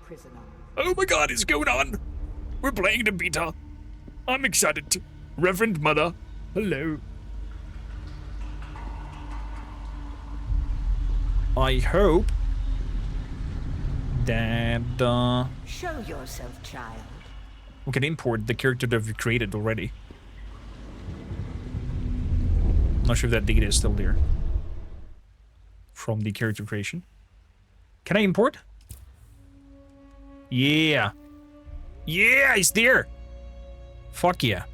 prisoner. Oh my god, it's going on! We're playing the beta. I'm excited. Reverend Mother, hello. I hope that Show yourself, child. we can import the character that we created already. Not sure if that data is still there. From the character creation. Can I import? Yeah. Yeah, he's there. Fuck yeah.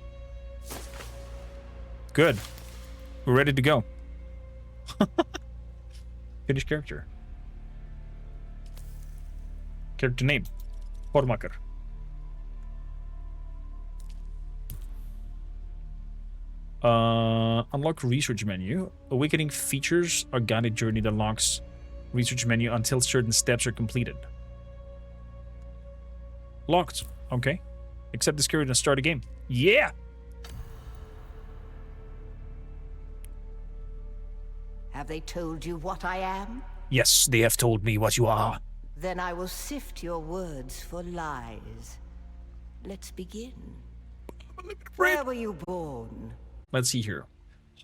Good. We're ready to go. Finish character. Character name. Hormaker. Unlock research menu. Awakening features a guided journey that unlocks research menu until certain steps are completed. Locked. Okay. Accept this character and start a game. Yeah! Have they told you what I am? Yes, they have told me what you are. Then I will sift your words for lies. Let's begin. Where were you born? Let's see here.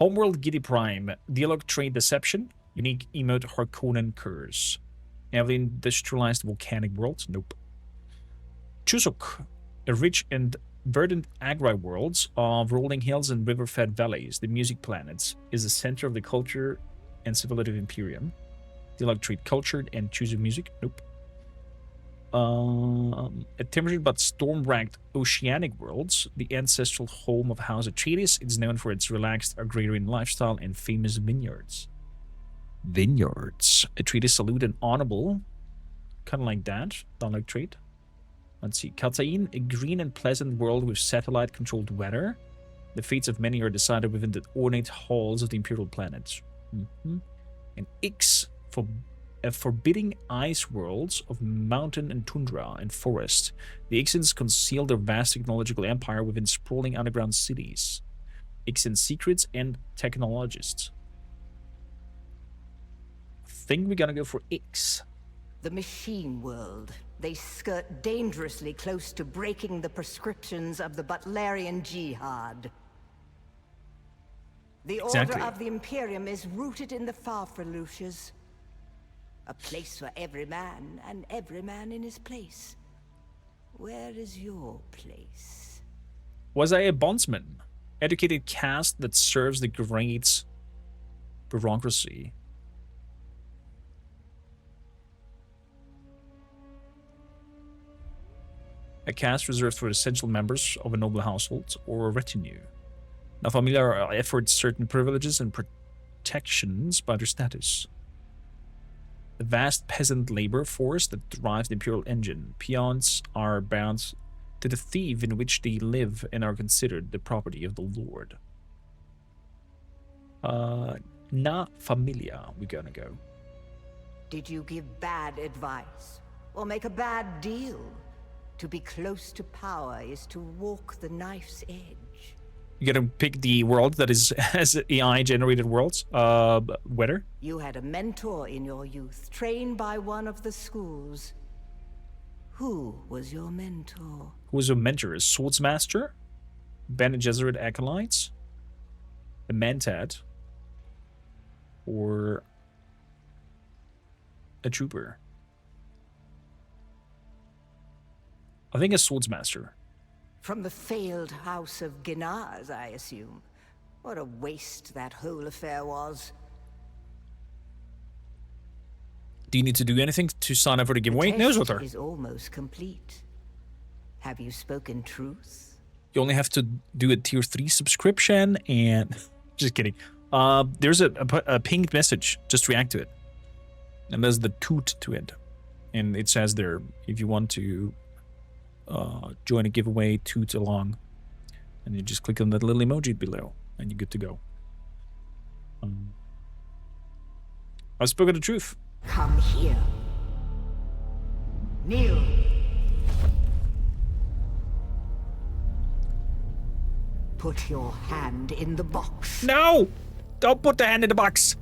Homeworld Giddy Prime. Dialogue Trait Deception. Unique emote Harkonnen Curse. Heavily industrialized volcanic world. Nope. Chusuk. A rich and verdant agri worlds of rolling hills and river-fed valleys. The music planets is the center of the culture and civility of Imperium. Dialogue Trait Cultured and Choose Music. Nope. A temperate but storm-racked oceanic worlds, the ancestral home of House Atreides, is known for its relaxed agrarian lifestyle and famous vineyards. Vineyards. Atreides salute and honorable. Kind of like that. Dialogue trait. Let's see. Katain, a green and pleasant world with satellite-controlled weather. The fates of many are decided within the ornate halls of the Imperial planets. And Ix, for forbidding ice worlds of mountain and tundra and forest. The Ixans conceal their vast technological empire within sprawling underground cities. Ixan secrets and technologists. I think we're gonna go for Ix. The machine world. They skirt dangerously close to breaking the prescriptions of the Butlerian Jihad. The Exactly. order of the Imperium is rooted in the Farfreluches. A place for every man, and every man in his place. Where is your place? Was I a bondsman? Educated caste that serves the great bureaucracy. A caste reserved for essential members of a noble household or a retinue. Now familiar afford certain privileges and protections by their status. The vast peasant labor force that drives the imperial engine. Peons are bound to the thief in which they live and are considered the property of the Lord. Na familia, we're gonna go. Did you give bad advice? Or make a bad deal? To be close to power is to walk the knife's edge. You gotta pick the world that is has AI-generated worlds. Weather? You had a mentor in your youth, trained by one of the schools. Who was your mentor? Who was your mentor? A swordsmaster? Bene Gesserit acolytes? The Mentat? Or a trooper? I think a swordsmaster. From the failed house of Ginaz, I assume. What a waste that whole affair was. Do you need to do anything to sign up for the giveaway? The No, test Zotar. is almost complete. Have you spoken truth? You only have to do a tier 3 subscription and... Just kidding. There's a pinged message. Just react to it. And there's the toot to it. And it says there, if you want to join a giveaway, toot along. And you just click on that little emoji below. And you're good to go. I've spoken the truth. Come here. Kneel. Put your hand in the box. No! Don't put the hand in the box!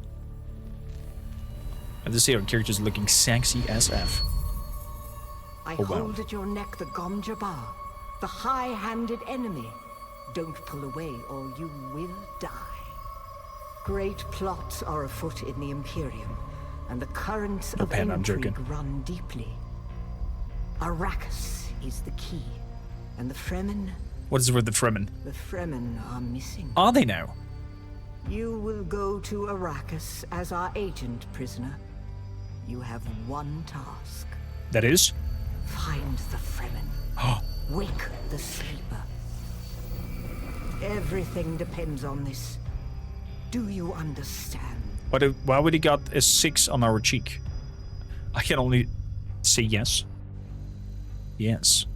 And this here character's looking sexy as F. I Oh, wow. hold at your neck the Gom Jabbar, the high-handed enemy. Don't pull away or you will die. Great plots are afoot in the Imperium, and the currents of Pen, I'm intrigue joking. run deeply. Arrakis is the key, and the Fremen, What is it with the Fremen? the Fremen are missing. Are they now? You will go to Arrakis as our agent, prisoner. You have one task. That is? Find the Fremen. Oh, Wake the sleeper. Everything depends on this. Do you understand? but why would he got a 6 on our cheek? I can only say yes. Yes.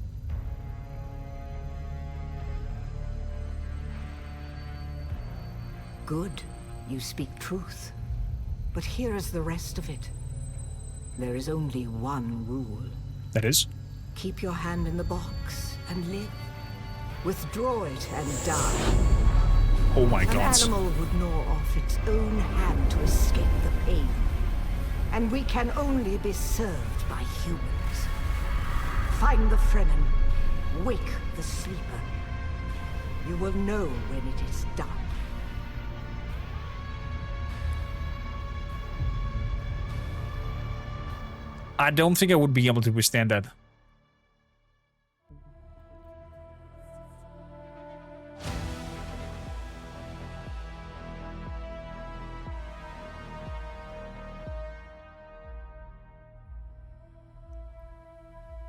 Good. You speak truth. But here is the rest of it. There is only one rule. That is? Keep your hand in the box and live. Withdraw it and die. Oh my An god. animal would gnaw off its own hand to escape the pain. And we can only be served by humans. Find the Fremen. Wake the sleeper. You will know when it is done. I don't think I would be able to withstand that.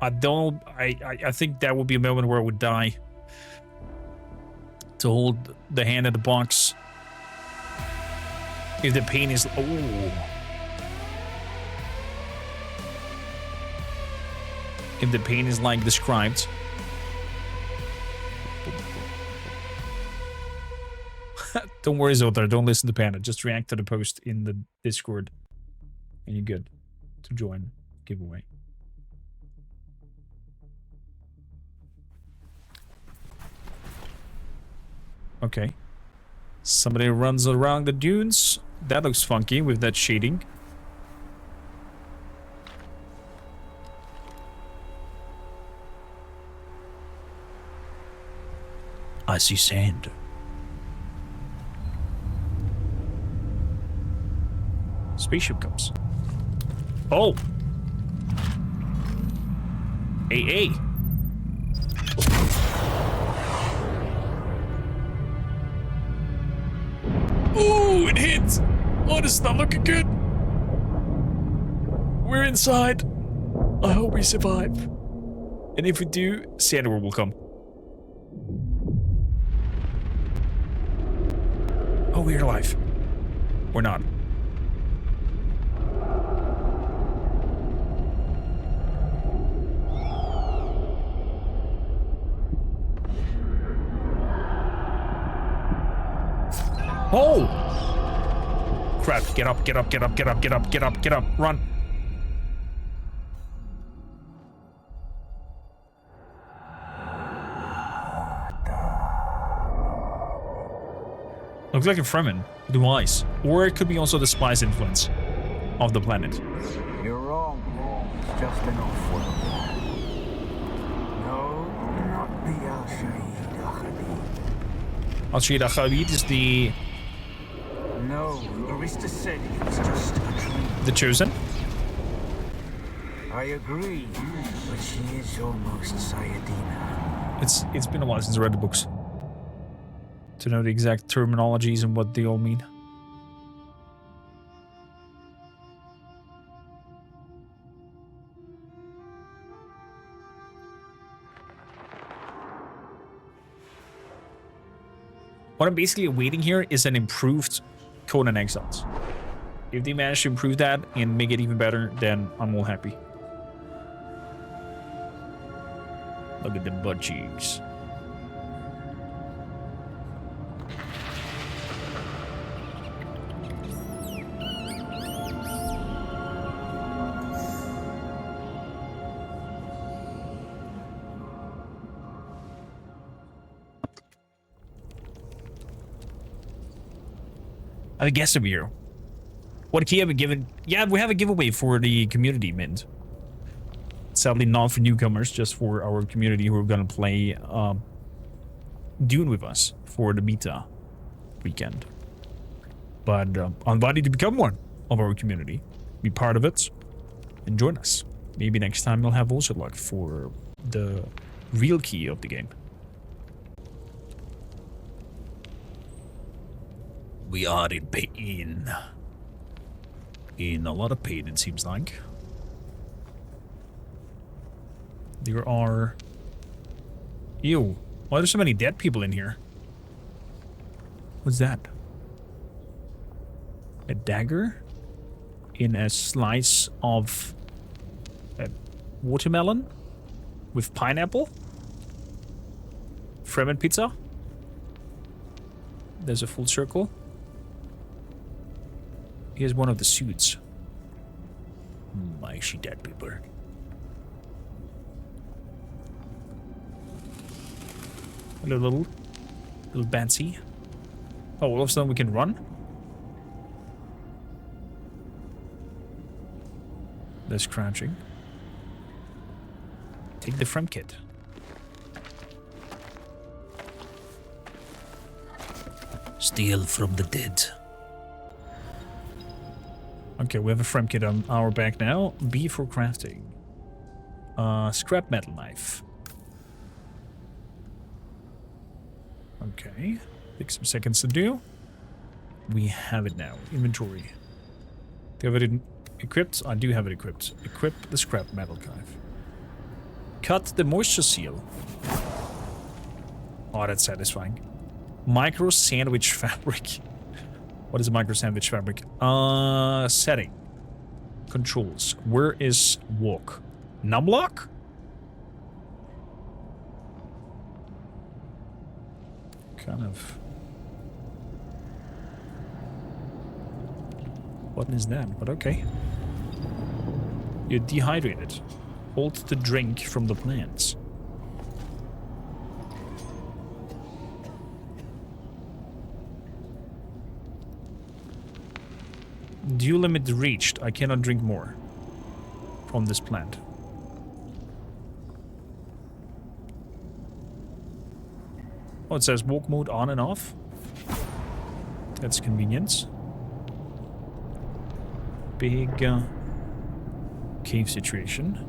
I think that would be a moment where I would die. To hold the hand in the box. If the pain is... Oh. If the pain is like described. Don't worry, Zotar. Don't listen to Panda. Just react to the post in the Discord. And you're good to join giveaway. Okay. Somebody runs around the dunes. That looks funky with that shading. I see sand. Spaceship comes. Oh! Hey, hey! Ooh, it hit! Oh, this is not looking good! We're inside. I hope we survive. And if we do, Sandworm will come. Oh, we're alive. We're not. Oh! Crap, get up, get up, get up, get up, get up, get up, get up, run. Looks like a Fremen, blue eyes. Or it could be also the spice influence of the planet. You're wrong. It's just an off-world. No, not the Al-Shaid Ahadi. Al-Shaid Ahadi is the No, Arista said it was just a dream. the chosen. I agree, but she is almost Sayadina. It's been a while since I read the books to know the exact terminologies and what they all mean. What I'm basically awaiting here is an improved Conan Exiles. If they manage to improve that and make it even better, then I'm all happy. Look at them butt cheeks. I guess I'm here. What key have we given? Yeah, we have a giveaway for the community mint. Sadly, not for newcomers, just for our community who are gonna play Dune with us for the beta weekend. But I invite you to become one of our community, be part of it, and join us. Maybe next time we'll have also luck for the real key of the game. We are in pain. In a lot of pain, it seems like. There are... Ew. Why are there so many dead people in here? What's that? A dagger? In a slice of... a watermelon? With pineapple? Fremen pizza? There's a full circle. Here's one of the suits. I see dead people. Hello, little Banshee. Oh, all of a sudden we can run? There's crouching. Take the frem kit. Steal from the dead. Okay, we have a frem kit on our back now. B for crafting. Scrap metal knife. Okay. Take some seconds to do. We have it now. Inventory. Do you have it equipped? I do have it equipped. Equip the scrap metal knife. Cut the moisture seal. Oh, that's satisfying. Micro sandwich fabric. What is a micro sandwich fabric? Setting. Controls. Where is walk? Numlock? Kind of. What is that? But okay. You're dehydrated. Hold the drink from the plants. Dew limit reached. I cannot drink more from this plant. Oh, it says walk mode on and off. That's convenience. Big cave situation.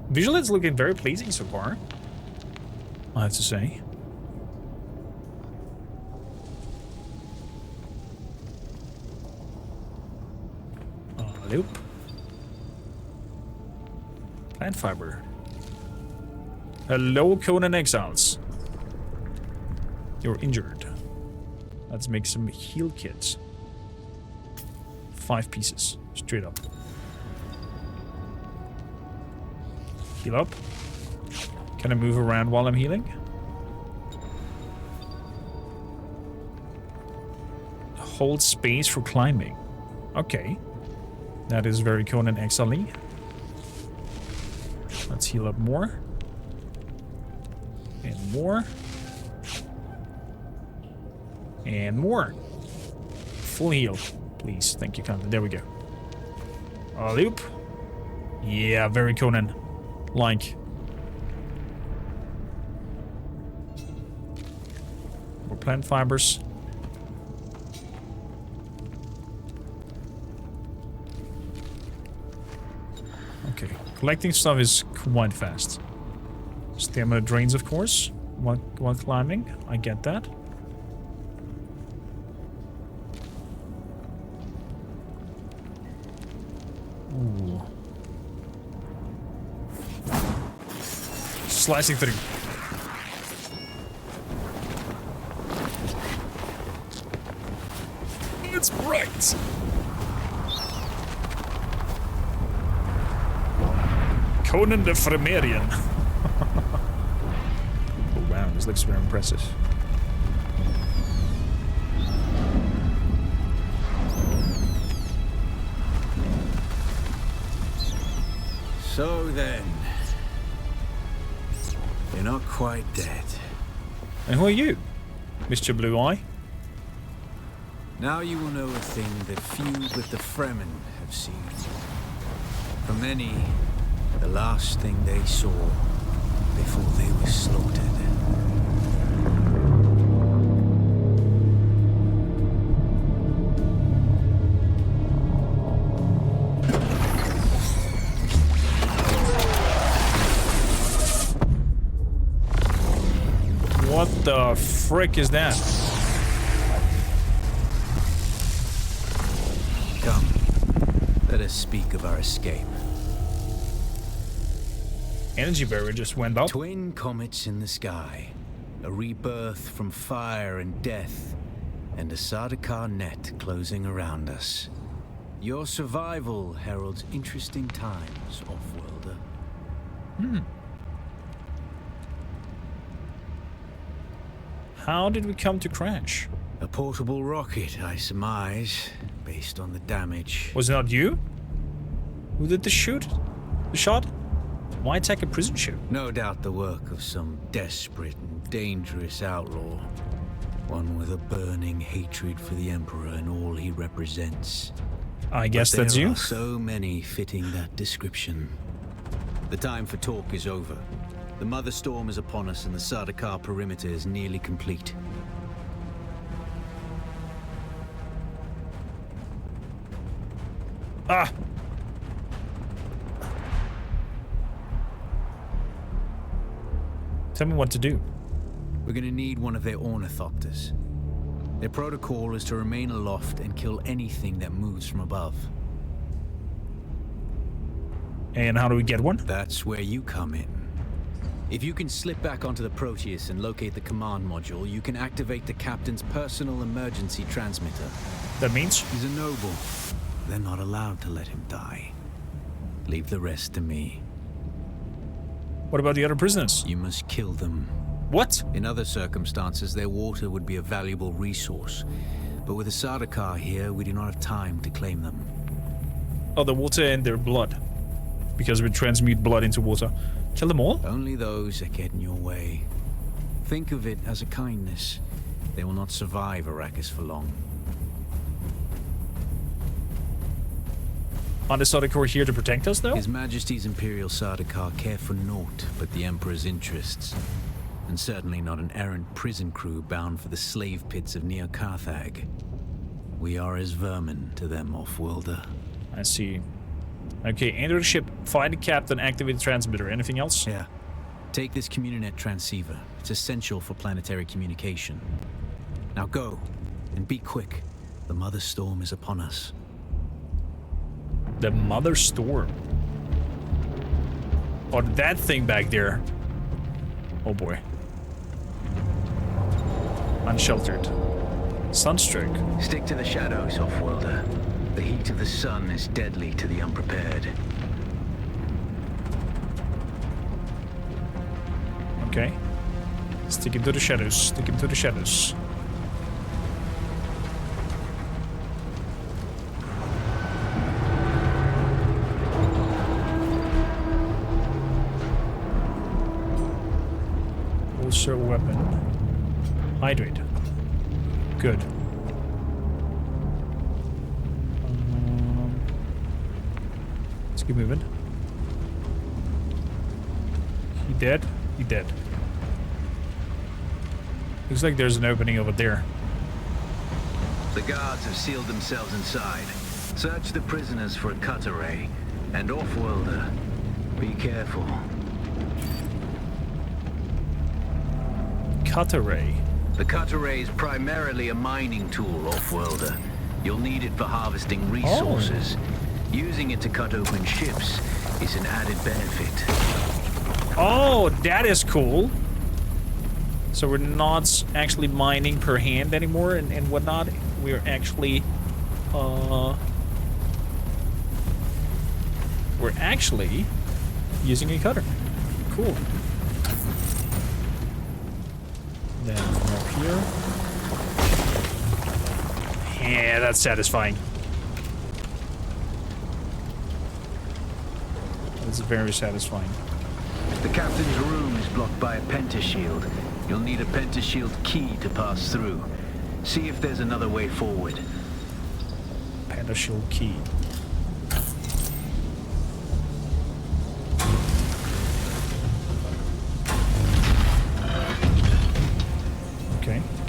Visually, it's looking very pleasing so far, I have to say. Loop. Plant fiber. Hello, Conan Exiles. You're injured. Let's make some heal kits. 5 pieces. Straight up. Heal up. Can I move around while I'm healing? Hold space for climbing. Okay. That is very Conan Exile-y. Let's heal up more. And more. And more. Full heal. Please. Thank you, Conan. There we go. Loop. Yeah, very Conan. Like. More plant fibers. Okay, collecting stuff is quite fast. Stamina drains, of course, while climbing. I get that. Ooh. Slicing through. It's bright. Conan the Fremerian. Oh wow, this looks very impressive. So then, you're not quite dead. And who are you, Mr. Blue Eye? Now you will know a thing that few but the Fremen have seen. For many, The last thing they saw before they were slaughtered. What the frick is that? Come, let us speak of our escape. Energy barrier just went up. Twin comets in the sky, a rebirth from fire and death, and a Sardaukar net closing around us. Your survival heralds interesting times, Offworlder. How did we come to crash? A portable rocket, I surmise, based on the damage. Was it not you? Who did the shoot? The shot? Why attack a prison ship? No doubt the work of some desperate and dangerous outlaw. One with a burning hatred for the Emperor and all he represents. I guess But that's there you. are so many fitting that description. The time for talk is over. The Mother Storm is upon us and the Sardaukar perimeter is nearly complete. Ah! Tell me what to do. We're gonna need one of their ornithopters. Their protocol is to remain aloft and kill anything that moves from above. And how do we get one? That's where you come in. If you can slip back onto the Proteus and locate the command module, you can activate the captain's personal emergency transmitter. That means? He's a noble. They're not allowed to let him die. Leave the rest to me. What about the other prisoners? You must kill them. What? In other circumstances, their water would be a valuable resource. But with the Sardaukar here, we do not have time to claim them. Oh, the water and their blood. Because we transmute blood into water. Kill them all? Only those that get in your way. Think of it as a kindness. They will not survive Arrakis for long. Are the Sardaukar here to protect us, though? His Majesty's Imperial Sardaukar care for naught but the Emperor's interests. And certainly not an errant prison crew bound for the slave pits of Neo Carthag. We are as vermin to them, Offworlder. I see. Okay, enter the ship, find the captain, activate the transmitter. Anything else? Yeah. Take this Communinet transceiver. It's essential for planetary communication. Now go, and be quick. The Mother Storm is upon us. The Mother Storm. Oh, that thing back there. Oh boy. Unsheltered. Sunstroke. Stick to the shadows, Offworlder. The heat of the sun is deadly to the unprepared. Okay. Stick him to the shadows. Stick him to the shadows. Also weapon. Hydrate. Good. Let's keep moving. He dead? He dead. Looks like there's an opening over there. The guards have sealed themselves inside. Search the prisoners for a cut array. And Offworlder, be careful. Cut array. The cut array is primarily a mining tool, Offworlder. You'll need it for harvesting resources. Using it to cut open ships is an added benefit. Oh, that is cool. So we're not actually mining per hand anymore and whatnot. We're actually using a cutter. Cool. Then from up here. Yeah, that's satisfying. That's very satisfying. The captain's room is blocked by a pentashield. You'll need a pentashield key to pass through. See if there's another way forward. Pentashield key.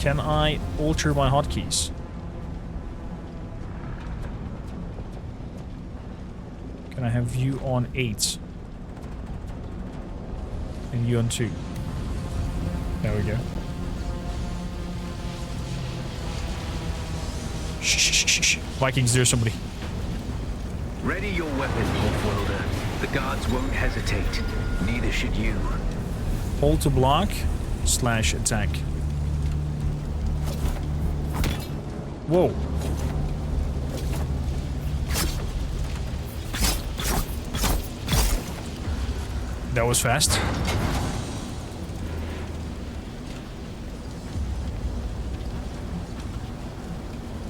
Can I alter my hotkeys? Can I have view on 8? And view on 2? There we go. Shh, shh, shh, shh. Vikings, there's somebody. Ready your weapon, Wolf-Welder. The guards won't hesitate. Neither should you. Hold to block, slash attack. Whoa. That was fast.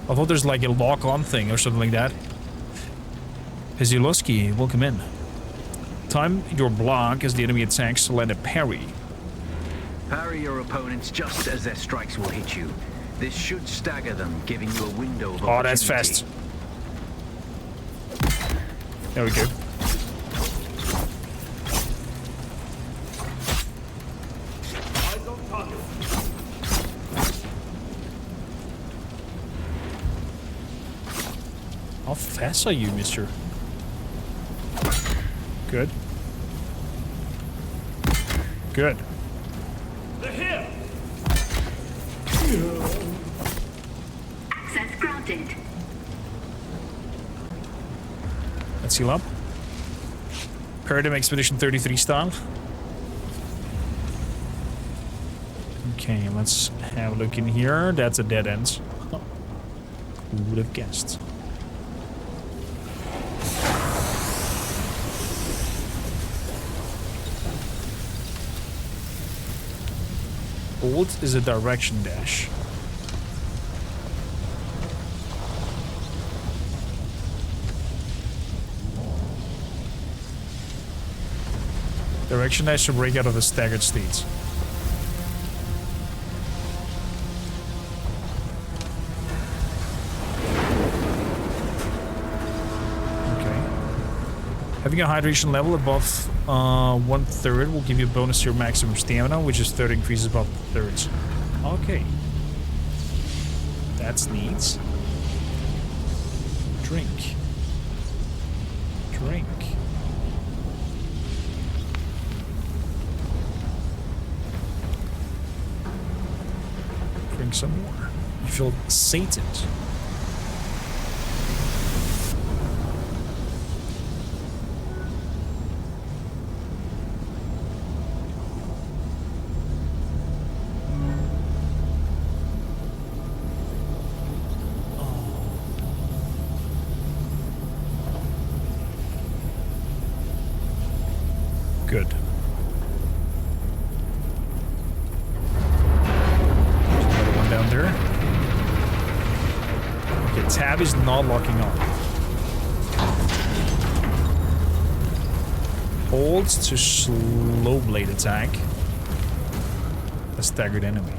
I thought there's like a lock-on thing or something like that. Zilowski, welcome in. Time your block as the enemy attacks to land a parry. Parry your opponents just as their strikes will hit you. This should stagger them, giving you a window of opportunity. Oh, that's fast. There we go. How fast are you, mister? Good. Good. They're here! Access granted. Let's heal up. Paradigm Expedition 33 style. Okay, let's have a look in here. That's a dead end. Oh. Who would have guessed? Alt is a direction dash. Direction dash to break out of a staggered state. Okay. Having a hydration level above 1/3 will give you a bonus to your maximum stamina, which is 3rd increases above 3/3. Okay. That's neat. Drink. Drink. Drink some more. You feel sated. Good. There's another one down there. Okay, tab is not locking on. Hold to slow blade attack. A staggered enemy.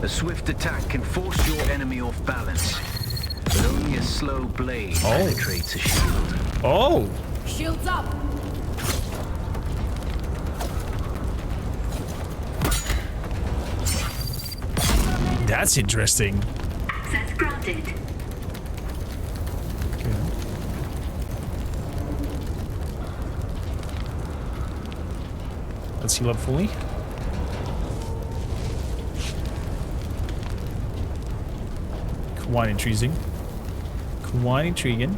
A swift attack can force your enemy off balance, but only a slow blade penetrates a shield. Oh! Shields up! That's interesting. Access granted. Okay. Let's heal up fully. Quite intriguing. Quite intriguing.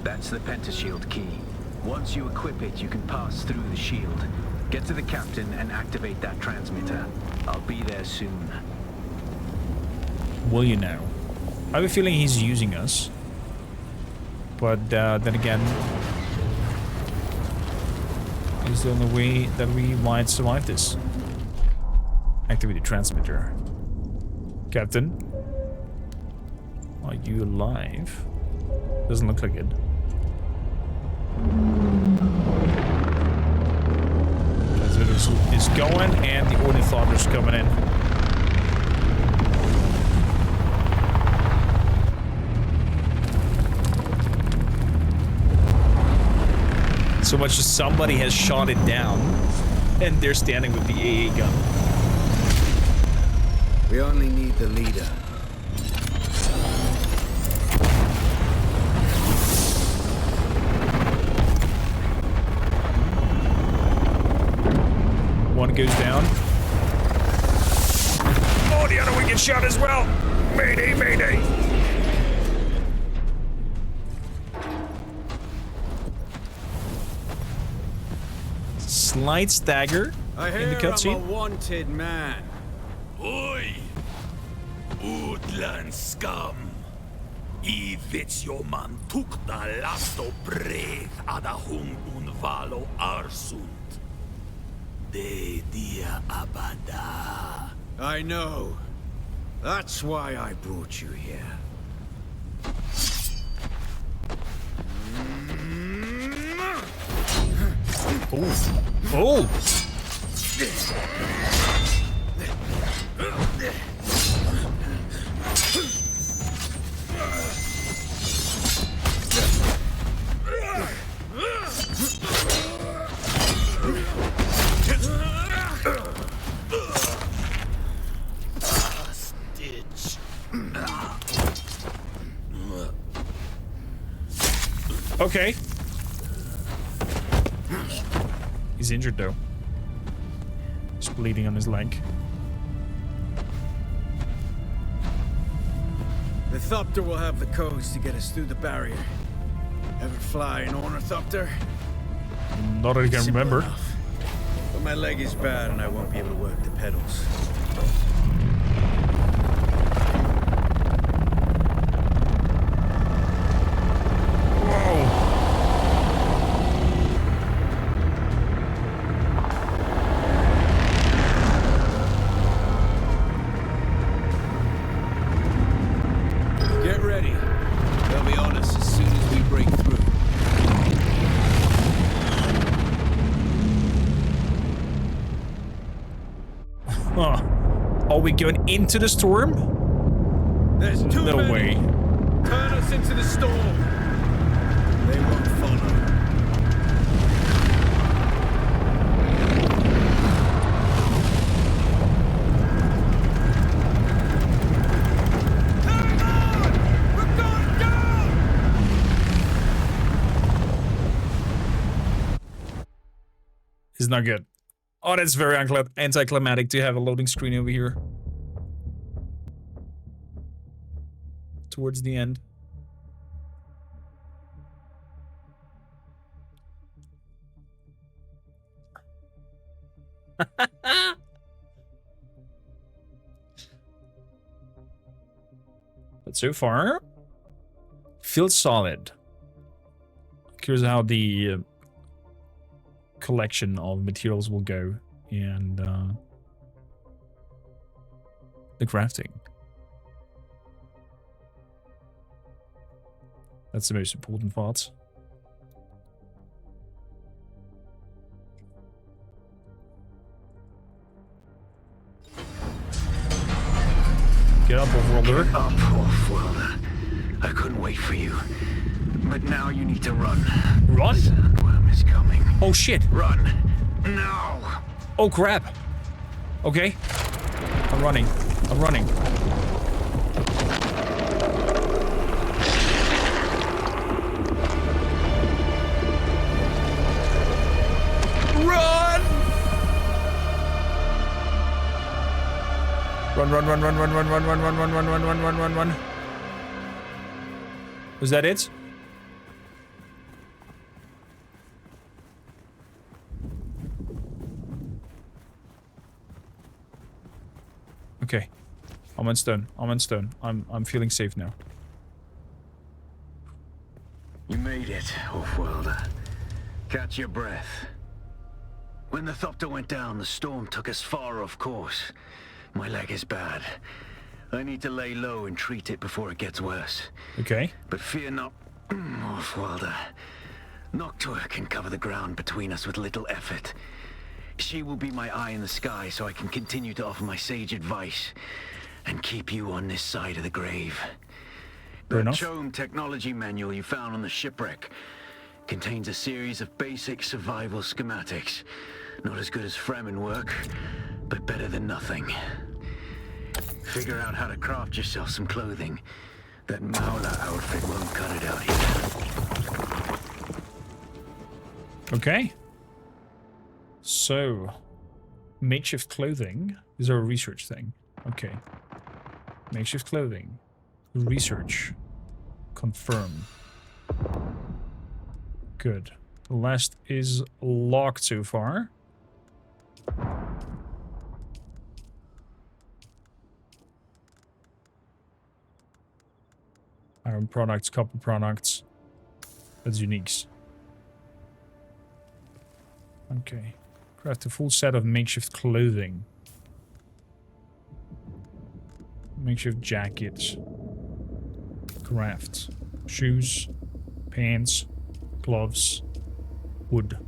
That's the pentashield key. Once you equip it, you can pass through the shield. Get to the captain and activate that transmitter. I'll be there soon. Will you now? I have a feeling he's using us. But then again, it's the only way that we might survive this. Activate the transmitter. Captain? Are you alive? Doesn't look like it. Transmitter is going and the ornithopter's coming in. So much as somebody has shot it down and they're standing with the AA gun. We only need the leader. One goes down. Oh, the other one gets shot as well. Mayday, mayday. Slight stagger I in the hear I'm a cutscene. wanted man. Oi! Utland scum! I man tukta lasto brev ada hung unvalo arsund. De dia abada. I know. That's why I brought you here. Oh. Oh. Stitch. Okay. He's injured though. He's bleeding on his leg. The Thopter will have the codes to get us through the barrier. Ever fly an ornithopter? Not that I can Simple remember. enough. But my leg is bad and I won't be able to work the pedals. Whoa. Get ready. They'll be on us as soon as we break through. Huh. Are we going into the storm? There's too No many. way. Turn us into the storm. They won't follow. Hang on! We're going down! It's not good. Oh, that's very anticlimactic to have a loading screen over here. Towards the end. But so far, feels solid. Curious how the collection of materials will go and the crafting. That's the most important part. Get up, Off-Worlder. Up, Off-Worlder. I couldn't wait for you. But now you need to run. Run? Sandworm is coming. Oh shit. Run. Now. Oh crap. Okay. I'm running. I'm running. Run! Run, run, run, run, run, run, run, run, run, run, run, run, run, run, run, run. Was that it? Okay. I'm on stone. I'm on stone. I'm feeling safe now. You made it, Off-Worlder. Catch your breath. When the Thopter went down, the storm took us far off course. My leg is bad. I need to lay low and treat it before it gets worse. Okay. But fear not, Off-Worlder. Noctua can cover the ground between us with little effort. She will be my eye in the sky so I can continue to offer my sage advice and keep you on this side of the grave. Fair The enough. Chome technology manual you found on the shipwreck contains a series of basic survival schematics. Not as good as Fremen work, but better than nothing. Figure out how to craft yourself some clothing. That Maula outfit won't cut it out here. Okay. So, makeshift clothing is our research thing. Okay. Makeshift clothing. Research. Confirm. Good. The last is locked so far. Iron products, copper products. That's uniques. Okay. Craft a full set of makeshift clothing. Makeshift jackets. Craft. Shoes. Pants. Gloves. Wood.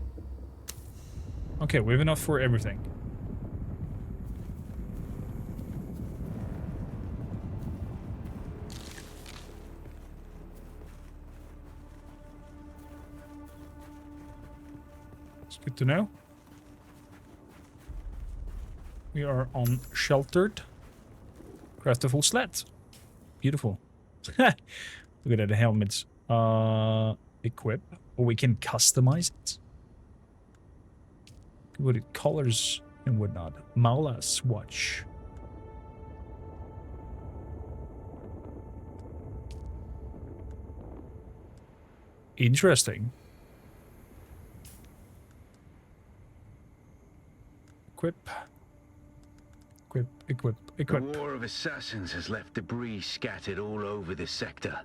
Okay, we have enough for everything. It's good to know. We are unsheltered. Craft a full sled. Beautiful. Look at that, the helmets. Equip. Or we can customize it. With it colors and whatnot. Maula swatch. Interesting. Equip. Equip. The war of assassins has left debris scattered all over this sector.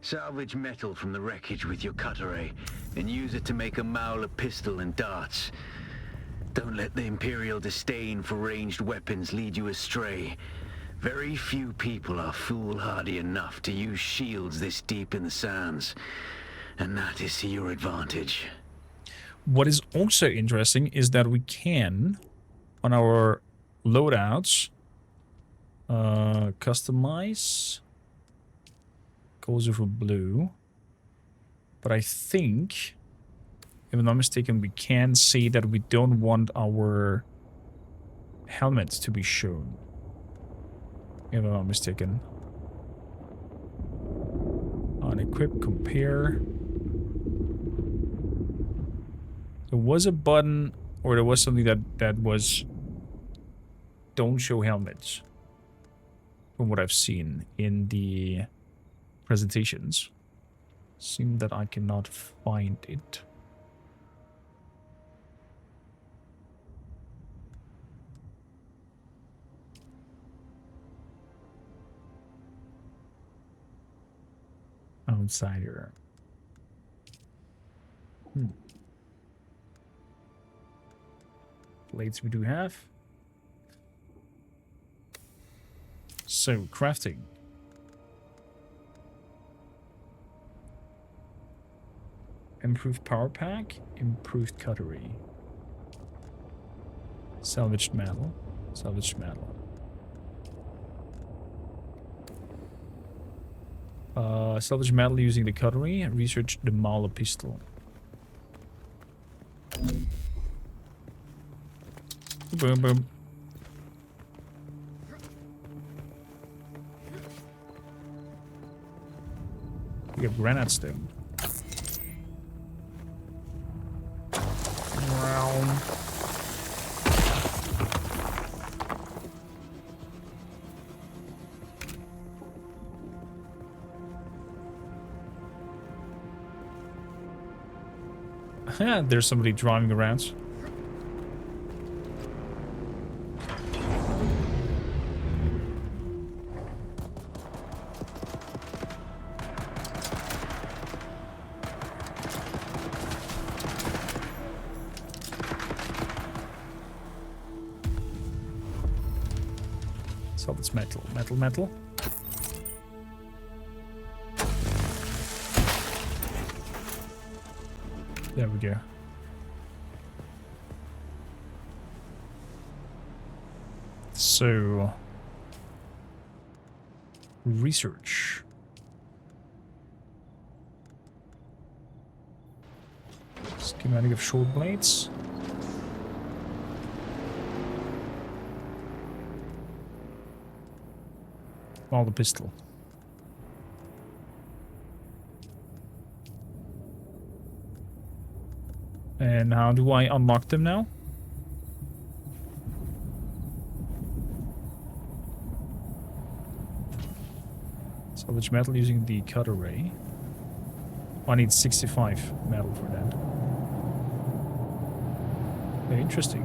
Salvage metal from the wreckage with your cutter ray, and use it to make a Maula pistol and darts. Don't let the Imperial disdain for ranged weapons lead you astray. Very few people are foolhardy enough to use shields this deep in the sands, and that is to your advantage. What is also interesting is that we can, on our loadouts, customize colors for blue, but I think, if I'm not mistaken, we can say that we don't want our helmets to be shown, if I'm not mistaken. Unequip, compare. There was a button, or there was something that was don't show helmets, from what I've seen in the presentations. Seems that I cannot find it. Outsider. Blades we do have. So, crafting. Improved power pack, improved cutlery. Salvaged metal, salvaged metal. Salvaged metal using the cutlery, and research the Maula pistol. Boom, boom. We have granite stone. Wow. There's somebody driving around. So that's metal, metal. There we go. So, research. Schematic of short blades. All the pistol. And how do I unlock them now? Salvage metal using the cutter ray. I need 65 metal for that. Very interesting.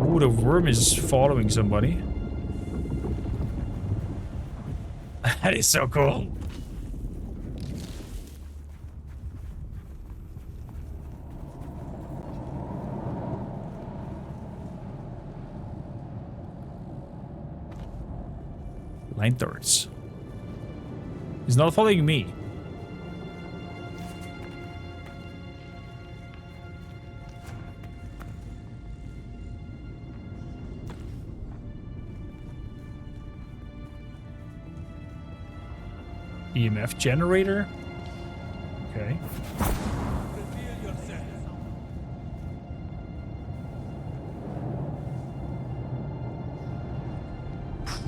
Ooh, the worm is following somebody. That is so cool. Line turrets. He's not following me. EMF generator. Okay.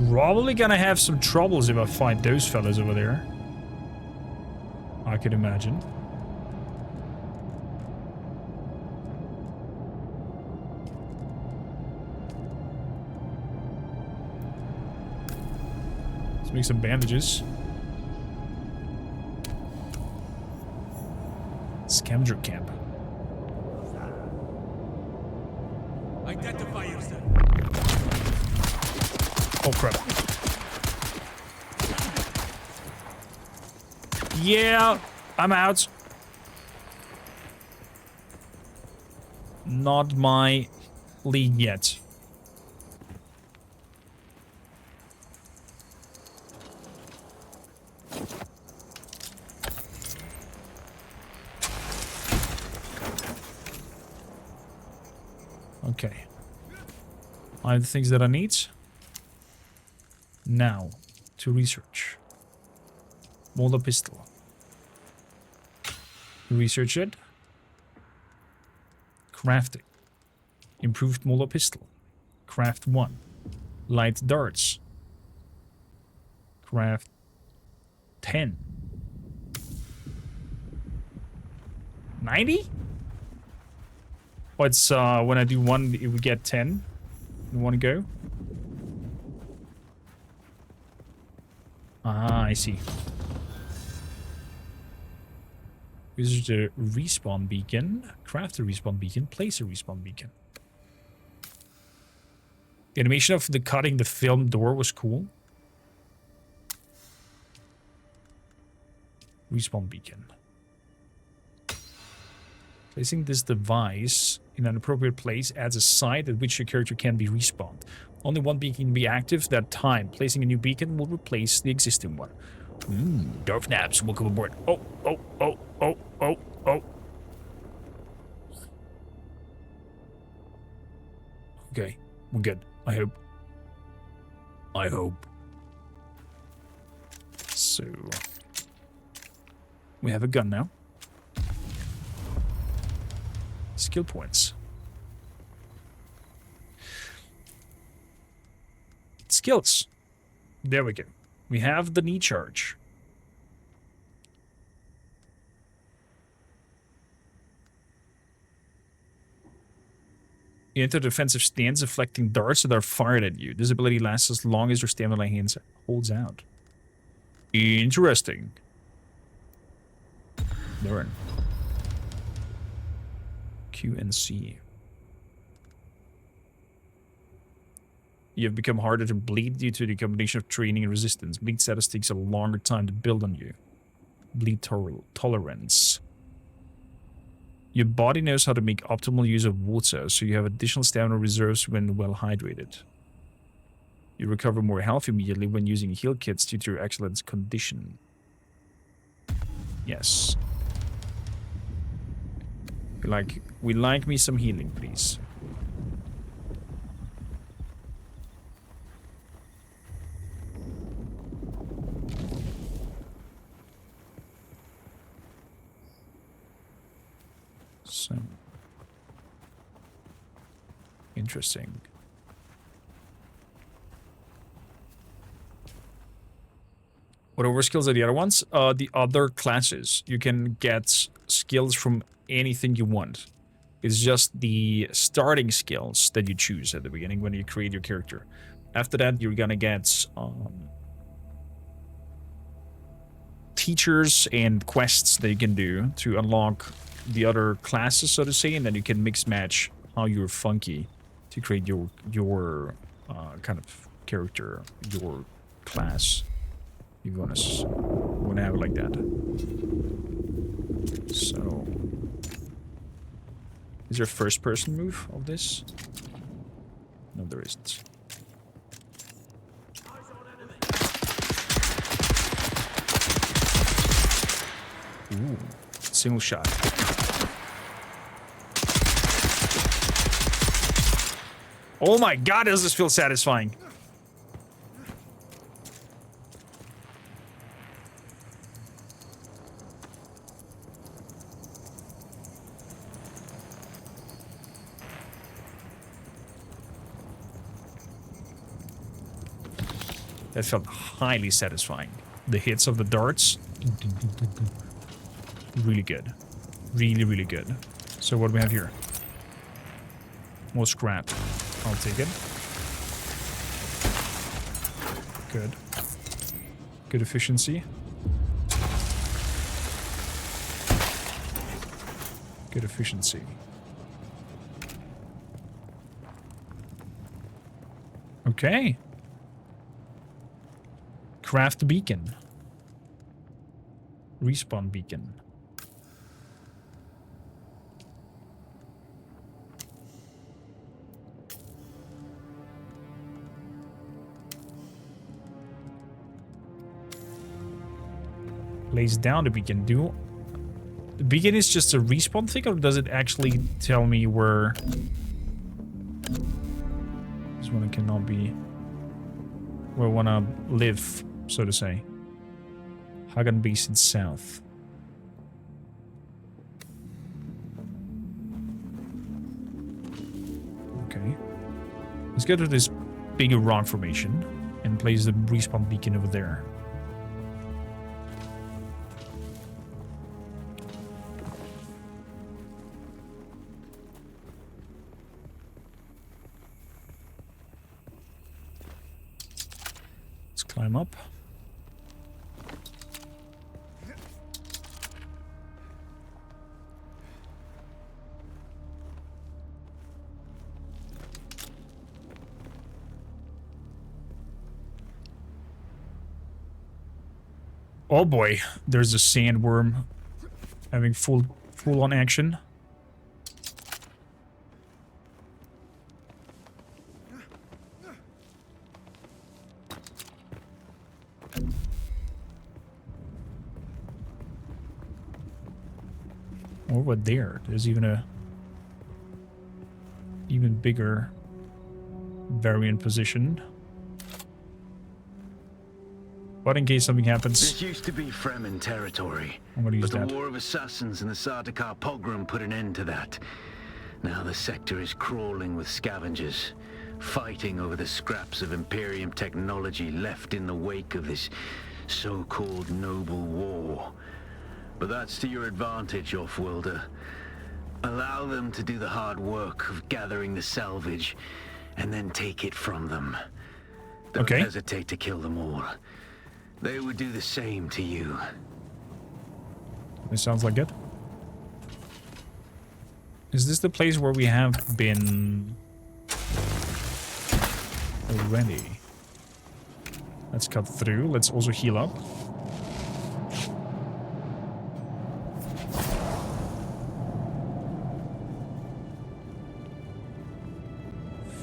Probably gonna have some troubles if I fight those fellas over there. I could imagine. Let's make some bandages. Scavenger camp. Identify yourself. Oh crap. Yeah, I'm out. Not my league yet. Okay. I have the things that I need. Now, to research. Molder pistol. Research it. Crafting. Improved Molder pistol. Craft 1. Light darts. Craft 10. 90? Oh, it's when I do one, it would get 10 in one go. Ah, I see. This is the respawn beacon. Craft a respawn beacon. Place a respawn beacon. The animation of the cutting the film door was cool. Respawn beacon. Placing this device in an appropriate place adds a site at which your character can be respawned. Only one beacon can be active that time. Placing a new beacon will replace the existing one. Darth Naps, welcome aboard. Oh. Okay, we're good. I hope. So, we have a gun now. Skill points. Skills. There we go. We have the knee charge. You enter defensive stance, deflecting darts that are fired at you. This ability lasts as long as your stamina hands holds out. Interesting. Learn. Q and C. You have become harder to bleed due to the combination of training and resistance. Bleed status takes a longer time to build on you. Bleed tolerance. Your body knows how to make optimal use of water, so you have additional stamina reserves when well hydrated. You recover more health immediately when using heal kits due to your excellent condition. Yes. We like me some healing, please. So interesting. Whatever skills are the other ones, the other classes, you can get skills from anything you want. It's just the starting skills that you choose at the beginning when you create your character. After that, you're gonna get teachers and quests that you can do to unlock the other classes, so to say, and then you can mix match how you're funky to create your kind of character, your class. You wanna have it like that. So, is there a first-person move of this? No, there isn't. Ooh, single shot. Oh my god, does this feel satisfying? That felt highly satisfying. The hits of the darts. Really good. Really, really good. So what do we have here? More scrap. I'll take it. Good. Good efficiency. Good efficiency. Okay. Craft beacon. Respawn beacon. Lays down the beacon. The beacon is just a respawn thing, or does it actually tell me where this one cannot be, where I wanna live, so to say? Hagen Basin South. Okay. Let's go to this bigger rock formation and place the respawn beacon over there. Let's climb up. Oh boy, there's a sandworm having full on action. Over there, there's even a even bigger variant position. But in case something happens, This used to be Fremen territory, I'm gonna use but that. the War of Assassins and the Sardaukar pogrom put an end to that. Now the sector is crawling with scavengers, fighting over the scraps of Imperium technology left in the wake of this so-called noble war. But that's to your advantage, Offworlder. Allow them to do the hard work of gathering the salvage, and then take it from them. Don't Okay. hesitate to kill them all. They would do the same to you. It sounds like it. Is this the place where we have been already? Let's cut through. Let's also heal up.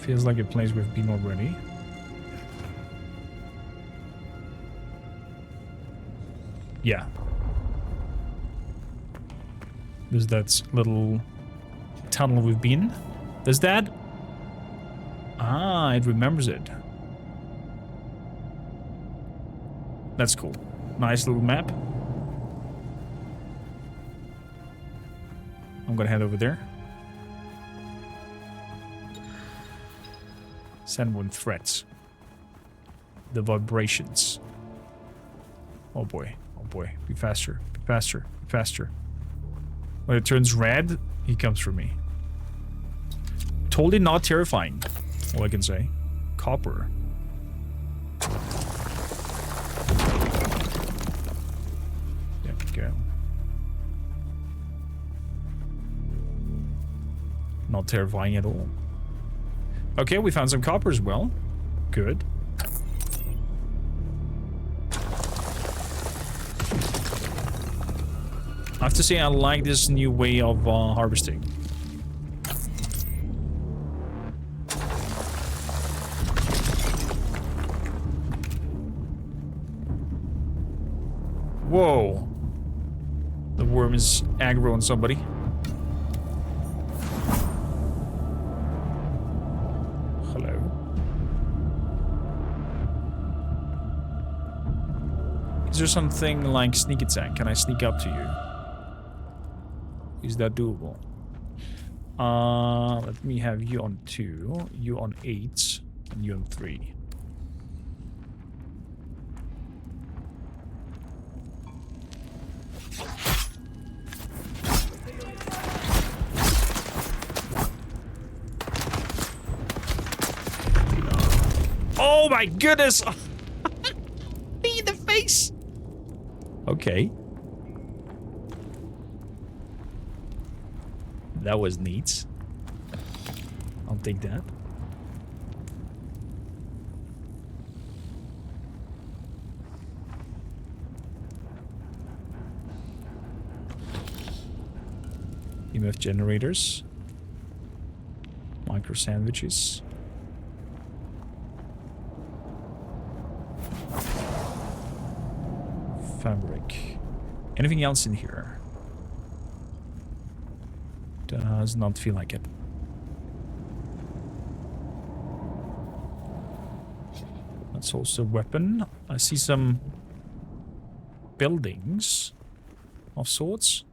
Feels like a place we've been already. Yeah. There's that little tunnel we've been. Does that? Ah, it remembers it. That's cool. Nice little map. I'm gonna head over there. Sandworm threats. The vibrations. Oh boy. Oh boy. Be faster. Be faster. Be faster. When it turns red, he comes for me. Totally not terrifying. All I can say. Copper. There we go. Not terrifying at all. Okay, we found some copper as well. Good. I have to say I like this new way of harvesting. Whoa. The worm is aggro on somebody. Hello. Is there something like sneak attack? Can I sneak up to you? Is that doable? Let me have you on 2, you on 8, and you on 3. Oh my goodness! Me in the face! Okay. That was neat. I'll take that. EMF generators. Micro sandwiches. Fabric. Anything else in here? Does not feel like it. That's also a weapon. I see some buildings of sorts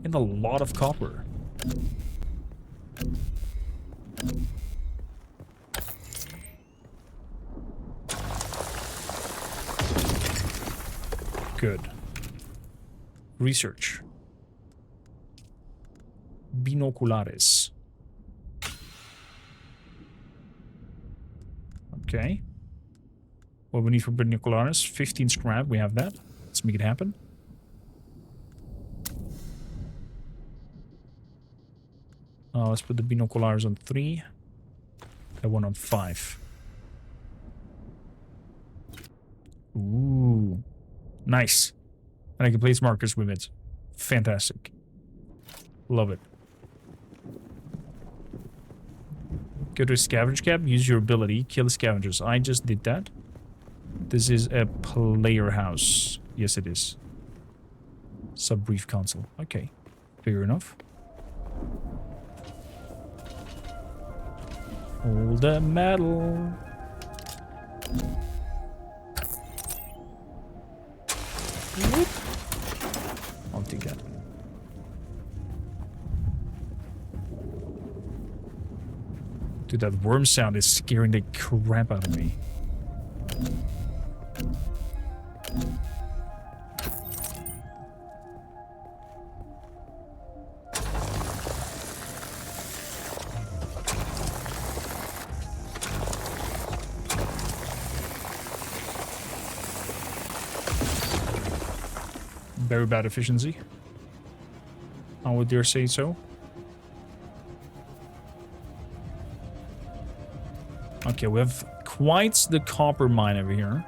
and a lot of copper. Good. Research. Binoculares. Okay. What we need for binoculares? 15 scrap. We have that. Let's make it happen. Let's put the binoculares on 3. That one on 5. Ooh. Nice. And I can place markers with it. Fantastic. Love it. Go to a scavenge cab, use your ability, kill the scavengers. I just did that. This is a player house. Yes, it is. Sub-brief console. Okay. Fair enough. Hold the metal. Whoop. I'll take that. Dude, that worm sound is scaring the crap out of me. Very bad efficiency. I would dare say so. Okay, we have quite the copper mine over here.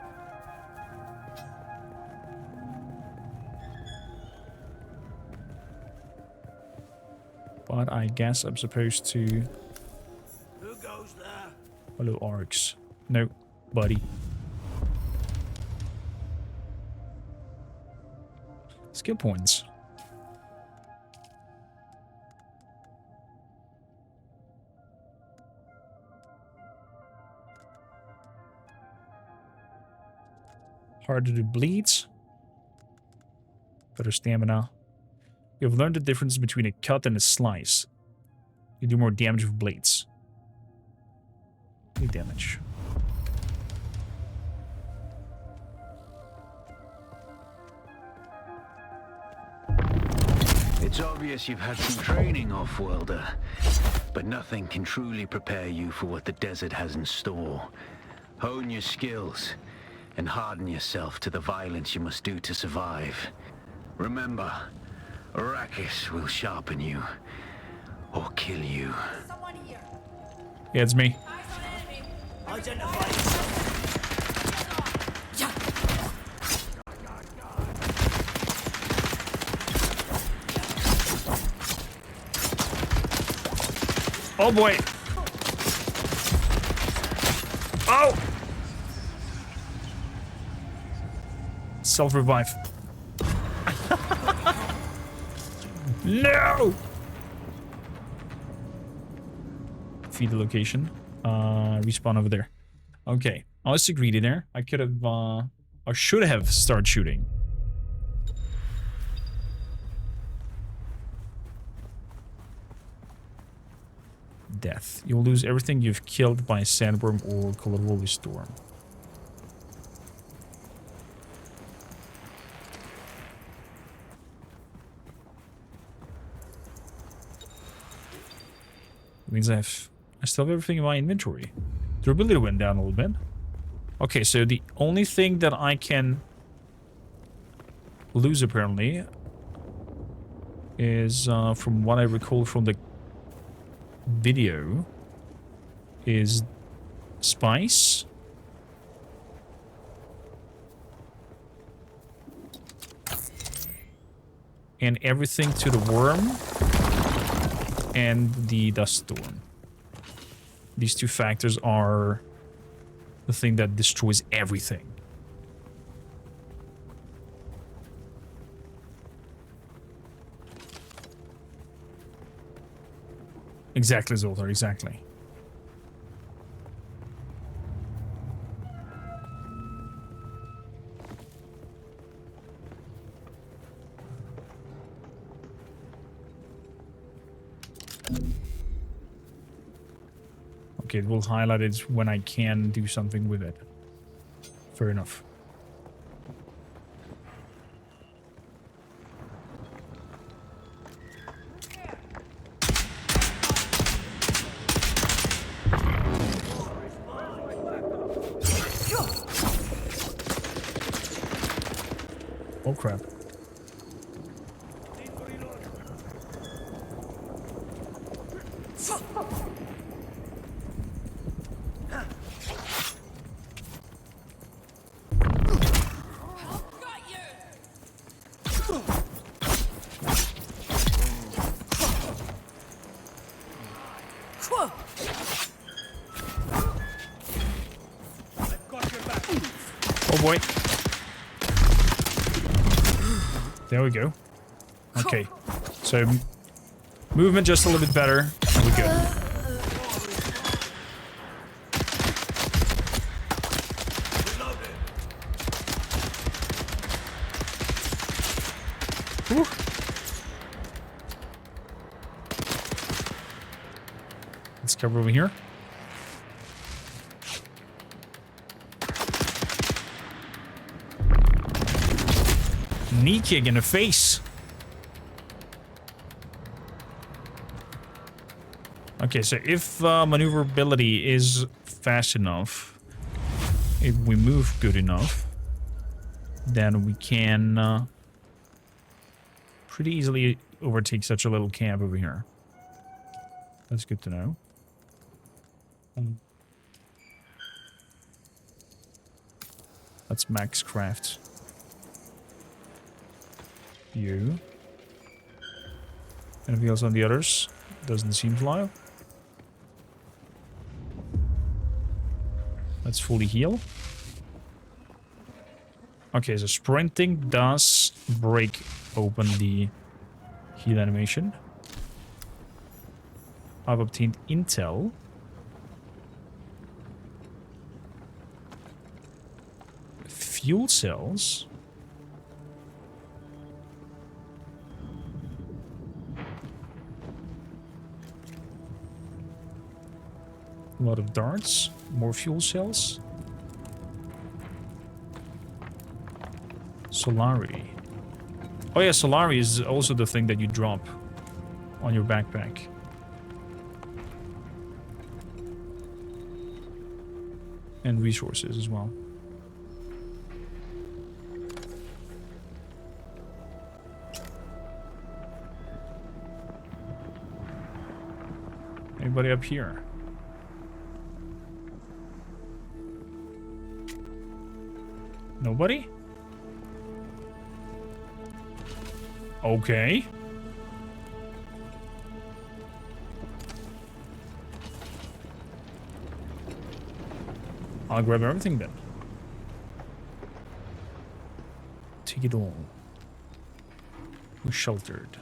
But I guess I'm supposed to... Who goes there? Hello, Arcs. No, buddy. Skill points. Harder to bleed. Better stamina. You have learned the difference between a cut and a slice. You do more damage with blades. Any damage. It's obvious you've had some training, off-worlder, but nothing can truly prepare you for what the desert has in store. Hone your skills and harden yourself to the violence you must do to survive. Remember, Arrakis will sharpen you or kill you. Yeah, it's me. Oh boy. Oh! Self-revive. No! Feed the location. Respawn over there. Okay. I was too greedy there. I could have, or should have started shooting. Death. You'll lose everything you've killed by a sandworm or collateral storm. Means I still have everything in my inventory. Durability went down a little bit. Okay, so the only thing that I can lose apparently is, from what I recall from the video, is spice. And everything to the worm. And the dust storm. These two factors are the thing that destroys everything. Exactly, Zoltar, exactly. Okay, it will highlight it when I can do something with it. Fair enough. Oh crap. Oh boy. There we go. Okay. So, movement just a little bit better. And we're good. Whew. Let's cover over here. Knee kick in the face. Okay, so if maneuverability is fast enough, if we move good enough, then we can pretty easily overtake such a little camp over here. That's good to know. That's max craft. You. Anything else on the others? Doesn't seem to lie. Let's fully heal. Okay, so sprinting does break open the heal animation. I've obtained intel. Fuel cells. A lot of darts, more fuel cells. Solari. Oh yeah, Solari is also the thing that you drop on your backpack. And resources as well. Anybody up here? Nobody? Okay. I'll grab everything then. Take it all. We're sheltered.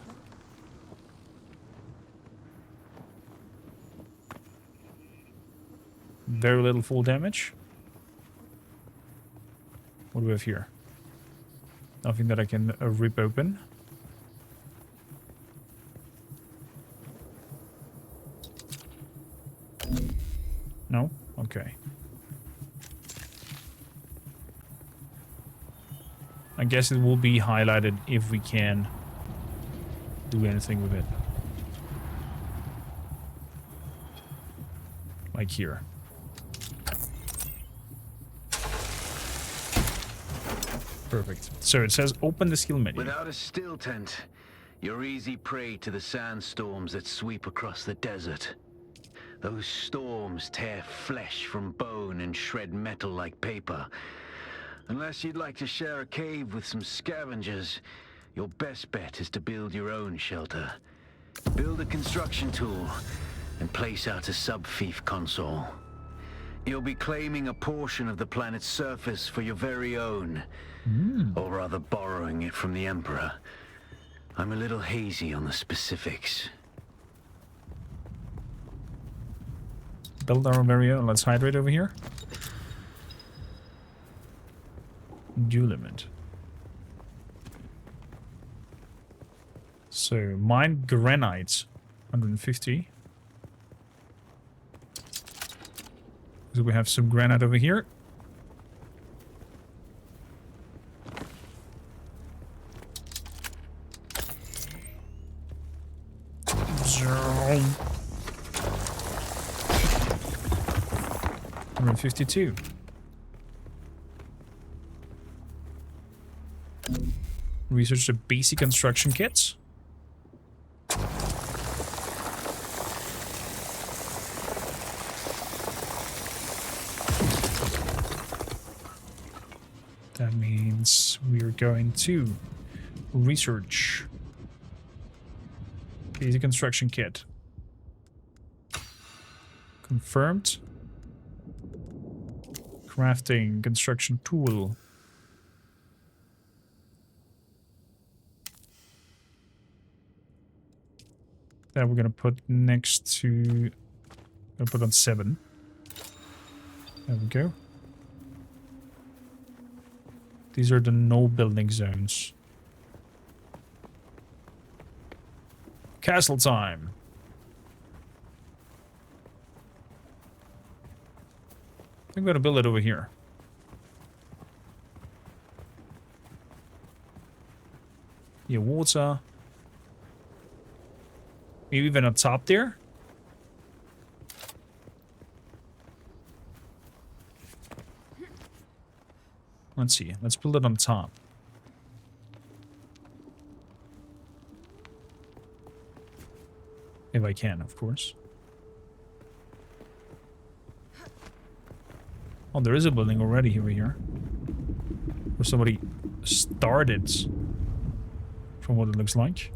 Very little full damage. What do we have here? Nothing that I can rip open. No? Okay. I guess it will be highlighted if we can do anything with it. Like here. Perfect. So it says open the skill menu. Without a still tent, you're easy prey to the sandstorms that sweep across the desert. Those storms tear flesh from bone and shred metal like paper. Unless you'd like to share a cave with some scavengers, your best bet is to build your own shelter. Build a construction tool and place out a sub-fief console. You'll be claiming a portion of the planet's surface for your very own. Or rather borrowing it from the Emperor. I'm a little hazy on the specifics. Build our very own. Let's hydrate over here. Dew limit. So, mine granite. 150. So we have some granite over here. Zoom. 152. Research the basic construction kits. That means we are going to research basic construction kit. Confirmed. Crafting construction tool. That we're gonna put next to. Gonna put on 7. There we go. These are the no building zones. Castle time. I'm gonna build it over here. Yeah, water. Maybe even on top there. Let's see. Let's build it on top. If I can, of course. Oh, there is a building already over here. Where somebody started, from what it looks like.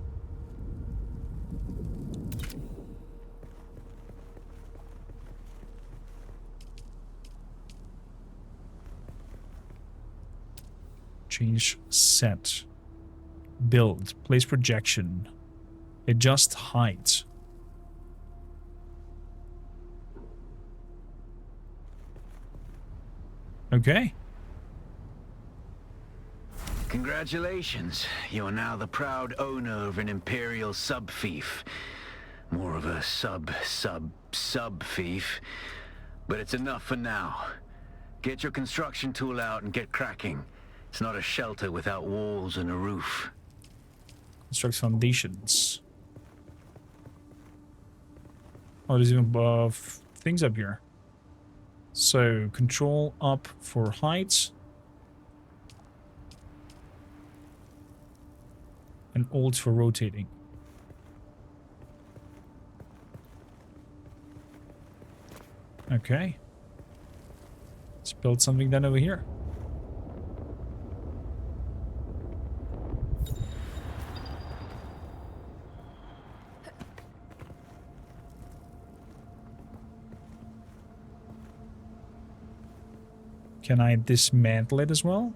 Change set. Build. Place projection. Adjust height. Okay. Congratulations. You are now the proud owner of an Imperial sub-fief. More of a sub-fief. But it's enough for now. Get your construction tool out and get cracking. It's not a shelter without walls and a roof. Construct foundations. Oh, there's even things up here. So, control up for height. And alt for rotating. Okay. Let's build something then over here. Can I dismantle it as well?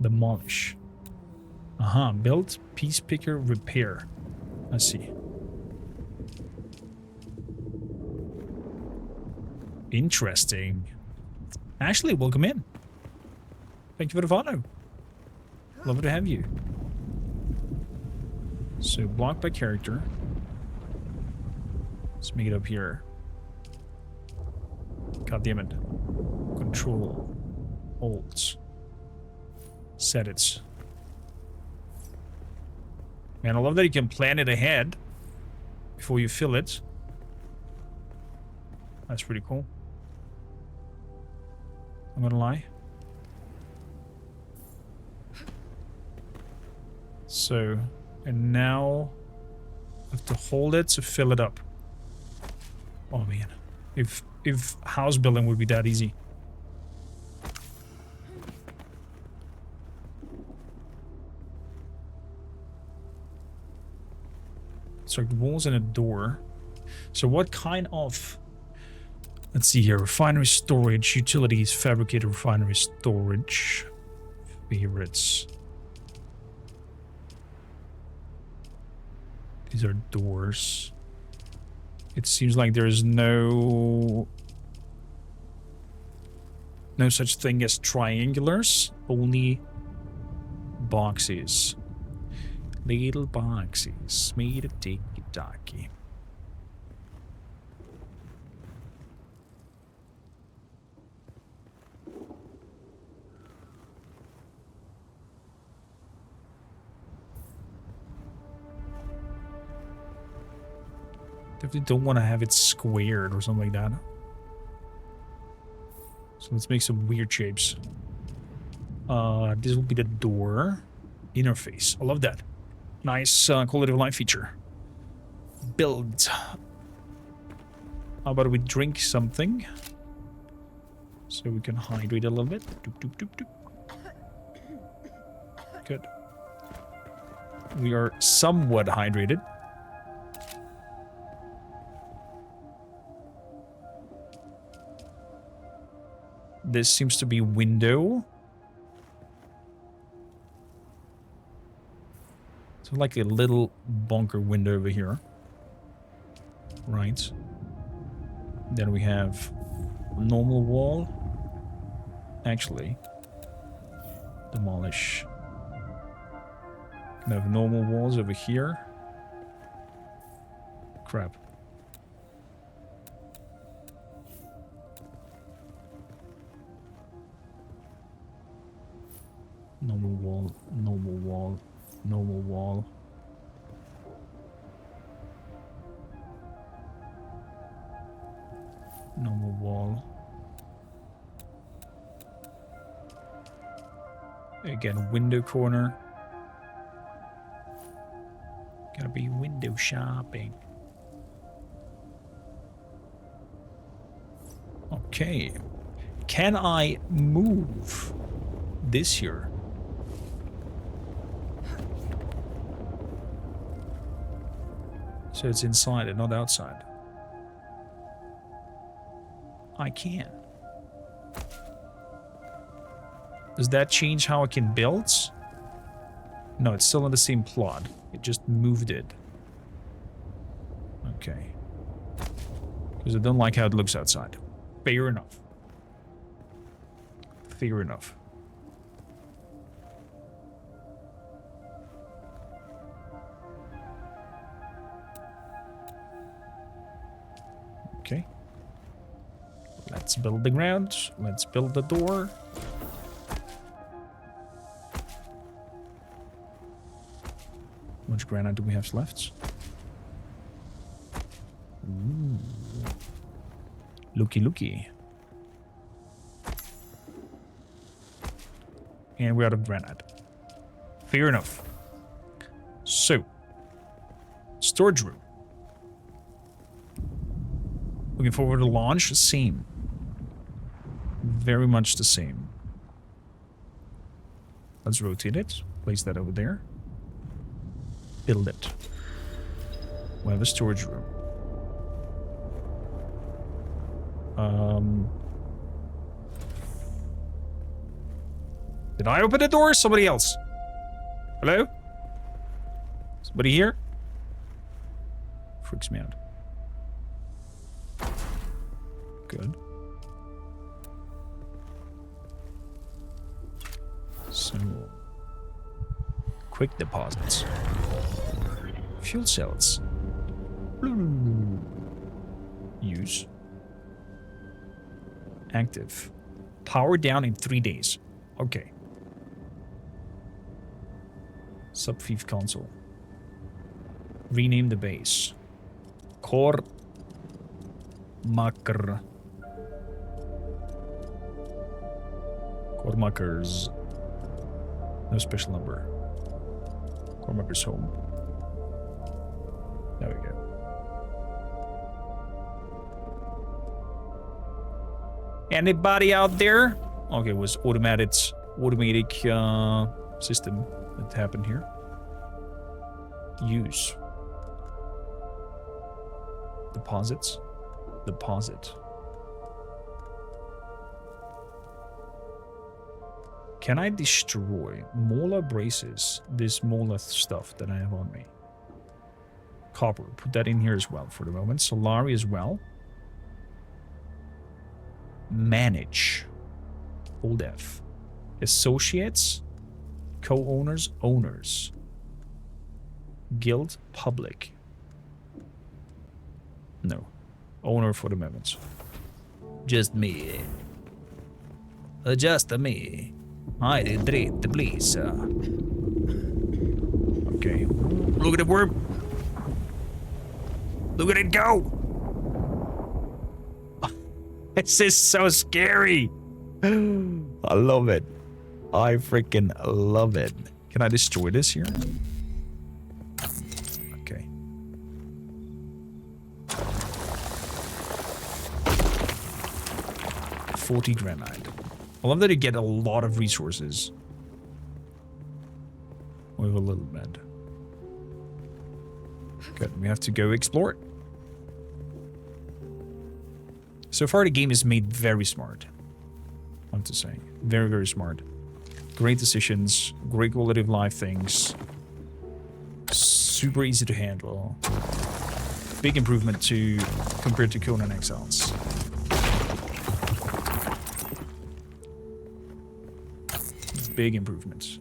Demolish. Aha, build, piece picker, repair. I see. Interesting. Ashley, welcome in. Thank you for the follow. Lovely to have you. So, block by character. Let's make it up here. God damn it. Control. Alt. Set it. Man, I love that you can plan it ahead before you fill it. That's pretty cool. I'm gonna lie. So, and now I have to hold it to fill it up. Oh man, if house building would be that easy. So walls and a door. So what kind of... Let's see here. Refinery storage, utilities, fabricated refinery storage. Favorites. These are doors. It seems like there's no such thing as triangulars, only boxes. Little boxes made of ticky-tacky. Definitely don't want to have it squared or something like that. So let's make some weird shapes. This will be the door interface. I love that. Nice quality of life feature. Build. How about we drink something? So we can hydrate a little bit. Doop, doop, doop, doop. Good. We are somewhat hydrated. This seems to be window. So like a little bunker window over here. Right. Then we have a normal wall. Actually, demolish. Can have normal walls over here. Crap. Normal wall, normal wall, normal wall. Normal wall. Again, window corner. Gotta be window shopping. Okay. Can I move this here? So it's inside and not outside. I can. Does that change how I can build? No, it's still in the same plot. It just moved it. Okay. Because I don't like how it looks outside. Fair enough. Fair enough. Let's build the ground. Let's build the door. How much granite do we have left? Ooh. Looky, looky. And we're out of granite. Fair enough. So, storage room. Looking forward to launch. Same. Very much the same. Let's rotate it. Place that over there. Build it. We have a storage room. Did I open the door or somebody else? Hello? Somebody here? Freaks me out. Good. So, quick deposits. Fuel cells. Use. Active. Power down in 3 days. Okay. Sub-Thief console. Rename the base. Core Maker. Cormaker's. No special number. Cormaker's home. There we go. Anybody out there? Okay, it was automatic system that happened here. Use. Deposits. Deposit. Can I destroy molar braces? This molar stuff that I have on me. Copper. Put that in here as well for the moment. Solari as well. Manage. Hold F. Associates. Co-owners. Owners. Guild. Public. No. Owner for the moment. Just me. Just me. I did it, please. Okay. Look at the worm. Look at it go. This is so scary. I love it. I freaking love it. Can I destroy this here? Okay. $40 granite. I love that you get a lot of resources with a little bit. Good. We have to go explore it. So far, the game is made very smart. I have to say. Very, very smart. Great decisions. Great quality of life things. Super easy to handle. Big improvement compared to Conan Exiles. Big improvements.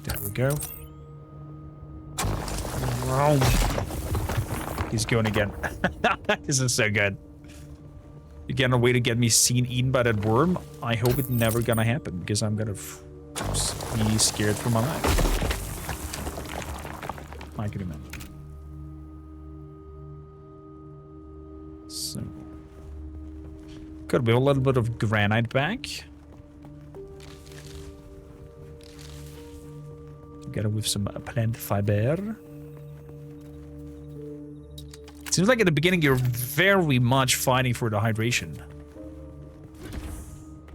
There we go. He's going again. This is so good. Again, a way to get me seen eaten by that worm. I hope it never gonna happen because I'm gonna be scared for my life. I can imagine. So. Could be a little bit of granite back. Together with some plant fiber. Seems like at the beginning you're very much fighting for the hydration.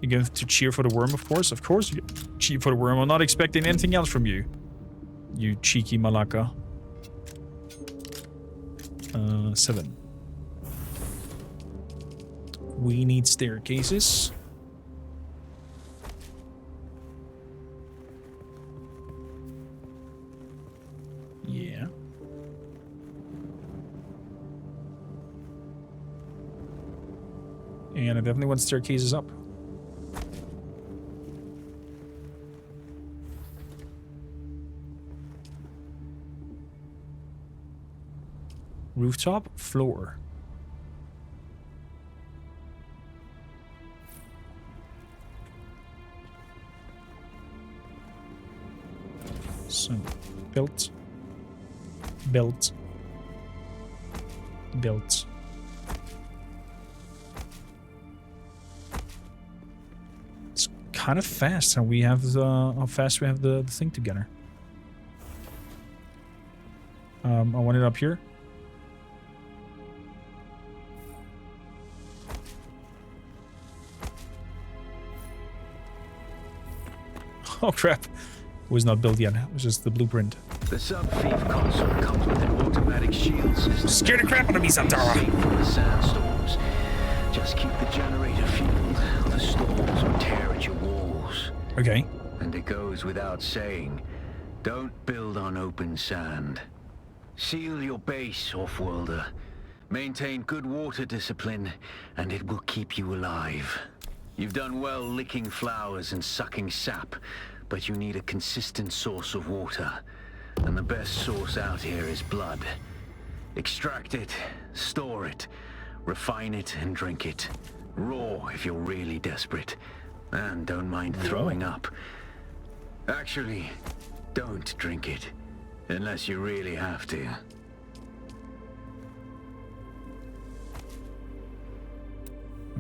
You're going to cheer for the worm, of course. Of course you cheer for the worm. I'm not expecting anything else from you. You cheeky malaka. 7. We need staircases. Yeah. And I definitely want staircases up. Rooftop, floor. So, built. Built. Built. It's kind of fast how we have the how fast we have the thing together. I want it up here. Oh crap. It was not built yet. It was just the blueprint. The sub-thief console comes with an automatic shield system. Scare the crap out of me, Santara. Safe from the sandstorms. Just keep the generator fueled. The storms will tear at your walls. Okay. And it goes without saying, don't build on open sand. Seal your base, off-worlder. Maintain good water discipline, and it will keep you alive. You've done well licking flowers and sucking sap, but you need a consistent source of water. And the best source out here is blood. Extract it, store it, refine it, and drink it. Raw if you're really desperate. And don't mind throwing up. Actually, don't drink it. Unless you really have to.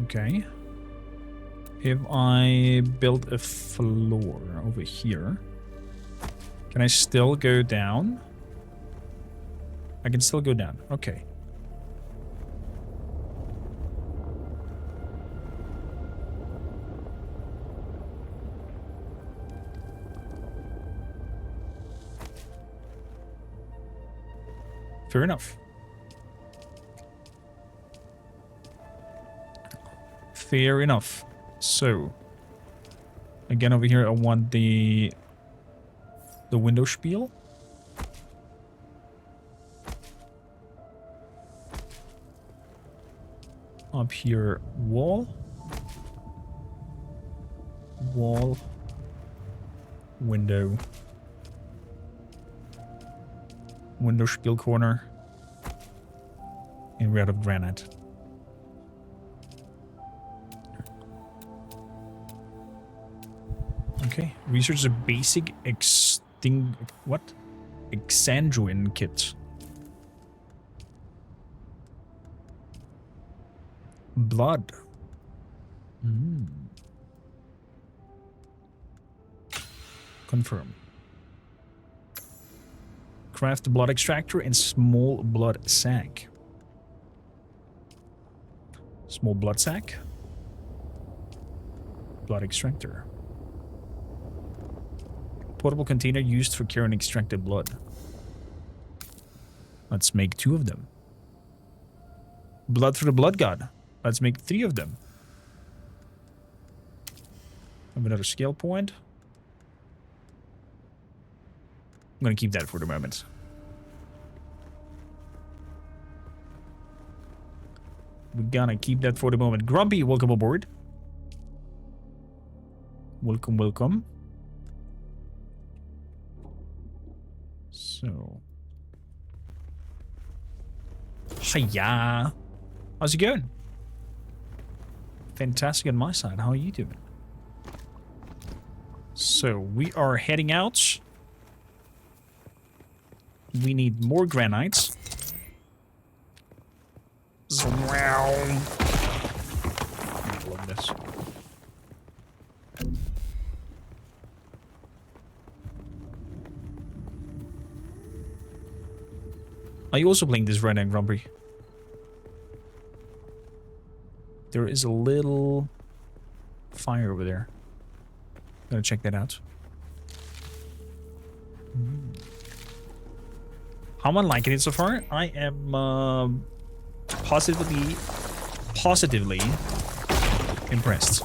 Okay. If I build a floor over here, can I still go down? I can still go down. Okay. Fair enough. Fair enough. So, again over here I want the window spiel. Up here, wall. Wall. Window. Window spiel corner. In red of granite. Okay, research a basic Exandruin kit. Blood. Confirm. Craft blood extractor and small blood sac. Small blood sac. Blood extractor. Portable container used for carrying extracted blood. Let's make 2 of them. Blood for the blood god. Let's make 3 of them. Have another scale point. I'm gonna keep that for the moment. We're gonna keep that for the moment. Grumpy, welcome aboard. Welcome, welcome. So. Hiya. How's it going? Fantastic on my side. How are you doing? So, we are heading out. We need more granites. I love this. Are you also playing this right now, Grumpy? There is a little fire over there. Gotta check that out. How am I liking it so far? I am positively impressed.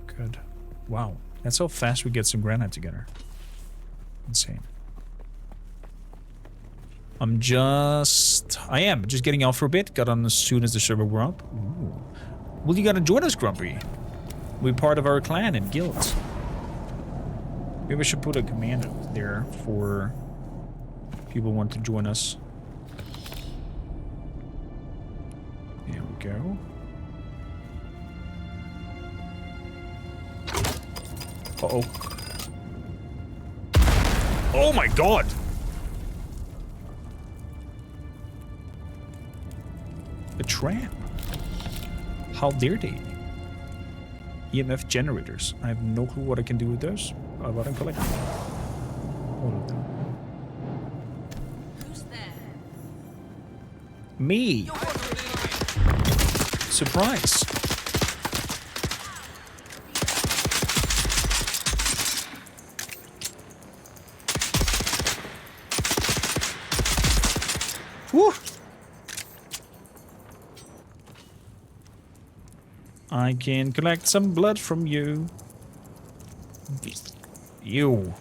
Good. Wow. That's how fast we get some granite together. Insane. I am just getting off for a bit. Got on as soon as the server were up. Ooh. Well, you gotta join us, Grumpy. We're part of our clan and guilds. Maybe we should put a command out there for people who want to join us. There we go. Uh-oh. Oh my god! A trap. How dare they? EMF generators. I have no clue what I can do with those. I want to collect all of them. Who's there? Me! Surprise! Woo! I can collect some blood from you. You.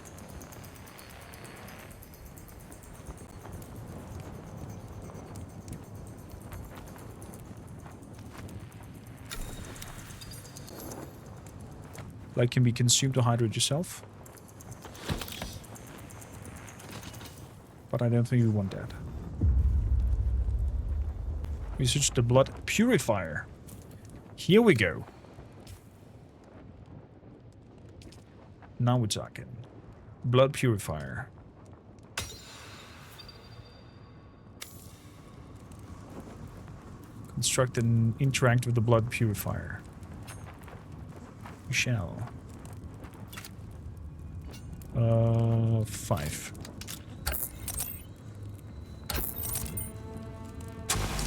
Blood can be consumed to hydrate yourself. But I don't think you want that. Research the blood purifier. Here we go. Now we're talking. Blood purifier. Construct and interact with the blood purifier. We shall. 5.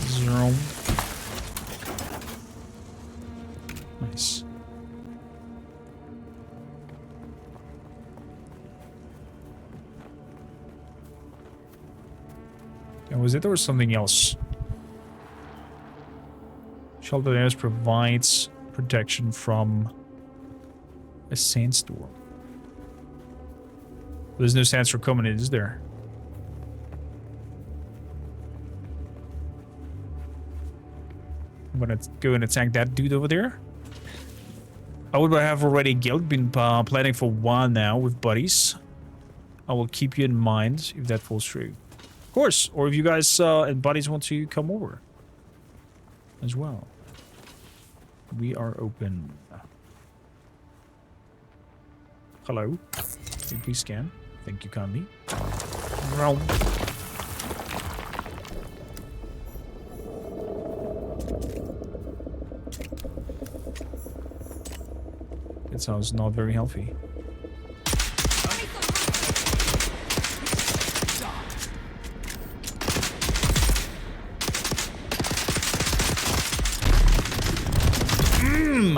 0. Nice. And was it or something else? Shelter Airs provides protection from a sandstorm. There's no sandstorm coming in, is there? I'm gonna go and attack that dude over there. I would have already guild been planning for a while now with buddies. I will keep you in mind if that falls through. Of course, or if you guys and buddies want to come over as well. We are open. Hello. Can you please scan? Thank you kindly. Realm. It sounds not very healthy.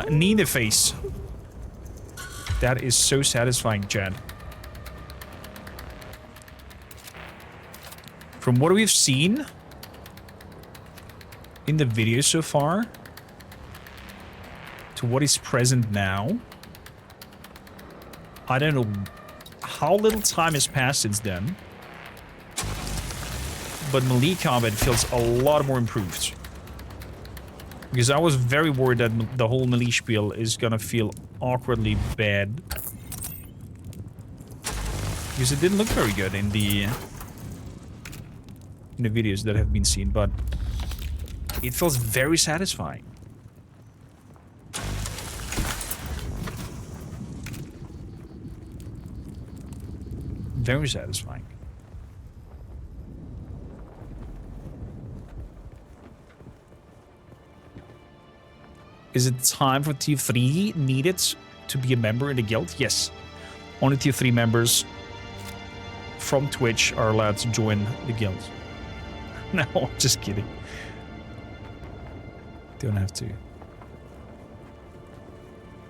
Knee in the face. That is so satisfying, Chad. From what we've seen in the video so far to what is present now, I don't know how little time has passed since then, but melee combat feels a lot more improved. Because I was very worried that the whole melee spiel is gonna feel awkwardly bad. Because it didn't look very good in the videos that have been seen, but it feels very satisfying. Very satisfying. Is it time for tier 3 needed to be a member in the guild? Yes. Only tier 3 members from Twitch are allowed to join the guild. No, just kidding. Don't have to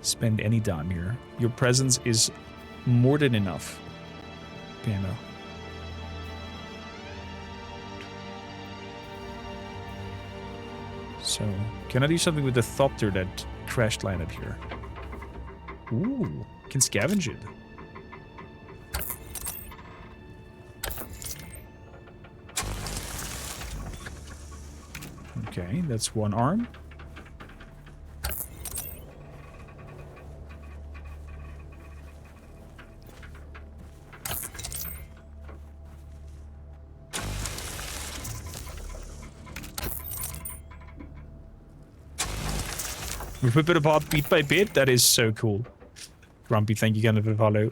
spend any dime here. Your presence is more than enough, Piano. So, can I do something with the Thopter that crashed line up here? Ooh, can scavenge it. Okay, that's one arm. We rip it apart bit by bit. That is so cool. Grumpy, thank you again for the follow.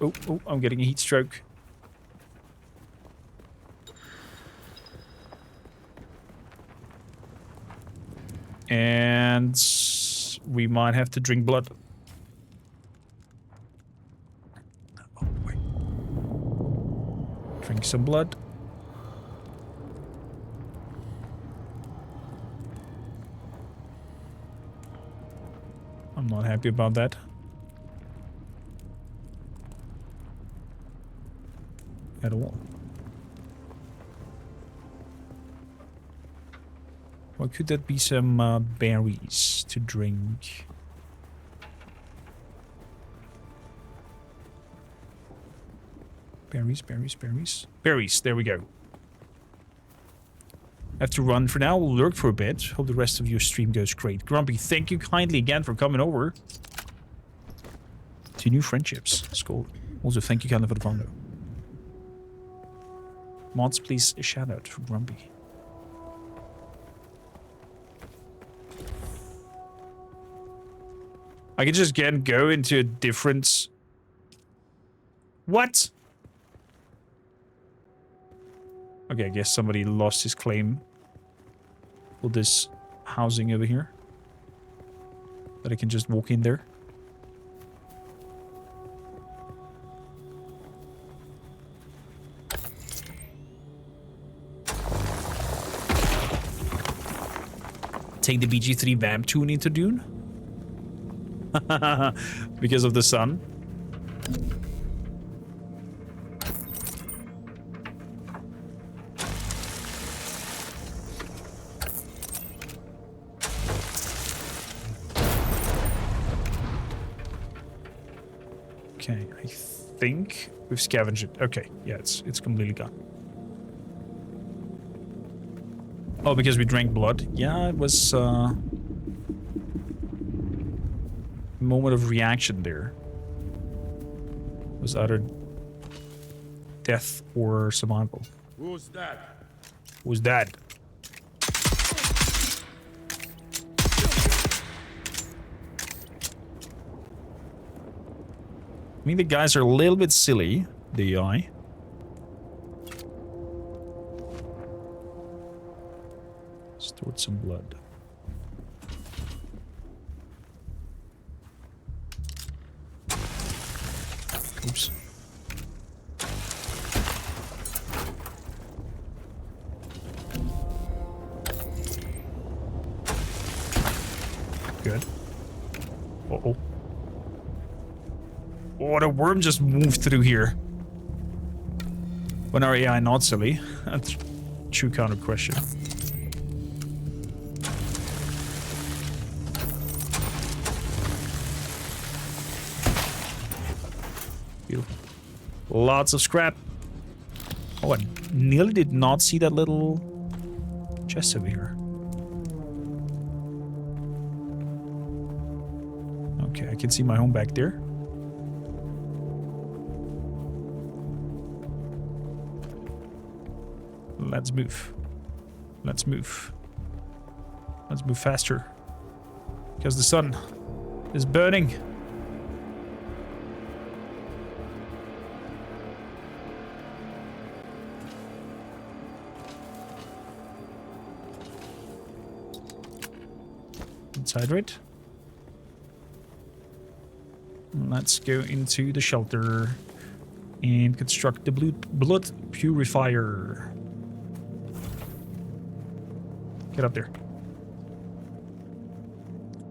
Oh, I'm getting a heat stroke. And we might have to drink blood. Oh, wait. Drink some blood. I'm not happy about that. At all. Or could that be some berries to drink? Berries. Berries, there we go. I have to run for now. We'll lurk for a bit. Hope the rest of your stream goes great. Grumpy, thank you kindly again for coming over. 2 new friendships. Skull. Also, thank you kindly for the follow. Mods, please, a shout out for Grumpy. I could just again go into a different... What? Okay, I guess somebody lost his claim for this housing over here. That I can just walk in there. Take the BG3 vamp tune into Dune? Because of the sun? Okay, I think we've scavenged it. Okay, yeah, it's completely gone. Oh, because we drank blood? Yeah, it was a moment of reaction there. It was either death or survival. Who's that? Who's that? I mean, the guys are a little bit silly, the AI. Stored some blood. Oops. Good. Uh-oh. Oh, the worm just moved through here. When our AI not silly? That's a true counter question. Beautiful. Lots of scrap. Oh, I nearly did not see that little chest over here. Okay, I can see my home back there. Let's move. Let's move. Let's move faster. Because the sun is burning. Let's hydrate. Let's go into the shelter and construct the blood purifier. Get up there.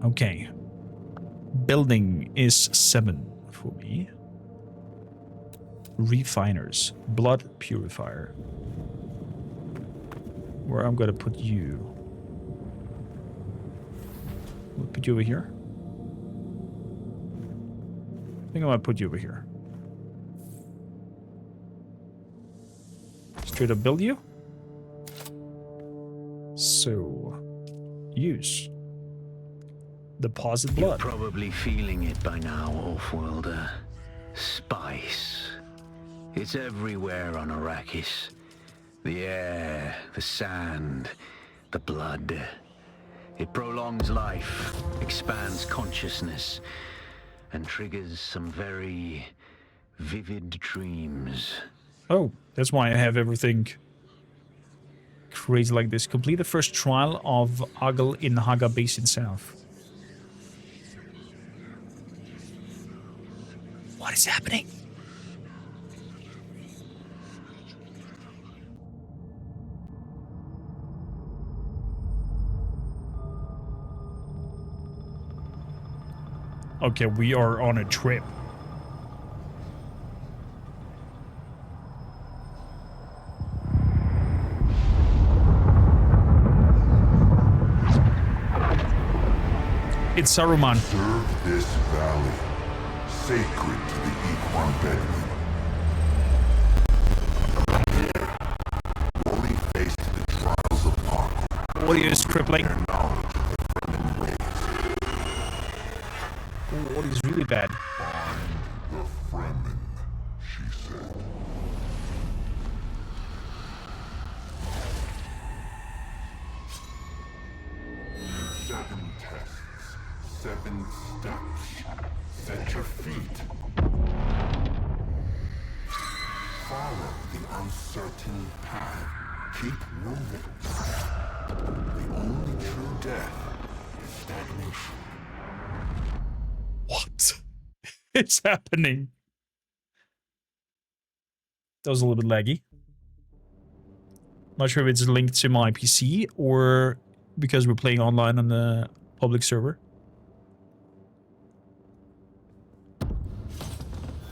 Okay. Building is 7 for me. Refiners. Blood purifier. Where I'm gonna put you. We'll put you over here. I think I might put you over here. Straight up build you. So, use. Deposit blood. You're probably feeling it by now, Off-Worlder. Spice. It's everywhere on Arrakis. The air, the sand, the blood. It prolongs life, expands consciousness, and triggers some very vivid dreams. Oh, that's why I have everything crazy like this. Complete the first trial of Agel in Haga Basin South. What is happening? Okay, we are on a trip. It's Saruman. Serve this valley, sacred to the Equan Bedouin. Here, only face the trials of Parker. Audio is crippling. Their knowledge of the Fremen ways. Audio is really bad. Find the Fremen, she said. Seven tests, 7 steps. Set your feet. Follow the uncertain path. Keep moving. The only true death is stagnation. What is happening? That was a little bit laggy. Not sure if it's linked to my PC or because we're playing online on the public server.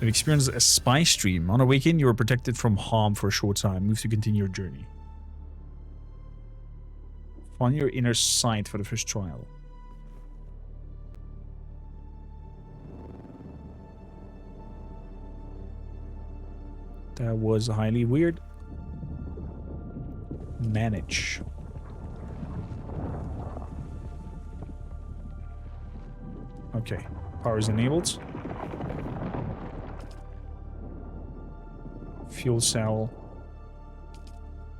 You've experienced a spy stream. On Awakening, you are protected from harm for a short time. Move to continue your journey. Find your inner sight for the first trial. That was highly weird. Manage. Okay, power is enabled. Fuel cell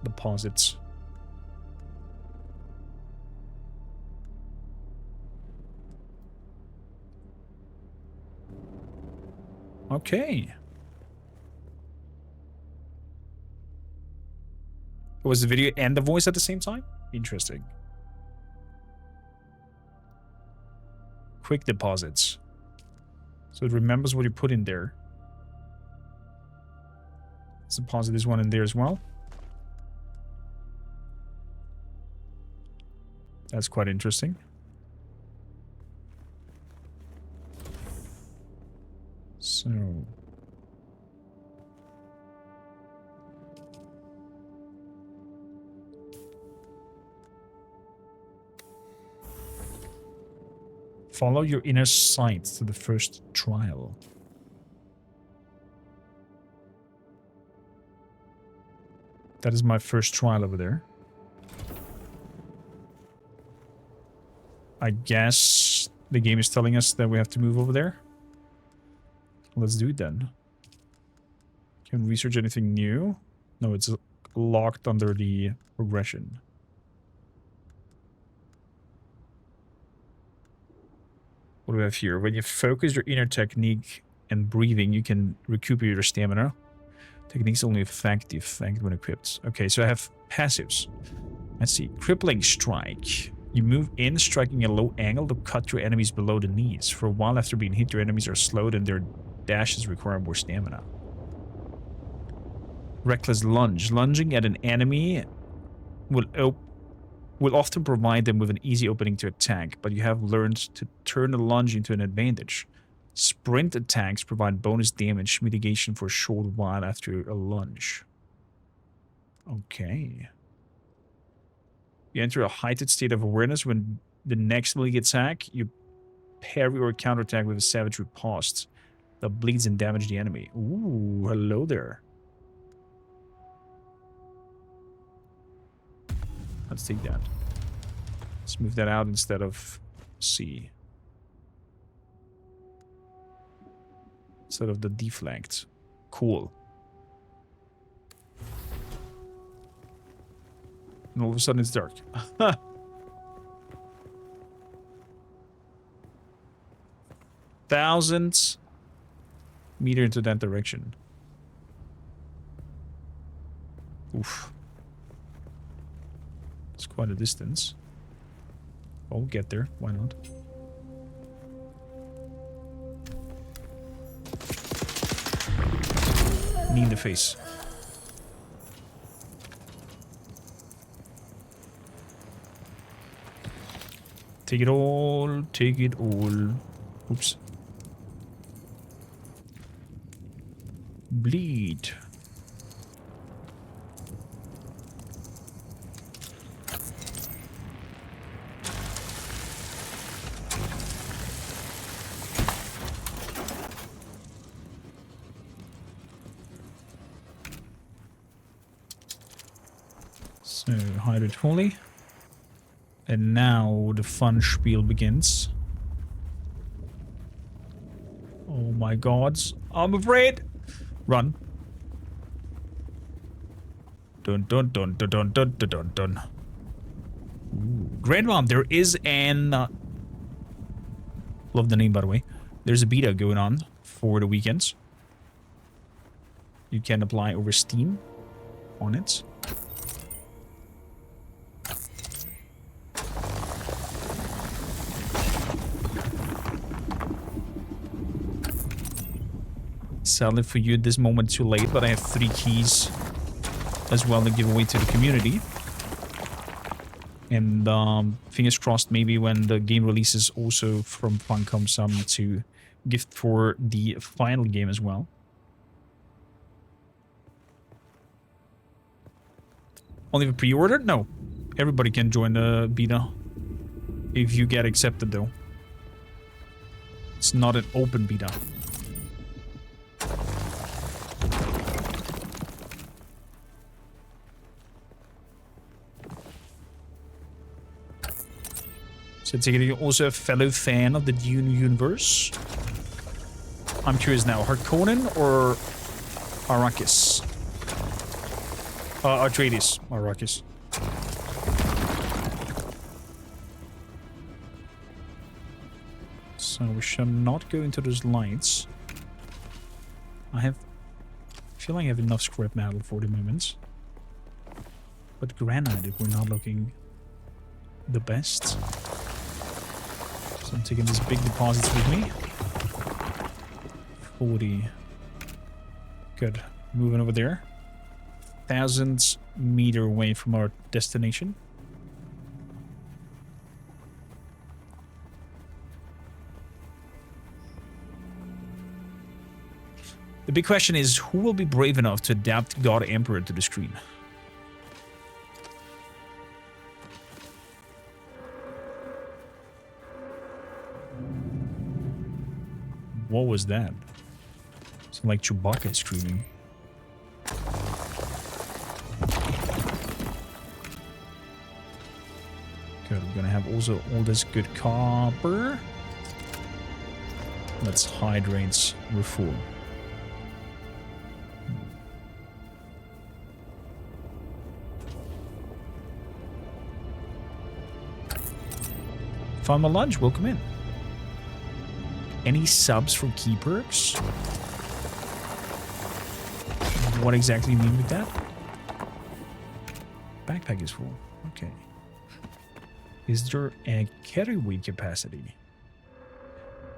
deposits. Okay. Was the video and the voice at the same time? Interesting. Quick deposits. So it remembers what you put in there. Let's deposit this one in there as well. That's quite interesting. So... follow your inner sight to the first trial. That is my first trial over there. I guess the game is telling us that we have to move over there. Let's do it then. Can we research anything new? No, it's locked under the progression. What do we have here? When you focus your inner technique and breathing, you can recuperate your stamina. Techniques only affect the effect when equipped. Okay, so I have passives. Let's see. Crippling strike. You move in, striking a low angle to cut your enemies below the knees. For a while after being hit, your enemies are slowed and their dashes require more stamina. Reckless lunge. Lunging at an enemy will often provide them with an easy opening to attack, but you have learned to turn the lunge into an advantage. Sprint attacks provide bonus damage mitigation for a short while after a lunge. Okay. You enter a heightened state of awareness when the next melee attack, you parry or counterattack with a savage riposte that bleeds and damages the enemy. Ooh, hello there. Let's take that. Let's move that out instead of C. instead of the deflagged. Cool. And all of a sudden it's dark. Thousands meter into that direction. Oof. It's quite a distance. I'll get there. Why not? Knee in the face. Take it all. Take it all. Oops. Bleed. So, hide it fully. And now the fun spiel begins. Oh my gods. I'm afraid. Run. Dun dun dun dun dun dun dun dun dun. Ooh. Grandmom, there is an... love the name, by the way. There's a beta going on for the weekends. You can apply over Steam on it. Sadly for you, this moment too late, but I have 3 keys as well to give away to the community. And fingers crossed, maybe when the game releases, also from Funcom some to gift for the final game as well. Only for pre-order? No. Everybody can join the beta if you get accepted, though. It's not an open beta. So take it you're also a fellow fan of the Dune universe. I'm curious now, Harkonnen or Arrakis? Atreides. Arrakis. So we shall not go into those lights. I feel like I have enough scrap metal for the moment. But granite, if we're not looking the best. So I'm taking these big deposits with me. 40. Good. Moving over there. Thousands meter away from our destination. The big question is, who will be brave enough to adapt God Emperor to the screen? What was that? Sound like Chewbacca screaming. Good, we're gonna have also all this good copper. Let's hydrate refuel. Found my lunch, welcome in. Any subs for key perks? What exactly you mean with that? Backpack is full. Okay. Is there a carry weight capacity?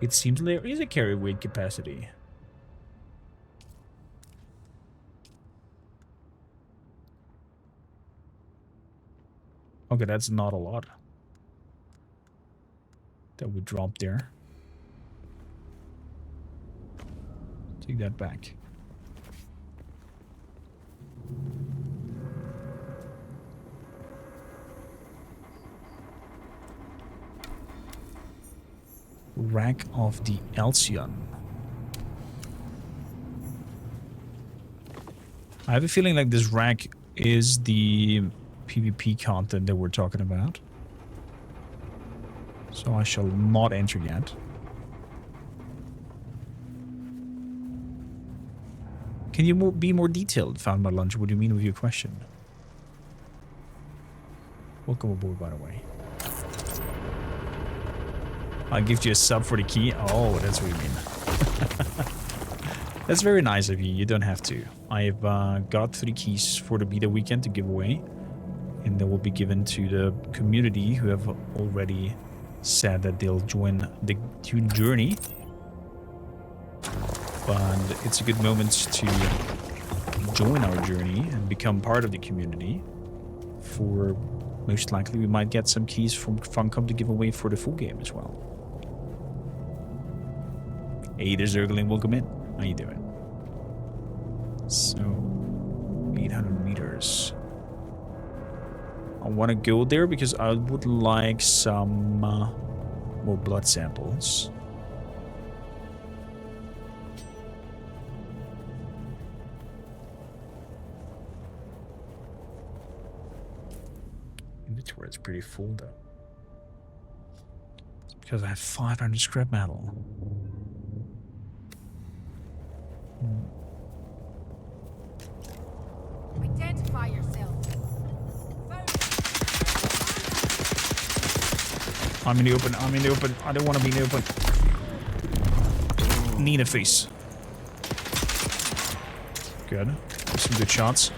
It seems there is a carry weight capacity. Okay, that's not a lot. That would drop there. Take that back. Rack of the Elsion. I have a feeling like this rack is the PvP content that we're talking about. So I shall not enter yet. Can you be more detailed, Found My Lunch? What do you mean with your question? Welcome aboard, by the way. I'll give you a sub for the key. Oh, that's what you mean. That's very nice of you. You don't have to. I've got 3 keys for the beta weekend to give away. And they will be given to the community who have already said that they'll join the Dune journey. But it's a good moment to join our journey and become part of the community. For most likely we might get some keys from Funcom to give away for the full game as well. Hey, there's Zergling, welcome in. How you doing? So, 800 meters. I want to go there because I would like some more blood samples. Inventory is pretty full though. It's because I have 500 scrap metal. Identify yourself. I'm in the open. I'm in the open. I don't want to be in the open. Need a face. Good. Some good shots.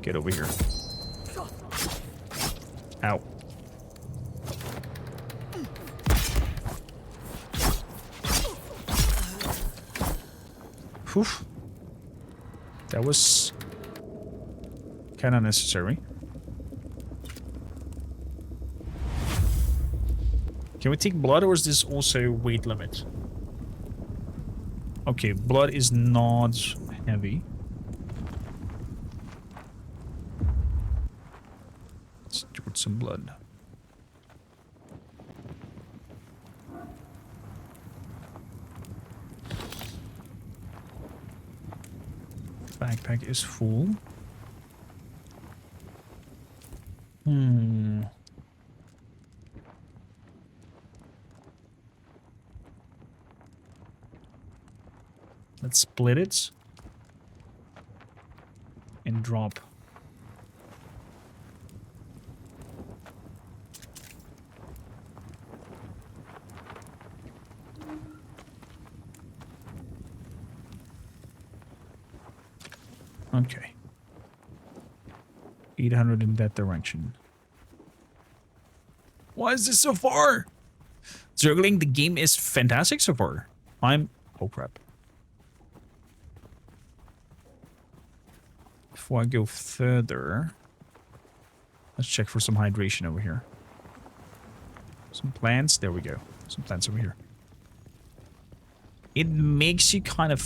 Get over here. Ow. Whew. That was kind of necessary. Can we take blood, or is this also weight limit? Okay, blood is not heavy. Let's do some blood. Backpack is full. Let's split it and drop. Okay. 800 in that direction. Why is this so far? Zergling, the game is fantastic so far. Oh crap. Before I go further, let's check for some hydration over here. Some plants. There we go. Some plants over here. It makes you kind of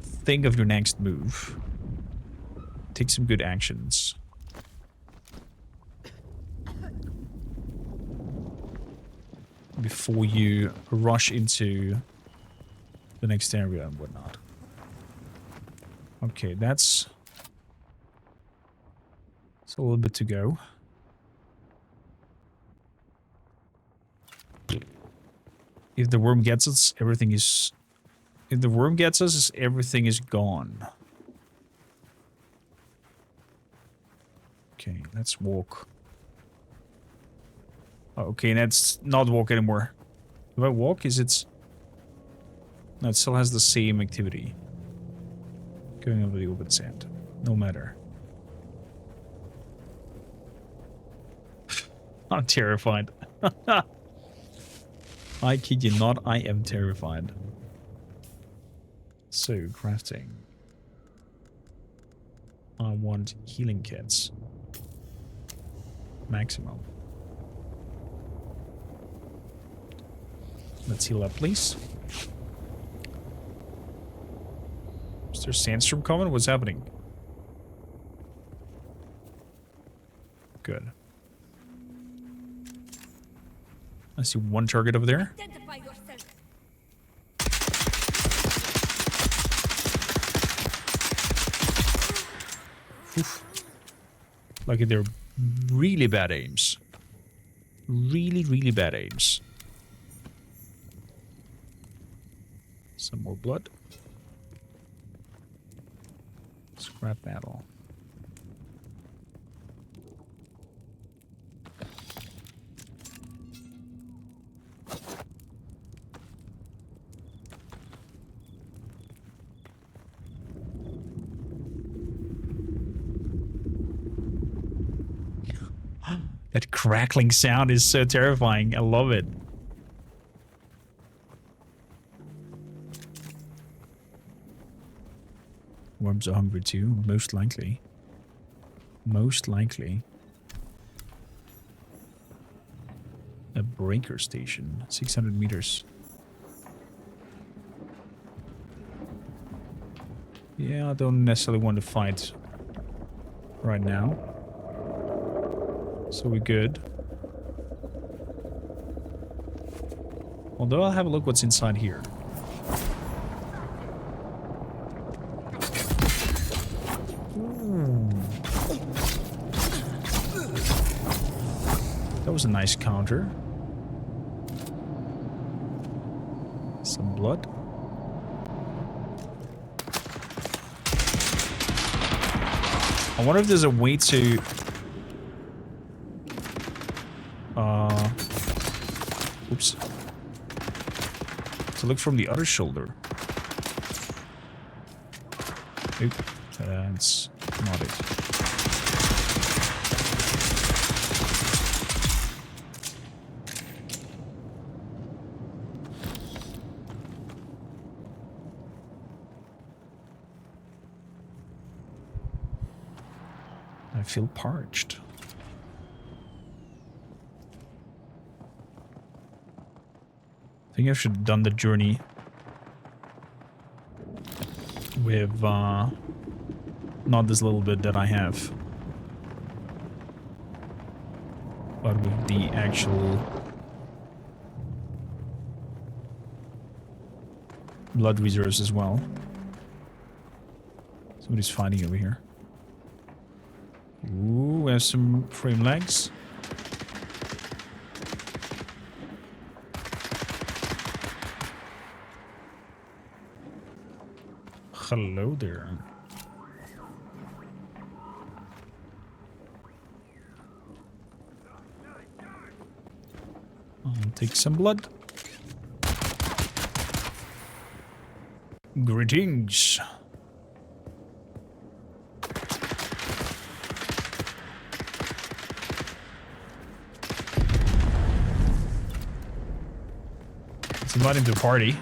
think of your next move. Take some good actions. Before you rush into the next area and whatnot. Okay, that's a little bit to go. If the worm gets us, everything is... If the worm gets us, everything is gone. Okay, let's walk. Oh, okay, let's not walk anymore. If I walk, is it... No, it still has the same activity. Going over the open sand. No matter. I'm terrified. I kid you not, I am terrified. So, crafting. I want healing kits. Maximum. Let's heal up, please. Is there sandstorm coming? What's happening? Good. I see one target over there. Identify yourself. Oof. Like they're really bad aims. Really, really bad aims. Some more blood. Scrap metal. That crackling sound is so terrifying. I love it. Worms are hungry too, most likely. Most likely. A breaker station, 600 meters. Yeah, I don't necessarily want to fight right now. So we're good. Although I'll have a look what's inside here. That was a nice counter. Some blood. I wonder if there's a way to... Oops. To look from the other shoulder. Nope. That's not it. I feel parched. I think I should have done the journey with not this little bit that I have, but with the actual blood reserves as well. Somebody's fighting over here. Ooh, we have some frame legs. Hello there. I'll take some blood. Greetings. Let's invite him to a party.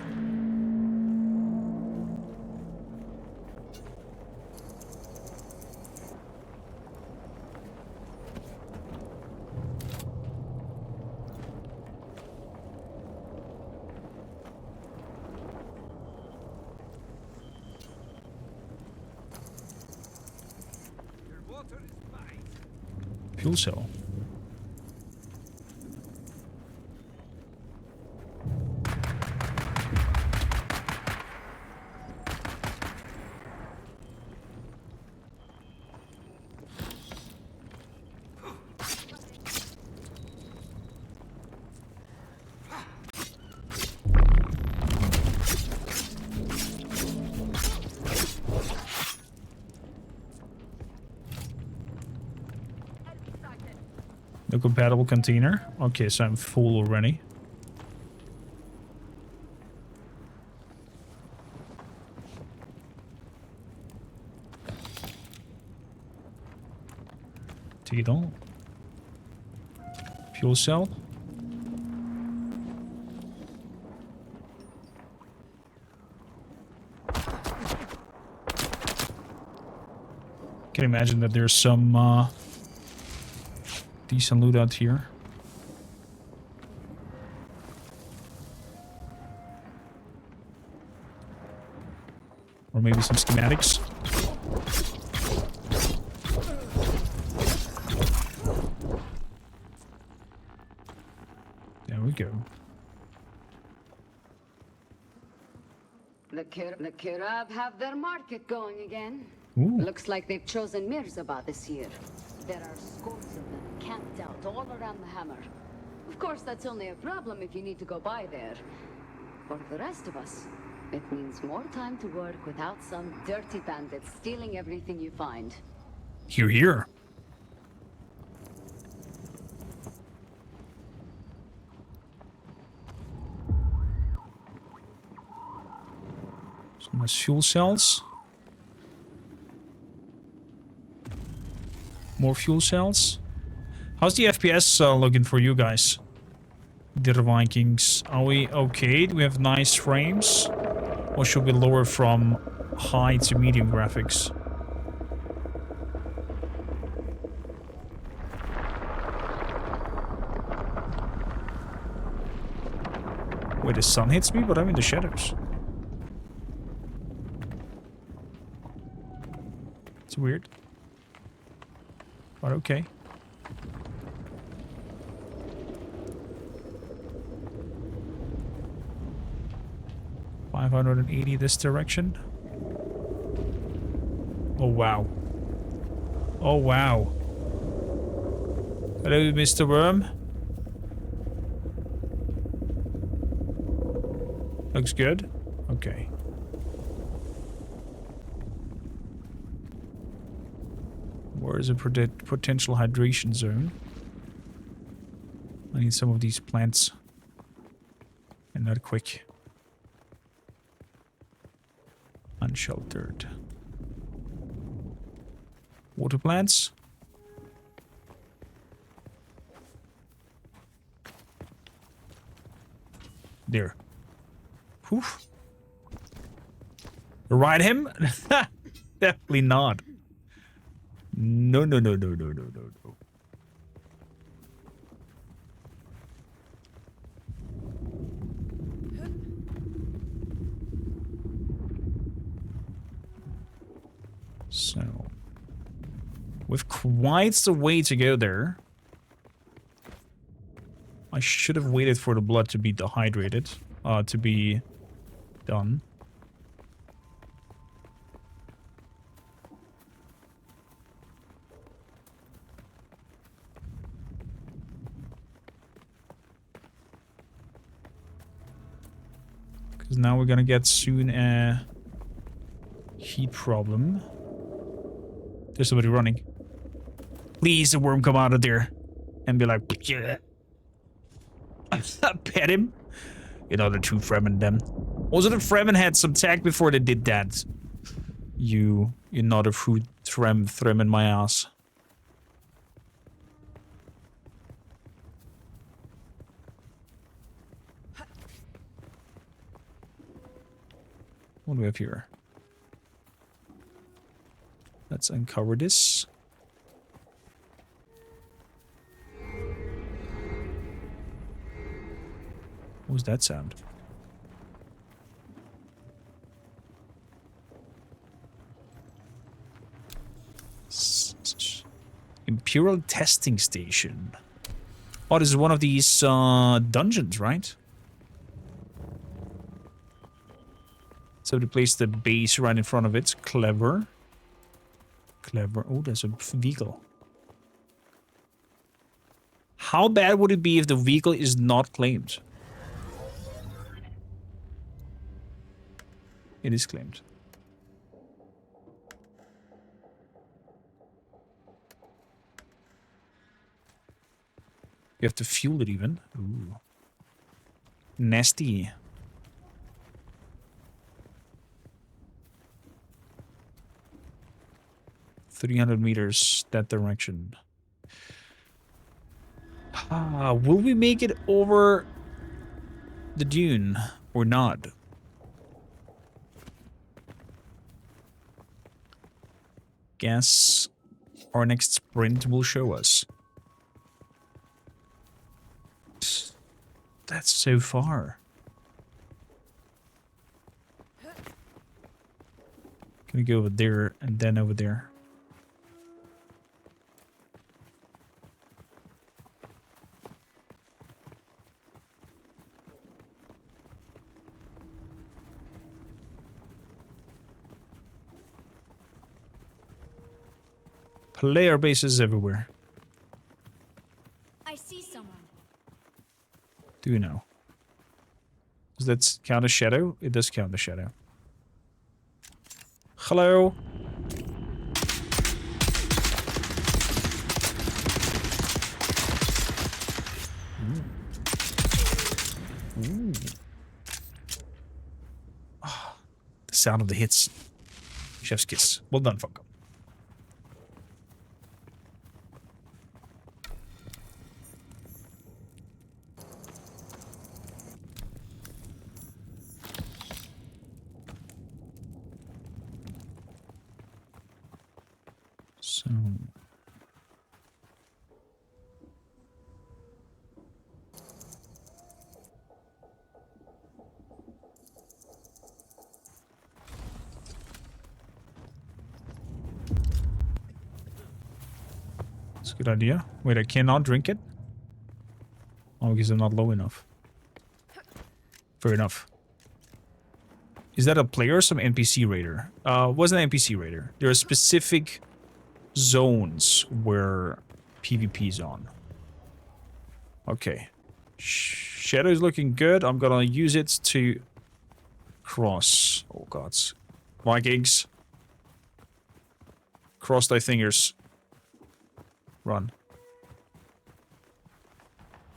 Fuel cell. No compatible container. Okay, so I'm full already. Take it all. Fuel cell. Can imagine that there's some decent loot out here. Or maybe some schematics. There we go. The Kirab have their market going again. Ooh. Looks like they've chosen Mirzabah this year. There are scores of them camped out all around the hammer. Of course, that's only a problem if you need to go by there. For the rest of us, It means more time to work without some dirty bandits stealing everything you find. Here, here. Some nice fuel cells. More fuel cells. How's the FPS looking for you guys? Dear Vikings, are we okay? Do we have nice frames? Or should we lower from high to medium graphics? Wait, the sun hits me, but I'm in the shadows. It's weird. But okay. $580 this direction. Oh wow. Oh wow. Hello, Mr. Worm. Looks good. Okay. Where is a potential hydration zone? I need some of these plants. And not quick. Unsheltered. Water plants. There. Whew. Ride him? Definitely not. No, no, no, no, no, no, no, no. So, with quite the way to go there. I should have waited for the blood to be dehydrated, to be done. Because now we're gonna get soon a heat problem. There's somebody running. Please, the worm, come out of there and be like, yeah. Pet him. You know, the two Fremen them. Also, the Fremen had some tech before they did that. You're not a fruit Threm in my ass. What do we have here? Let's uncover this. What was that sound? Imperial testing station. Oh, this is one of these dungeons, right? So they place the base right in front of it. Clever. Clever. Oh, there's a vehicle. How bad would it be if the vehicle is not claimed? It is claimed. You have to fuel it even. Ooh. Nasty. $300 meters that direction. Will we make it over the dune or not? Guess our next sprint will show us. That's so far. Gonna go over there and then over there. Player bases everywhere. I see someone. Do you know? Does that count as shadow? It does count as shadow. Hello? Ooh. Oh, the sound of the hits. Chef's kiss. Well done, Funko. So... It's a good idea. Wait, I cannot drink it? Oh, because I'm not low enough. Fair enough. Is that a player or some NPC raider? Wasn't an NPC raider. There are specific zones where PvP is on. Okay. Shadow is looking good. I'm gonna use it to cross. Oh gods. Vikings. Cross thy fingers. Run.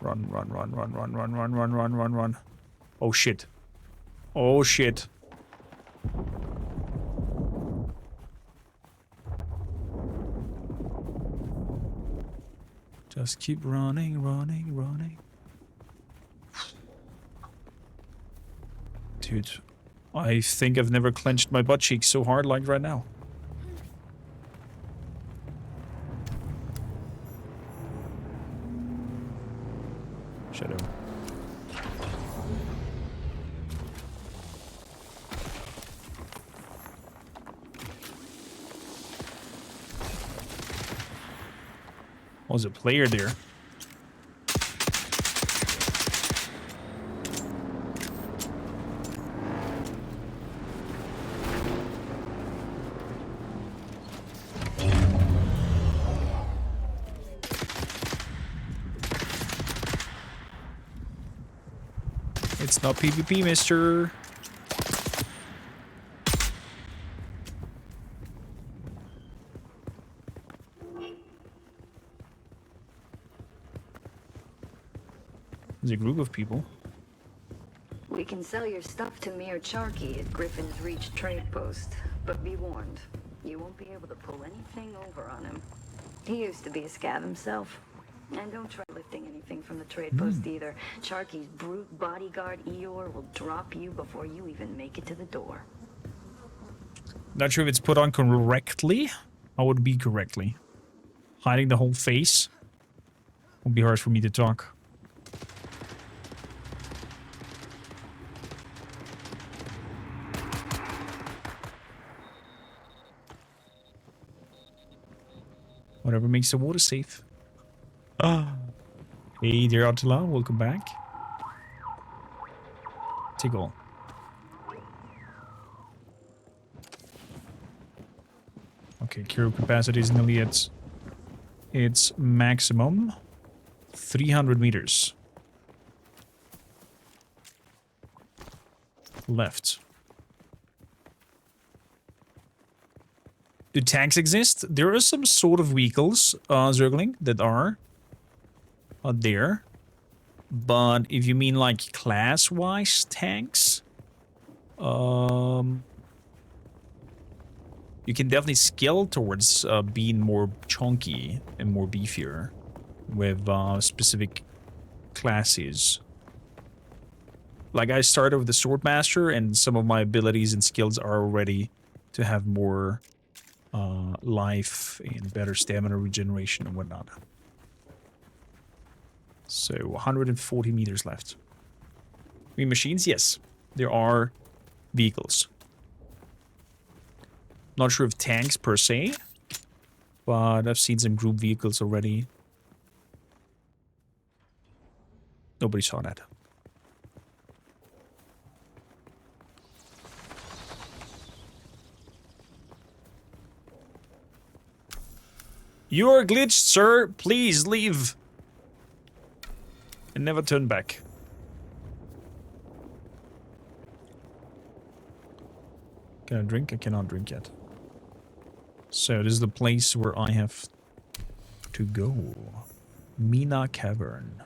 Run, run, run, run, run, run, run, run, run, run, run. Oh shit. Oh shit. Just keep running, running, running. Dude, I think I've never clenched my butt cheeks so hard like right now. Shadow. Oh, there's a player there. It's not PvP, mister. There's a group of people. We can sell your stuff to Mir Charky at Griffin's Reach trade post, but be warned, you won't be able to pull anything over on him. He used to be a scav himself. And don't try lifting anything from the trade post either. Charky's brute bodyguard Eeyore will drop you before you even make it to the door. Not sure if it's put on correctly. How would it be correctly? Hiding the whole face? Would be hard for me to talk. Whatever makes the water safe. Hey there, Attila. Welcome back. Take all. Okay, cargo capacity is nearly at its maximum. 300 meters. Left. Do tanks exist? There are some sort of vehicles, Zergling, that are there. But if you mean like class-wise tanks, you can definitely scale towards being more chunky and more beefier with specific classes. Like I started with the Swordmaster, and some of my abilities and skills are already to have more life and better stamina regeneration and whatnot. So 140 meters left. I mean, machines, yes, there are vehicles. Not sure if tanks per se, but I've seen some group vehicles already. Nobody saw that. You are glitched, sir. Please leave. And never turn back. Can I drink? I cannot drink yet. So this is the place where I have to go. Mina Cavern.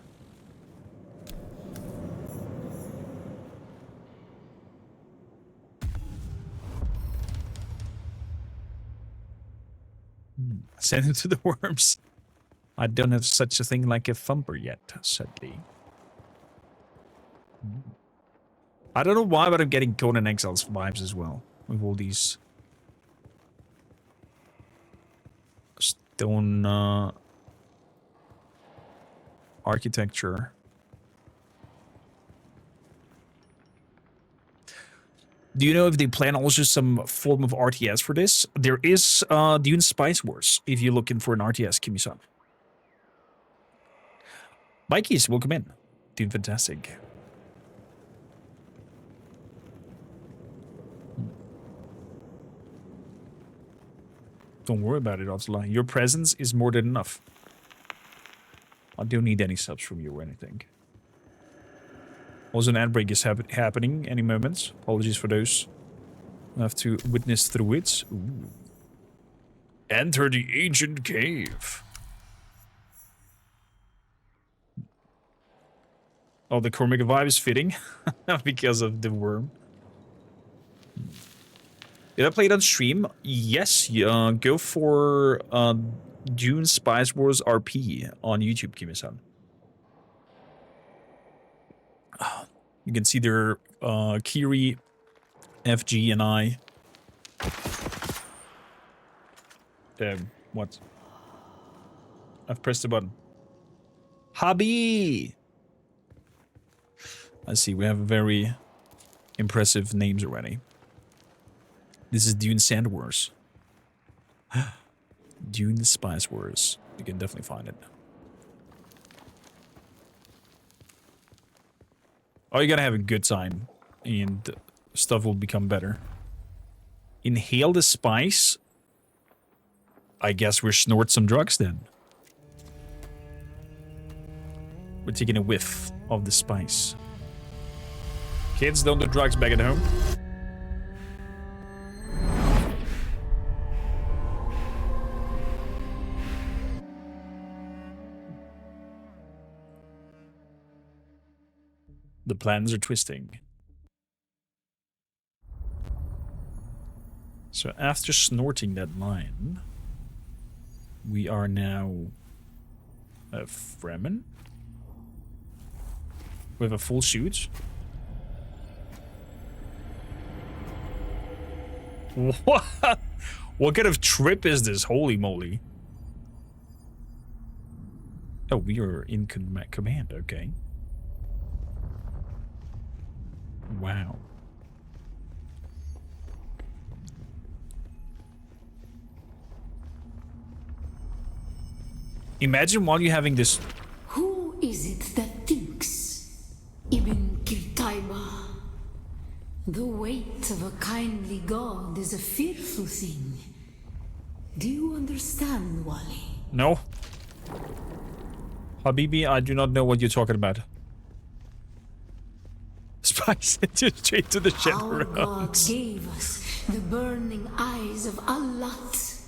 Send him to the worms. I don't have such a thing like a thumper yet, sadly. I don't know why, but I'm getting Conan Exiles vibes as well. With all these stone architecture. Do you know if they plan also some form of RTS for this? There is Dune Spice Wars, if you're looking for an RTS, Kimi-san. Mikey's, welcome in. Dune Fantastic. Don't worry about it, Otsula. Your presence is more than enough. I don't need any subs from you or anything. Also, an ad break is happening any moments. Apologies for those who have to witness through it. Ooh. Enter the ancient cave. Oh, the Cormic vibe is fitting because of the worm. Did I play it on stream? Yes. Go for Dune Spice Wars RP on YouTube, Kimi-san. You can see there Kiri, FG, and I. What? I've pressed the button. Hobby! I see, we have very impressive names already. This is Dune Sand Wars. Dune Spice Wars. You can definitely find it. Oh, you gotta have a good time, and stuff will become better. Inhale the spice. I guess we're snort some drugs then. We're taking a whiff of the spice. Kids, don't do drugs back at home. The plans are twisting. So after snorting that line, we are now a Fremen with a full suit. What? What kind of trip is this? Holy moly. Oh, we are in command, okay. Wow. Imagine while you're having this... Who is it that thinks? Ibn Kirtaiba. The weight of a kindly god is a fearful thing. Do you understand, Wally? No. Habibi, I do not know what you're talking about. Spice it straight to the Our god shadows. gave us the burning eyes of Allat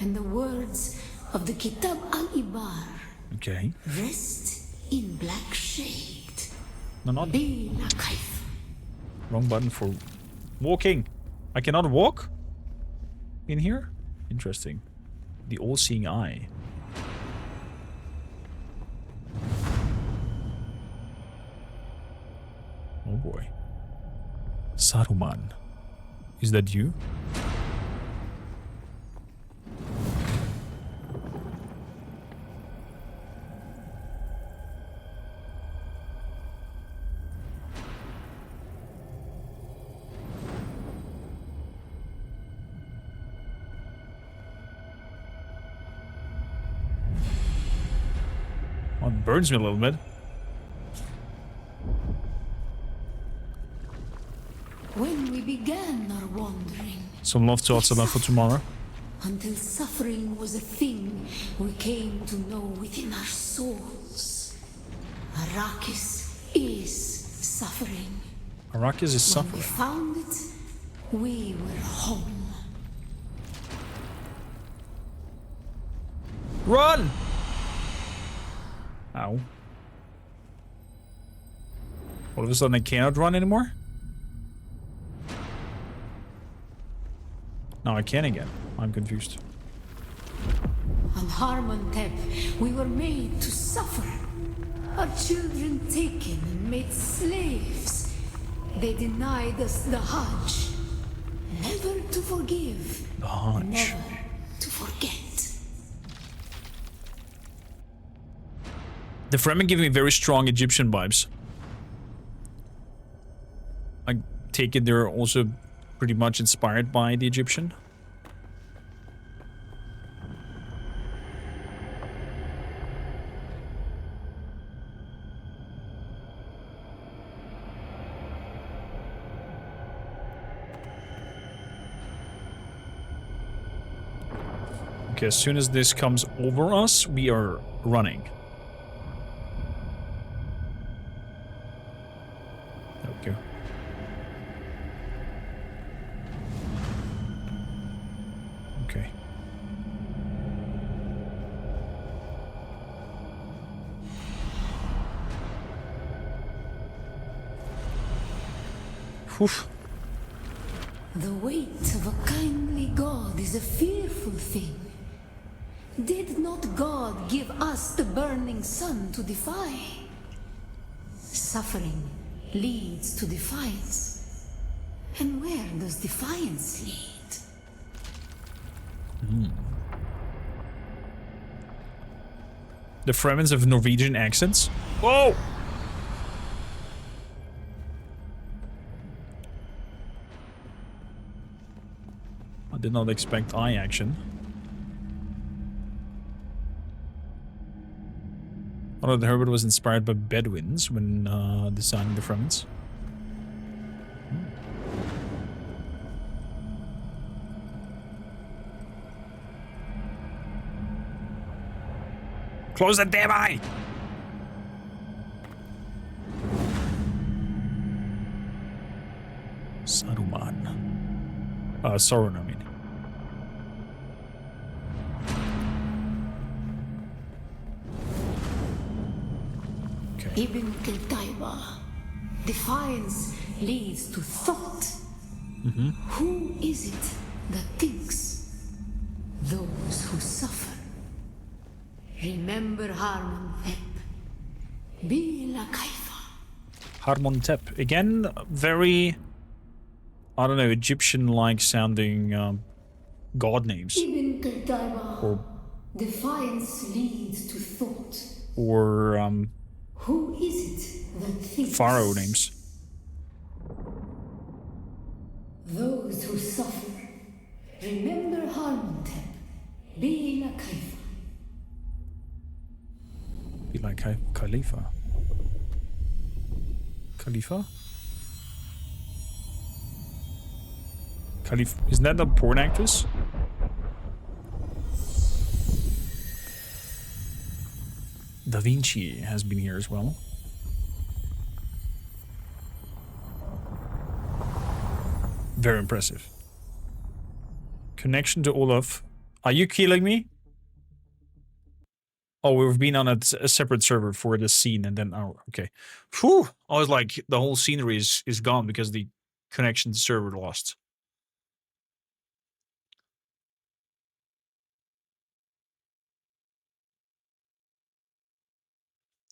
and the words of the Kitab al-Ibar. Okay. Rest in black shade. No, not... Bila kaif. Wrong button for walking. I cannot walk? In here? Interesting. The all-seeing eye. Oh boy. Saruman. Is that you? Oh, it burns me a little bit. When we began our wandering, Some love to Otsala for tomorrow. until suffering was a thing we came to know within our souls. Arrakis is suffering. Arrakis is When we suffering. found it, we were home. Run! Ow. All of a sudden I cannot run anymore? Now I can again. I'm confused. On Harmontep, we were made to suffer. Our children taken and made slaves. They denied us the Hajj. Never to forgive. The Hajj. Never to forget. The Fremen give me very strong Egyptian vibes. I take it they're also pretty much inspired by the Egyptian. Okay, as soon as this comes over us, we are running. There we go. Okay. Whew. The weight of a kindly God is a fearful thing. Did not God give us the burning sun to defy? Suffering leads to defiance. And where does defiance lead? The Fremens have Norwegian accents. Whoa! I did not expect eye action. Although the Herbert was inspired by Bedouins when designing the Fremens. Close the damn eye! Saruman. Sauron, I mean. Ibn Qutayba. Defiance leads to thought. Who is it that thinks? Those who suffer. Remember Harmontep. Bila Kaifa. Harmontep. Again, very, I don't know, Egyptian-like sounding god names. Ibn Qutayba. Or, Defiance leads to thought. or Who is it that thinks? pharaoh names. Those who suffer. Remember Harmontep. Bila Kaifa. Be like Khalifa. Khalifa? Khalif, isn't that a porn actress? Da Vinci has been here as well. Very impressive. Connection to Olaf. Are you killing me? Oh, we've been on a separate server for the scene and then, oh, okay. Whew! I was like, the whole scenery is gone because the connection to server lost.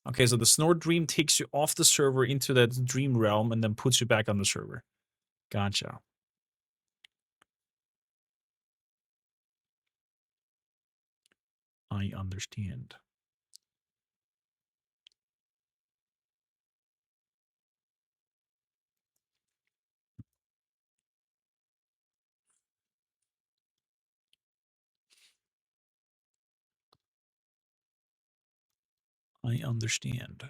Okay, so the Snort Dream takes you off the server into that dream realm and then puts you back on the server. Gotcha. I understand. I understand.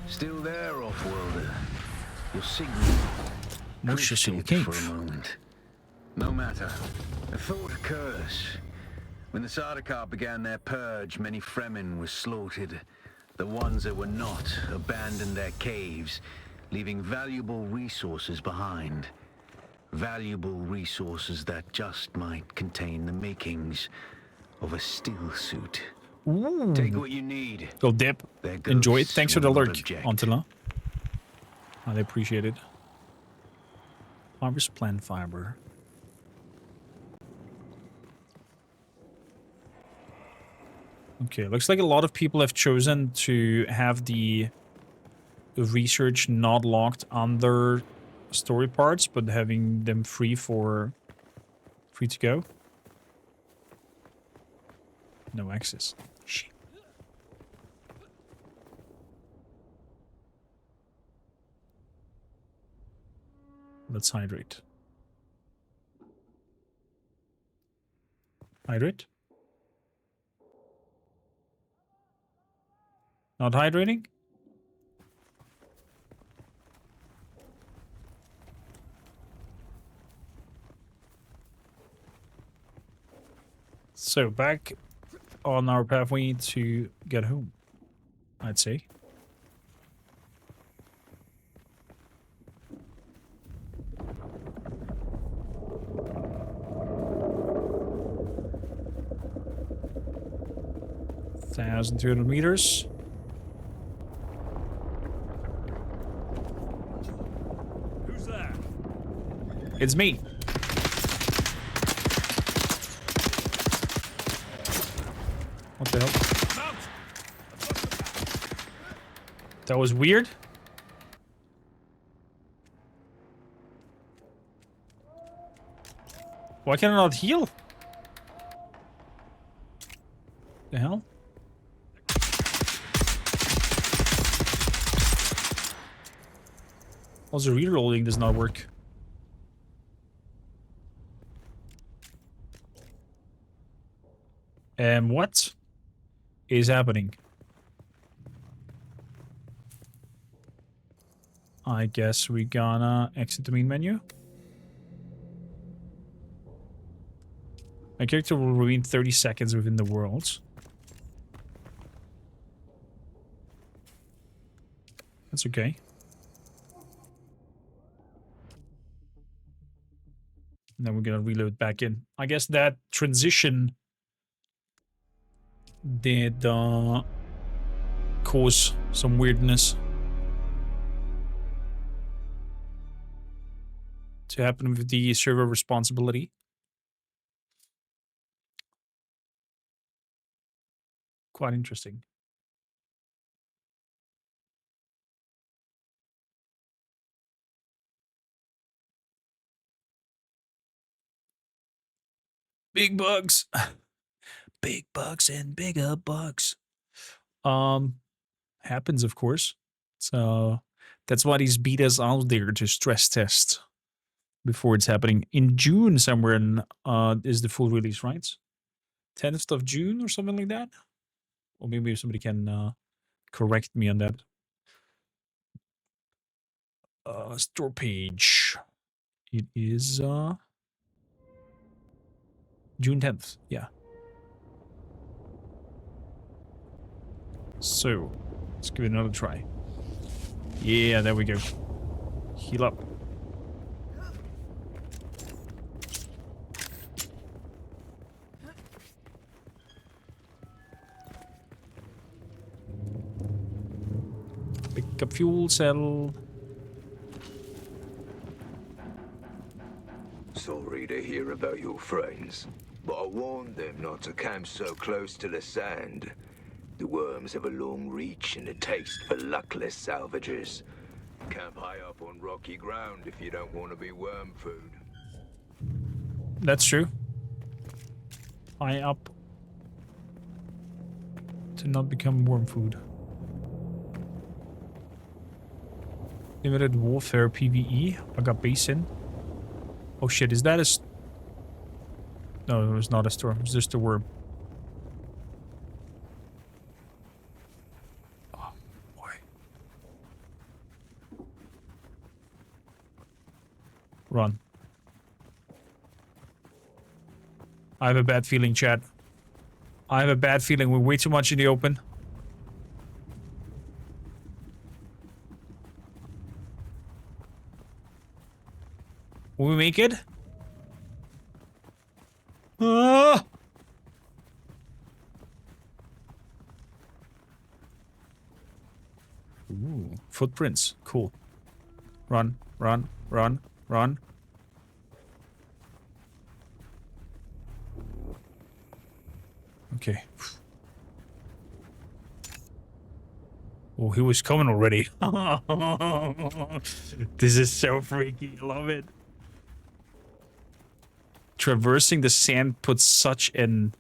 Still there, off-worlder? Your signal Moshe's little drifted for cave. a moment. No matter. A thought occurs. When the Sardaukar began their purge, many Fremen were slaughtered. The ones that were not abandoned their caves, leaving valuable resources behind. Valuable resources that just might contain the makings of a still suit. Ooh. Take what you need. Go dip. Their Enjoy it. ghosts Thanks for the will not lurk, object. Antela. I appreciate it. Harvest plant fiber. Okay, looks like a lot of people have chosen to have the research not locked on their story parts, but having them free to go. No access. Shit. Let's hydrate. Hydrate? Not hydrating? So back on our pathway to get home, I'd say. Thousand 200 meters. Who's there? It's me. What the hell? Mount! That was weird. Why can I not heal? The hell? Also, reloading does not work. What is happening? I guess we gonna exit the main menu. My character will remain 30 seconds within the worlds. That's okay. And then we're gonna reload back in. I guess that transition did cause some weirdness to happen with the server responsibility. Quite interesting. Big bugs. Big bugs and bigger bugs. Happens, of course. So that's why these betas are out there to stress test before it's happening. In June somewhere is the full release, right? 10th of June or something like that? Or maybe somebody can correct me on that. Store page. It is June 10th, yeah. So, let's give it another try. Yeah, there we go. Heal up. Pick up fuel cell. Sorry to hear about your friends, but I warned them not to come so close to the sand. The worms have a long reach and a taste for luckless salvagers. Camp high up on rocky ground if you don't want to be worm food. That's true. High up to not become worm food. Limited warfare PvE. I got base in. Oh shit, is that a... No, it was not a storm. It's just a worm. Oh, boy. I have a bad feeling, chat. I have a bad feeling we're way too much in the open. Will we make it? Ah! Ooh, footprints. Cool. Run, run, run, run. Okay. Oh, he was coming already. This is so freaky. I love it. Traversing the sand puts such an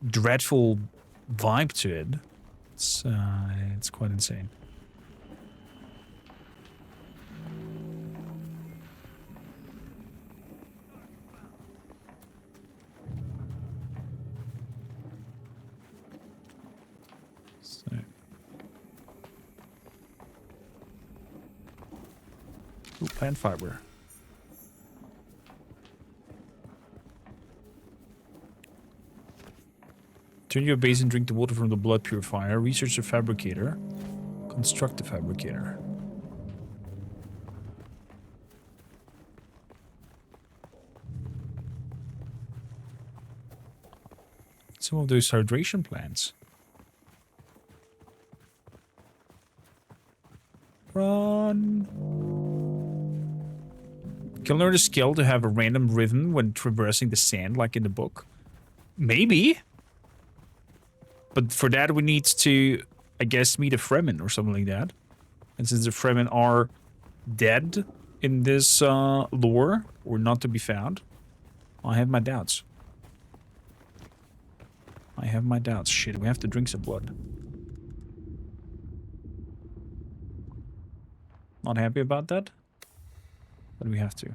dreadful vibe to it. It's quite insane. So. Ooh, plant fiber. Turn your base and drink the water from the blood purifier. Research the fabricator. Construct the fabricator. Some of those hydration plants. Run. Can learn a skill to have a random rhythm when traversing the sand like in the book. Maybe. But for that we need to, I guess, meet a Fremen or something like that. And since the Fremen are dead in this lore, or not to be found, I have my doubts. I have my doubts. Shit, we have to drink some blood. Not happy about that, but we have to.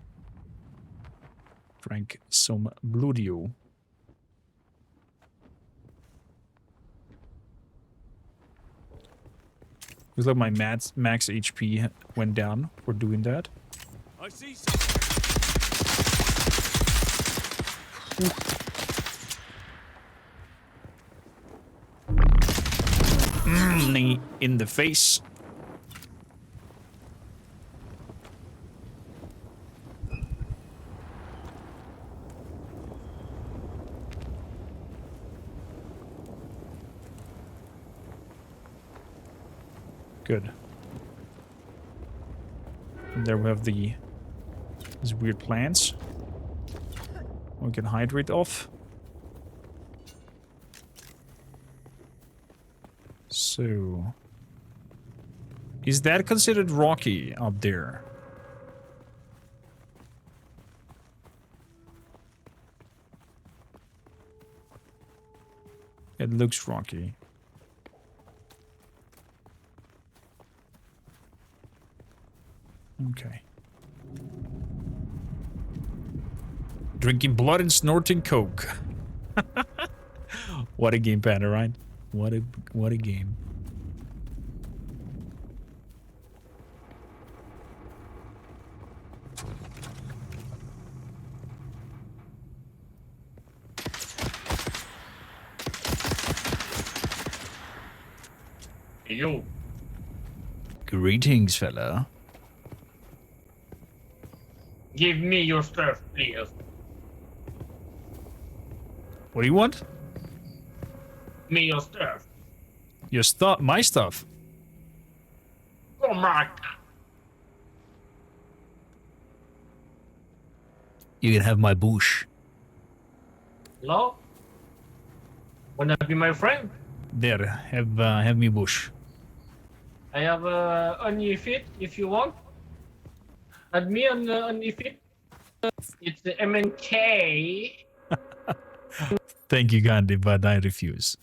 Drink some bloodio. Looks like my max HP went down for doing that. I see In the face. Good. And there we have these weird plants. We can hydrate off. So, is that considered rocky up there? It looks rocky. Okay. Drinking blood and snorting coke. What a game, Panda, right? What a game. you. Greetings, fella. Give me your stuff, please. What do you want? Me your stuff. Your stuff, my stuff. Oh my. You can have my bush. Hello? Wanna be my friend? There, have me bush. I have only fit if you want. Add me on only fit. It's the MNK. Thank you, Gandhi, but I refuse.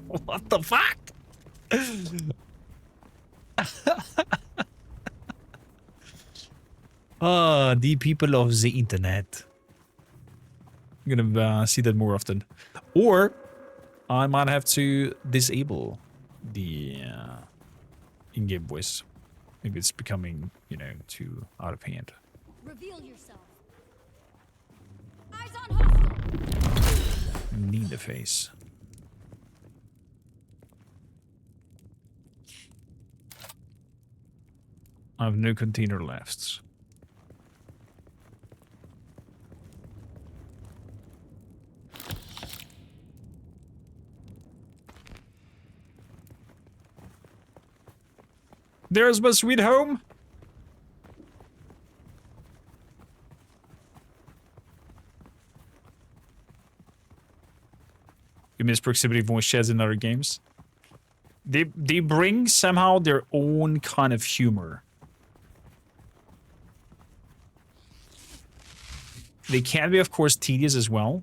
What the fuck? Ah, the people of the internet. I'm gonna see that more often. Or I might have to disable the in-game voice. Maybe it's becoming, you know, too out of hand. Reveal yourself. Eyes on hostile. Knee in the face. I have no container left. There's my sweet home. You miss proximity voice chats in other games. They bring somehow their own kind of humor. They can be, of course, tedious as well.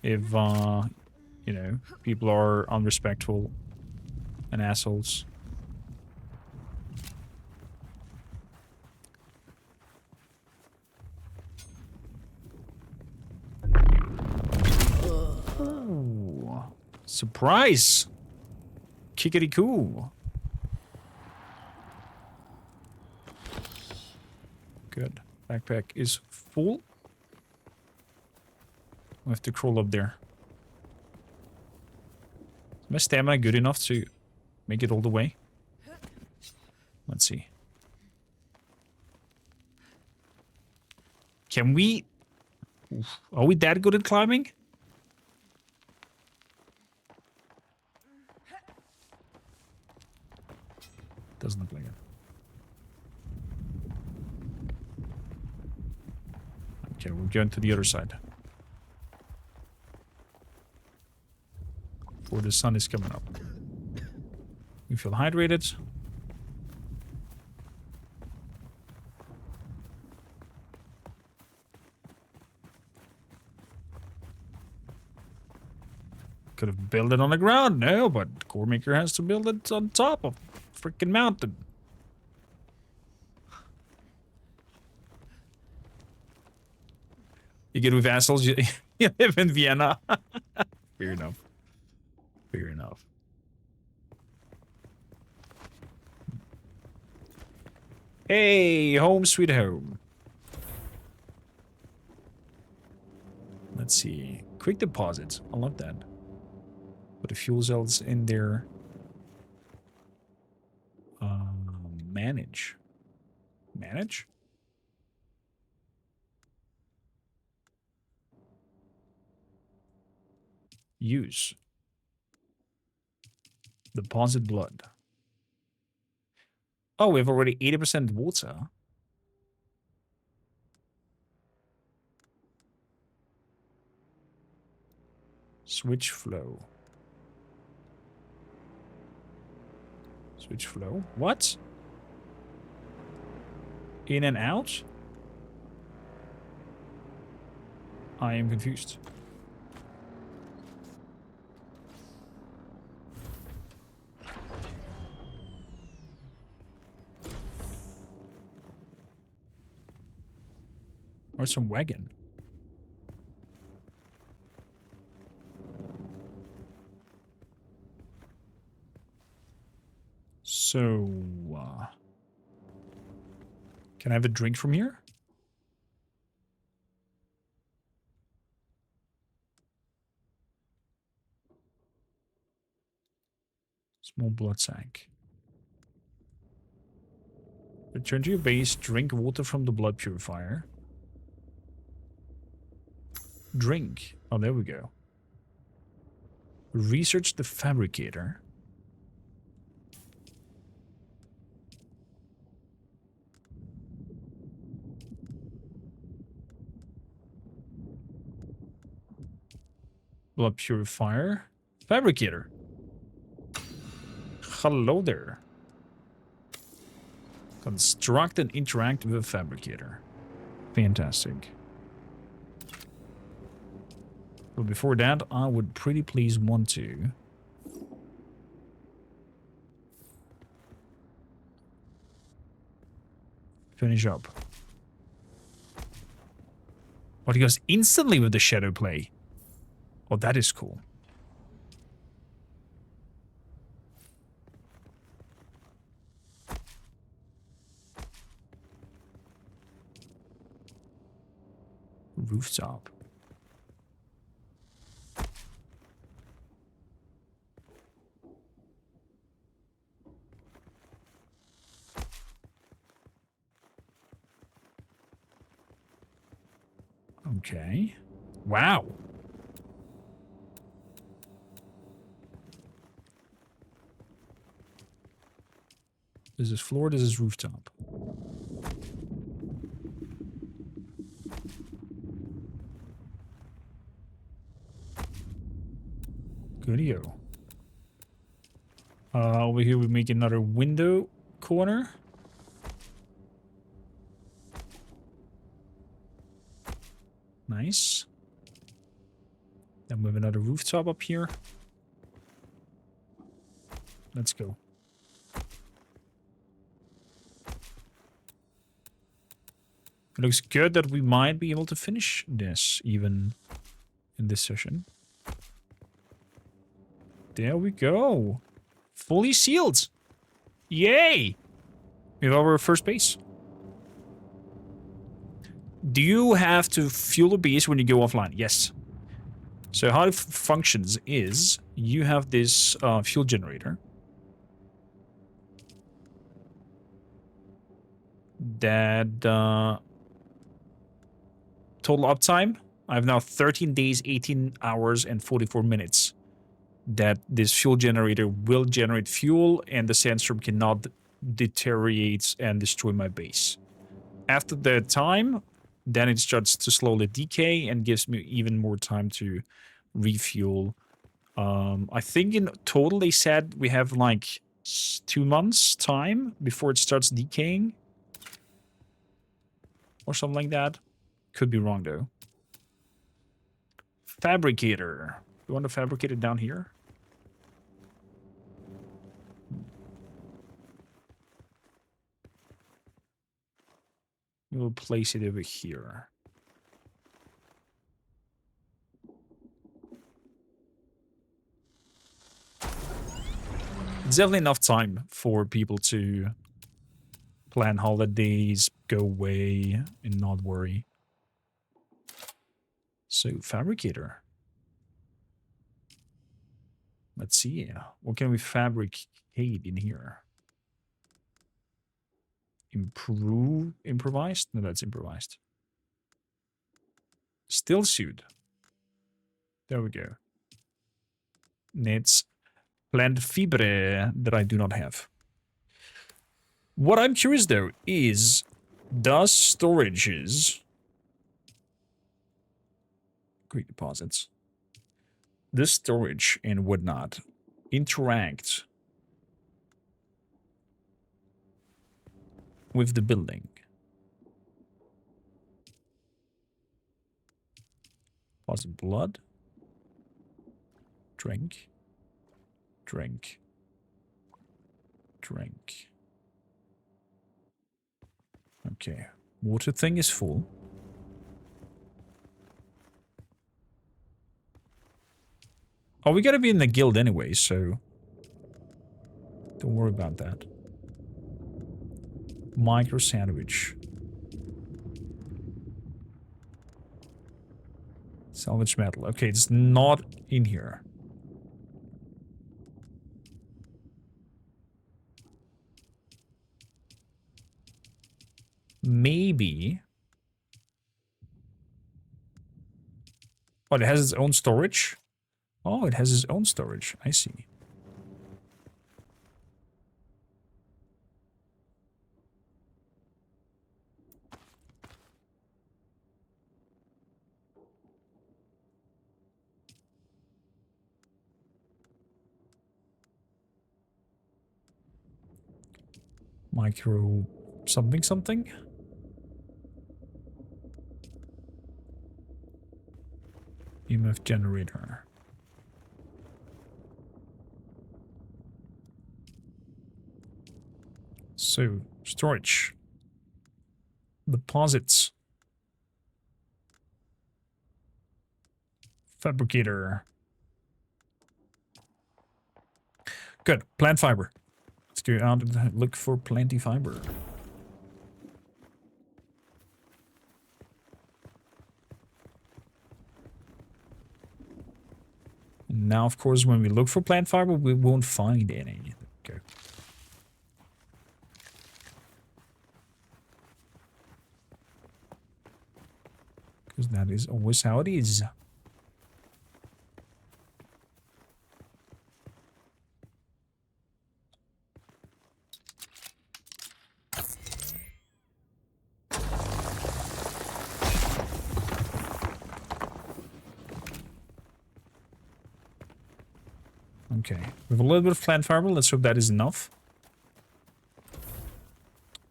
If you know, people are unrespectful and assholes. Ooh. Surprise! Kickity cool. Good. Backpack is full. I have to crawl up there. Is my stamina good enough to make it all the way? Let's see. Can we... Oof. Are we that good at climbing? Doesn't look like it. Okay, we're going to the other side. Before the sun is coming up. You feel hydrated. Could have built it on the ground, no, but Core Maker has to build it on top of freaking mountain. You get with assholes, you live in Vienna. Fair enough. Fair enough. Hey, home sweet home. Let's see. Quick deposits. I love that. Put the fuel cells in there. Manage. Manage? Use. Deposit blood. Oh, we have already 80% water. Switch flow. Switch flow? What? In and out? I am confused. Or some wagon. So, can I have a drink from here? Small blood sac. Return to your base, drink water from the blood purifier. Drink. Oh, there we go. Research the fabricator. Blood purifier. Fabricator. Hello there. Construct and interact with a fabricator. Fantastic. But before that, I would pretty please want to finish up. Oh, he goes instantly with the shadow play. Oh, that is cool. Rooftop. Okay. Wow. This is floor, this is rooftop. Goodio. Over here we make another window corner. Nice. Then we have another rooftop up here. Let's go. It looks good that we might be able to finish this even in this session. There we go. Fully sealed. Yay! We have our first base. Do you have to fuel a base when you go offline? Yes. So how it functions is you have this fuel generator that total uptime. I have now 13 days, 18 hours, and 44 minutes that this fuel generator will generate fuel and the sandstorm cannot deteriorate and destroy my base. After that time, then it starts to slowly decay and gives me even more time to refuel. I think in total they said we have like 2 months time before it starts decaying. Or something like that. Could be wrong though. Fabricator. You want to fabricate it down here? We'll place it over here. It's definitely enough time for people to plan holidays, go away, and not worry. So, fabricator. Let's see. What can we fabricate in here? Improvised? No, that's improvised. Still suit. There we go. Needs plant fibre that I do not have. What I'm curious though is, does storages, quick deposits, this storage and whatnot interact with the building? Deposit blood. Drink. Drink. Drink. Okay. Water thing is full. Oh, we gotta be in the guild anyway, so don't worry about that. Micro sandwich. Salvage metal. Okay, it's not in here. Maybe. Oh, it has its own storage? Oh, it has its own storage. I see. Micro something something? EMF generator. So, storage. Deposits. Fabricator. Good. Plant fiber. Let's go out and look for plenty fiber. Now, of course, when we look for plant fiber, we won't find any. Okay. Because that is always how it is. Okay, we have a little bit of plant fiber. Let's hope that is enough.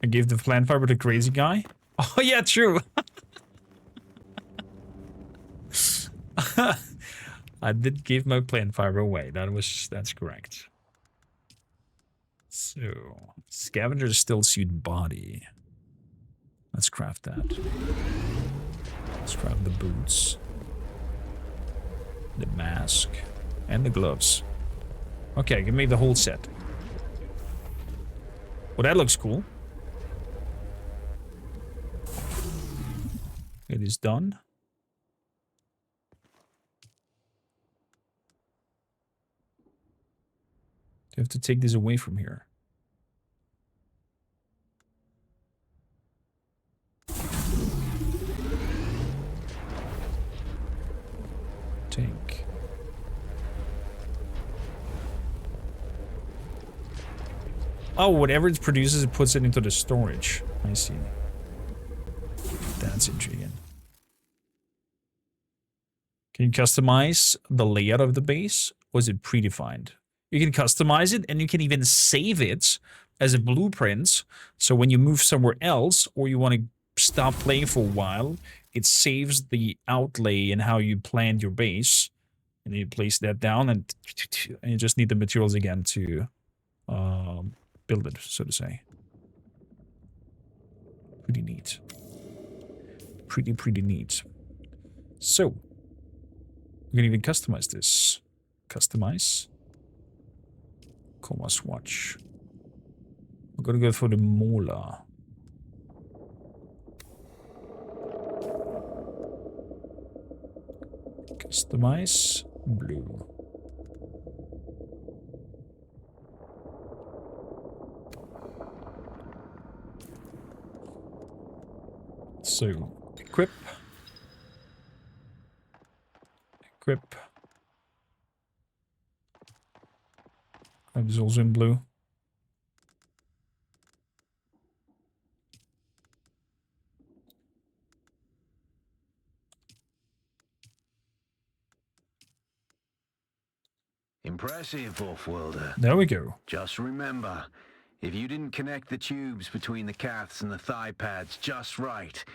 I gave the plant fiber to crazy guy. Oh yeah, true. I did give my plant fiber away. That's correct. So scavenger still suit body. Let's craft that. Let's craft the boots, the mask, and the gloves. Okay, give me the whole set. Well, that looks cool. It is done. You have to take this away from here. Take. Oh, whatever it produces, it puts it into the storage. I see. That's intriguing. Can you customize the layout of the base? Or is it predefined? You can customize it, and you can even save it as a blueprint. So when you move somewhere else, or you want to stop playing for a while, it saves the outlay and how you planned your base. And you place that down, and you just need the materials again to build it, so to say. Pretty neat. Pretty neat. So, we can even customize this. Customize. Comma swatch. I'm gonna go for the molar. Customize. Blue. So, equip. Equip. That is also in blue. Impressive, off-worlder. There we go. Just remember, if you didn't connect the tubes between the caths and the thigh pads just right,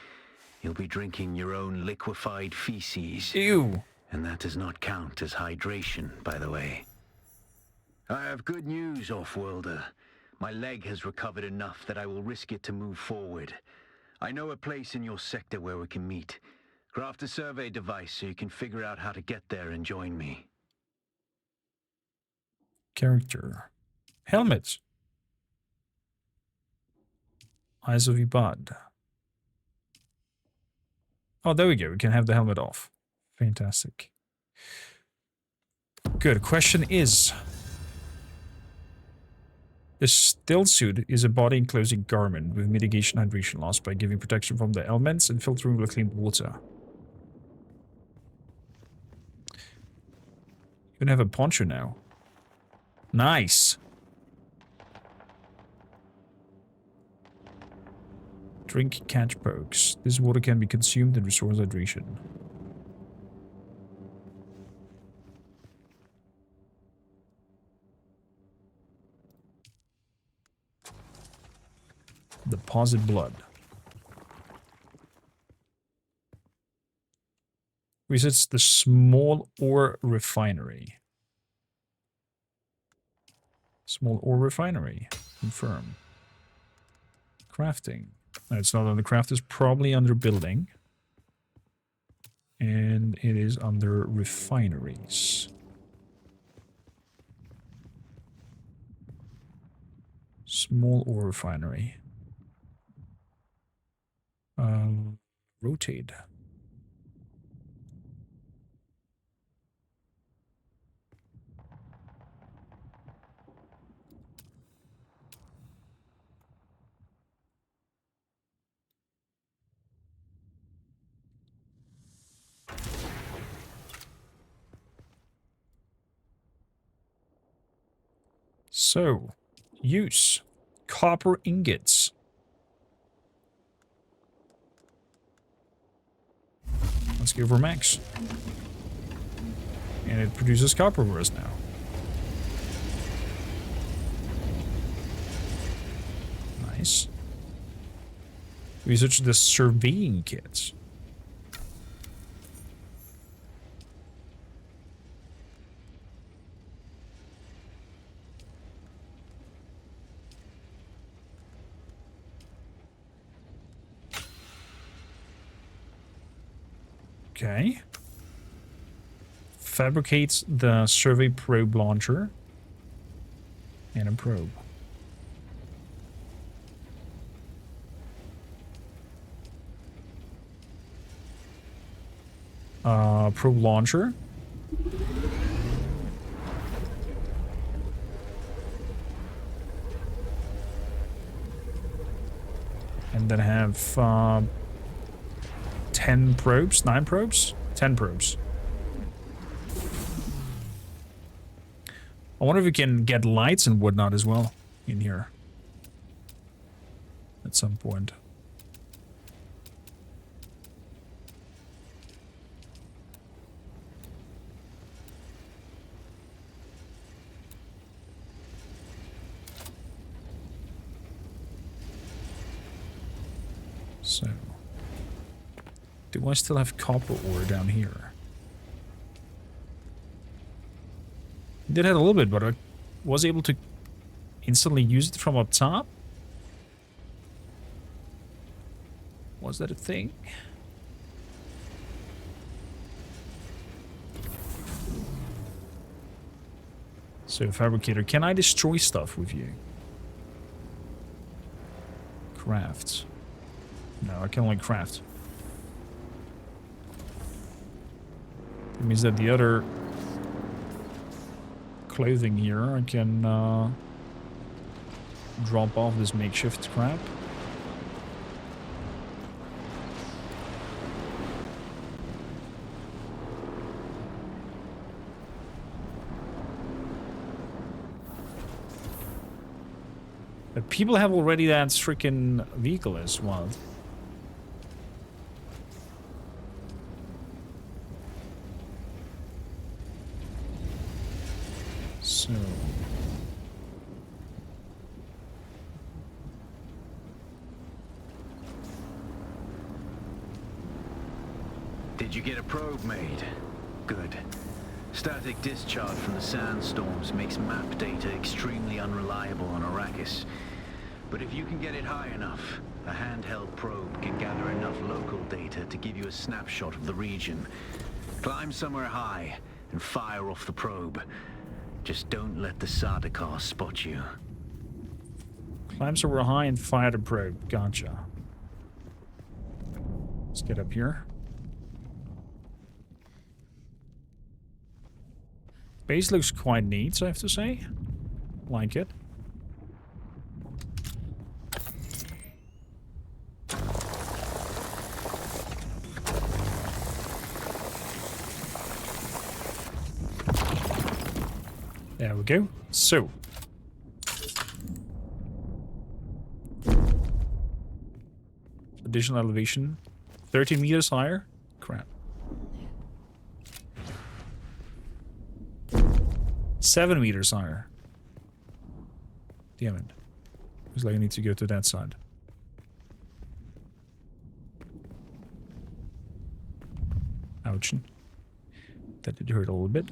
you'll be drinking your own liquefied feces. Ew. And that does not count as hydration, by the way. I have good news, off-worlder. My leg has recovered enough that I will risk it to move forward. I know a place in your sector where we can meet. Craft a survey device so you can figure out how to get there and join me. Character. Helmet. Eyes of Ibad. Oh, there we go. We can have the helmet off. Fantastic. Good. Question is... The still suit is a body enclosing garment with mitigation hydration loss by giving protection from the elements and filtering with clean water. You can have a poncho now. Nice. Drink catch pokes. This water can be consumed and restores hydration. Deposit blood. Visits the small ore refinery. Small ore refinery. Confirm. Crafting. No, it's not under craft. It's probably under building. And it is under refineries. Small ore refinery. Rotate. So, use copper ingots. Let's go for max. And it produces copper for us now. Nice. Research the surveying kits. Okay. Fabricates the survey probe launcher and a probe. Probe launcher. And then have 10 probes, 9 probes, 10 probes. I wonder if we can get lights and whatnot as well in here at some point. So, do I still have copper ore down here? Did have a little bit, but I was able to instantly use it from up top. Was that a thing? So, fabricator, can I destroy stuff with you? Craft. No, I can only craft. That means that the other clothing here, I can drop off this makeshift crap. But people have already that freaking vehicle as well. So... Did you get a probe made? Good. Static discharge from the sandstorms makes map data extremely unreliable on Arrakis. But if you can get it high enough, a handheld probe can gather enough local data to give you a snapshot of the region. Climb somewhere high and fire off the probe. Just don't let the Sardaukar spot you. Climb somewhere high and fire the probe. Gotcha. Let's get up here. Base looks quite neat, I have to say. Like it. There we go. So. Additional elevation. 13 meters higher. Crap. 7 meters higher. Damn it. Looks like I need to go to that side. Ouch. That did hurt a little bit.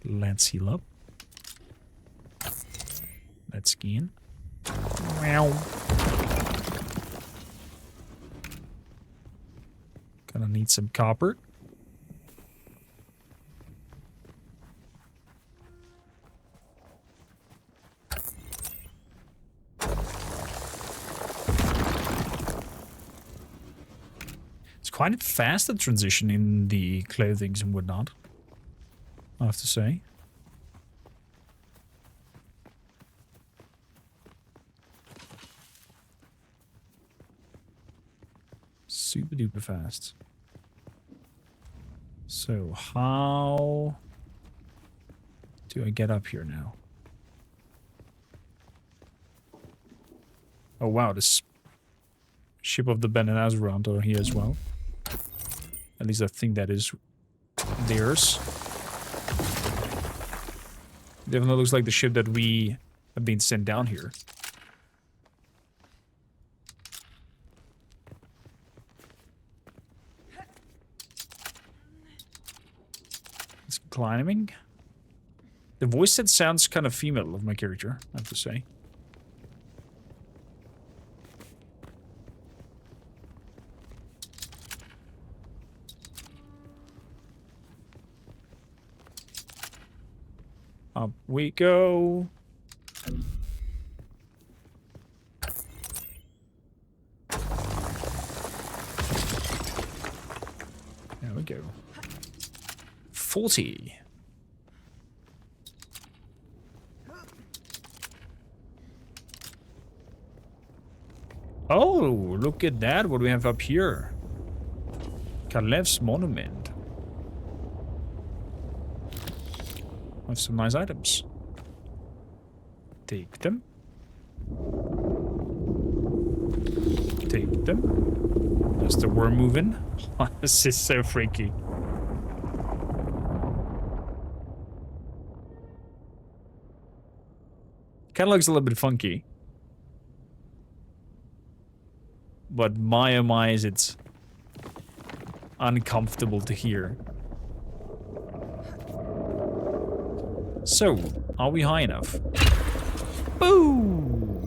Let's heal up. Let's scan. Meow. Gonna need some copper. It's quite fast the transition in the clothings and whatnot, I have to say. Super duper fast. So how do I get up here now? Oh wow, this ship of the Ben and Azerant are here as well. At least I think that is theirs. Definitely looks like the ship that we have been sent down here. It's climbing. The voice set sounds kind of female of my character, I have to say. Up we go. There we go. 40. Oh, look at that. What do we have up here? Kalev's monument. Have some nice items. Take them. Take them. There's the worm moving. This is so freaky. Kind of looks a little bit funky. But my oh my, is it's uncomfortable to hear. So, are we high enough? Boom!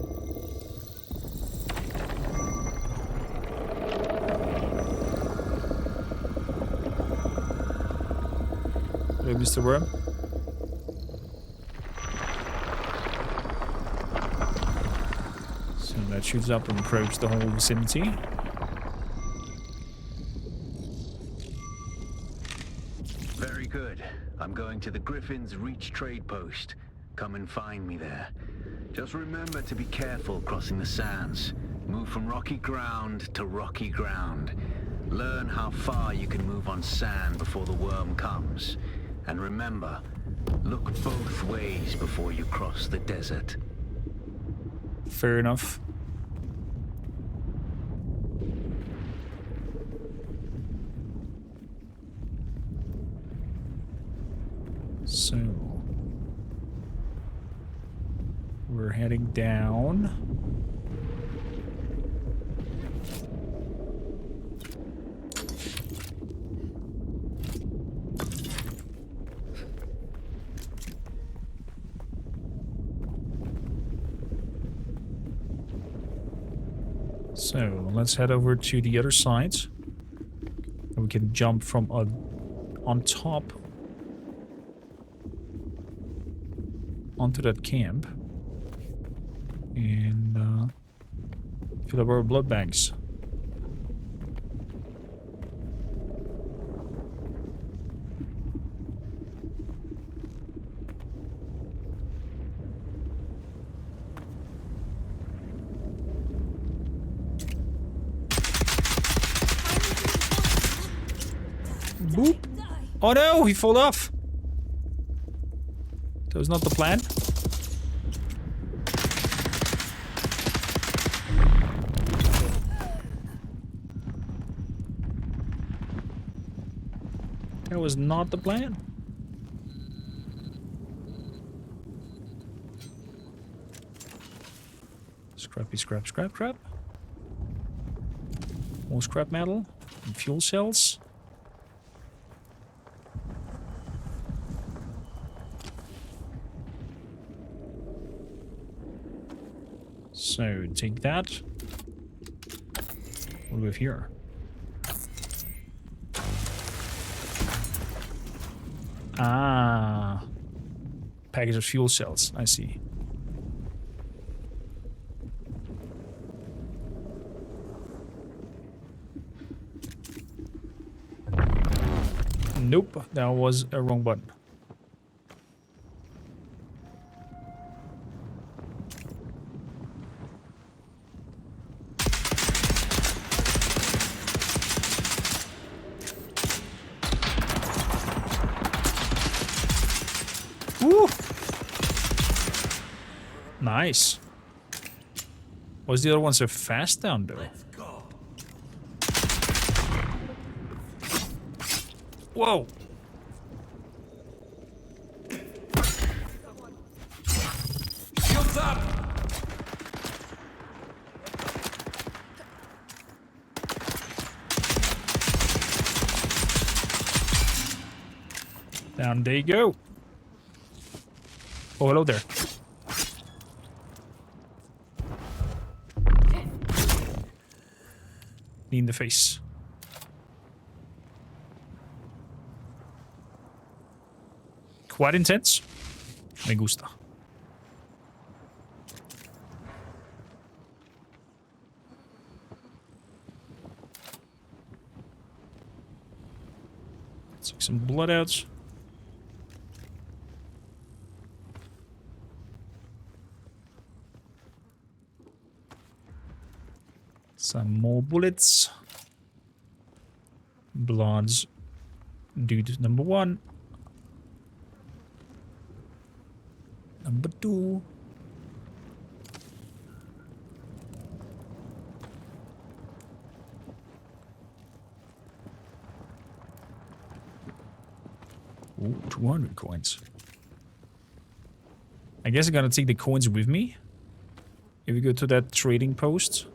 Hello, Mr. Worm. So that shoots up and probes the whole vicinity. Very good. I'm going to the Griffin's Reach trade post. Come and find me there. Just remember to be careful crossing the sands. Move from rocky ground to rocky ground. Learn how far you can move on sand before the worm comes. And remember, look both ways before you cross the desert. Fair enough. So we're heading down. So let's head over to the other side. And we can jump from on top onto that camp and fill up our blood banks. Boop! Oh no, he fell off. That was not the plan. That was not the plan. Scrappy scrap, scrap, scrap. More scrap metal and fuel cells. So, take that. What do we have here? Ah. Package of fuel cells, I see. Nope, that was a wrong button. Nice. Was the other one so fast down though? Whoa! Shields up! Down they go. Oh, hello there. Knee in the face. Quite intense. Me gusta. Let's take some blood out. Some more bullets. Bloods. Dude number 1. Number 2. Ooh, 200 coins. I guess I'm gonna take the coins with me. If we go to that trading post.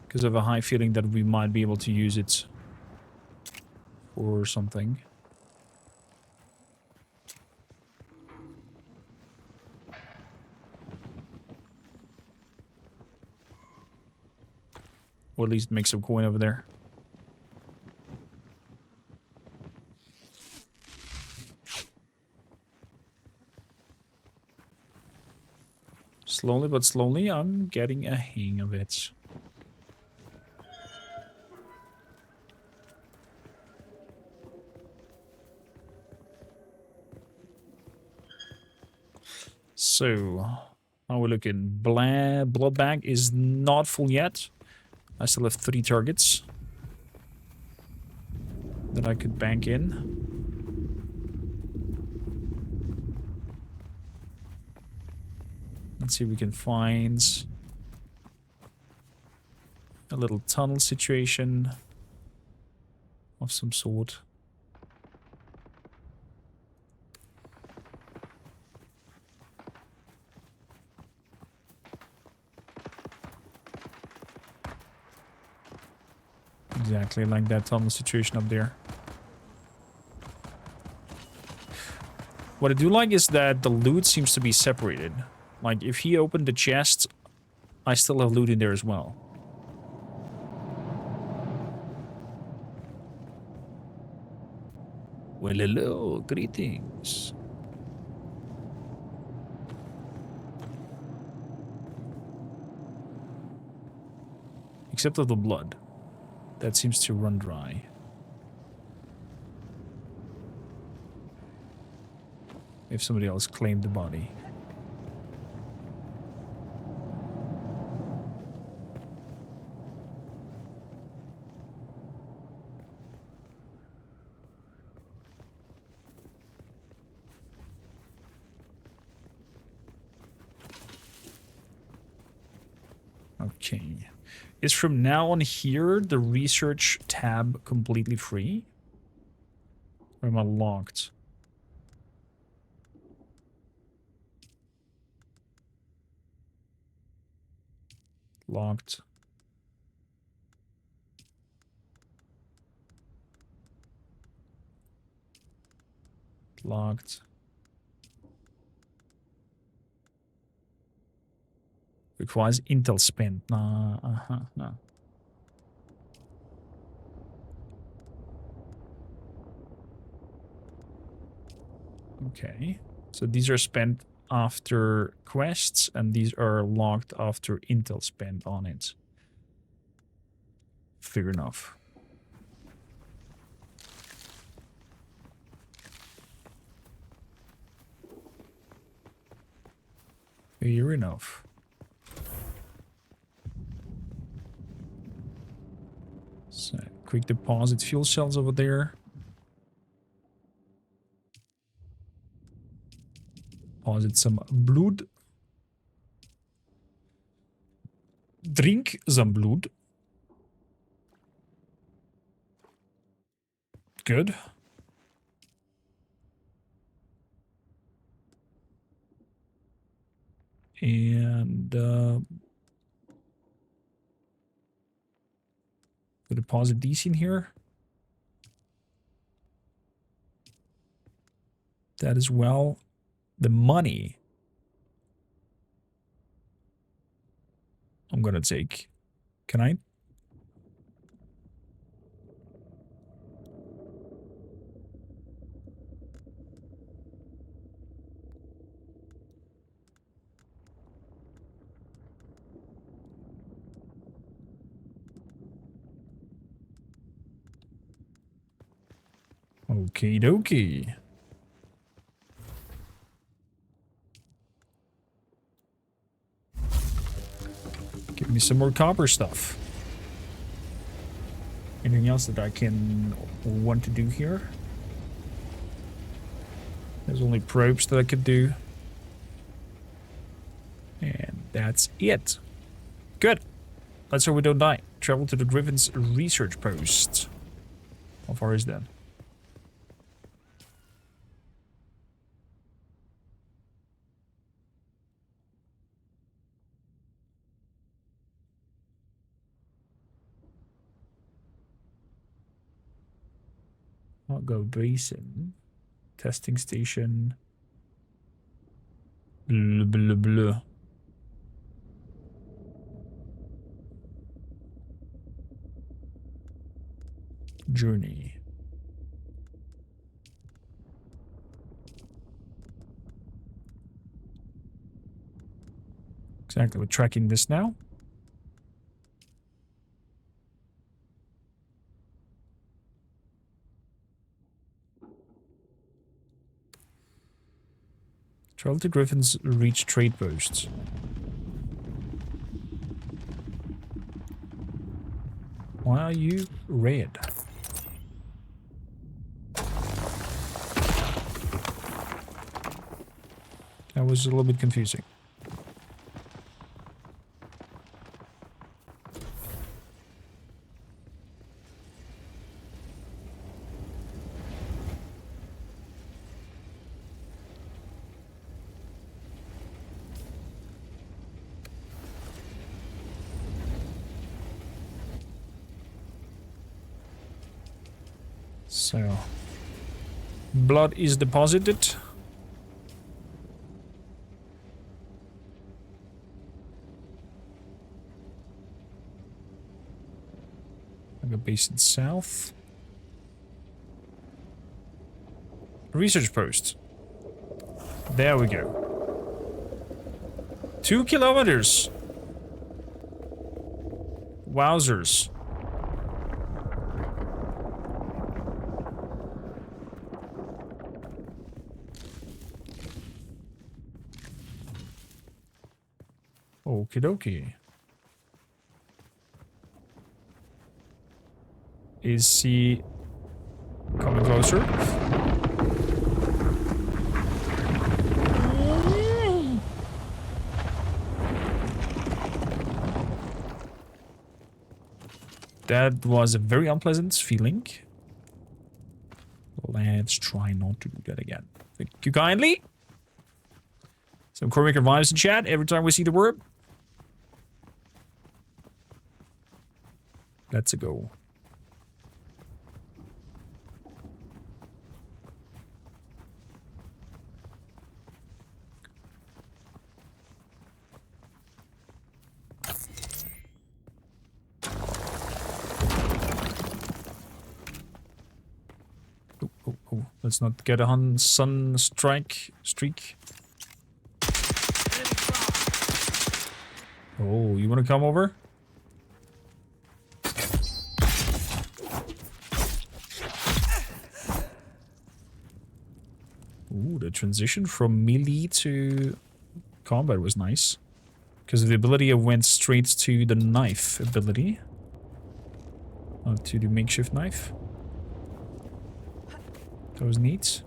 Because I have a high feeling that we might be able to use it for something. Or at least make some coin over there. Slowly but slowly, I'm getting a hang of it. So, how we looking? Blood bag is not full yet. I still have 3 targets that I could bank in. Let's see if we can find a little tunnel situation of some sort. Exactly like that tunnel situation up there. What I do like is that the loot seems to be separated. Like, if he opened the chest, I still have loot in there as well. Well, hello, greetings. Except of the blood. That seems to run dry. If somebody else claimed the body. Okay. Is from now on here the research tab completely free? Or am I locked? Locked. Locked. Requires Intel spent. Nah, no. Okay. So these are spent after quests, and these are locked after Intel spent on it. Fair enough. Fair enough. So, quick deposit fuel cells over there. Deposit some blood. Drink some blood. Good. And we'll deposit these in here. That as well. The money I'm gonna take. Can I? Okie dokie. Give me some more copper stuff. Anything else that I can want to do here? There's only probes that I could do. And that's it. Good. Let's hope we don't die. Travel to the Griffin's research post. How far is that? I'll go basin. Testing station. Blah, blah, blah. Journey. Exactly, we're tracking this now. Travel to Griffin's reach trade posts. Why are you red? That was a little bit confusing. So, blood is deposited. I go basin south. Research post. There we go. 2 kilometers. Wowzers. Okie dokie. Is he coming closer? That was a very unpleasant feeling. Let's try not to do that again. Thank you kindly. Some Cormac revives in chat every time we see the word. Let's go. Oh, let's not get a sun streak. Oh, you want to come over? Ooh, the transition from melee to combat was nice. Because the ability went straight to the knife ability. To the makeshift knife. That was neat.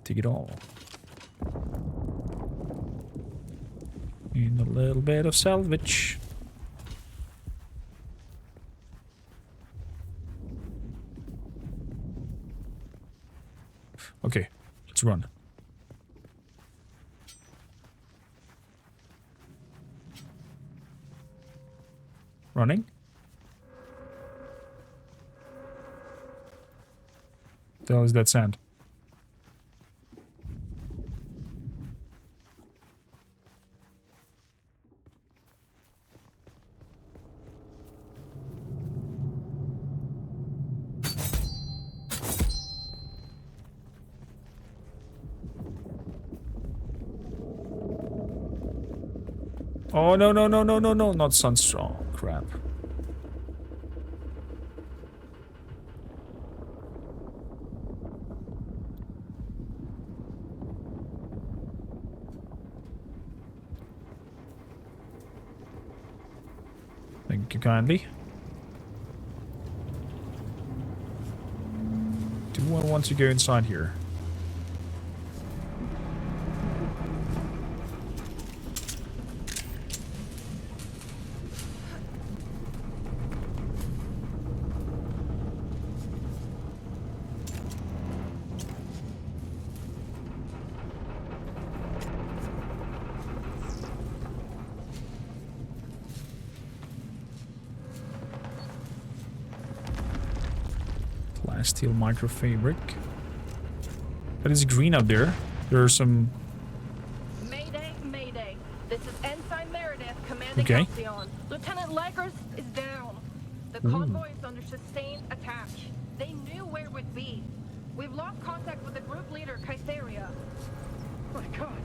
Take it all. And a little bit of salvage. Okay, let's run. Running? The hell is that sound? Oh, no, no, no, no, no, no, not Sunstraw. Crap. Thank you kindly. Do I want to go inside here? Steel microfabric. But it's green up there. There are some... Mayday, mayday. This is Ensign Meredith commanding Halcyon. Lieutenant Lakers is down. The convoy is under sustained attack. They knew where we'd be. We've lost contact with the group leader, Kytheria. My God!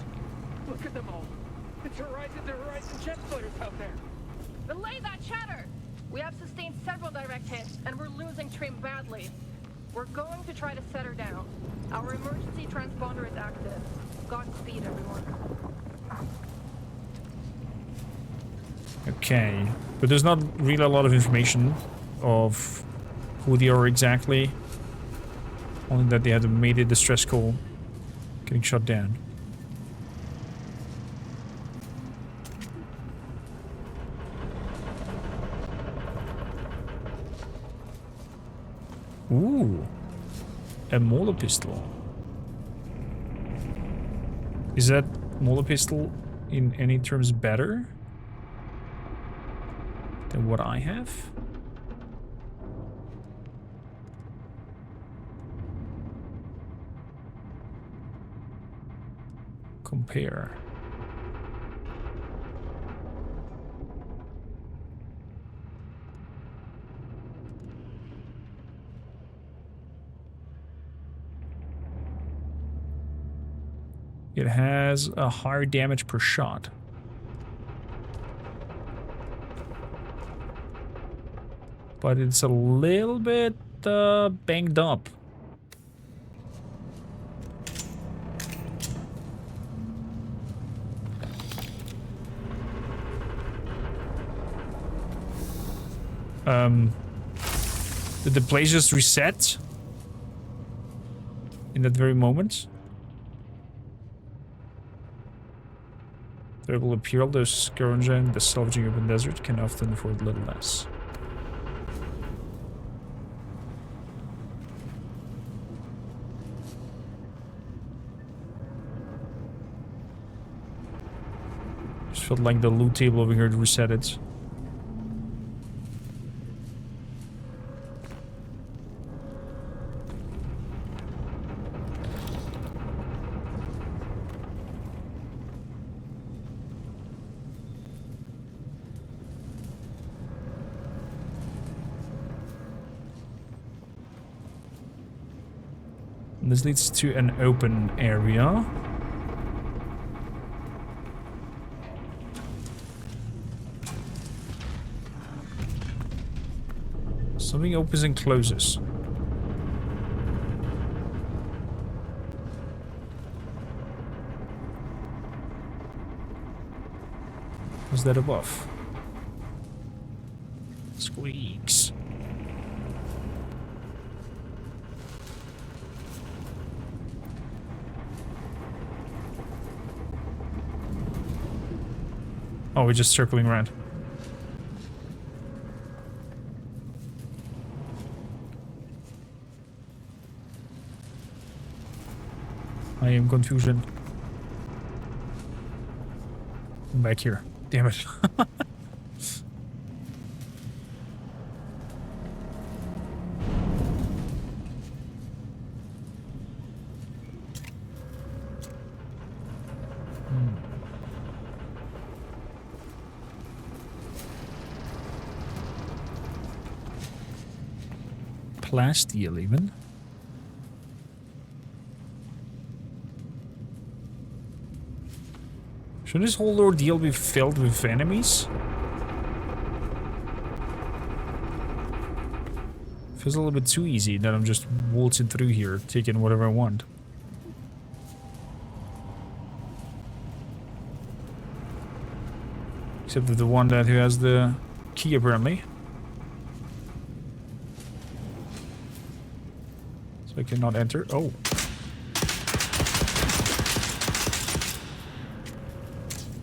Look at them all! It's Horizon to Horizon jet floaters out there! Relay that chatter! We have sustained several direct hits, and we're losing Trim badly. We're going to try to set her down. Our emergency transponder is active. Godspeed, everyone. Okay. But there's not really a lot of information of who they are exactly. Only that they had made a distress call. Getting shot down. Ooh, a Molar pistol. Is that Molar pistol in any terms better than what I have? Compare. It has a higher damage per shot. But it's a little bit banged up. Did the place just reset? In that very moment? Variable appeal, the scavenging, the salvaging open desert can often afford a little less. Just felt like the loot table over here to reset it. This leads to an open area. Something opens and closes. What's that above? Squeaks. Oh, we're just circling around. I am confusion. I'm back here. Damn it. Plasteel even. Should this whole ordeal be filled with enemies? Feels a little bit too easy that I'm just waltzing through here, taking whatever I want. Except for the one that who has the key apparently. So I cannot enter. Oh.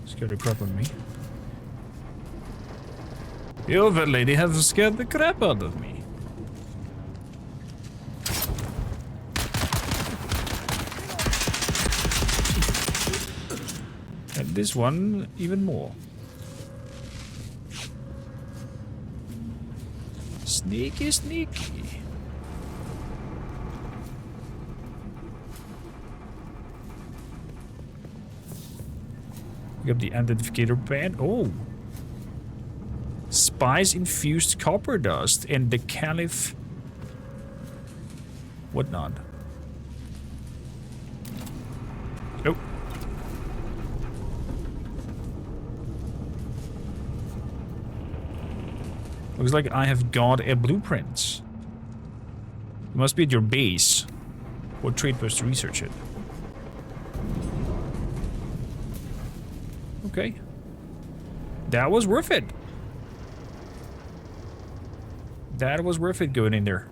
Scared the crap out of me. You old lady have scared the crap out of me. And this one even more. Sneaky, sneaky. We got the identificator band. Oh. Spice infused copper dust and the caliph whatnot. Oh. Looks like I have got a blueprint. It must be at your base. Or trade post to research it. Okay. That was worth it. That was worth it going in there.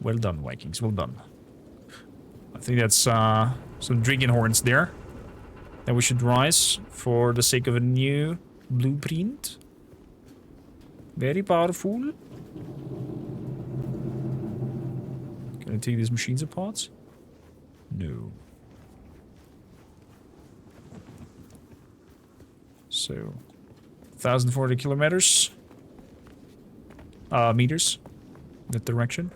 Well done, Vikings. Well done. I think that's some dragon horns there. That we should rise for the sake of a new blueprint. Very powerful. Can I take these machines apart? No. So, 1,040 kilometers. Meters. That direction.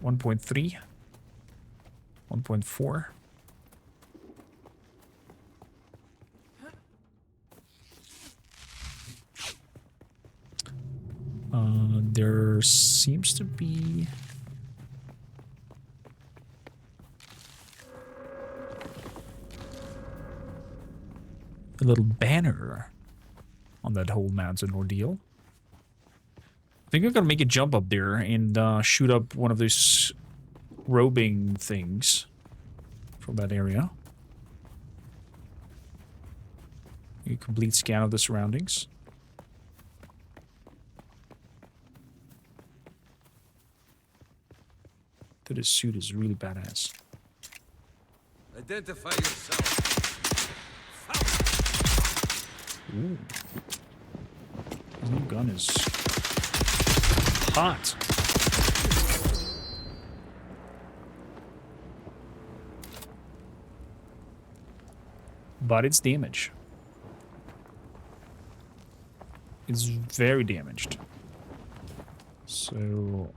1.3. 1.4. There seems to be a little banner on that whole mountain ordeal. I think I'm gonna make a jump up there and shoot up one of those roving things from that area. A complete scan of the surroundings. That his suit is really badass. Identify yourself. Ooh. His new gun is hot. But it's damaged. It's very damaged. So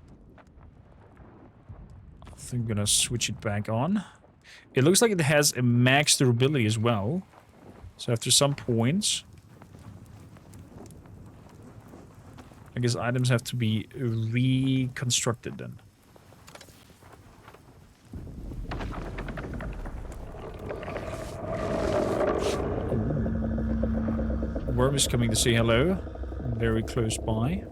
I think I'm gonna switch it back on. It looks like it has a max durability as well. So after some points, I guess items have to be reconstructed then. Worm is coming to say hello. Very close by.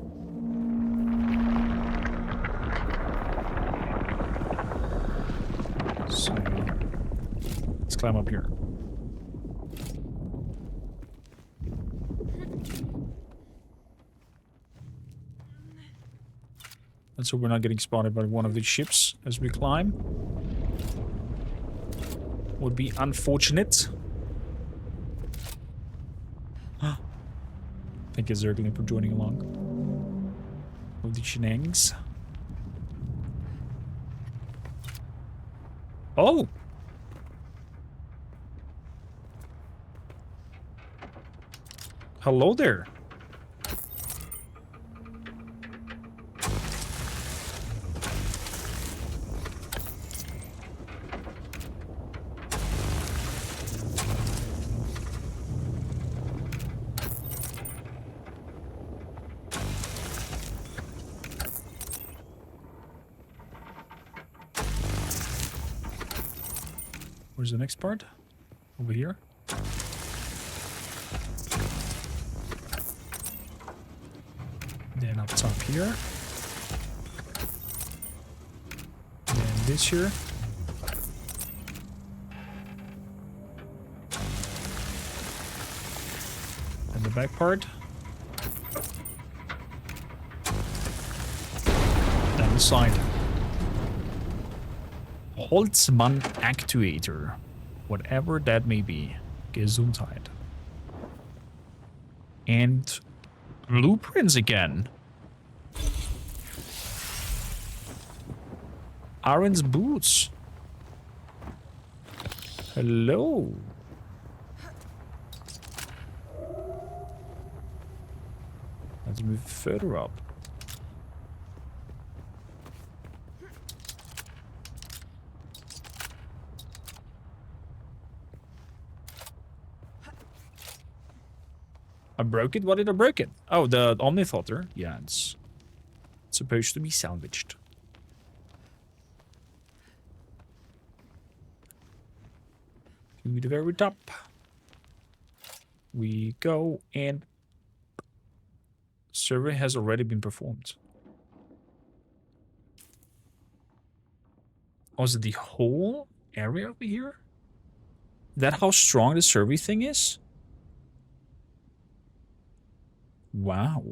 So let's climb up here. Let's hope we're not getting spotted by one of these ships as we climb. would be unfortunate. Thank you, Zergling, for joining along with the shenanigans. Oh! Hello there. Where's the next part? Over here? Then up top here. Then this here. And the back part. Down the side. Holzmann Actuator. Whatever that may be. Gesundheit. And blueprints again. Aaron's boots. Hello. Let's move further up. I broke it? What did I break it? Oh, the Omnithopter. Yeah, it's supposed to be salvaged. To the very top. We go, and survey has already been performed. Oh, is it the whole area over here? Is that how strong the survey thing is? Wow.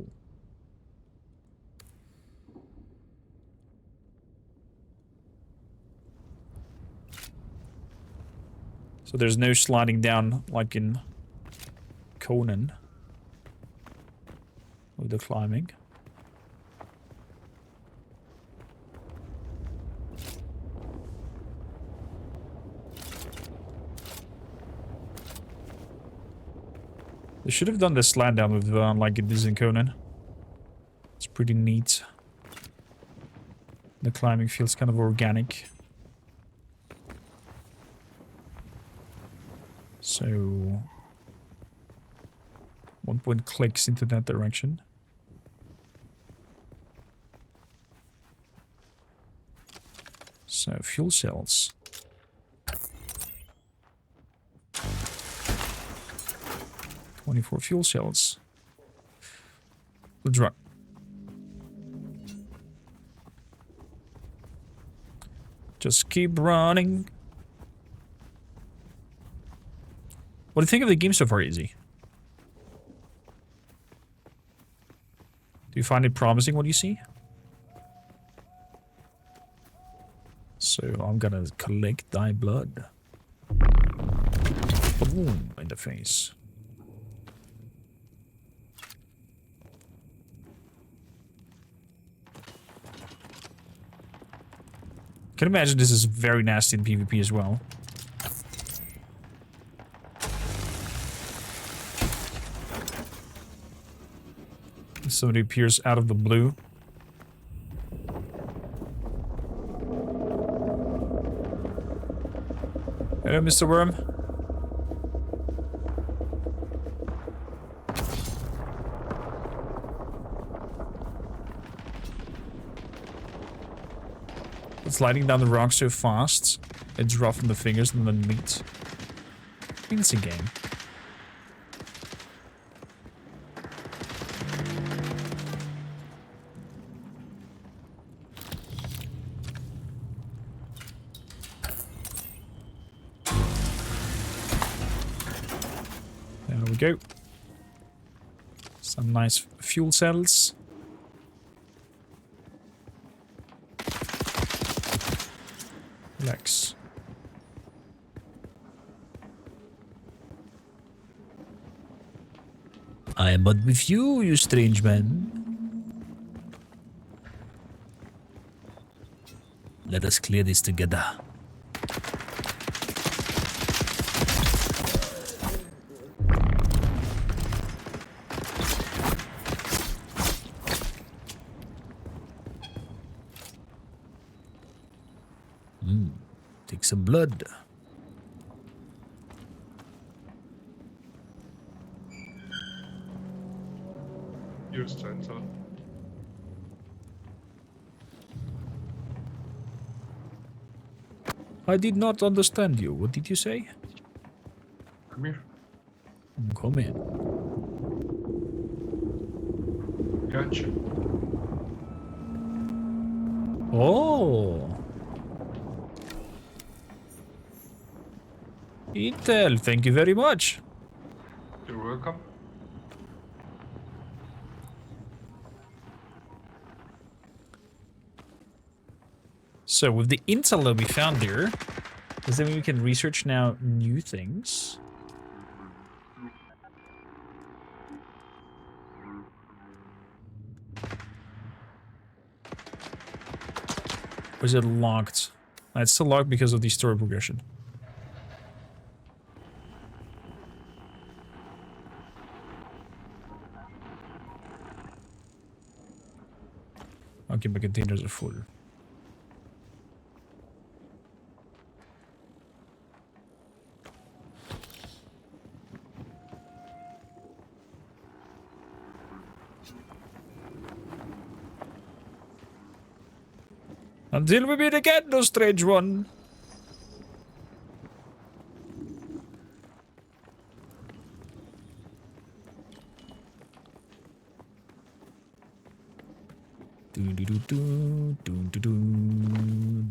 So there's no sliding down like in Conan with the climbing. They should have done the slide down with like it is in Conan. It's pretty neat. The climbing feels kind of organic. So 1 point clicks into that direction. So fuel cells. "24 fuel cells. Let's run. Just keep running. What do you think of the game so far, Izzy? Do you find it promising what you see? So I'm gonna collect thy blood. Boom, in the face. Can imagine this is very nasty in PvP as well. Somebody appears out of the blue. Hello, Mr. Worm. Sliding down the rock so fast, it's rough on the fingers and then meat. I mean, it's a game. There we go. Some nice fuel cells. Relax. I am but with you, you strange man. Let us clear this together. Take some blood. Use to enter. I did not understand you. What did you say? Come here. Come in. Gotcha. Oh. Intel, thank you very much. You're welcome. So with the intel that we found there, does that mean we can research now new things? Or is it locked? It's still locked because of the story progression. Okay, my containers are full. Until we meet again, no strange one.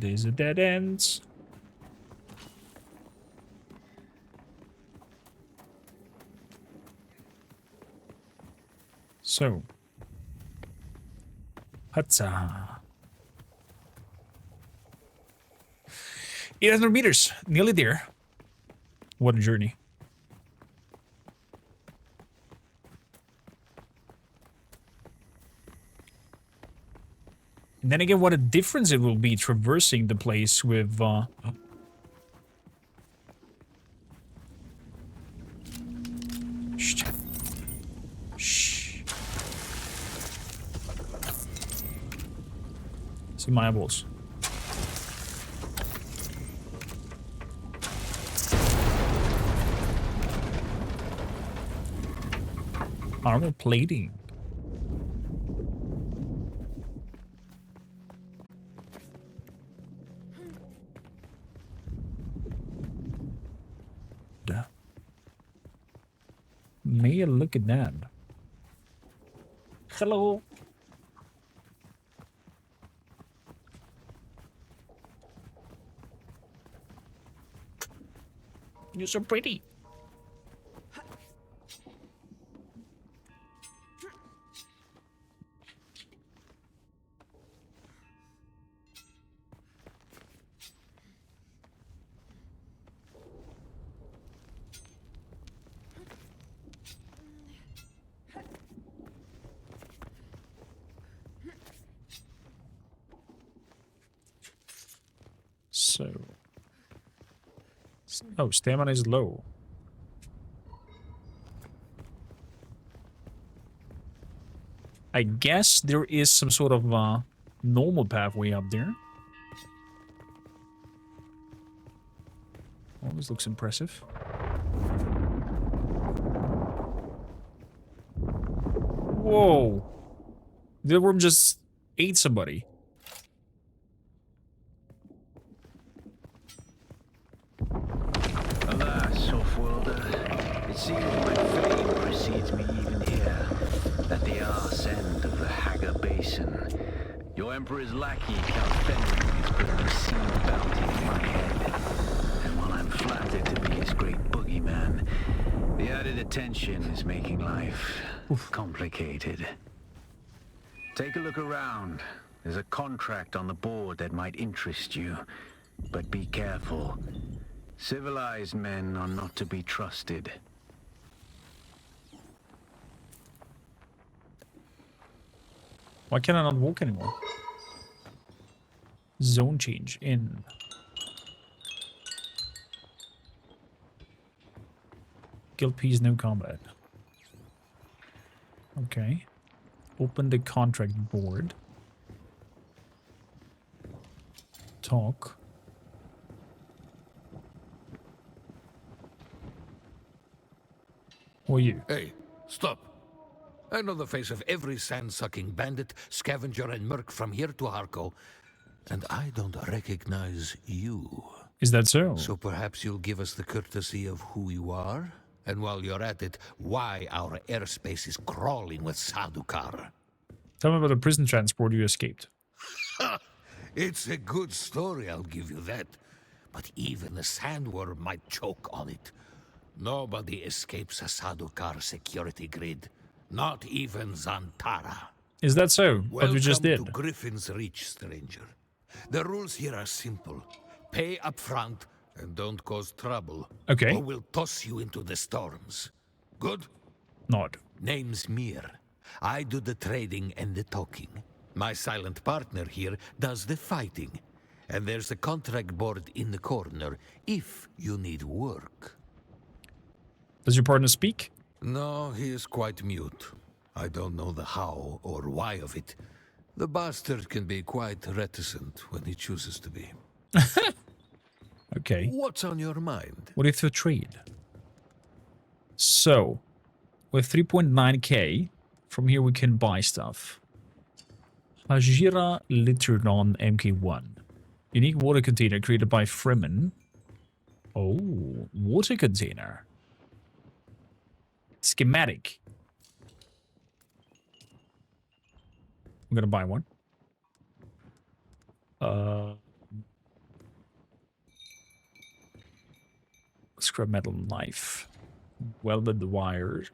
There's a dead end. So, Hatsa. 800 meters, nearly there. What a journey. And then again, what a difference it will be traversing the place with Shh. Shh. See my eyeballs. Armor plating. May look at that. Hello. You're so pretty. So, oh, stamina is low. I guess there is some sort of normal pathway up there. Oh, this looks impressive. Whoa! The worm just ate somebody. Alas, off-worlder, it seems my fame precedes me even here, at the arse end of the Haga Basin. Your Emperor's lackey, Count Fenrir, is putting a seed bounty on my head. And while I'm flattered to be his great boogeyman, the added attention is making life complicated. Take a look around. There's a contract on the board that might interest you, but be careful. Civilized men are not to be trusted. Why can I not walk anymore? Zone change in. Guild peace, no combat. Okay. Open the contract board. Talk. Who are you? Hey, stop. I know the face of every sand-sucking bandit, scavenger, and merc from here to Harko, and I don't recognize you. Is that so? So perhaps you'll give us the courtesy of who you are? And while you're at it, why our airspace is crawling with Sadukar. Tell me about the prison transport you escaped. It's a good story, I'll give you that. But even a sandworm might choke on it. Nobody escapes a Sadukar security grid. Not even Zantara. Is that so? What you just did? Welcome to Griffin's Reach, stranger. The rules here are simple. Pay up front and don't cause trouble. Okay. Or we'll toss you into the storms. Good? Nod. Name's Mir. I do the trading and the talking. My silent partner here does the fighting. And there's a contract board in the corner if you need work. Does your partner speak? No, he is quite mute. I don't know the how or why of it. The bastard can be quite reticent when he chooses to be. Okay. What's on your mind? What if you trade? So, with 3.9k, from here we can buy stuff. Hajira Litternon MK1. Unique water container created by Fremen. Oh, water container. Schematic. I'm gonna buy one. Scrap metal knife. Welded wire.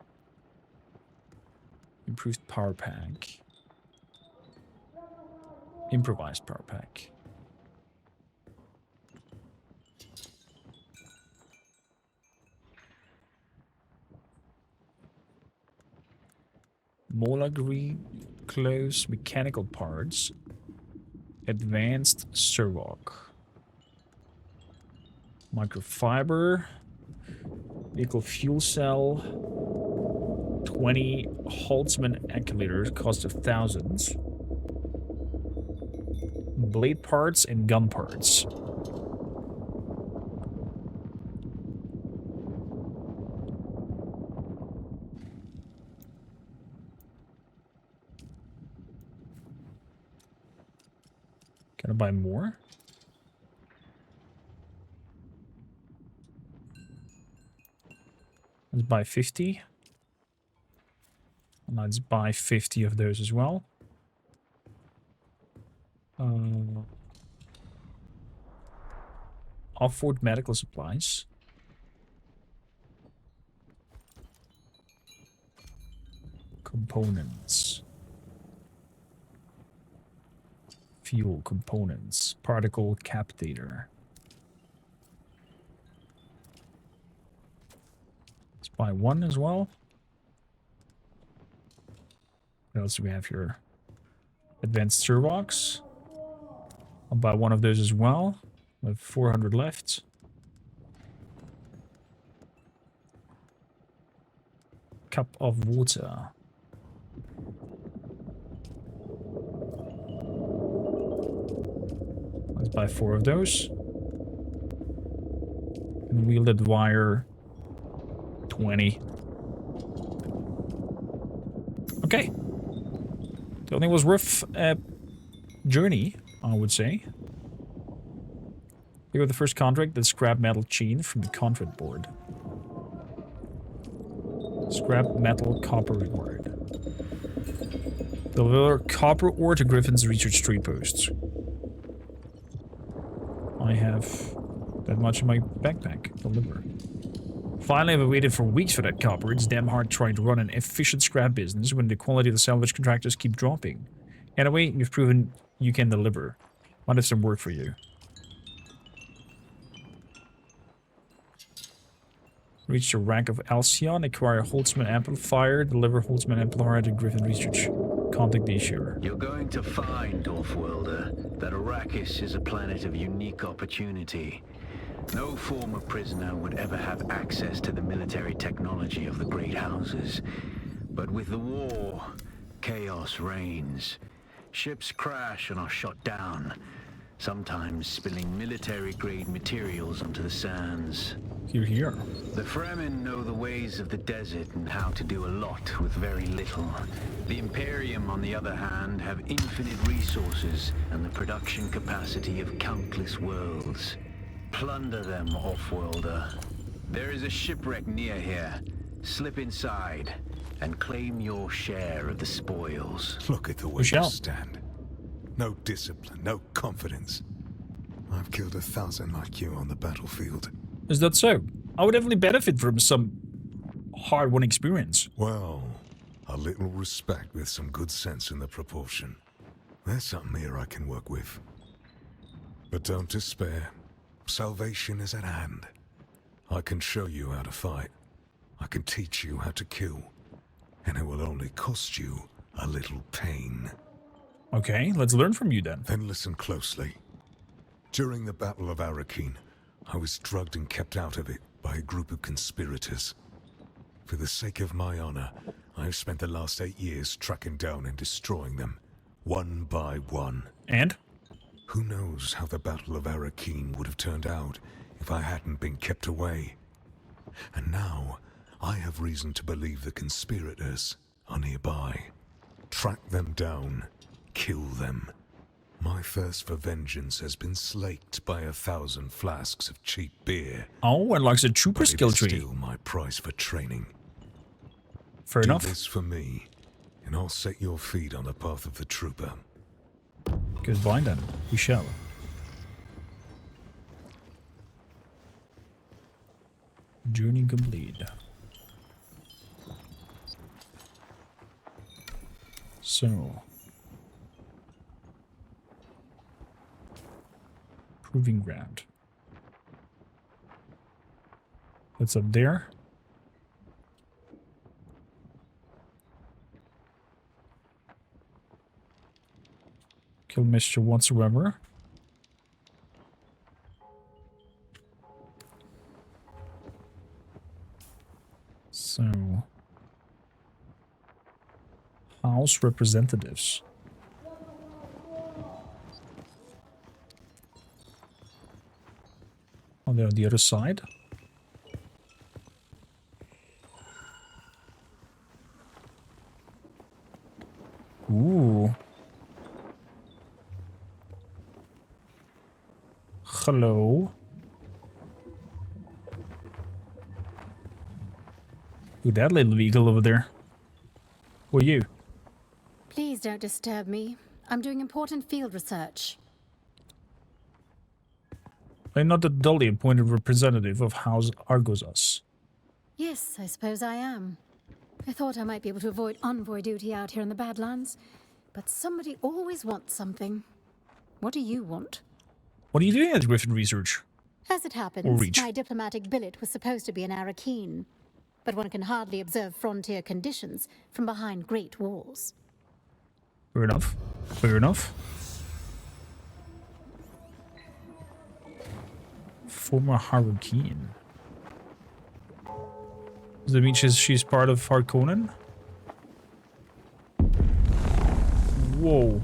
Improved power pack. Improvised power pack. Molagri close mechanical parts. Advanced Servok. Microfiber. Vehicle fuel cell. 20 Holtzman accumulators, cost of thousands. Blade parts and gun parts. Can I buy more? Let's buy 50. And let's buy 50 of those as well. Off-road medical supplies. Components. Fuel components. Particle captator. Let's buy one as well. What else do we have here? Advanced Servox. I'll buy one of those as well. We have 400 left. Cup of water. Let's buy 4 of those. And wielded wire. 20. Okay. The only was worth a journey, I would say. Here with the first contract, the scrap metal chain from the contract board. Scrap metal copper reward. Deliver copper ore to Griffin's research trade posts. I have that much in my backpack. Deliver. Finally, I've waited for weeks for that copper. It's damn hard trying to run an efficient scrap business when the quality of the salvage contractors keep dropping. Anyway, you've proven you can deliver. Might have some work for you. Reach the rank of Alcyon, acquire Holtzman amplifier, deliver Holtzman amplifier to Griffin Research contact the issuer. You're going to find, Offworlder, that Arrakis is a planet of unique opportunity. No former prisoner would ever have access to the military technology of the Great Houses. But with the war, chaos reigns. Ships crash and are shot down, sometimes spilling military-grade materials onto the sands. Here. The Fremen know the ways of the desert and how to do a lot with very little. The Imperium, on the other hand, have infinite resources and the production capacity of countless worlds. Plunder them, Offworlder. There is a shipwreck near here. Slip inside and claim your share of the spoils. Look at the way you stand. No discipline, no confidence. I've killed 1,000 like you on the battlefield. Is that so? I would definitely benefit from some hard-won experience. Well, a little respect with some good sense in the proportion. There's something here I can work with. But don't despair. Salvation is at hand. I can show you how to fight. I can teach you how to kill. And it will only cost you a little pain. Okay, let's learn from you then. Then listen closely. During the Battle of Arrakeen, I was drugged and kept out of it by a group of conspirators. For the sake of my honor, I have spent the last 8 years tracking down and destroying them, one by one. And? Who knows how the Battle of Arrakeen would have turned out if I hadn't been kept away. And now, I have reason to believe the conspirators are nearby. Track them down, kill them. My thirst for vengeance has been slaked by 1,000 flasks of cheap beer. Oh, and like a trooper skill tree. Still my price for training. Fair enough. Do this for me, and I'll set your feet on the path of the trooper. Goodbye then. We shall. Journey complete. So. Proving ground. That's up there. Kill Mr. whatsoever. So. House representatives. Oh, they're on the other side. Ooh. Hello. Look at that little vehicle over there. Who are you? Please don't disturb me. I'm doing important field research. I'm not the dully appointed representative of House Argosas. Yes, I suppose I am. I thought I might be able to avoid envoy duty out here in the Badlands, but somebody always wants something. What do you want? What are you doing at Griffin Research? As it happens, my diplomatic billet was supposed to be in Arrakeen, but one can hardly observe frontier conditions from behind great walls. Fair enough. Fair enough. Former Harkonnen. Does that mean she's part of Harkonnen? Whoa.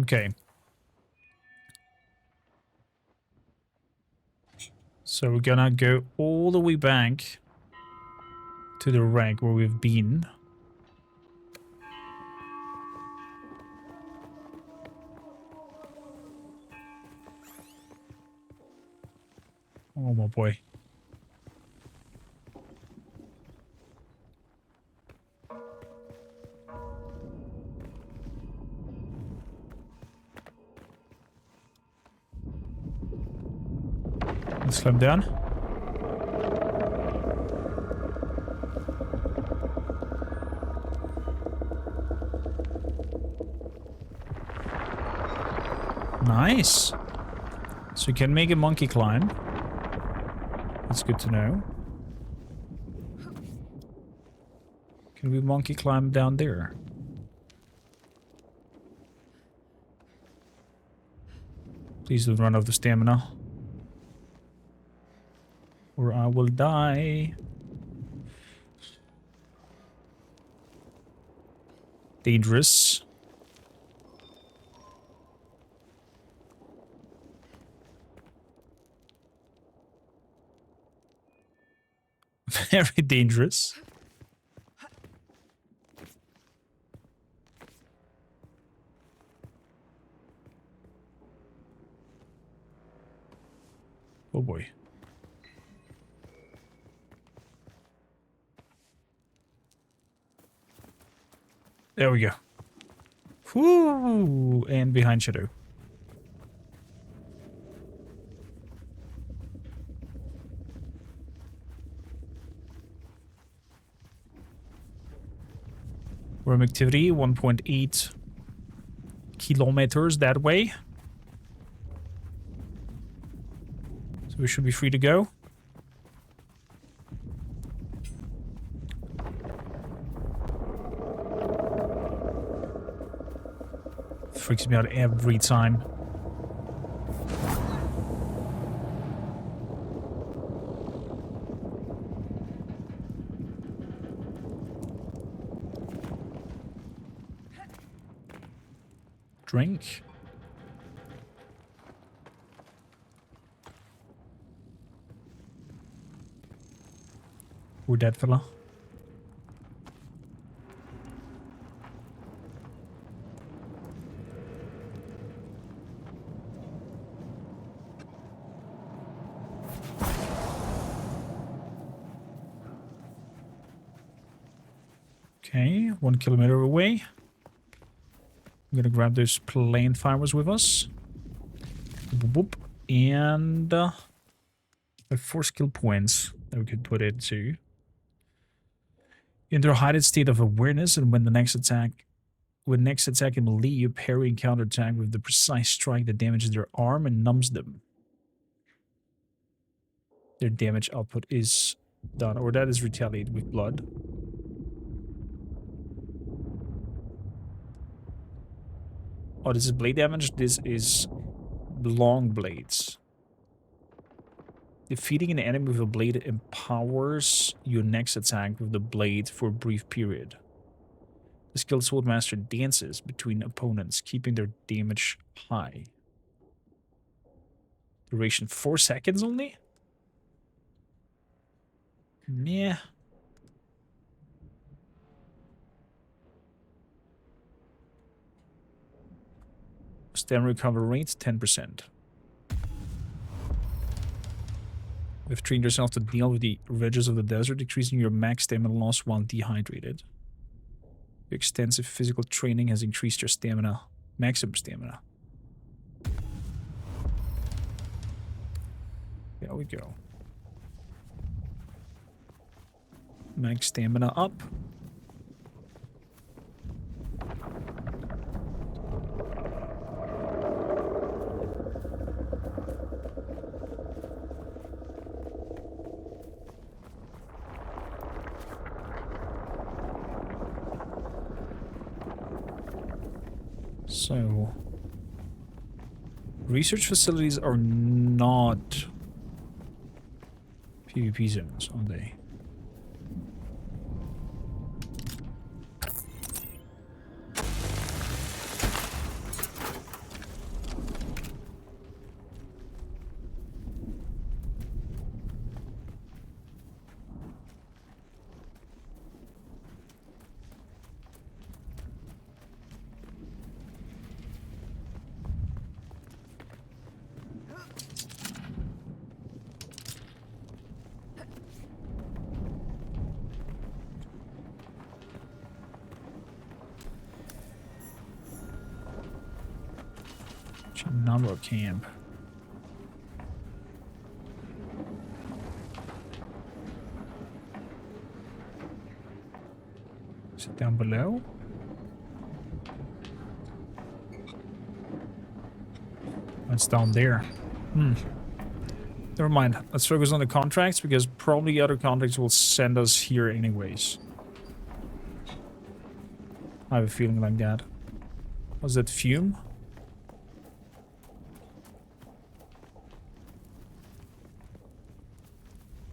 Okay. So we're gonna go all the way back to the rank where we've been. Oh my boy. Let's climb down. Nice. So you can make a monkey climb. That's good to know. Can we monkey climb down there? Please don't run out of stamina. Or I will die. Dangerous. Very dangerous. Oh boy. There we go. Whoo! And behind shadow. Worm activity 1.8 kilometers that way. So we should be free to go. Freaks me out every time. Drink. We're dead, fella. Okay, 1 kilometer away. I'm gonna grab those plane fibers with us. Boop, boop. And have 4 skill points that we could put into. In their heightened state of awareness, and when next attack in melee, you parry and counterattack with the precise strike that damages their arm and numbs them. Their damage output is done, or that is retaliated with blood. Oh, this is blade damage. This is long blades. Defeating an enemy with a blade empowers your next attack with the blade for a brief period. The skilled swordmaster dances between opponents, keeping their damage high. Duration 4 seconds only? Meh. Stamina recovery rate 10%. You've trained yourself to deal with the ridges of the desert, decreasing your max stamina loss while dehydrated. Your extensive physical training has increased your stamina, maximum stamina. There we go. Max stamina up. So, research facilities are not PvP zones, are they? Number camp. Is it down below? It's down there. Never mind. Let's focus on the contracts, because probably other contracts will send us here anyways. I have a feeling like that. Was that fume?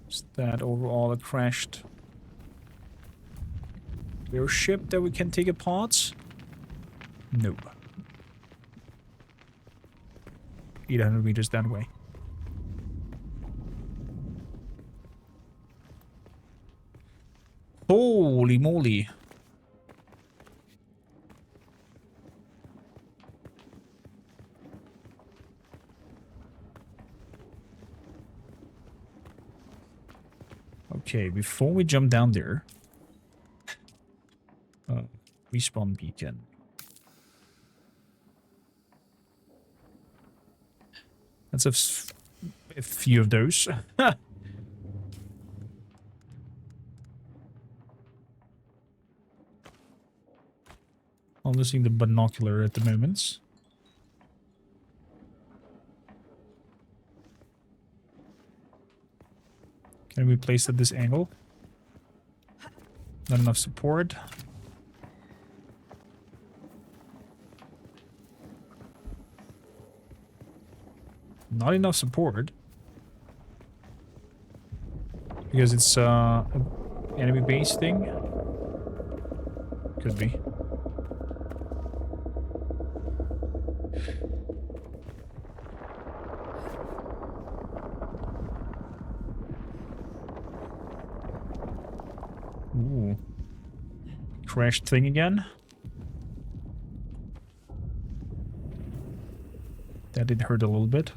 Is that overall a crashed airship that we can take apart? Nope. 800 meters that way. Holy moly. Okay, before we jump down there, respawn beacon. Let's have a few of those. I'm using the binocular at the moment. Can we place at this angle? Not enough support. Not enough support. Because it's an enemy base thing. Could be. Ooh. Crashed thing again. That did hurt a little bit.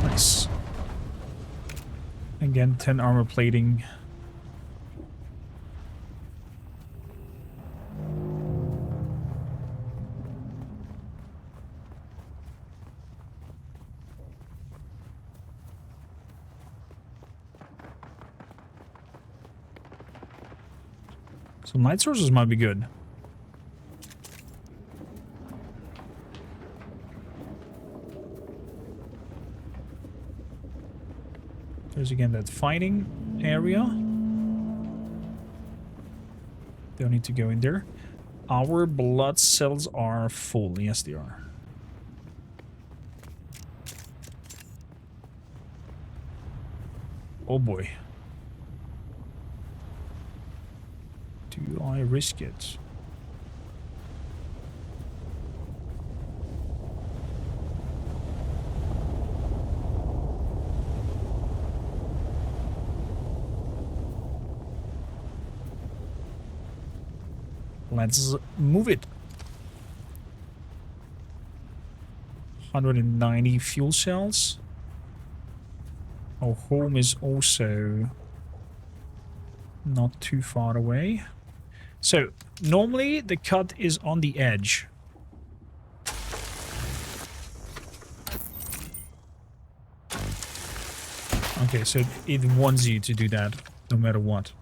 Nice. Again, 10 armor plating. So light sources might be good. There's again that fighting area. Don't need to go in there. Our blood cells are full. Yes, they are. Oh boy. Do I risk it? Let's move it. 190 fuel cells. Our home is also not too far away. So, normally the cut is on the edge. Okay, so it wants you to do that no matter what.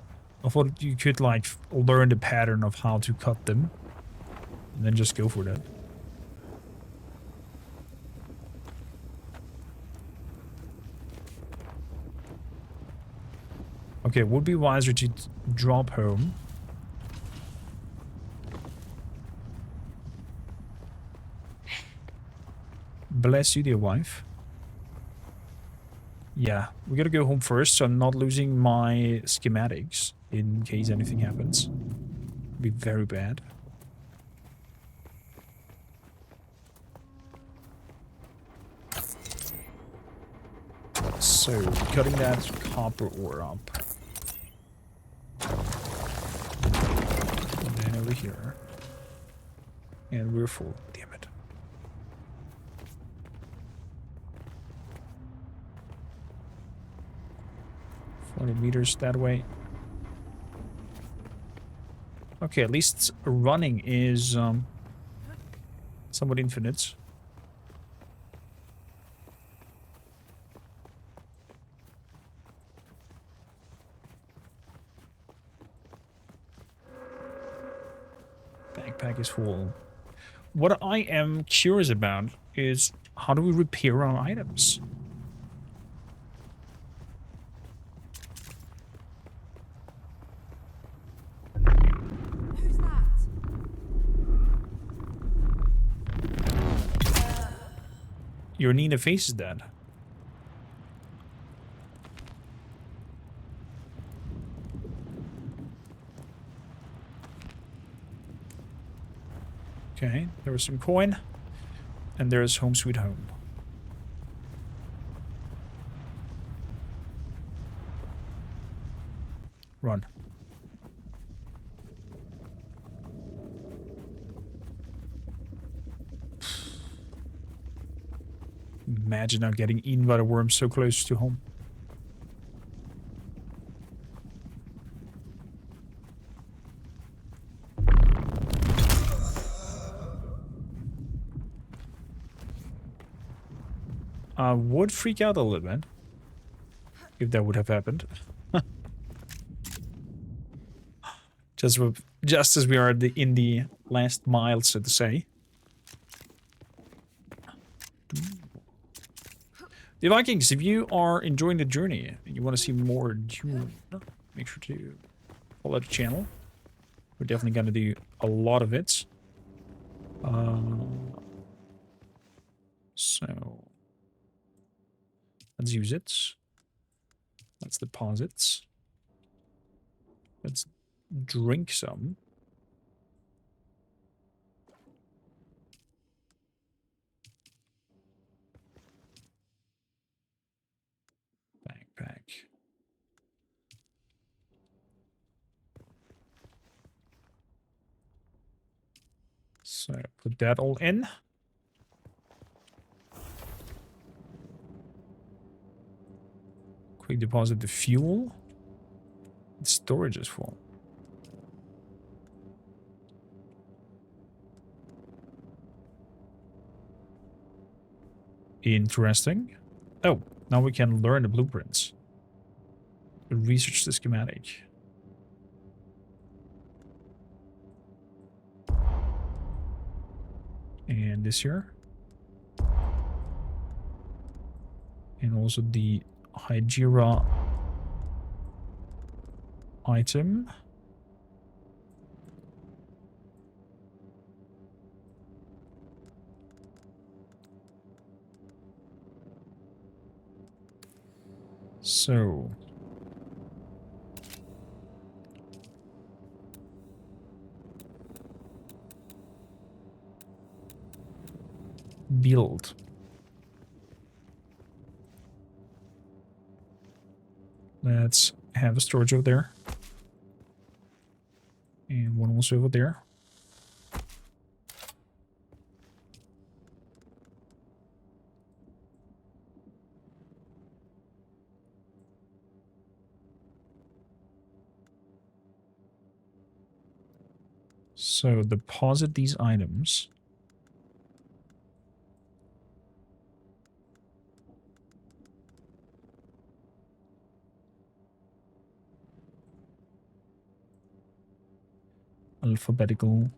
I thought you could like learn the pattern of how to cut them and then just go for that. Okay, would be wiser to drop home. Bless you, dear wife. Yeah, we gotta go home first, so I'm not losing my schematics in case anything happens. It'd be very bad. So, cutting that copper ore up. And then over here. And we're full. Damn it. $40 meters that way. Okay, at least running is somewhat infinite. Backpack is full. What I am curious about is how do we repair our items? Who's that? Your Nina faces that. Okay, there was some coin. And there's Home Sweet Home. Run. Imagine now getting eaten by the worm so close to home. I would freak out a little bit if that would have happened. Just as we are in the last mile, so to say. The Vikings, if you are enjoying the journey and you want to see more Dune, make sure to follow the channel. We're definitely going to do a lot of it. So let's use it. Let's deposit. Let's drink some. Backpack. So put that all in. Quick deposit the fuel. The storage is full. Interesting. Oh, now we can learn the blueprints. Research the schematic. And this here. And also the Hygira item. So build. Let's have a storage over there. And one also over there. So deposit these items. Alphabetical.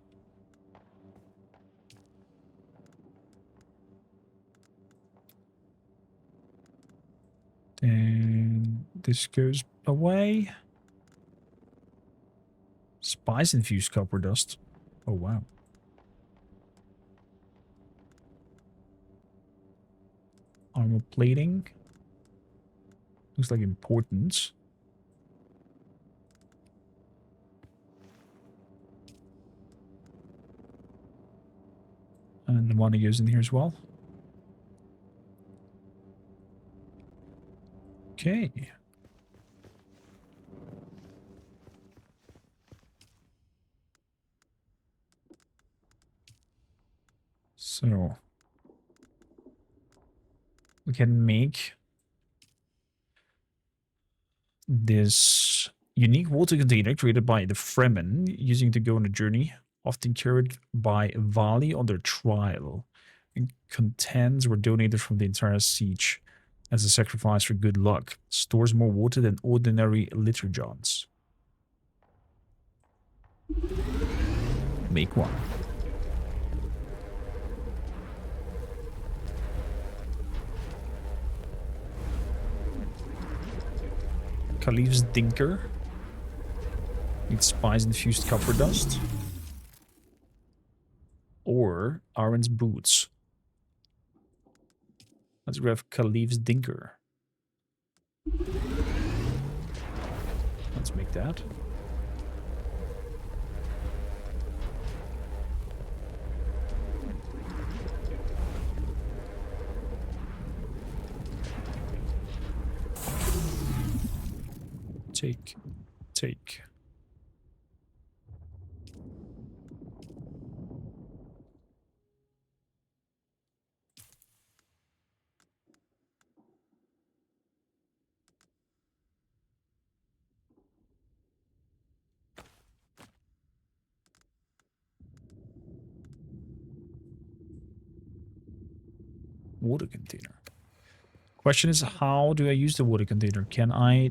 And this goes away. Spice infused copper dust. Oh wow. Armor plating. Looks like important. And the money goes in here as well. Okay. So we can make this Unique water container created by the Fremen using to go on a journey, often carried by Vali on their trial. And contents were donated from the entire siege as a sacrifice for good luck. Stores more water than ordinary litter johns. Make one. Khalif's Dinker. Needs spice-infused copper dust. Or Aaron's Boots. Let's grab Khalif's Dinker. Let's make that. Take. Water container. Question is, how do I use the water container? Can I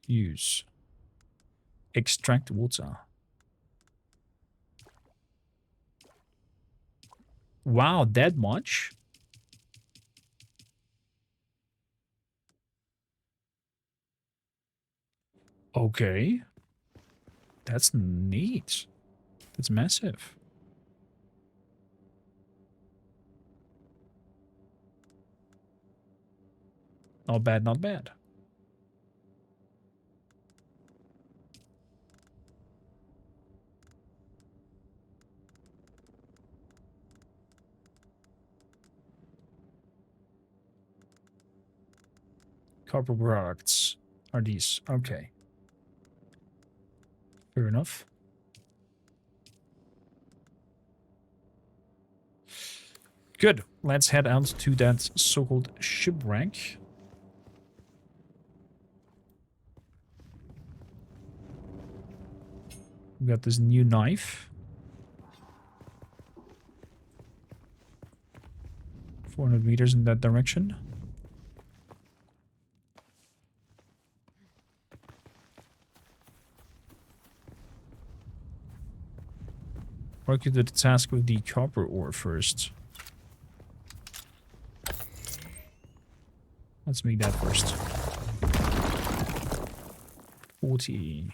use extract water? Wow, that much? Okay. That's neat. That's massive. Not bad, not bad. Copper products are these. Okay. Fair enough. Good. Let's head out to that so-called shipwreck. We got this new knife. 400 meters in that direction. Work with the task with the copper ore first. Let's make that first. 40.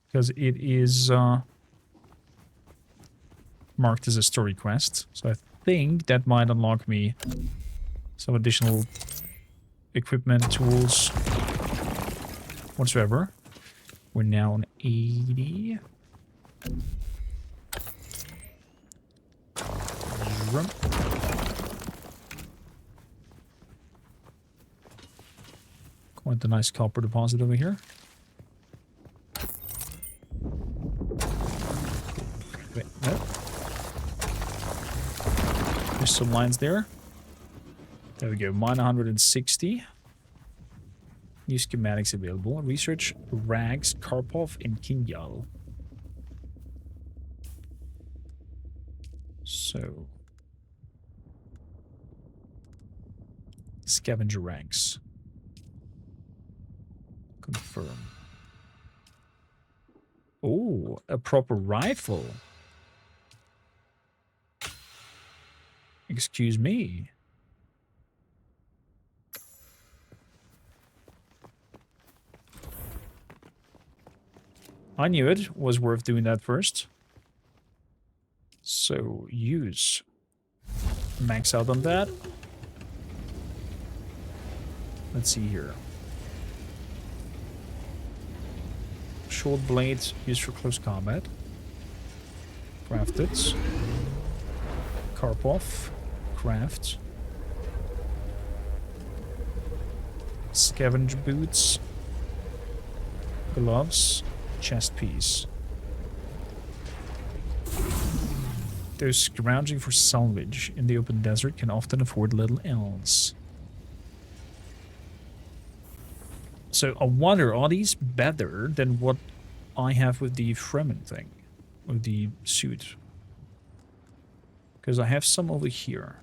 Because it is marked as a story quest. So I think that might unlock me some additional equipment, tools, whatsoever. We're now on 80. Quite a nice copper deposit over here. Wait, no. There's some lines there. There we go, mine 160. New schematics available. Research Rags, Karpov, and Kingyal. So. Scavenger ranks. Confirm. Oh, a proper rifle. Excuse me. I knew it was worth doing that first. So, use. Max out on that. Let's see here. Short blades used for close combat. Crafted. Karpov. Craft. Scavenger boots. Gloves. Chest piece. Those scrounging for salvage in the open desert can often afford little else. So I wonder, are these better than what I have with the Fremen thing? With the suit? Because I have some over here.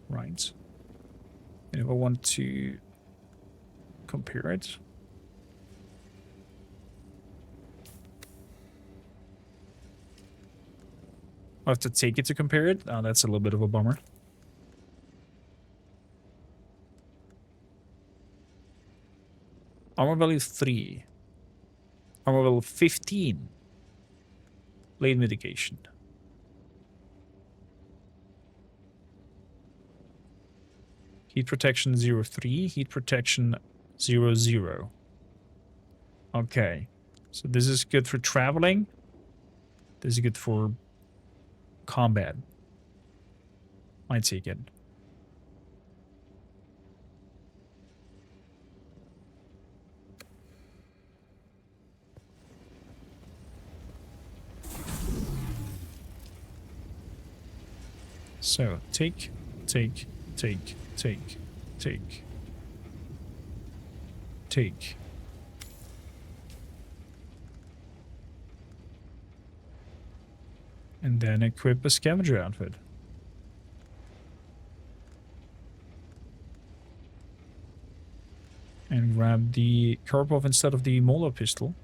Right. And if I want to compare it. I have to take it to compare it. Oh, that's a little bit of a bummer. Armor value 3. Armor value 15. Blade mitigation. Heat protection 0.3. Heat protection 0.0. Okay. So this is good for traveling. This is good for combat. Might take it. So, take. And then equip a scavenger outfit. And grab the Karpov instead of the Mola pistol.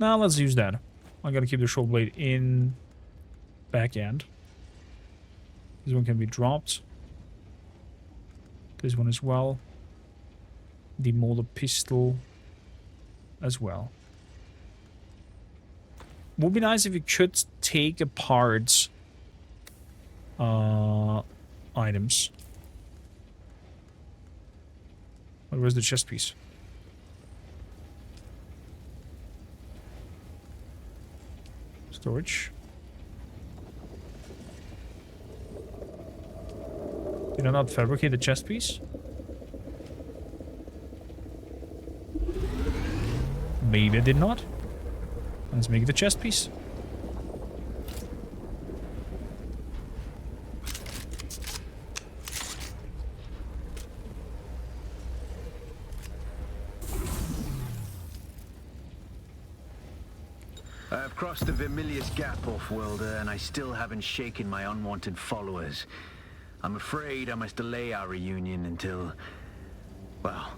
Now let's use that. I gotta keep the short blade in back end. This one can be dropped. This one as well. The Mola pistol as well. Would be nice if you could take apart items. Where's the chest piece? Storage. Did I not fabricate the chest piece? Maybe I did not. Let's make the chest piece. I have crossed the Vermilius Gap, Off-Worlder, and I still haven't shaken my unwanted followers. I'm afraid I must delay our reunion until... well,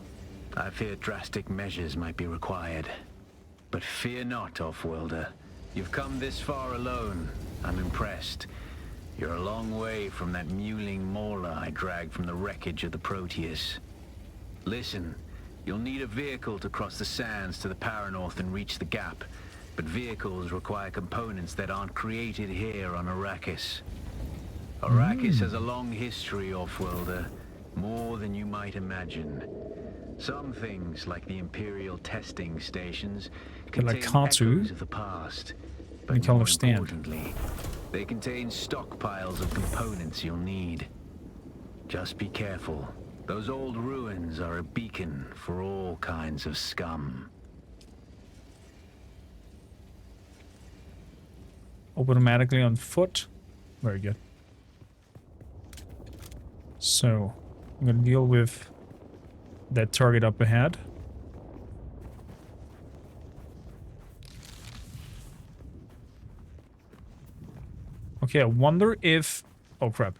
I fear drastic measures might be required. But fear not, Off-Worlder. You've come this far alone. I'm impressed. You're a long way from that mewling mauler I dragged from the wreckage of the Proteus. Listen, you'll need a vehicle to cross the sands to the Paranorth and reach the Gap. But vehicles require components that aren't created here on Arrakis. Arrakis has a long history, Off-Worlder. More than you might imagine. Some things, like the Imperial testing stations, contain echoes of the past. But more importantly, they contain stockpiles of components you'll need. Just be careful. Those old ruins are a beacon for all kinds of scum. Automatically on foot. Very good. So, I'm gonna deal with that target up ahead. Okay, I wonder if... oh, crap.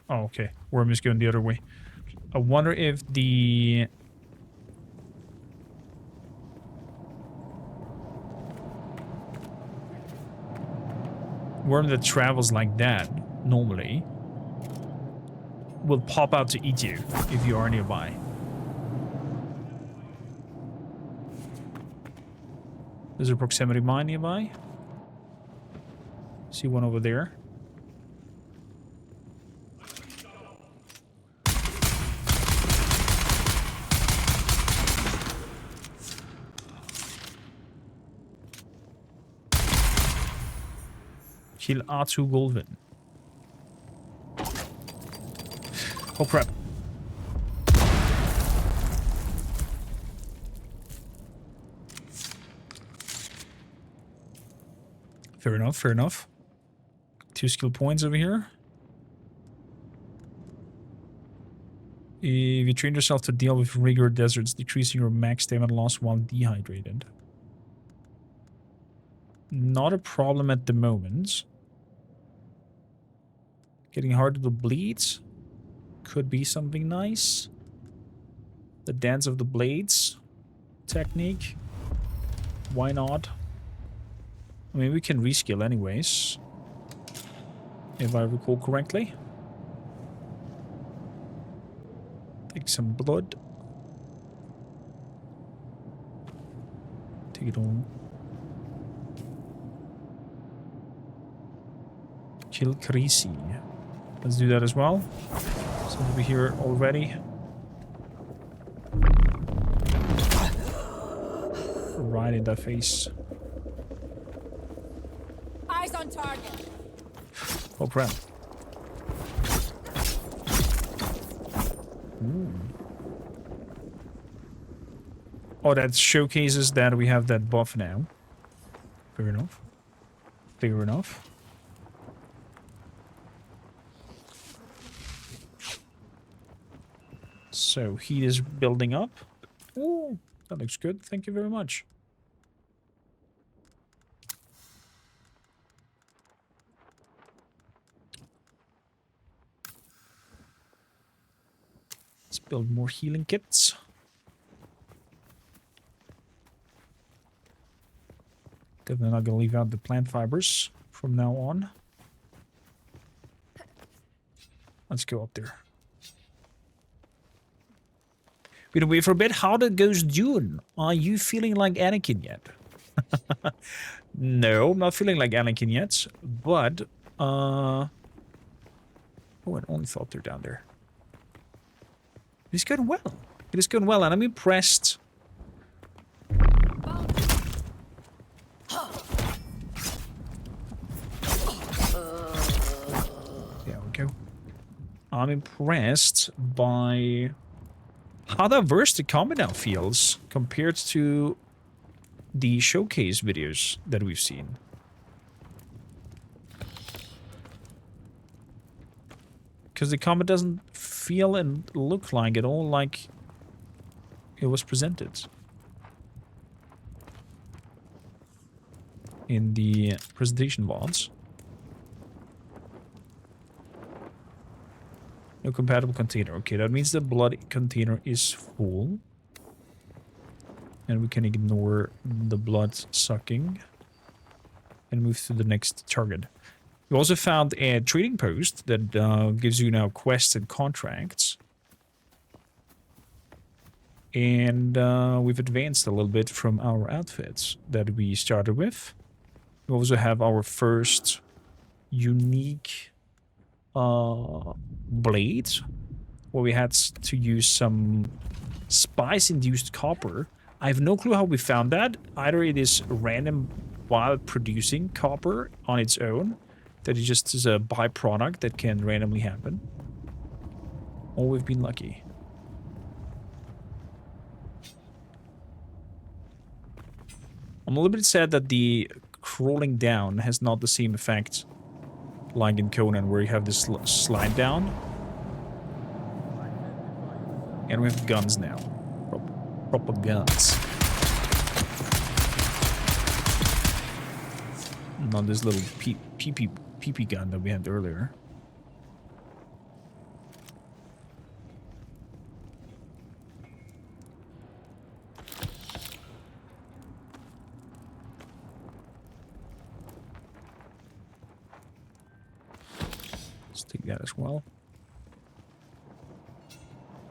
Oh, okay. Worm is going the other way. I wonder if the... worm that travels like that, normally, will pop out to eat you if you are nearby. There's a proximity mine nearby. See one over there. Kill R2 Golvin. Oh crap. Fair enough, fair enough. 2 skill points over here. If you train yourself to deal with rigor deserts, decreasing your max stamina loss while dehydrated. Not a problem at the moment. Getting harder to bleed could be something nice. The dance of the blades technique. Why not? I mean, we can reskill anyways, if I recall correctly. Take some blood. Take it all. Kill Krisi. Let's do that as well. So we're here already. Right in the face. Eyes on target. Oh crap. Ooh. Oh, that showcases that we have that buff now. Fair enough. Fair enough. So heat is building up. Ooh, that looks good. Thank you very much. Let's build more healing kits. Definitely not gonna leave out the plant fibers from now on. Let's go up there. Been away for a bit. How goes Dune? Are you feeling like Anakin yet? No, I'm not feeling like Anakin yet. But, oh, I only thought they're down there. It's going well. It is going well, and I'm impressed. There we go. I'm impressed by how diverse the combat now feels compared to the showcase videos that we've seen. Because the combat doesn't feel and look like at all like it was presented in the presentation VODs. No compatible container. Okay, that means the blood container is full. And we can ignore the blood sucking and move to the next target. We also found a trading post that gives you now quests and contracts. And we've advanced a little bit from our outfits that we started with. We also have our first unique blade, where we had to use some spice-induced copper. I have no clue how we found that. Either it is random while producing copper on its own, that it just is a byproduct that can randomly happen, or we've been lucky. I'm a little bit sad that the crawling down has not the same effect like in Conan, where you have this slide down. And we have guns now. Proper guns. Not this little PP gun that we had earlier. Let's take that as well.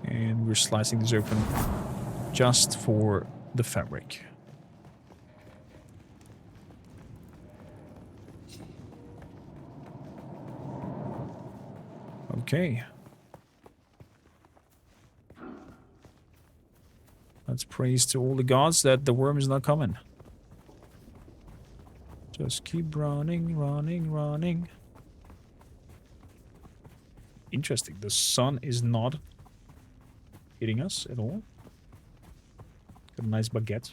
And we're slicing this open just for the fabric. Okay. Let's praise to all the gods that the worm is not coming. Just keep running, running, running. Interesting. The sun is not hitting us at all. Got a nice baguette.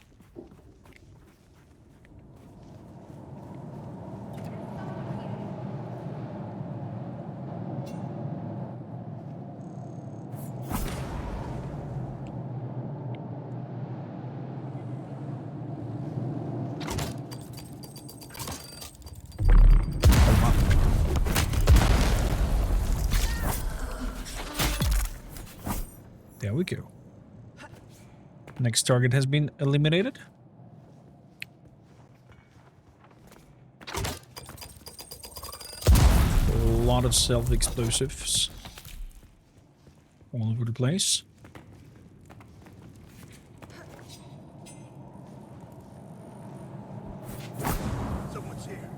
There we go. Next target has been eliminated. A lot of self-explosives all over the place. Someone's here.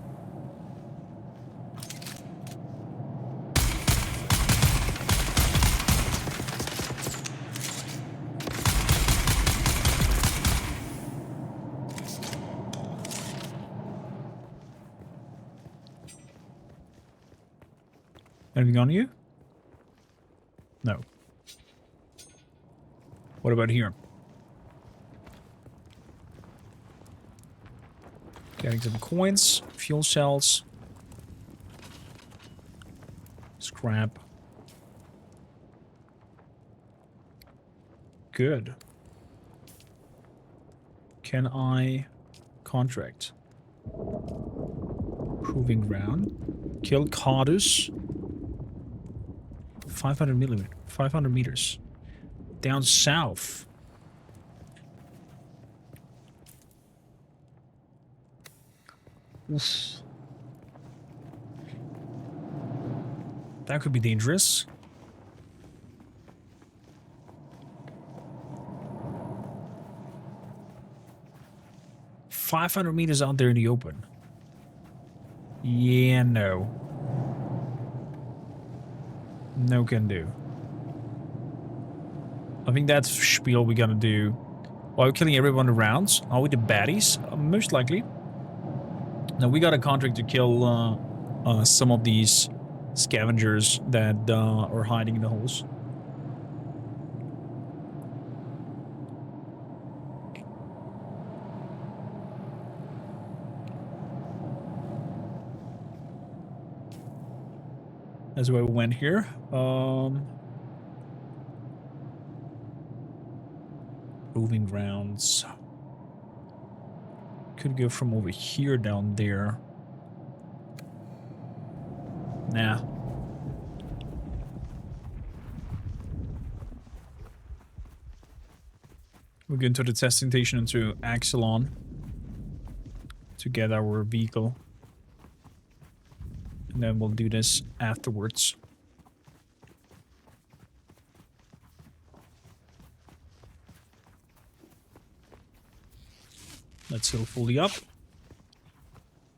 Anything on you? No. What about here? Getting some coins, fuel cells, scrap. Good. Can I contract? Proving ground. Kill Cardus. 500 meters. Down south. Oof. That could be dangerous. $500 out there in the open. Yeah, no. No can do. I think that's spiel we're gonna do. While we're killing everyone around. Are we the baddies? Most likely. Now we got a contract to kill some of these scavengers that are hiding in the holes. That's where we went here. Proving grounds. Could go from over here down there. Nah. We're going to the testing station into Axelon to get our vehicle. And then we'll do this afterwards. Let's heal fully up.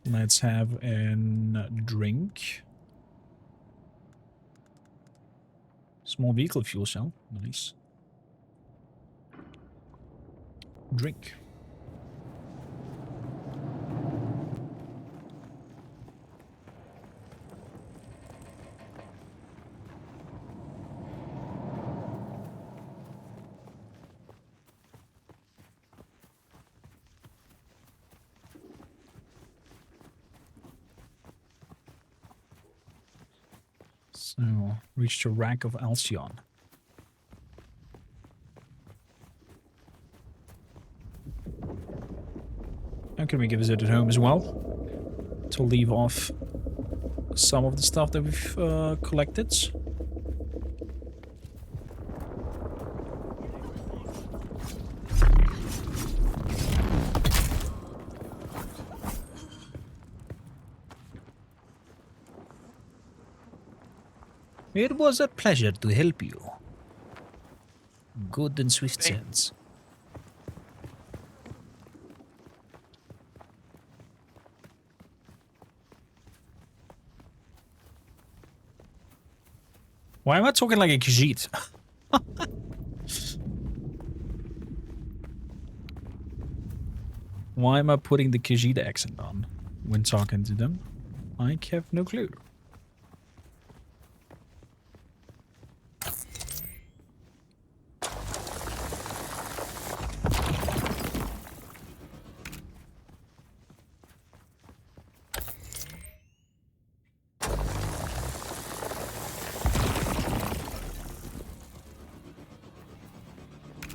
Let's have a drink. Small vehicle fuel cell. Nice. Drink. So, reach the rack of Alcyon. Now can we give a visit at home as well? To leave off some of the stuff that we've collected. It was a pleasure to help you. Good and swift sense. Why am I talking like a Khajiit? Why am I putting the Khajiit accent on when talking to them? I have no clue.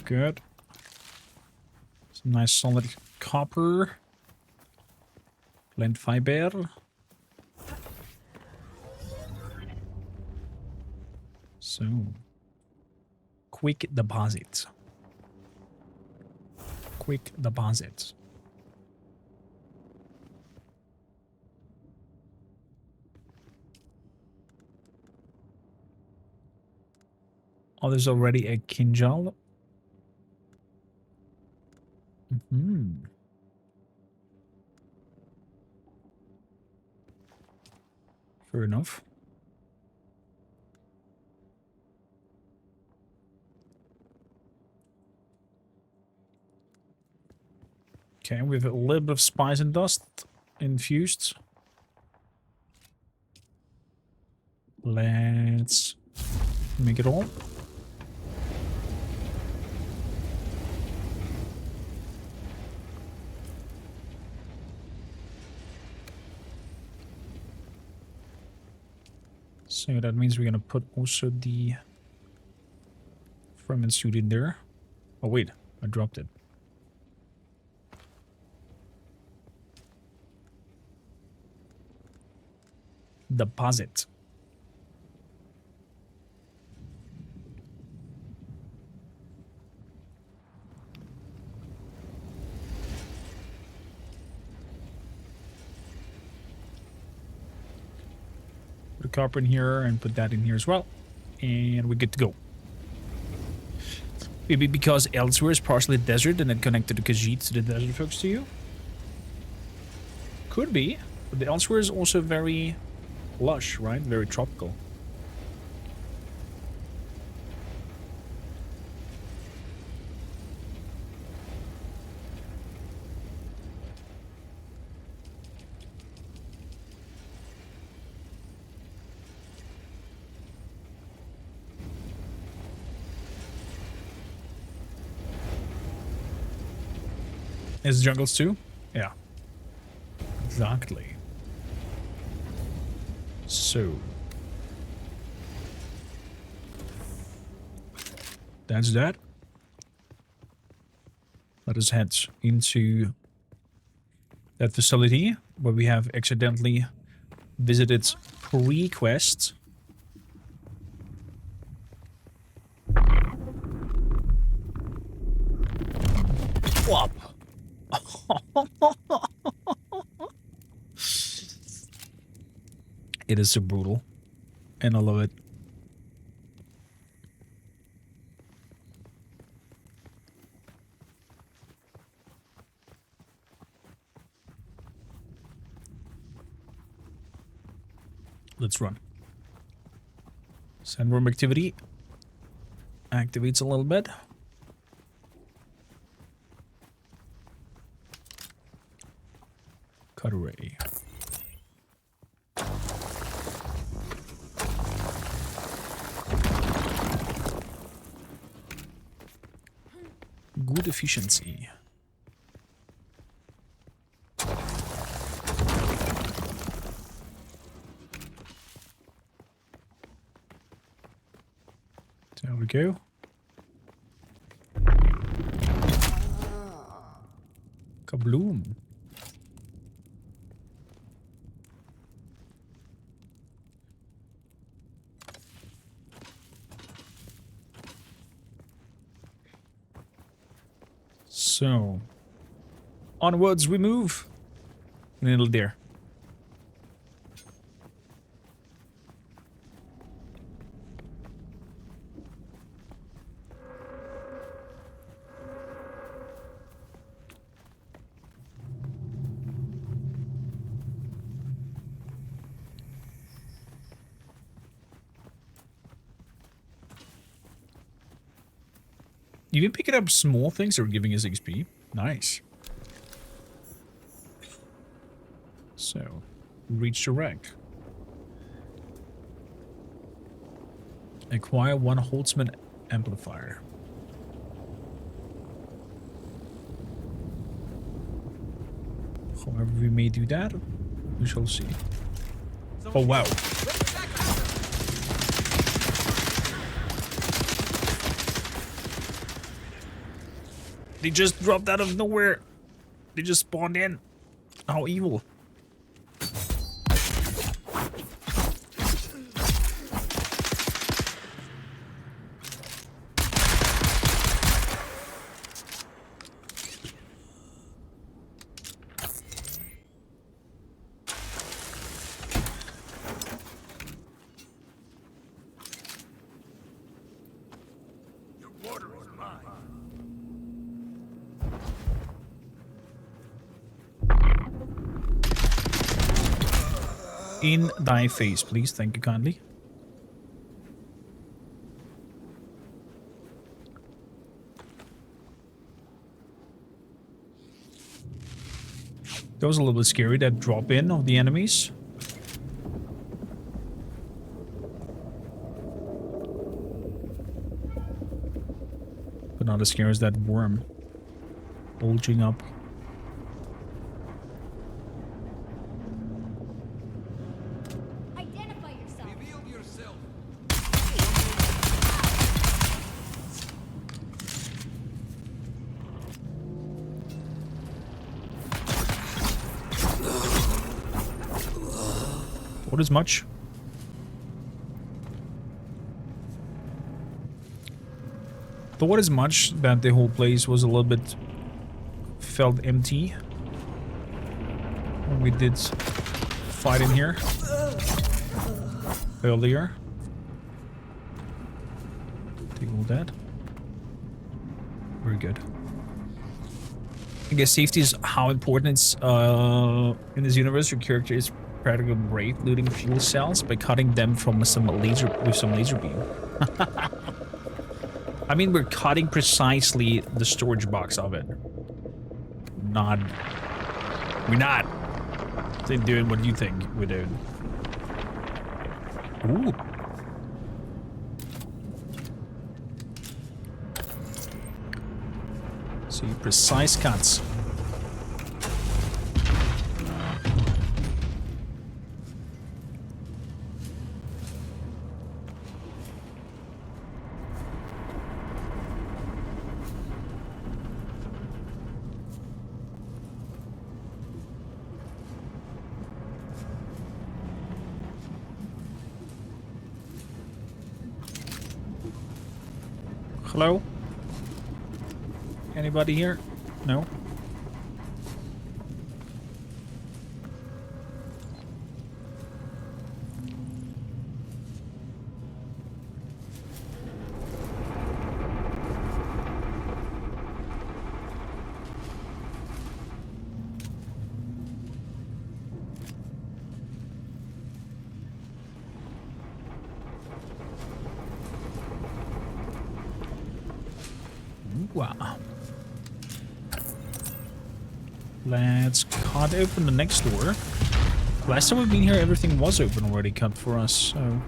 Good. Some nice solid copper. Plant fiber. So, quick deposit. Quick deposit. Oh, there's already a Kinjal. Fair enough. Okay, we have a little bit of spice and dust infused. Let's make it all. So that means we're gonna put also the Fremen suit in there. Oh wait, I dropped it. Deposit. Put a copper in here and put that in here as well. And we're good to go. Maybe because elsewhere is partially desert and then connected to Khajiit to the desert folks to you? Could be. But the elsewhere is also very lush, right? Very tropical. Is jungles too? Yeah. Exactly. So. That's that. Let us head into that facility where we have accidentally visited pre-quest. Whop. It is so brutal, and I love it. Let's run. Sandworm activity activates a little bit. Cutaway. Good efficiency. There we go. Kabloom. So, onwards we move. Little deer. Even picking up small things that are giving us XP. Nice. So, reach the rank. Acquire one Holtzman amplifier. However we may do that, we shall see. Oh wow. They just dropped out of nowhere. They just spawned in. How evil. In thy face, please. Thank you kindly. That was a little bit scary, that drop in of the enemies. But not as scary as that worm bulging up. Identify yourself. Reveal yourself. What is much? Thought as much that the whole place was a little bit felt empty when we did fight in here earlier. Take all that. Very good. I guess safety is how important it's in this universe. Your character is practically great looting fuel cells by cutting them from some laser beam. I mean, we're cutting precisely the storage box of it. We're not doing what you think we're doing. Ooh. See, precise cuts. Hello? Anybody here? No? Wow. Let's cut open the next door. Last time we've been here, everything was open already, cut for us, so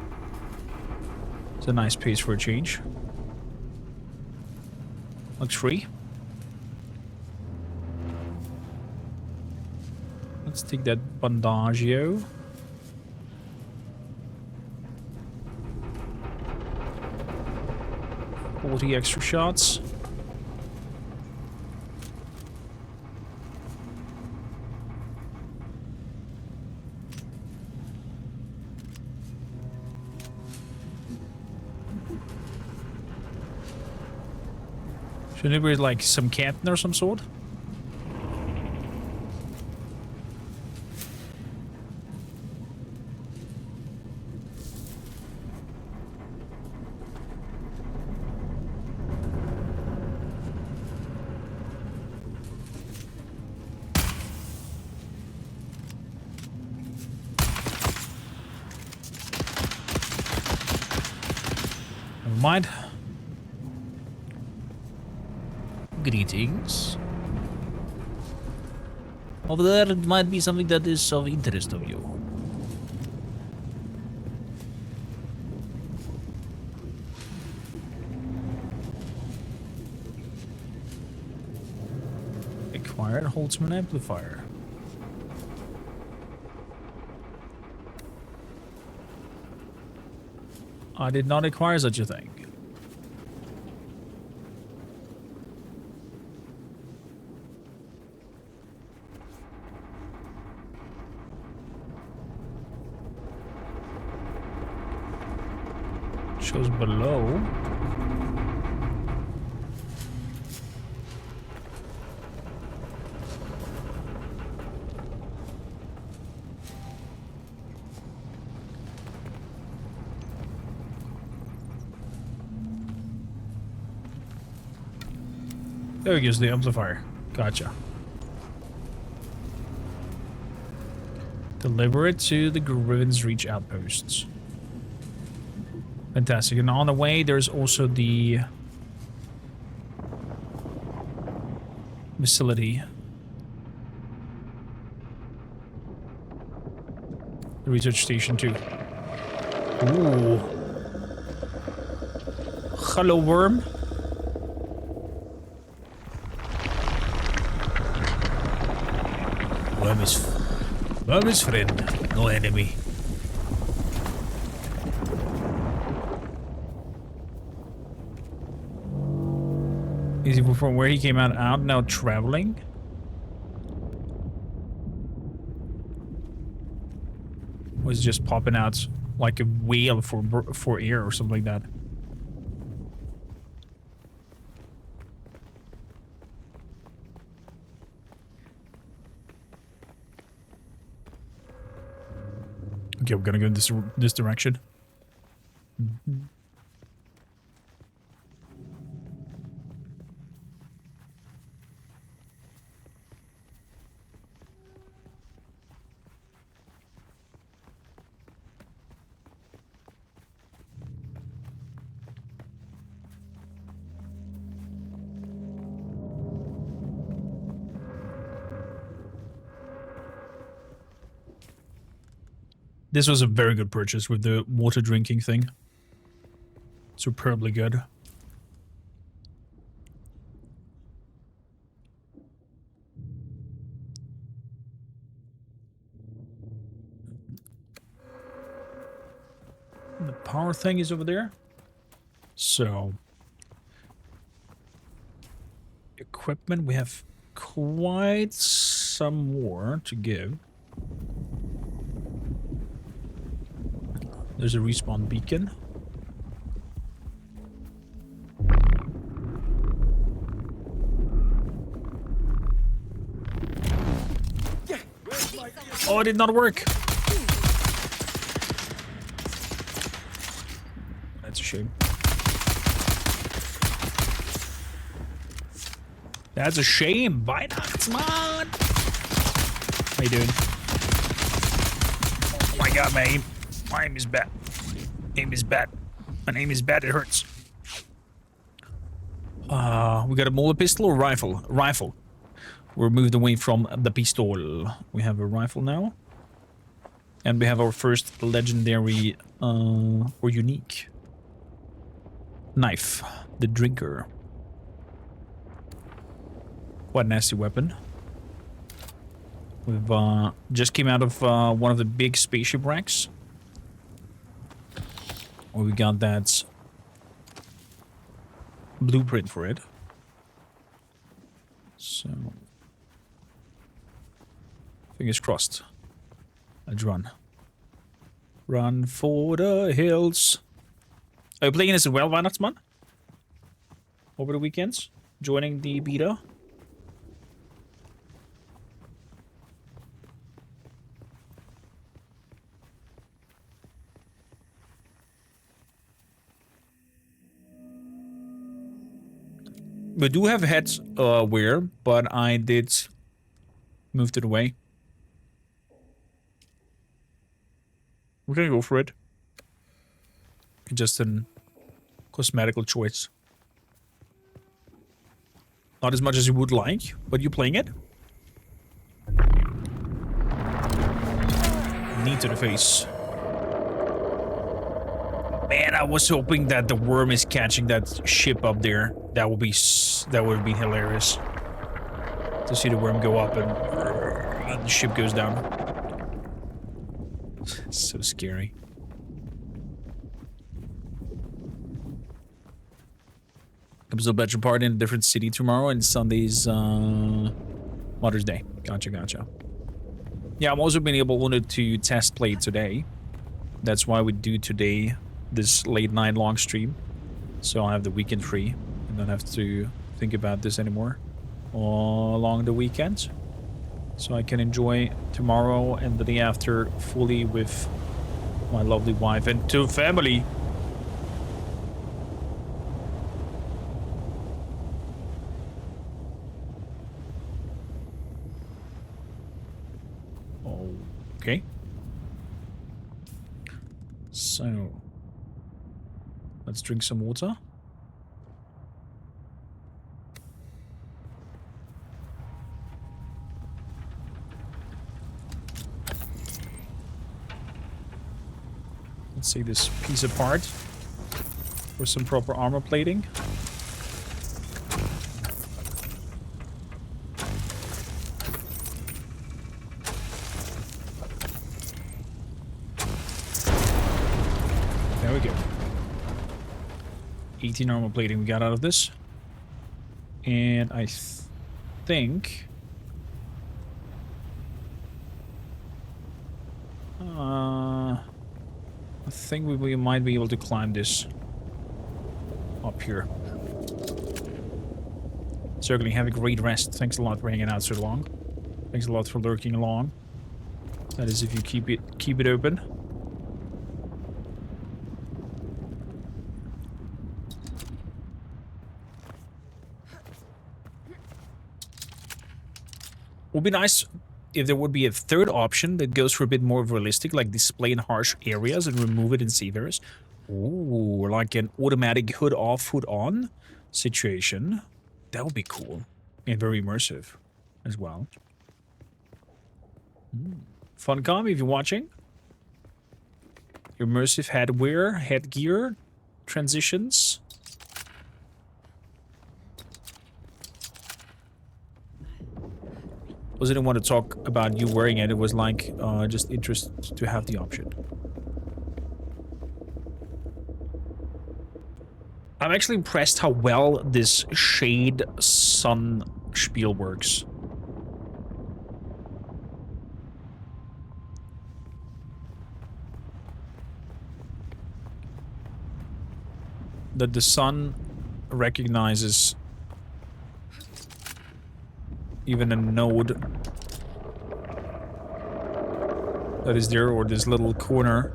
it's a nice pace for a change. Looks free. Let's take that bandagio. $40 extra shots. Shouldn't it be like some captain or some sort? Never mind. Greetings. Over there, it might be something that is of interest of you. Acquired Holtzman amplifier. I did not acquire such a thing. Shows below. There goes the amplifier. Gotcha. Deliver it to the Griffins Reach outposts. Fantastic. And on the way, there's also the facility. The research station too. Ooh. Hello, worm. Worm is friend, no enemy. Is he from where he came out now traveling? Was just popping out like a whale for air or something like that. Okay, we're gonna go in this direction. Mm-hmm. This was a very good purchase with the water drinking thing. Superbly good. The power thing is over there. So, equipment, we have quite some more to give. There's a respawn beacon. Oh, it did not work. That's a shame. That's a shame. Why not? Come on. How you doing? Oh my god, my aim. My aim is bad. Aim is bad. My aim is bad. It hurts. We got a multi pistol or rifle? Rifle. We're moved away from the pistol. We have a rifle now. And we have our first legendary or unique knife. The Drinker. Quite a nasty weapon. We've just came out of one of the big spaceship racks. Where we got that blueprint for it. So, fingers crossed. Let's run. Run for the hills. Are you playing this as well, Weihnachtsmann? Over the weekends? Joining the beta? We do have heads wear, but I did move it away. We're gonna go for it. Just an cosmetical choice. Not as much as you would like, but you playing it? Knee to the face. Man, I was hoping that the worm is catching that ship up there. That would have been hilarious. To see the worm go up and the ship goes down. So scary. Comes to a bachelor party in a different city tomorrow, and Sunday's Mother's Day. Gotcha. Yeah, I'm also being able to test play today. That's why we do today this late night long stream. So I have the weekend free. I don't have to think about this anymore all along the weekend. So I can enjoy tomorrow and the day after fully with my lovely wife and 2 family. Okay. So, let's drink some water. Let's see this piece apart for some proper armor plating. There we go. 18 armor plating we got out of this. And I think... I think we might be able to climb this up here. Certainly have a great rest. Thanks a lot for hanging out so long. Thanks a lot for lurking along. That is if you keep it open. Would be nice if there would be a third option that goes for a bit more realistic, like display in harsh areas and remove it in seafarers. Ooh, like an automatic hood off, hood on situation. That would be cool. And very immersive as well. Funcom, if you're watching. Immersive headgear transitions. I didn't want to talk about you wearing it. It was like just interest to have the option. I'm actually impressed how well this shade sun spiel works. That the sun recognizes even a node that is there, or this little corner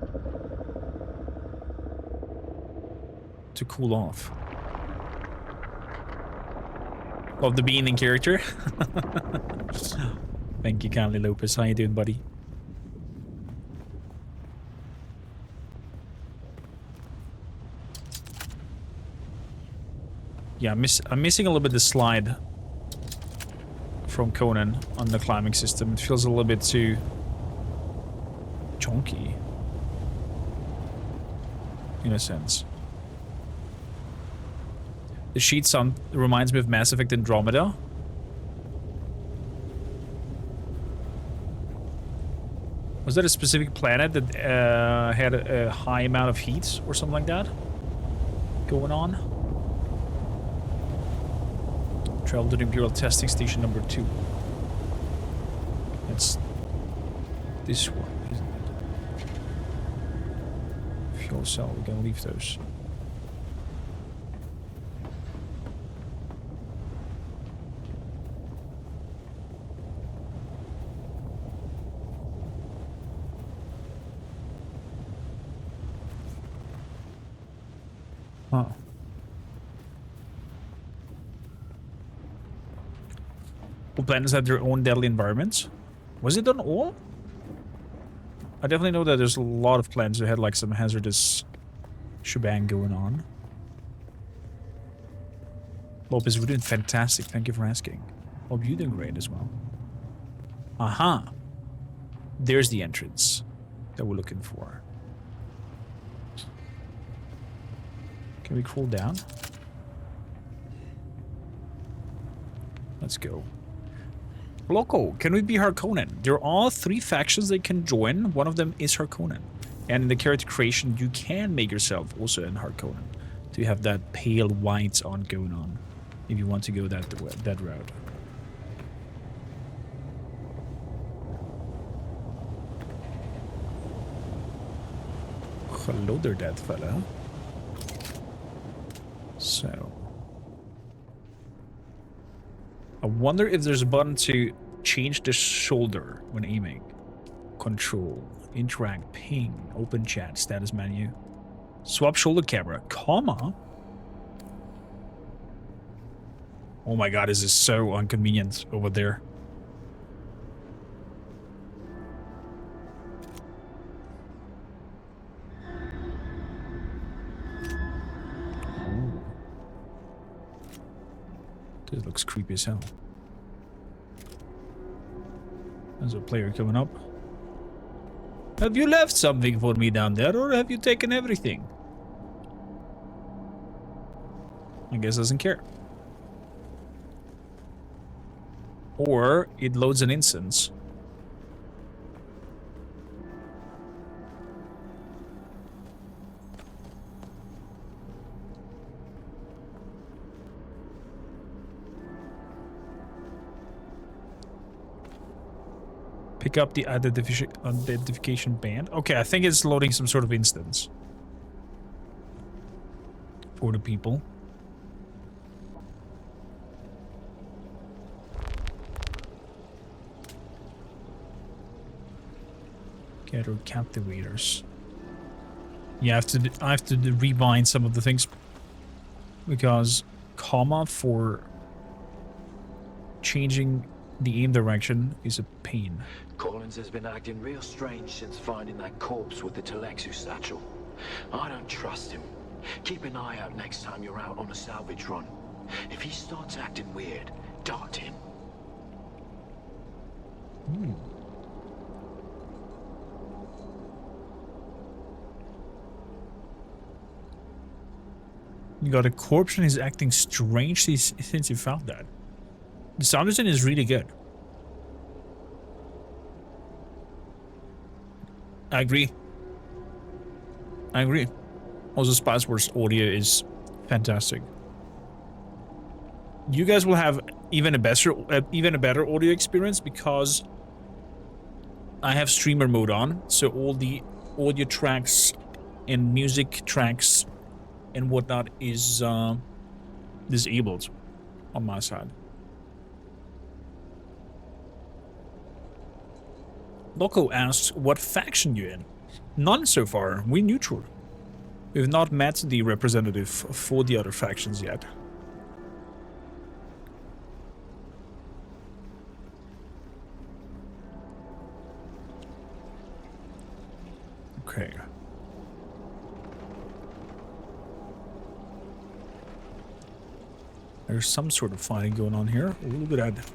to cool off. Love the being character. Thank you kindly, Lopez. How you doing, buddy? Yeah, I'm missing a little bit the slide from Conan on the climbing system. It feels a little bit too chunky in a sense. The sheet sun reminds me of Mass Effect Andromeda. Was that a specific planet that had a high amount of heat or something like that going on? Travel to the Imperial Testing Station number 2. That's this one, isn't it? Fuel cell, we're gonna leave those. Huh. All planets have their own deadly environments. Was it on all? I definitely know that there's a lot of planets that had like some hazardous shebang going on. Lopez, we're doing fantastic. Thank you for asking. Hope you're doing great as well. Aha. There's the entrance that we're looking for. Can we cool down? Let's go. Loco, can we be Harkonnen? There are 3 factions they can join. One of them is Harkonnen. And in the character creation, you can make yourself also an Harkonnen to have that pale white on going on, if you want to go that route. Hello there, that fella. So... I wonder if there's a button to change the shoulder when aiming. Control, interact, ping, open chat, status menu. Swap shoulder camera, comma. Oh my god, this is so inconvenient over there. This looks creepy as hell. There's a player coming up. Have you left something for me down there, or have you taken everything? I guess doesn't care. Or it loads an instance. Pick up the identification band. Okay, I think it's loading some sort of instance for the people. Gather captivators. Yeah, I have to rebind some of the things because comma for changing the aim direction is a pain. Collins has been acting real strange since finding that corpse with the Telexu satchel. I don't trust him. Keep an eye out next time you're out on a salvage run. If he starts acting weird, dart him. You got a corpse and he's acting strange since you found that. The sound design is really good. I agree. I agree. Also, Spice Wars audio is fantastic. You guys will have even a better audio experience because I have streamer mode on, so all the audio tracks and music tracks and whatnot is disabled on my side. Loco asks, what faction you in? None so far. We're neutral. We've not met the representative for the other factions yet. Okay. There's some sort of fighting going on here. Oh, look at that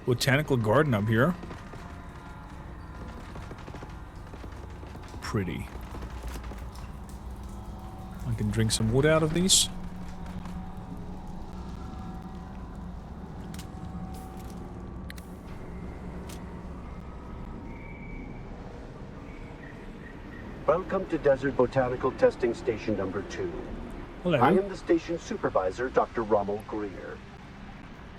botanical garden up here. Pretty. I can drink some wood out of these. Welcome to Desert Botanical Testing Station number 2. Hello. I am the station supervisor, Dr. Rommel Greer.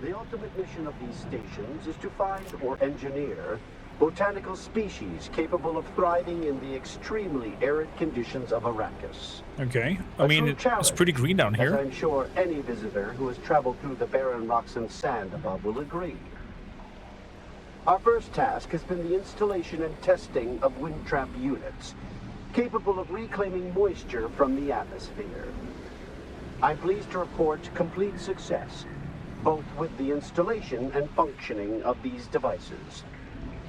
The ultimate mission of these stations is to find or engineer botanical species capable of thriving in the extremely arid conditions of Arrakis. Okay. I mean, it's pretty green down here. As I'm sure any visitor who has traveled through the barren rocks and sand above will agree. Our first task has been the installation and testing of wind trap units capable of reclaiming moisture from the atmosphere. I'm pleased to report complete success, both with the installation and functioning of these devices.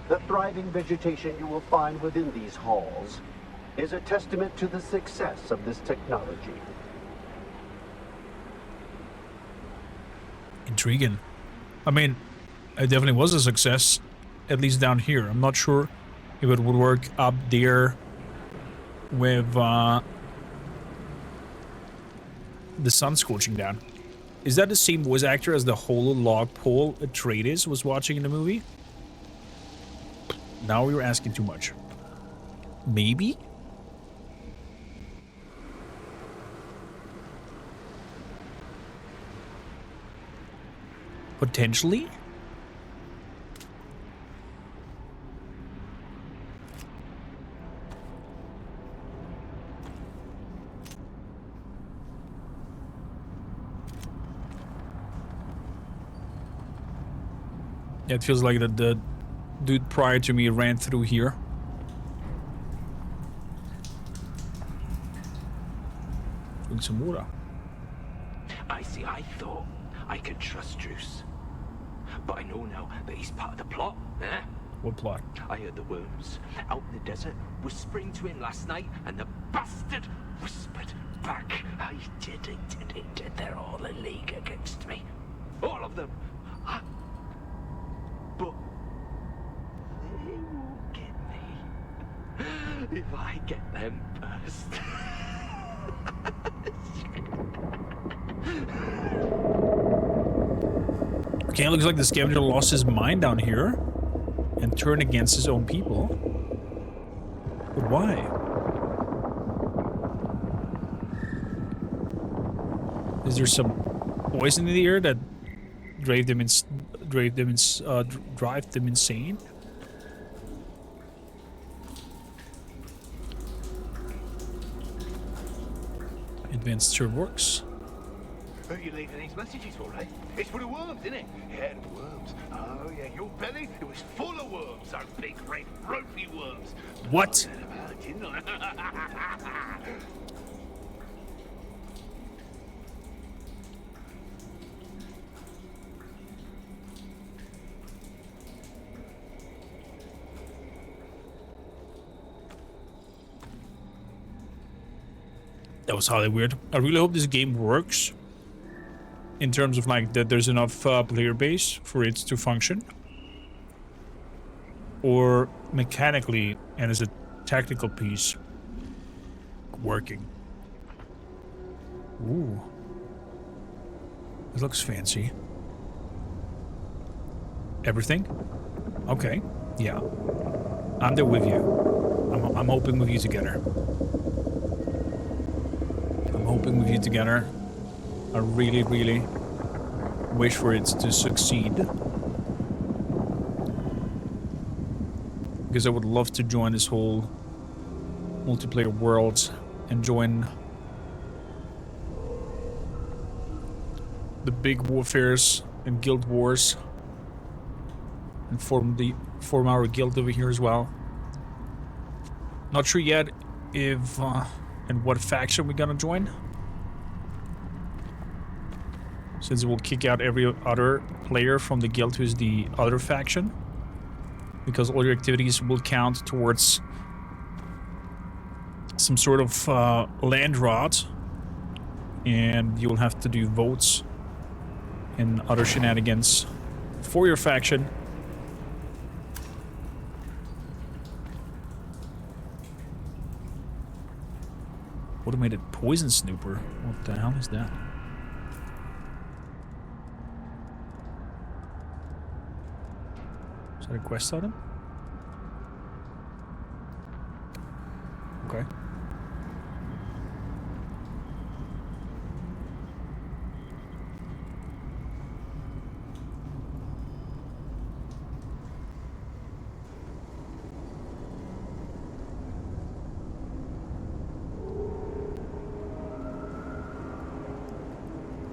The thriving vegetation you will find within these halls is a testament to the success of this technology. Intriguing. I mean, it definitely was a success, at least down here. I'm not sure if it would work up there with the sun scorching down. Is that the same voice actor as the Holo log Paul Atreides was watching in the movie? Now we were asking too much. Maybe? Potentially? Yeah, it feels like the dude prior to me ran through here. Drink some water. I thought I could trust Druce. But I know now that he's part of the plot, eh? What plot? I heard the worms out in the desert whispering to him last night, and the bastard whispered back. I did. They're all a league against me. All of them. But they won't get me if I get them first. Okay, looks like the scavenger lost his mind down here and turned against his own people. But why? Is there some poison in the air that drive them insane? Advanced turboworks. Who are you leaving these messages for, eh? It's for the worms, isn't it? Yeah, the worms. Oh, yeah, your belly, it was full of worms, those big, red, ropey worms. What? I heard about it, didn't I? That was highly weird. I really hope this game works in terms of like that there's enough player base for it to function, or mechanically and as a technical piece working. Ooh, it looks fancy. Everything? Okay, yeah. I'm there with you. I'm hoping with you together. Hoping with you together. I really, really wish for it to succeed. Because I would love to join this whole multiplayer world and join the big warfares and guild wars and form our guild over here as well. Not sure yet if and what faction we're gonna join, since it will kick out every other player from the guild who's the other faction, because all your activities will count towards some sort of land rot, and you'll have to do votes and other shenanigans for your faction. Automated poison snooper. What the hell is that? Is that a quest item? Okay.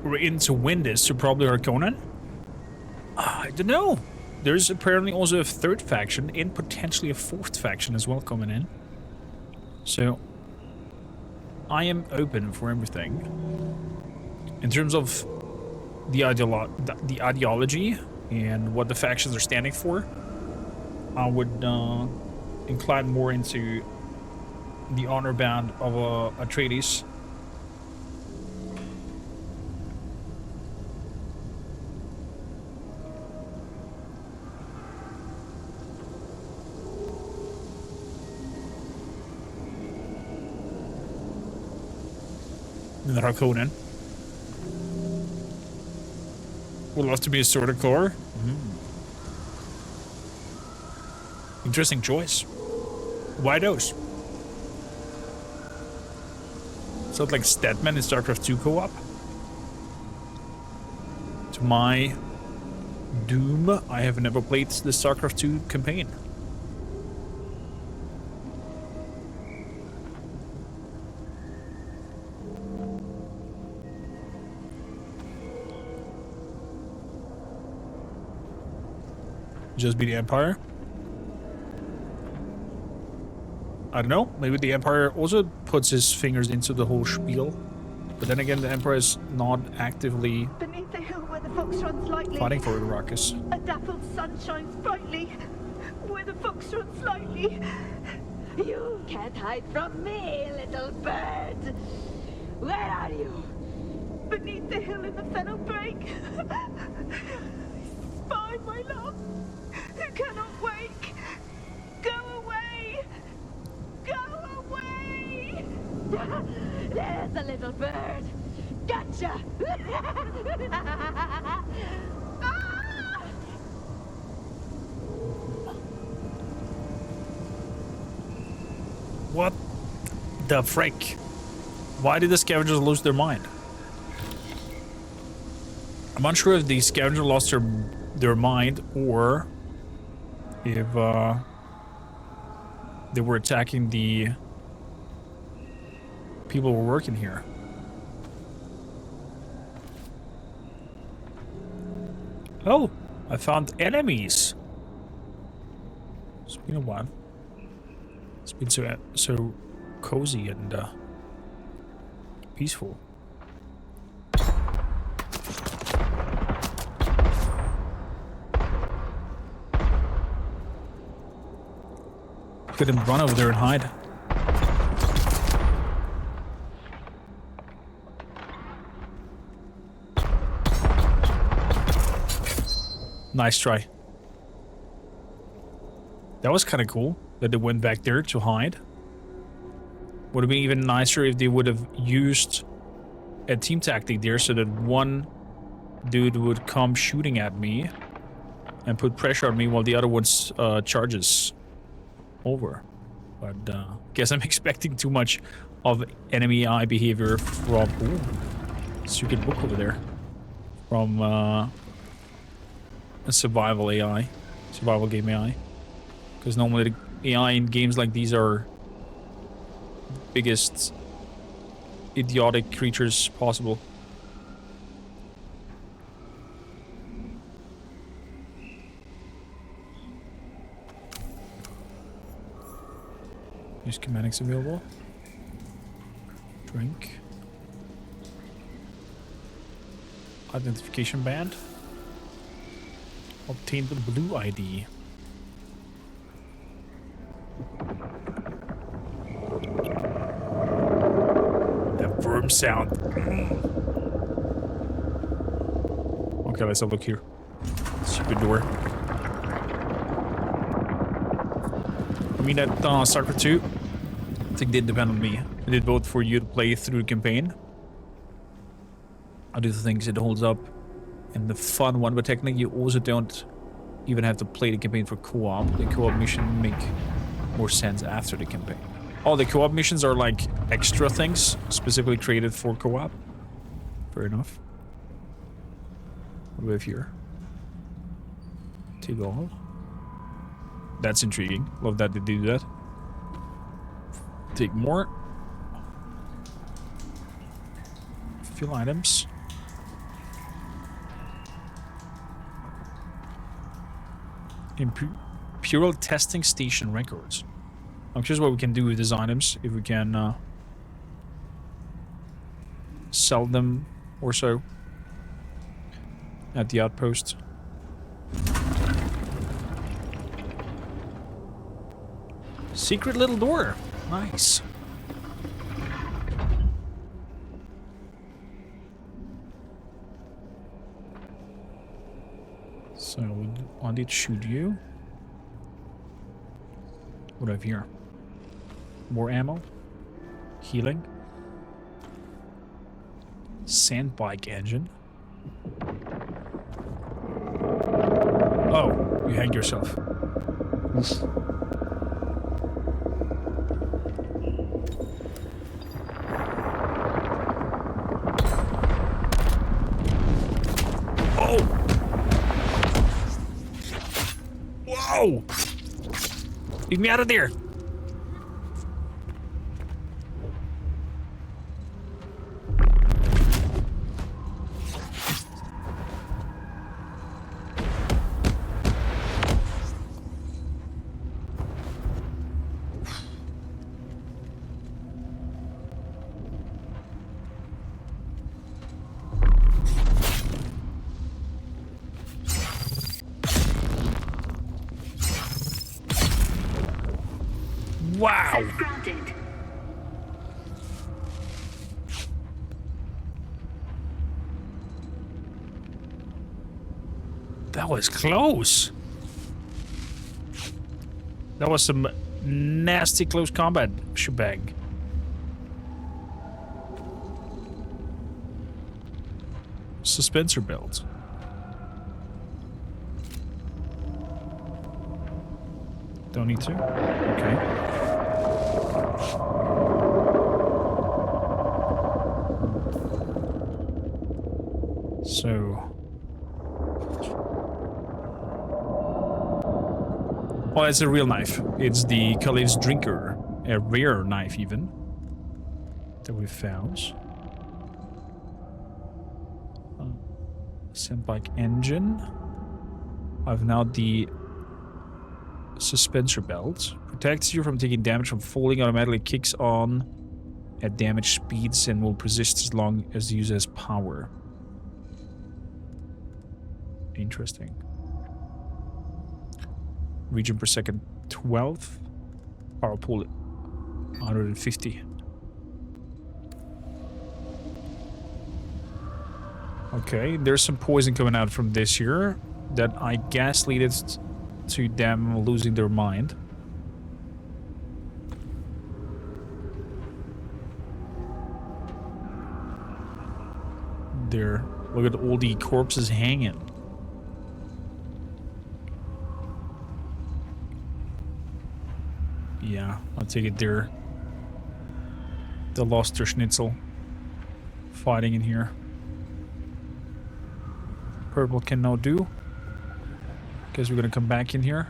We're in to win this, so probably Harkonnen? I don't know. There's apparently also a third faction and potentially a fourth faction as well coming in. So I am open for everything. In terms of the ideology and what the factions are standing for, I would incline more into the honor band of Atreides. The Harkonnen. Would love to be a Sword of Core. Interesting choice. Why those? Sounds like Stedman in StarCraft 2 co-op. To my doom, I have never played the StarCraft 2 campaign. Just be the Empire? I don't know. Maybe the Empire also puts his fingers into the whole spiel. But then again, the Empire is not actively Beneath the hill where the fox runs lightly, fighting for Arrakis. a dappled sun shines brightly. Where the fox runs lightly. You can't hide from me, little bird. Where are you? Beneath the hill in the fennel brake. What the frick? Why did the scavengers lose their mind? I'm unsure if the scavenger lost their mind or if they were attacking the people who were working here. Oh, I found enemies. It's been a while. It's been so cozy and peaceful. Couldn't run over there and hide. Nice try. That was kind of cool that they went back there to hide. Would have been even nicer if they would have used a team tactic there so that one dude would come shooting at me and put pressure on me while the other one charges over. But guess I'm expecting too much of enemy AI behavior from... Ooh, secret book over there. From a survival AI. Survival game AI. Because normally the AI in games like these are biggest idiotic creatures possible. New schematics available. Drink. Identification band. Obtain the blue ID. That worm sound. Okay, let's have a look here. Stupid door. I mean that Sucker 2, I think didn't depend on me. I did vote for you to play through the campaign. I do think it holds up in the fun one, but technically you also don't even have to play the campaign for co-op. The co-op mission make more sense after the campaign. All the co-op missions are like extra things specifically created for co-op. Fair enough. What do we have here? Take all. That's intriguing. Love that they do that. Take more. Few items. Imperial testing station records. I'm curious what we can do with these items. If we can sell them or so at the outpost. Secret little door. Nice. So, I did shoot you. What do I have here? More ammo. Healing. Sandbike engine. Oh, you hanged yourself. Oh! Whoa! Leave me out of there! Wow! That was close. That was some nasty close combat shebang. Suspensor belt. Don't need to? Okay. So... Oh, it's a real knife. It's the Caliph's Drinker. A rare knife, even. That we found. Sandbike engine. I've now the suspensor belt. Protects you from taking damage from falling. Automatically kicks on at damage speeds and will persist as long as the user has power. Interesting. Region per second 12. Power pull 150. Okay, there's some poison coming out from this here that I guess leads to them losing their mind. There, look at all the corpses hanging. Yeah, I'll take it there. They lost their schnitzel fighting in here. Purple can now do. Guess we're gonna come back in here.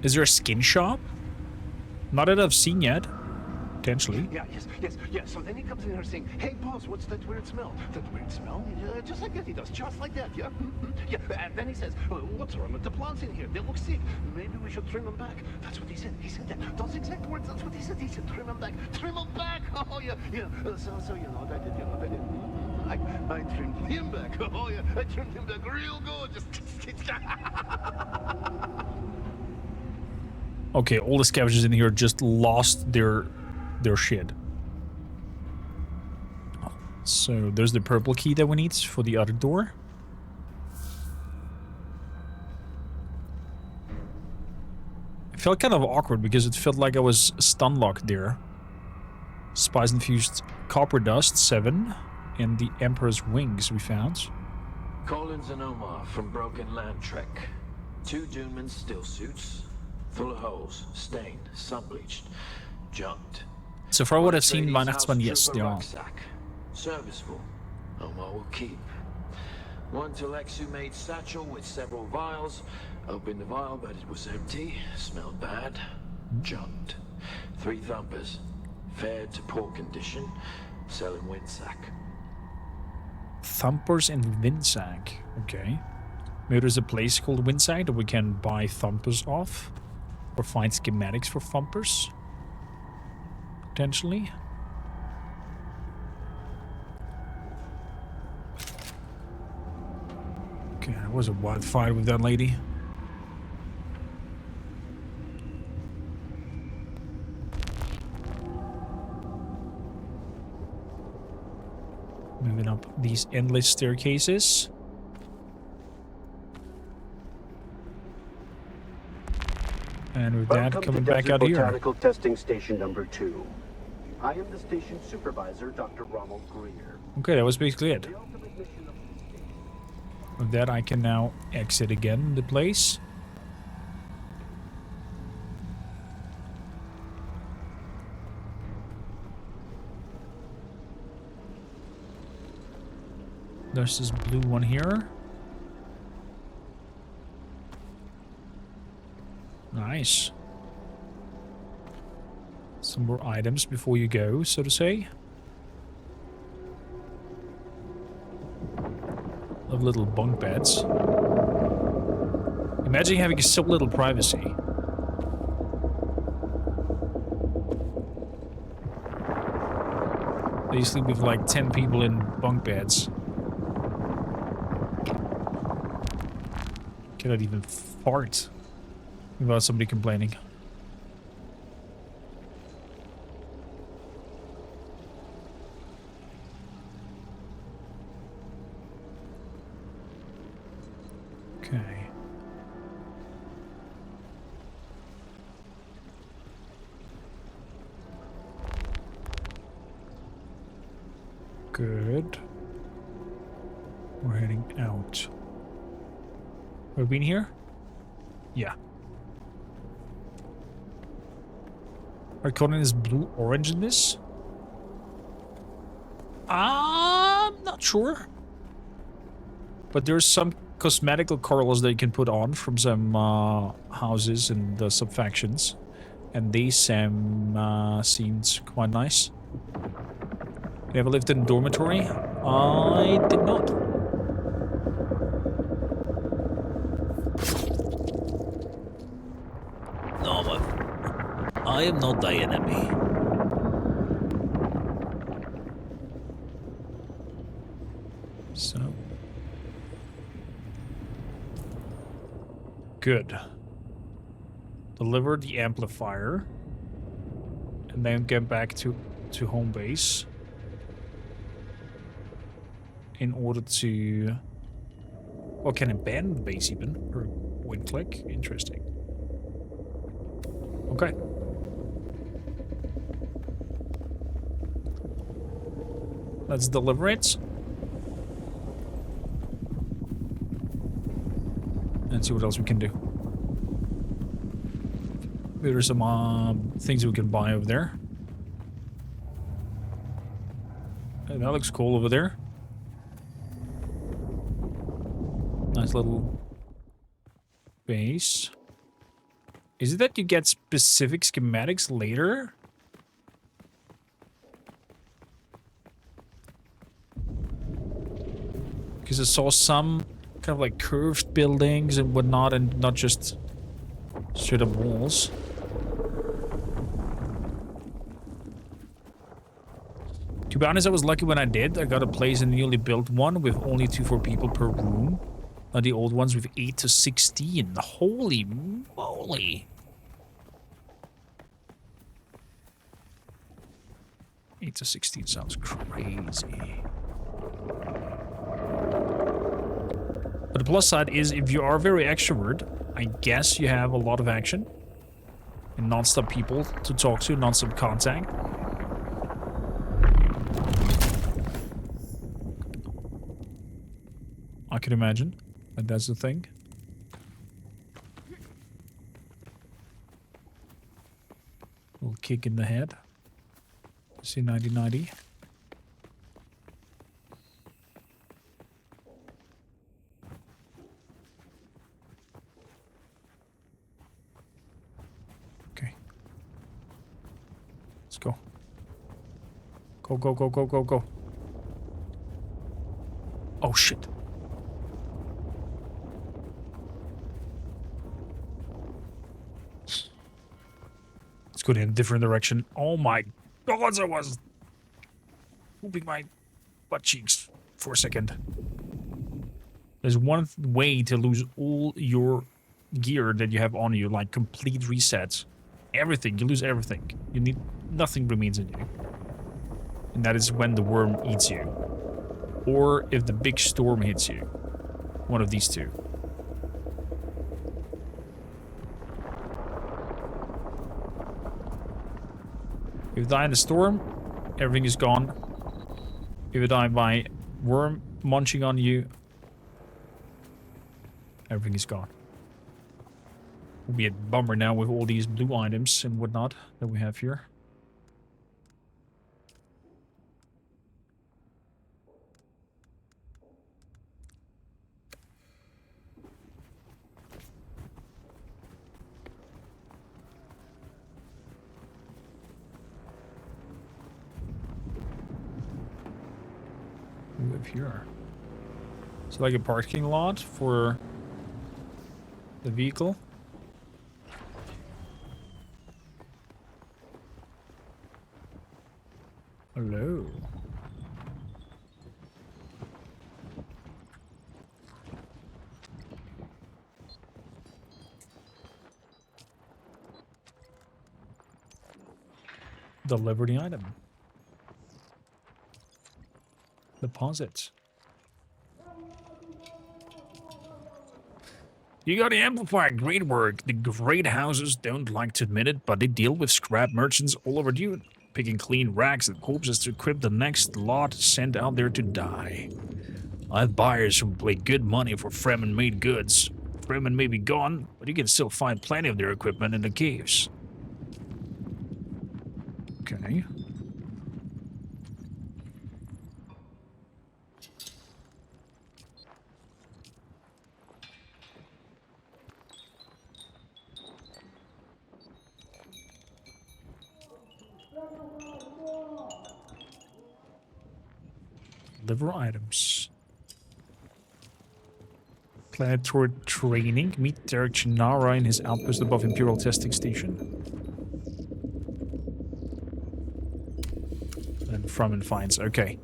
Is there a skin shop? Not that I've seen yet. Potentially. Yeah, yes. So then he comes in here saying, "Hey, boss, what's that weird smell? That weird smell?" Just like that, he does. Just like that, yeah? Yeah, and then he says, "What's wrong with the plants in here? They look sick. Maybe we should trim them back." That's what he said. He said that. Those exact words, that's what he said. He said, "Trim them back. Trim them back." Oh, yeah. So you know, that did. I trimmed him back. Oh, yeah. I trimmed him back real good. Just... Okay, all the scavengers in here just lost their shit. So there's the purple key that we need for the other door. It felt kind of awkward because it felt like I was stun locked there. Spice infused copper dust 7 and the Emperor's wings we found. Collins and Omar from Broken Land Trek. 2 Duneman still suits, full of holes, stained, sun-bleached, junked. So far what I've seen, Weihnachtsmann, yes, they are. Serviceful. Omar will keep. 1 Telexu-made satchel with several vials. Opened the vial, but it was empty. Smelled bad. Junked. 3 thumpers. Fair to poor condition. Selling Windsack. Thumpers and Windsack. Okay. Maybe there's a place called Windsack that we can buy thumpers off. Or find schematics for thumpers. Potentially. Okay, there was a wild fight with that lady. Moving up these endless staircases. And with that, coming back out here. Botanical Testing Station number 2. I am the station supervisor, Dr. Ronald Greer. Okay, that was basically it. With that, I can now exit again the place. There's this blue one here. Nice. Some more items before you go, so to say. Love little bunk beds. Imagine having so little privacy. They sleep with like 10 people in bunk beds. Cannot even fart without somebody complaining. Okay. Good. We're heading out. Have we been here? Yeah. Harkonnen is blue-orange in this? I'm not sure. But there's some cosmetical colors that you can put on from some houses and some factions. And these seemed quite nice. You ever lived in a dormitory? I did not. No, I am not the enemy. So. Good. Deliver the amplifier. And then get back to home base. In order to... Well, can abandon the base even. Or one click. Interesting. Okay. Let's deliver it. And see what else we can do. Maybe there's some things we can buy over there. Hey, that looks cool over there. Nice little base. Is it that you get specific schematics later? Because I saw some kind of like curved buildings and whatnot, and not just straight up walls. To be honest, I was lucky when I did. I got a place in a newly built one with only 2 4 people per room. Not the old ones with 8 to 16. Holy moly. 8 to 16 sounds crazy. But the plus side is, if you are very extrovert, I guess you have a lot of action. And non-stop people to talk to, non-stop contact. I can imagine. But that's the thing. A little kick in the head. See 90-90. Okay. Let's go. Go, go, go, go, go, go. Oh, shit. Let's go in a different direction. Oh my god, I was moving my butt cheeks for a second. There's one way to lose all your gear that you have on you, like complete resets. Everything, you lose everything. You need, nothing remains in you. And that is when the worm eats you. Or if the big storm hits you. One of these two. If you die in the storm, everything is gone. If you die by worm munching on you, everything is gone. Will be a bummer now with all these blue items and whatnot that we have here. We live here. It's like a parking lot for the vehicle. Hello. Deliver the item. Deposit. You got the amplifier. Great work. The great houses don't like to admit it, but they deal with scrap merchants all over Dune, picking clean rags and corpses to equip the next lot sent out there to die. I have buyers who pay good money for Fremen-made goods. Fremen may be gone, but you can still find plenty of their equipment in the caves. Okay. Deliver items. Planetary training. Meet Derek Chinara in his outpost above Imperial Testing Station. And Fremen finds. Okay.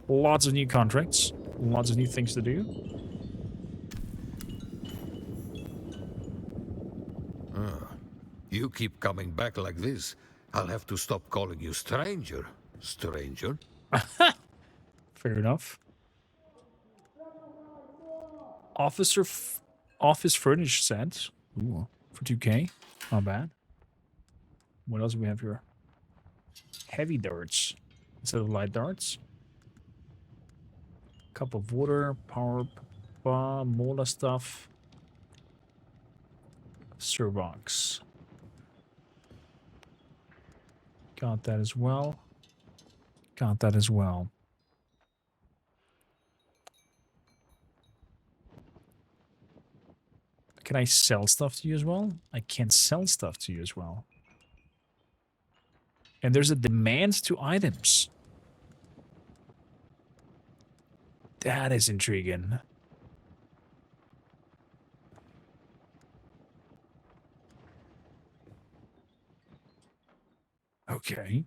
Lots of new contracts. Lots of new things to do. You keep coming back like this, I'll have to stop calling you stranger. Stranger? Fair enough. Office furnish set. Ooh, for 2K. Not bad. What else do we have here? Heavy darts instead of light darts. Cup of water, power bar, mola stuff. Servox. Got that as well. Got that as well. Can I sell stuff to you as well? I can't sell stuff to you as well. And there's a demand to items. That is intriguing. Okay.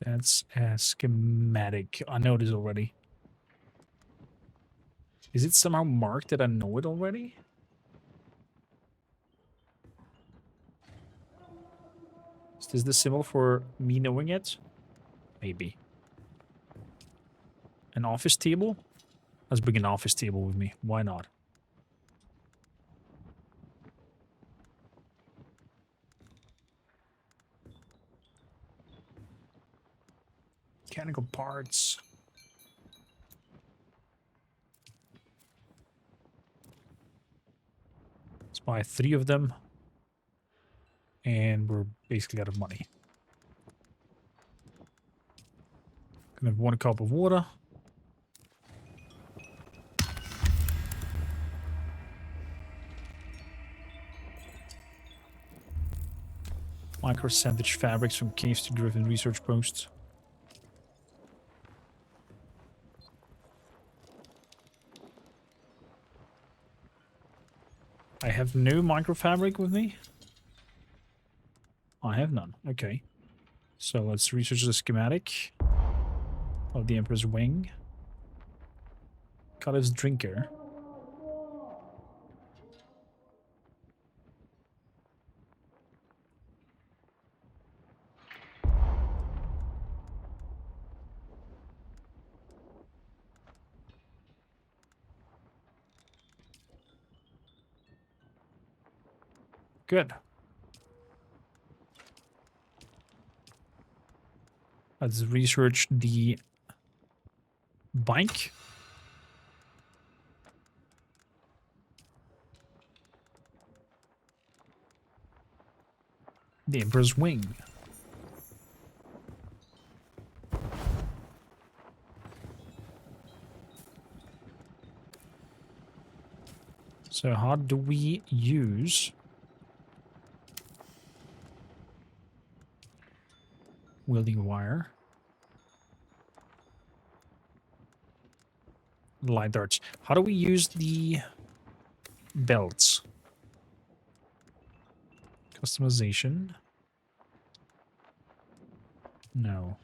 That's a schematic. I know this already. Is it somehow marked that I know it already? Is this the symbol for me knowing it? Maybe. An office table? Let's bring an office table with me. Why not? Mechanical parts. Let's buy 3 of them. And we're basically out of money. Gonna have 1 cup of water. Micro sandwich fabrics from caves to driven research posts. I have no microfabric with me. I have none. Okay. So let's research the schematic of the Emperor's Wing. Calip's Drinker. Good. Let's research the bike. The Emperor's Wing. So how do we use welding wire? Light darts. How do we use the belts? Customization. No.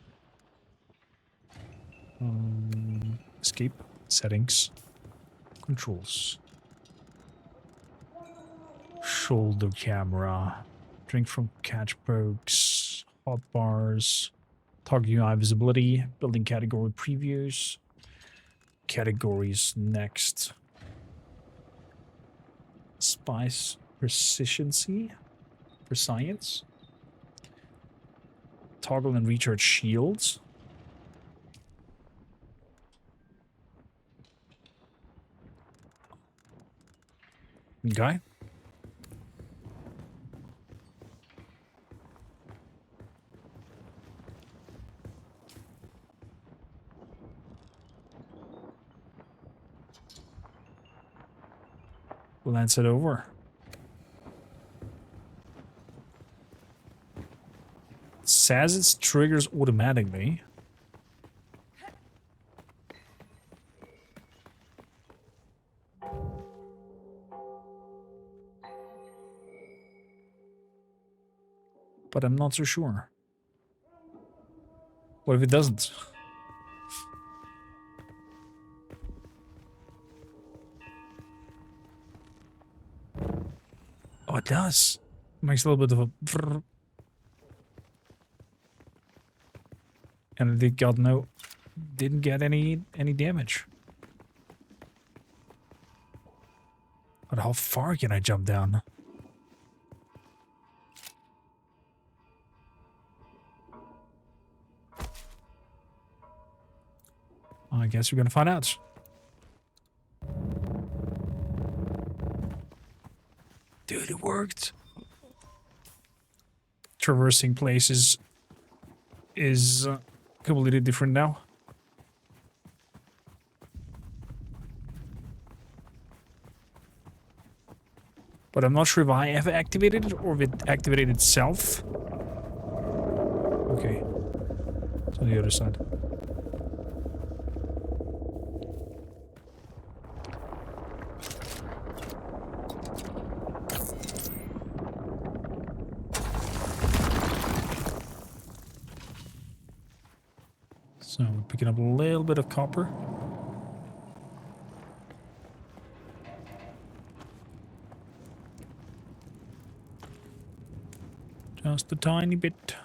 Escape. Settings. Controls. Shoulder camera. Drink from catch pokes. Hot bars. Target UI visibility, building category previews, categories next. Spice proficiency for science. Toggle and recharge shields. Okay. Lance it over. It says it triggers automatically. But I'm not so sure. What if it doesn't? Oh, it does. Makes a little bit of a brrr. And it didn't get any damage. But how far can I jump down? I guess we're gonna find out. Dude, it worked. Traversing places is completely different now. But I'm not sure if I ever activated it or if it activated itself. Okay. It's on the other side. So we're picking up a little bit of copper. Just a tiny bit.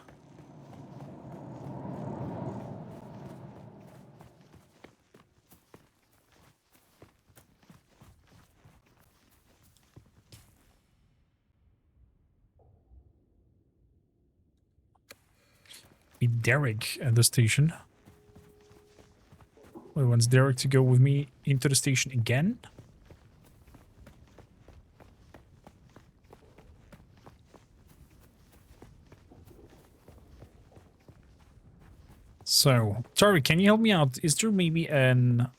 Meet Derek at the station. Wait, wants Derek to go with me into the station again? So, Tari, can you help me out? Is there maybe an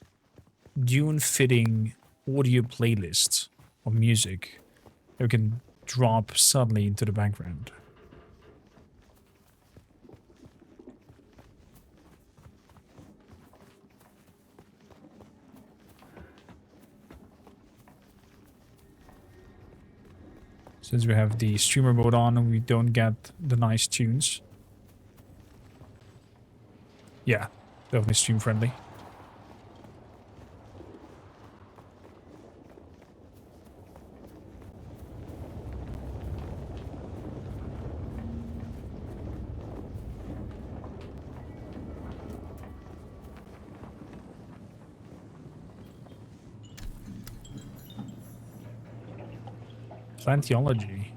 Dune-fitting audio playlist of music that we can drop suddenly into the background? Since we have the streamer mode on and we don't get the nice tunes. Yeah, definitely stream friendly. Plantiology.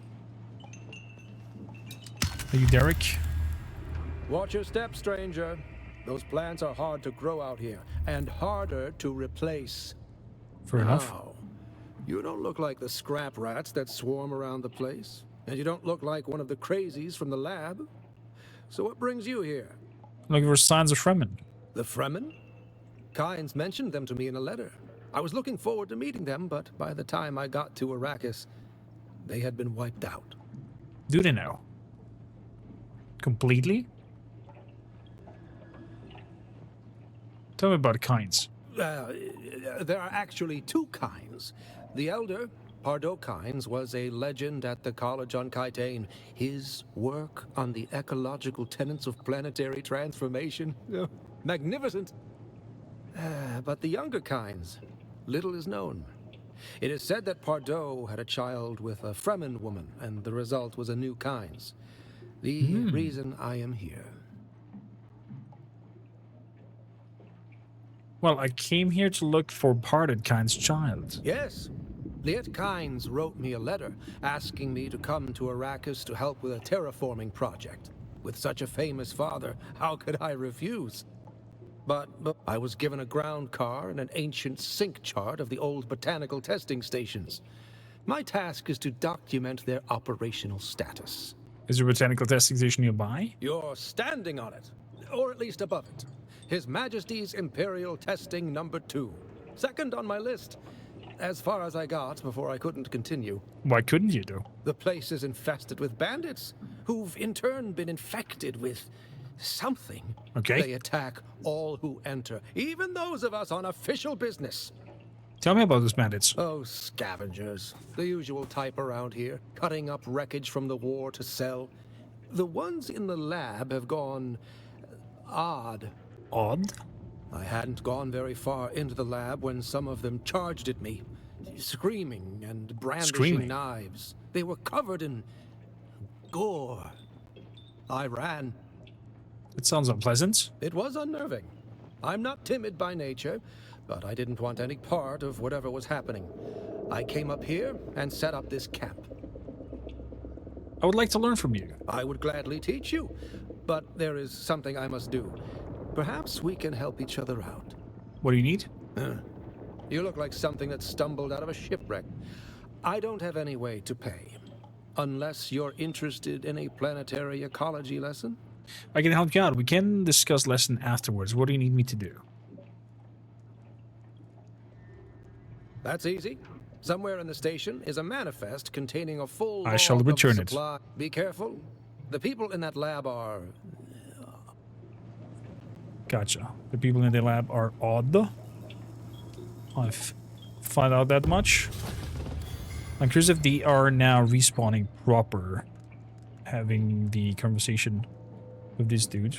Are you Derek? Watch your step, stranger. Those plants are hard to grow out here, and harder to replace. Fair enough. Now, you don't look like the scrap rats that swarm around the place, and you don't look like one of the crazies from the lab. So what brings you here? Looking for signs of Fremen. The Fremen? Kynes mentioned them to me in a letter. I was looking forward to meeting them, but by the time I got to Arrakis, they had been wiped out. Do they know? Completely? Tell me about Kynes. There are actually two Kynes. The elder, Pardo Kynes, was a legend at the college on Kytane. His work on the ecological tenets of planetary transformation, magnificent. But the younger Kynes, little is known. It is said that Pardo had a child with a Fremen woman, and the result was a new Kynes. The reason I am here. Well, I came here to look for Parted Kind's child. Yes. Liet Kynes wrote me a letter asking me to come to Arrakis to help with a terraforming project. With such a famous father, how could I refuse? But I was given a ground car and an ancient sync chart of the old botanical testing stations. My task is to document their operational status. Is there a botanical testing station nearby? You're standing on it, or at least above it. His Majesty's Imperial Testing Number 2. Second on my list. As far as I got before I couldn't continue. Why couldn't you do? The place is infested with bandits, who've in turn been infected with something. Okay. They attack all who enter, even those of us on official business. Tell me about those bandits. Oh, scavengers. The usual type around here, cutting up wreckage from the war to sell. The ones in the lab have gone odd. Odd? I hadn't gone very far into the lab when some of them charged at me, screaming and brandishing knives. They were covered in gore. I ran. It sounds unpleasant. It was unnerving. I'm not timid by nature, but I didn't want any part of whatever was happening. I came up here and set up this camp. I would like to learn from you. I would gladly teach you, but there is something I must do. Perhaps we can help each other out. What do you need? You look like something that stumbled out of a shipwreck. I don't have any way to pay. Unless you're interested in a planetary ecology lesson? I can help you out. We can discuss lesson afterwards. What do you need me to do? That's easy. Somewhere in the station is a manifest containing a full I shall log of return it. supply. Be careful. The people in that lab are... Gotcha. The people in the lab are odd. I've found out that much. I'm curious if they are now respawning proper, having the conversation with this dude.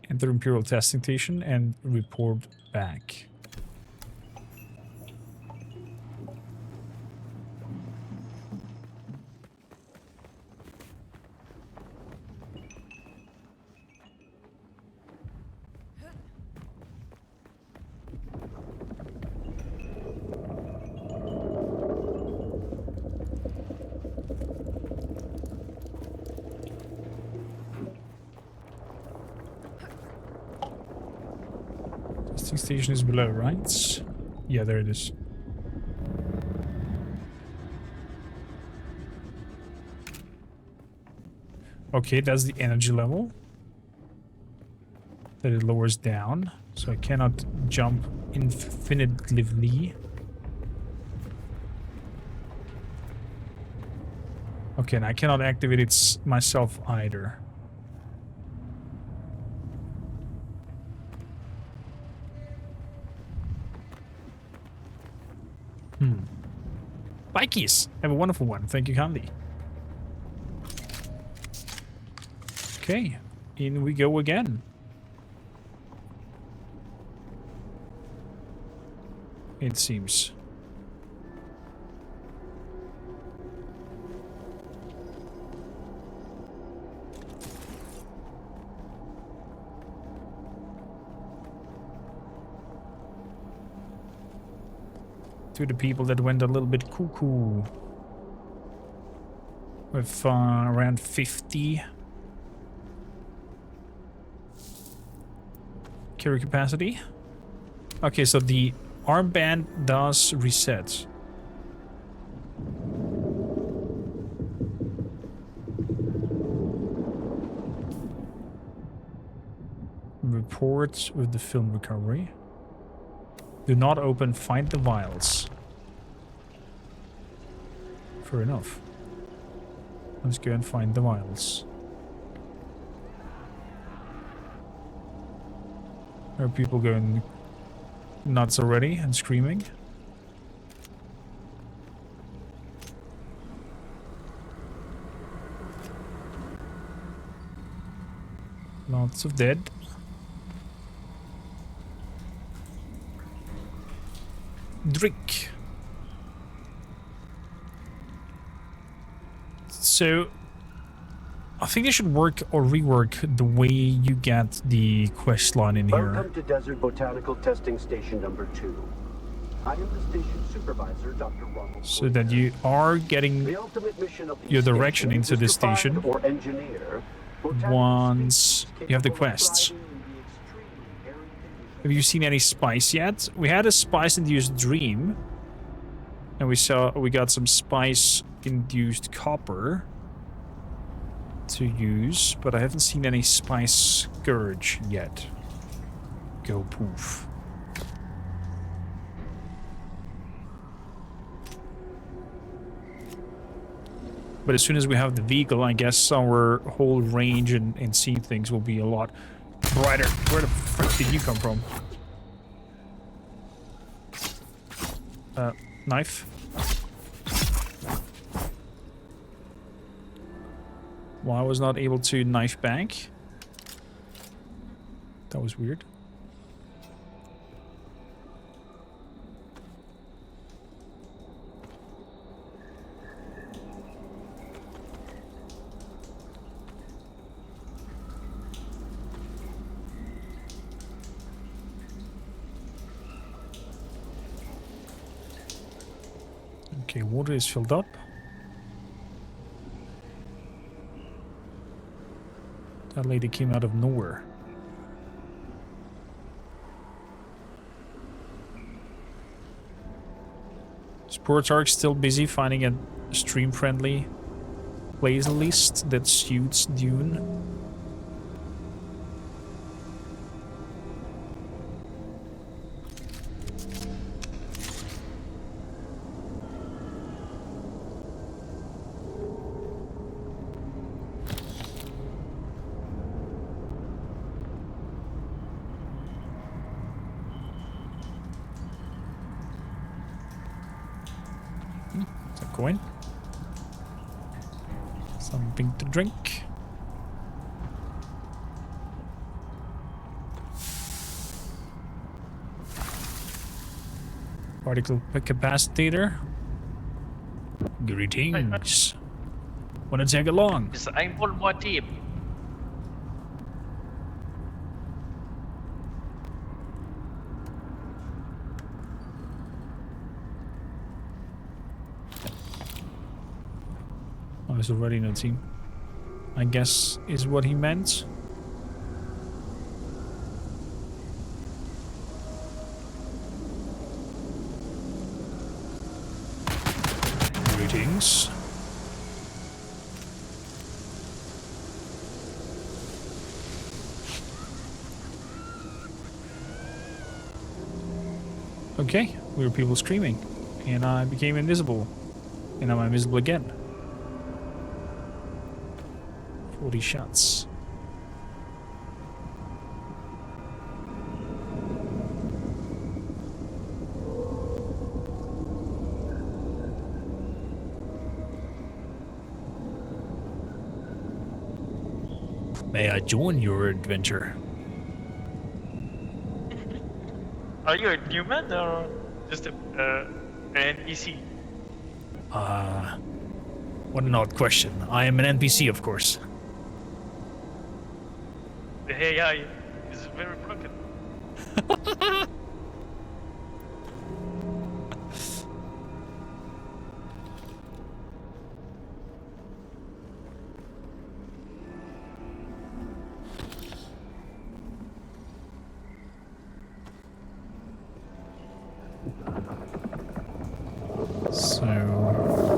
Enter Imperial testing station and report back. Testing station is below, right? Yeah, there it is. Okay, that's the energy level that it lowers down, so I cannot jump infinitively. Okay, and I cannot activate it myself either. Bikies! Have a wonderful one. Thank you kindly. Okay, in we go again. It seems. To the people that went a little bit cuckoo. With around 50 carry capacity. Okay, so the armband does reset. Report with the film recovery. Do not open, find the vials. Fair enough. Let's go and find the vials. Are people going nuts already and screaming? Lots of dead. Drink. So I think they should work or rework the way you get the quest line in here. Welcome to Desert Botanical Testing Station number 2. I am the station supervisor, Dr. Ronald. So that you are getting The ultimate mission of your the direction station into is this to find station or engineer once you have the quests. Have you seen any spice yet? We had a spice-induced dream, and we got some spice-induced copper to use, but I haven't seen any spice scourge yet. Go poof. But as soon as we have the vehicle, I guess our whole range and see things will be a lot brighter. Where the frick did you come from? Knife. Well, I was not able to knife back. That was weird. Okay, water is filled up. That lady came out of nowhere. Sports Arc still busy finding a stream-friendly playlist that suits Dune. Coin. Something to drink. Particle capacitator. Greetings. Wanna tag along? Is I'm on my team. I was already in a team. I guess is what he meant. Greetings. Okay, we were people screaming, and I became invisible, and now I'm invisible again. 40 shots. May I join your adventure? Are you a human or just an NPC? What an odd question. I am an NPC, of course. The AI is very broken. So,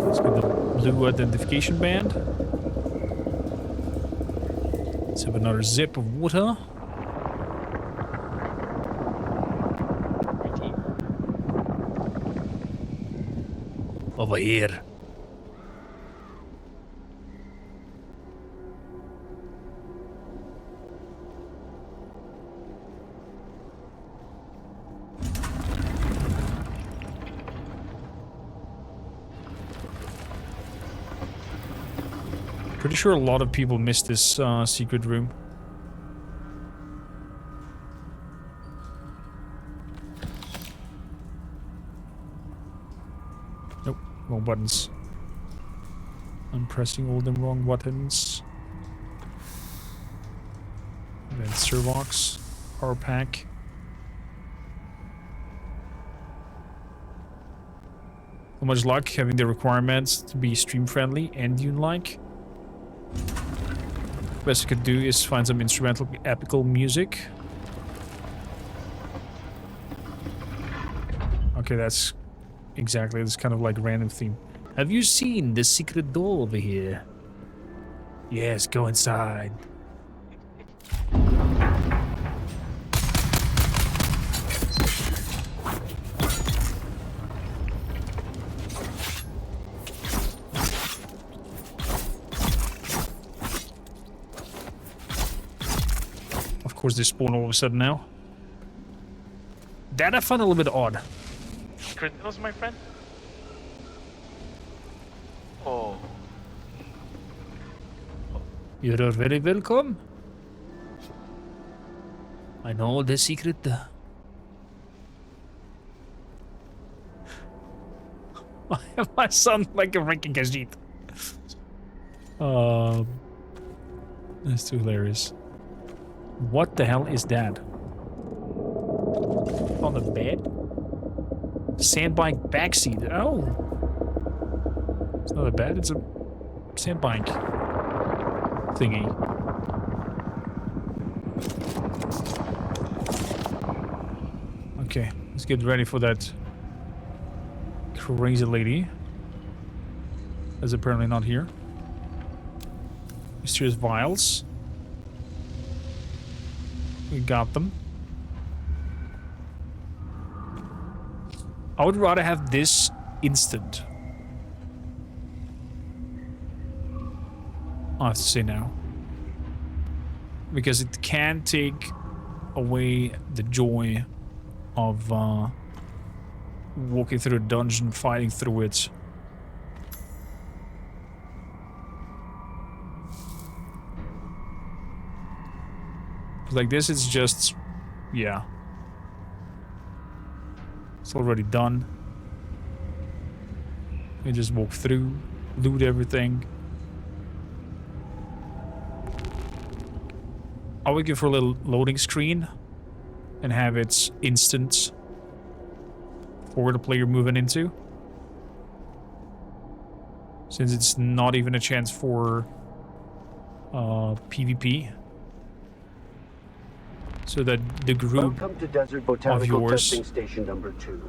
let's get the blue identification band. Let's have another zip of water. Over here. Pretty sure a lot of people missed this secret room. Nope, wrong buttons. I'm pressing all the wrong buttons. Then Servox, power pack. So much luck having the requirements to be stream friendly and Dune-like. Best I could do is find some instrumental epical music. Okay, that's exactly, it's kind of like random theme. Have you seen the secret door over here? Yes, go inside. Of course, they spawn all of a sudden now. That I found a little bit odd. Secret doors, my friend? Oh. You're very welcome. I know the secret. Why am I sound like a freaking Khajiit? That's too hilarious. What the hell is that? On the bed? Sandbike backseat. Oh. It's not a bed, it's a sandbike thingy. Okay, let's get ready for that crazy lady. That's apparently not here. Mysterious vials. We got them. I would rather have this instant. I have to say now. Because it can take away the joy of walking through a dungeon, fighting through it. Like this, it's just, yeah. It's already done. You just walk through, loot everything. I'll wait for a little loading screen and have it instant for the player moving into. Since it's not even a chance for PvP. So that the group Welcome to Desert of Botanical yours Testing Station number 2.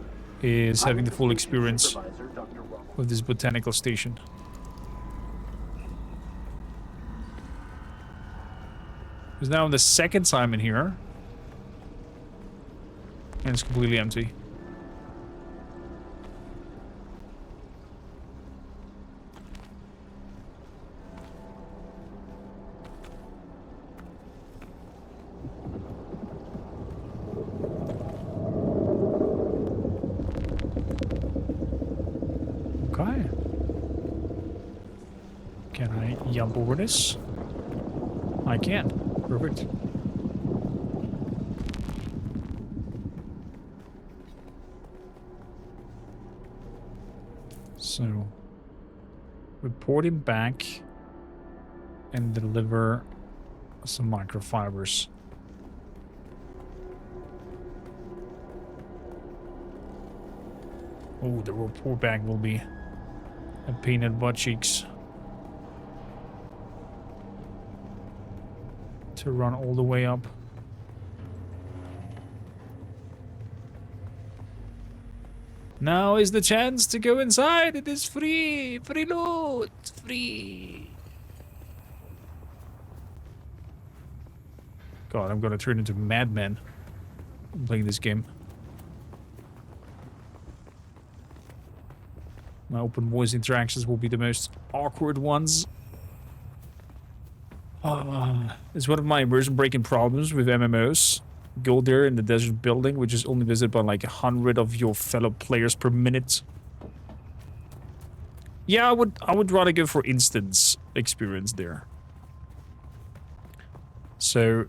is having the full I'm experience Supervisor, Dr. Rommel. of this botanical station. Because now I'm the second time in here. And it's completely empty. Okay. Can I jump over this? I can. Perfect. So, report him back and deliver some microfibers. Oh, the report back will be a peanut butt cheeks. To run all the way up. Now is the chance to go inside. It is free. Free loot. Free. God, I'm gonna turn into a madman playing this game. My open voice interactions will be the most awkward ones. It's one of my immersion breaking problems with MMOs. Go there in the desert building, which is only visited by like 100 of your fellow players per minute. Yeah, I would rather go for instance experience there. So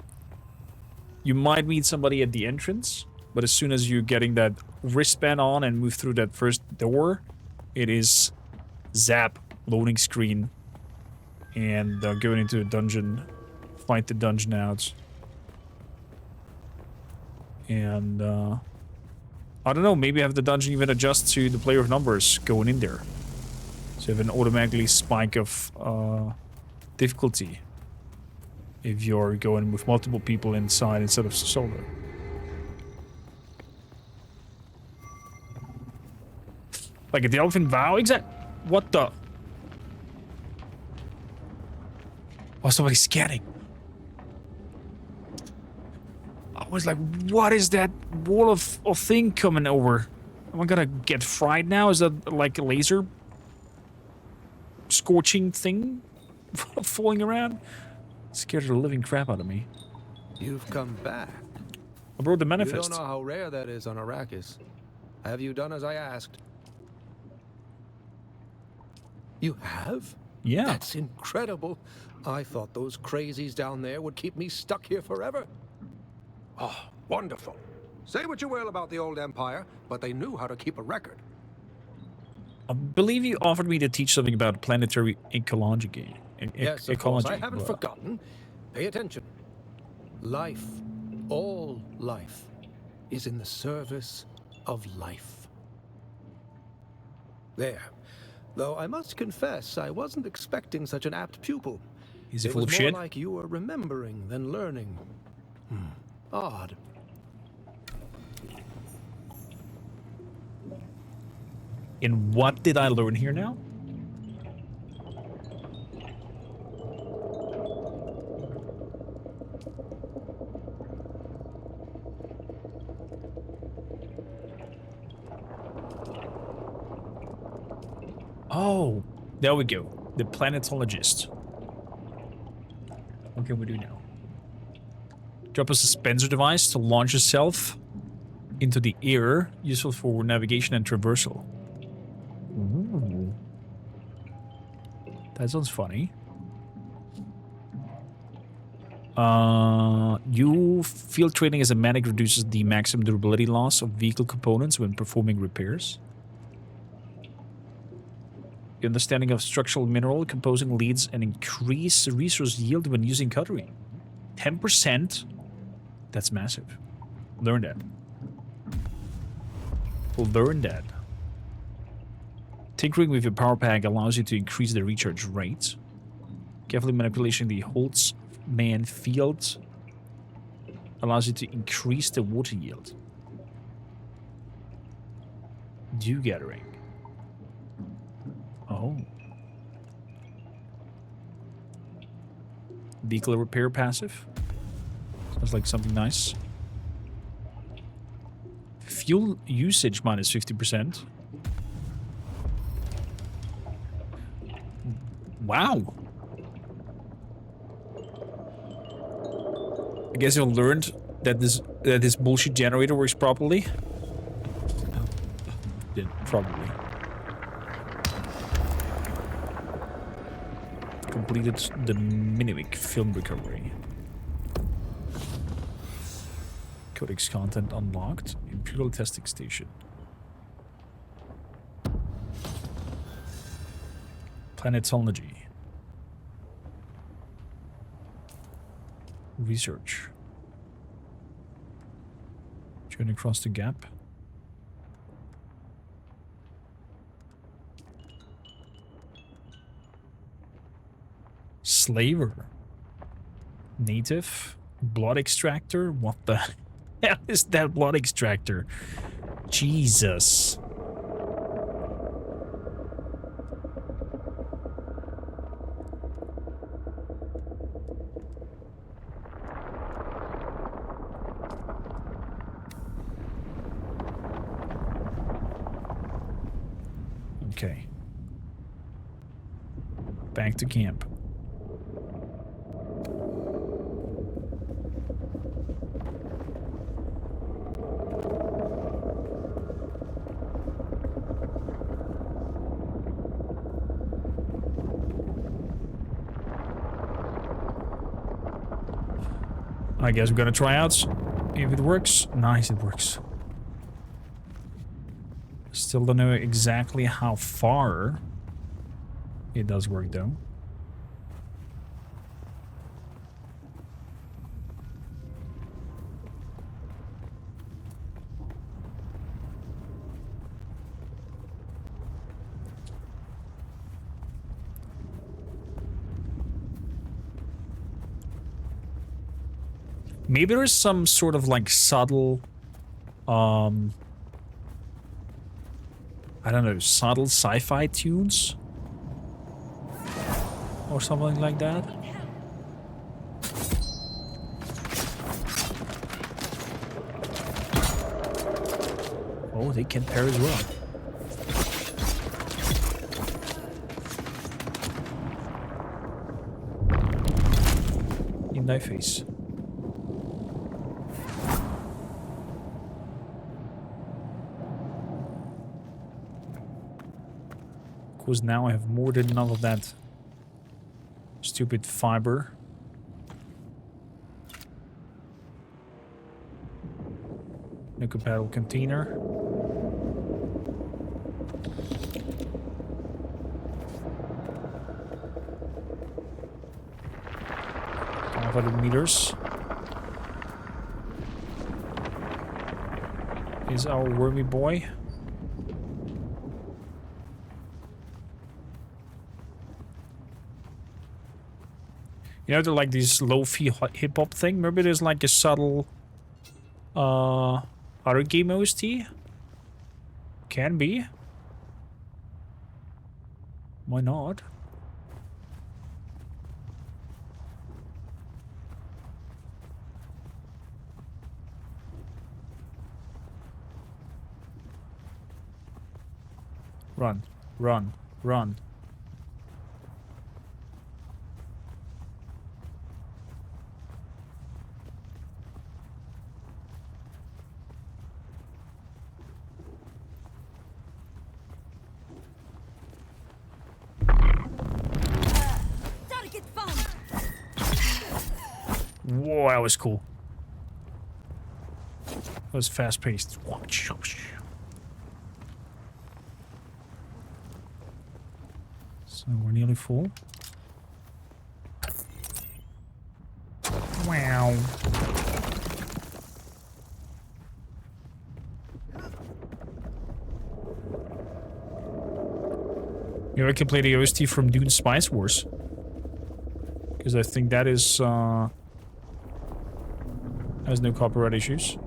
you might meet somebody at the entrance, but as soon as you're getting that wristband on and move through that first door, it is zap, loading screen, and going into a dungeon, fight the dungeon out. And I don't know, maybe have the dungeon even adjust to the player of numbers going in there. So you have an automatically spike of difficulty if you're going with multiple people inside instead of solo. Like at the Elephant Vow, what the? Oh, somebody's scanning. I was like, what is that wall of thing coming over? Am I gonna get fried now? Is that like a laser scorching thing falling around? Scared the living crap out of me. You've come back. I brought the You manifest. don't know how rare that is on Arrakis. Have you done as I asked? You have? Yeah. That's incredible. I thought those crazies down there would keep me stuck here forever. Oh, wonderful. Say what you will about the old Empire, but they knew how to keep a record. I believe you offered me to teach something about planetary ecology. Yes, of course. I haven't forgotten. Pay attention. Life, all life, is in the service of life. There. Though I must confess, I wasn't expecting such an apt pupil. Is he It full was of more shit? like you were remembering than learning. Odd. And what did I learn here now? Oh, there we go. The planetologist. What can we do now? Drop a suspensor device to launch yourself into the air, useful for navigation and traversal. Ooh. That sounds funny. You field training as a medic reduces the maximum durability loss of vehicle components when performing repairs. Your understanding of structural mineral composing leads an increased resource yield when using cutlery. 10%? That's massive. Learn that. Learn that. Tinkering with your power pack allows you to increase the recharge rate. Carefully manipulating the Holtzman field allows you to increase the water yield. Dew gathering. Oh. Vehicle repair passive. Sounds like something nice. Fuel usage minus 50%. Wow. I guess you learned that this bullshit generator works properly. Yeah, probably. Completed the Miniwick film recovery. Codex content unlocked. Imperial testing station. Planetology. Research. Journey across the gap. Slaver. Native. Blood extractor. What the hell is that blood extractor? Jesus. Okay. Back to camp. I guess we're gonna try out if it works. Nice, it works. Still don't know exactly how far it does work though. Maybe there's some sort of like subtle, I don't know, subtle sci-fi tunes? Or something like that? Oh, they can pair as well. In thy face. Of course, now I have more than enough of that stupid fiber. No compatible container. 500 meters is our wormy boy. You know, they're like these lo-fi hip-hop thing. Maybe there's like a subtle other game OST? Can be. Why not? Run, run, run. Whoa, that was cool. That was fast-paced. So we're nearly full. Wow. Maybe I can play the OST from Dune Spice Wars. Because I think that is, has no copyright issues.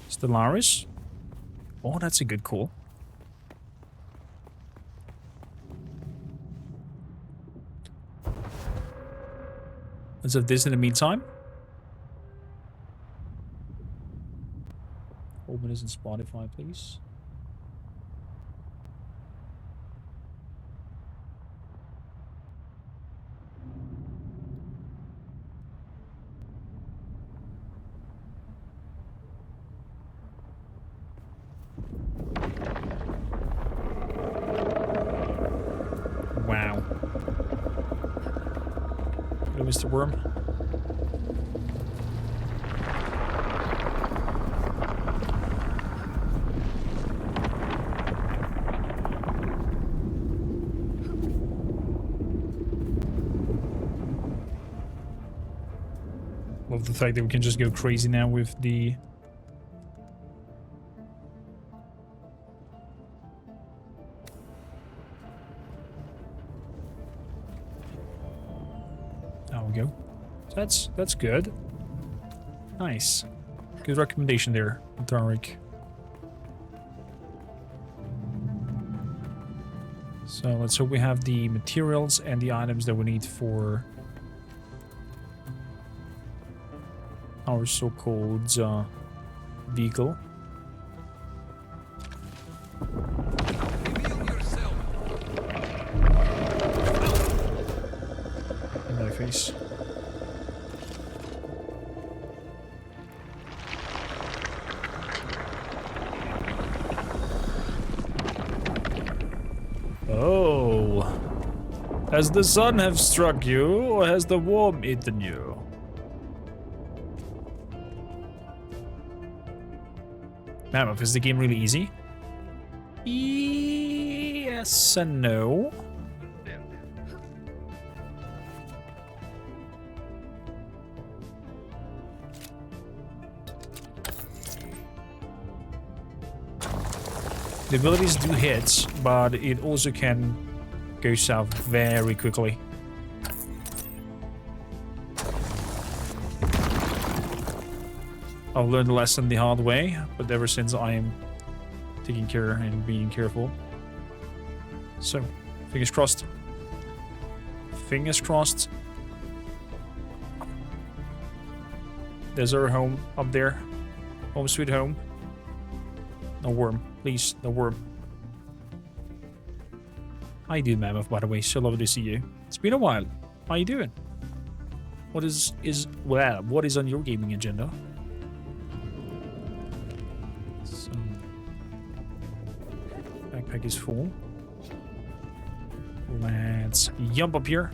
Stellaris. Oh, that's a good call. Let's have this in the meantime. Open this in Spotify, please. Wow. Hello, Mr. Worm. Love the fact that we can just go crazy now with the... There we go. That's good. Nice. Good recommendation there, Tarek. So let's hope we have the materials and the items that we need for our so-called vehicle. In my face. Oh. Has the sun have struck you, or has the worm eaten you? Now, is the game really easy? Yes and no. The abilities do hit, but it also can go south very quickly. I've learned the lesson the hard way, but ever since I am taking care and being careful. So, fingers crossed. Fingers crossed. There's our home up there. Home sweet home. No worm. Please, no worm. How you doing, Mammoth, by the way? So lovely to see you. It's been a while. How you doing? What is on your gaming agenda? So, backpack is full. Let's jump up here.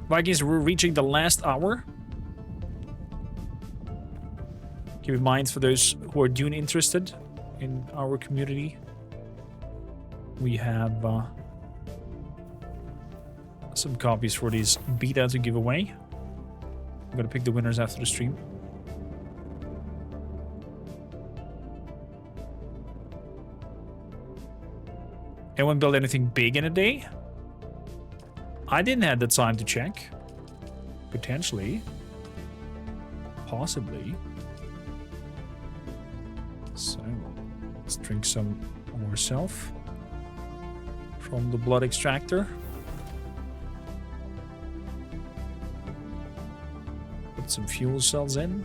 Vikings, we're reaching the last hour. Keep in mind, for those who are Dune interested in our community, we have some copies for these beta to give away. I'm gonna pick the winners after the stream. Anyone build anything big in a day? I didn't have the time to check. Potentially. Possibly. So, let's drink some ourselves from the blood extractor. Put some fuel cells in.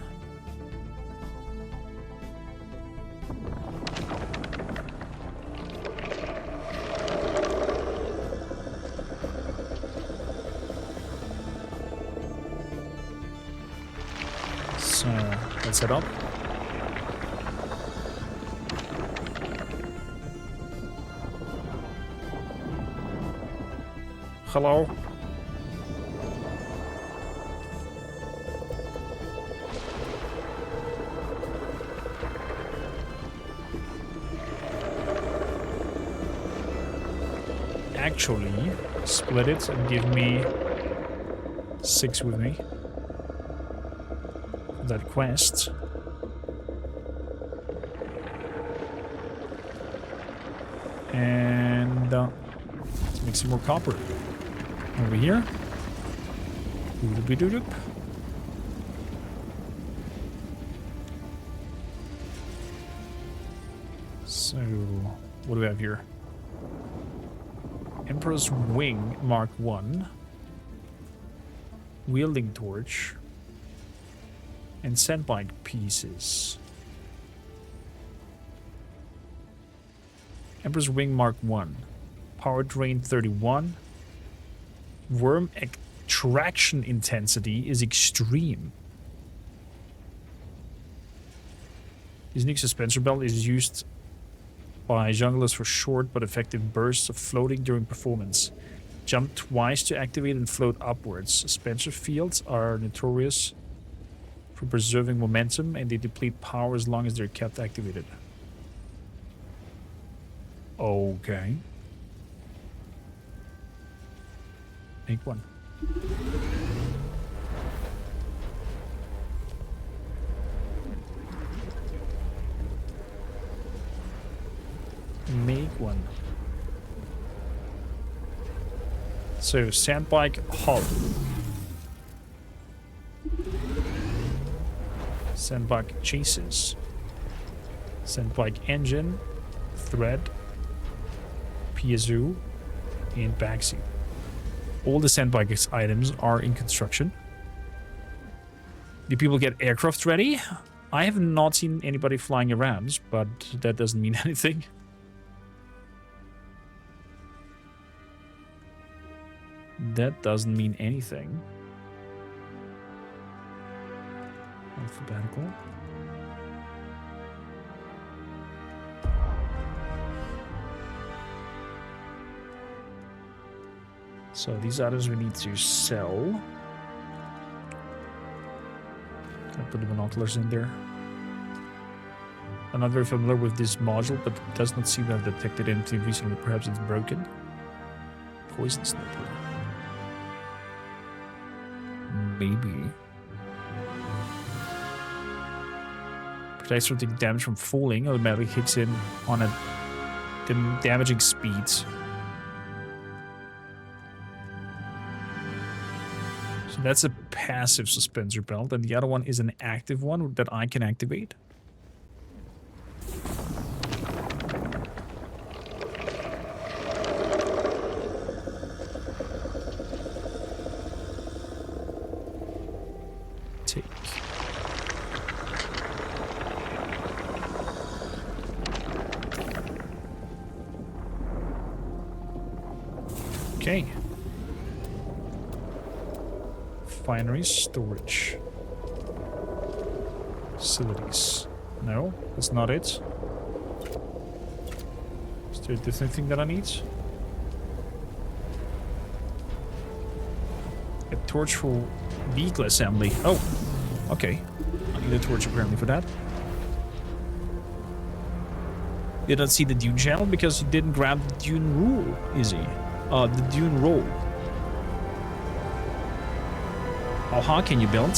So, let's head up. Hello. Actually, split it and give me 6 with me. That quest. And let's make some more copper. Over here. Doop-a-doop-a-doop. So, what do we have here? Emperor's Wing Mark 1. Wielding torch. And sandbike pieces. Emperor's Wing Mark 1. Power drain 31. Worm extraction intensity is extreme. This unique suspensor belt is used by junglers for short but effective bursts of floating during performance. Jump twice to activate and float upwards. Suspensor fields are notorious for preserving momentum, and they deplete power as long as they're kept activated. Okay. Make one. Make one. So, sandbike hull. Sandbike chases. Sandbike engine. Thread. PSU. And backseat. All the sandbike items are in construction. Do people get aircraft ready? I have not seen anybody flying around, but that doesn't mean anything. That doesn't mean anything. Alphabetical. So these items we need to sell. I'll put the binoculars in there. I'm not very familiar with this module, but it does not seem to have detected anything recently. Perhaps it's broken. Poison sniper. Maybe. Protects from taking damage from falling. Automatically hits in on a damaging speed. So that's a passive suspensor belt, and the other one is an active one that I can activate. Take. Okay. Finery storage. Facilities. No, that's not it. Is there a different thing that I need? A torch for vehicle assembly. Oh, okay. I need a torch apparently for that. You don't see the Dune channel because you didn't grab the Dune rule, is he? The Dune roll. How high can you build?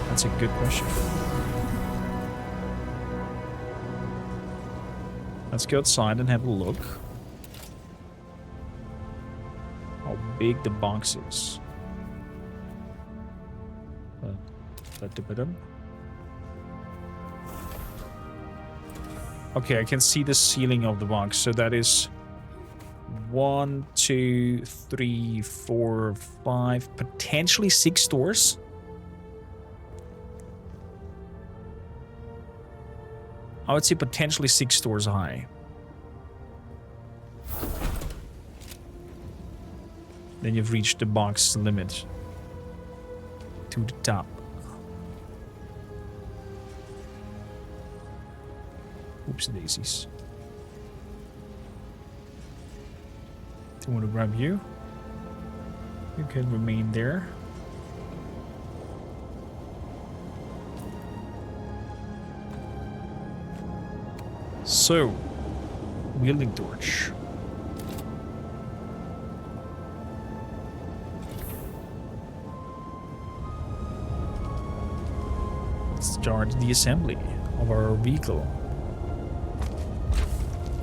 That's a good question. Let's go outside and have a look. How big the box is. Okay, I can see the ceiling of the box. So that is 1, 2, 3, 4, 5, potentially 6 stores. I would say potentially 6 stores high. Then you've reached the box limit to the top. Oops, daisies. Don't want to grab you. You can remain there. So, wielding torch. Let's start the assembly of our vehicle.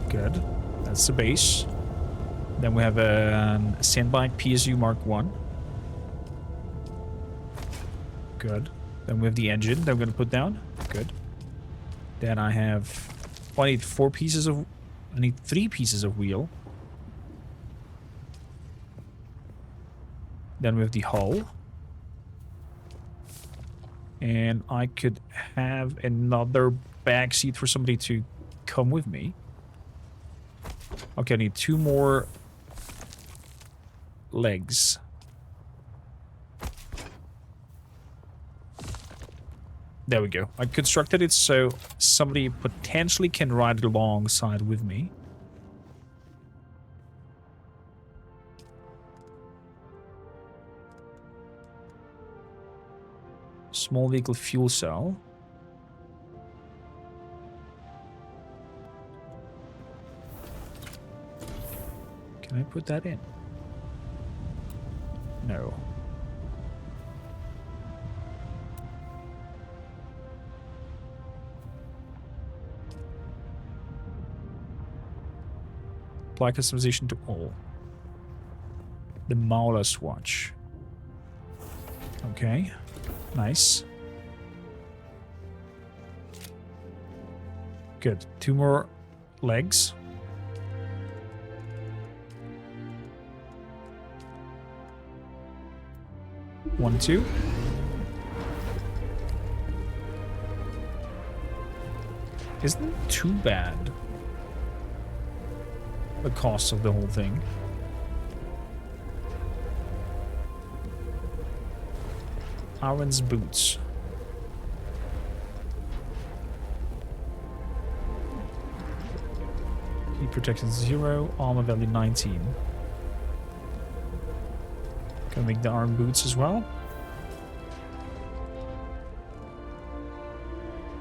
Good. That's the base. Then we have a Sandbike PSU Mark 1. Good. Then we have the engine that I'm going to put down. Good. Then I have... Oh, I need 4 pieces of... I need 3 pieces of wheel. Then we have the hull. And I could have another back seat for somebody to come with me. Okay, I need 2 more legs. There we go. I constructed it so somebody potentially can ride alongside with me. Small vehicle fuel cell. Can I put that in? No. Apply customization to all. The Mauler swatch. Okay. Nice. Good. 2 more legs. One, 2. Isn't too bad. The cost of the whole thing. Aaron's boots. Heat protection 0, armor value 19. Gonna make the arm boots as well.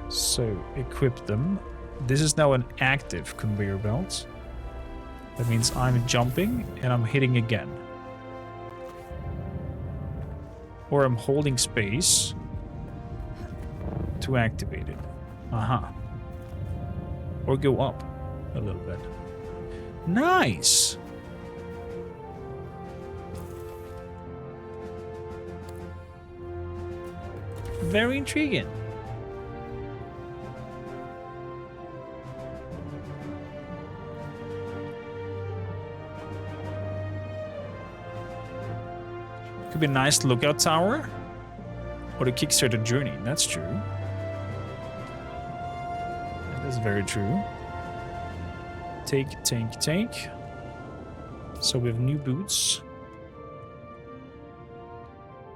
So, equip them. This is now an active conveyor belt. That means I'm jumping and I'm hitting again. Or I'm holding space to activate it. Aha. Or go up a little bit. Nice! Very intriguing. Could be a nice lookout tower. Or to kickstart a journey. That's true. That is very true. Take. So we have new boots.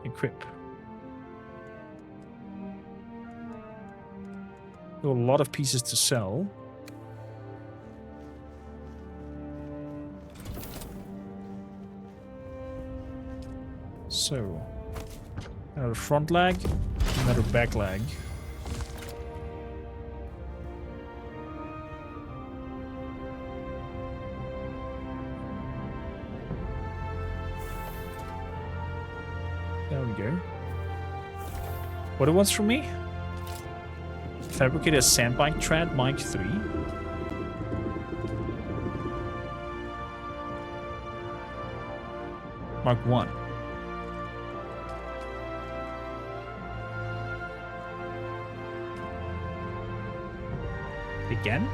Equip. There are a lot of pieces to sell. So, another front leg, another back leg. There we go. What it wants from me? Fabricate a sandbike tread, Mark 3. Mark 1. Again?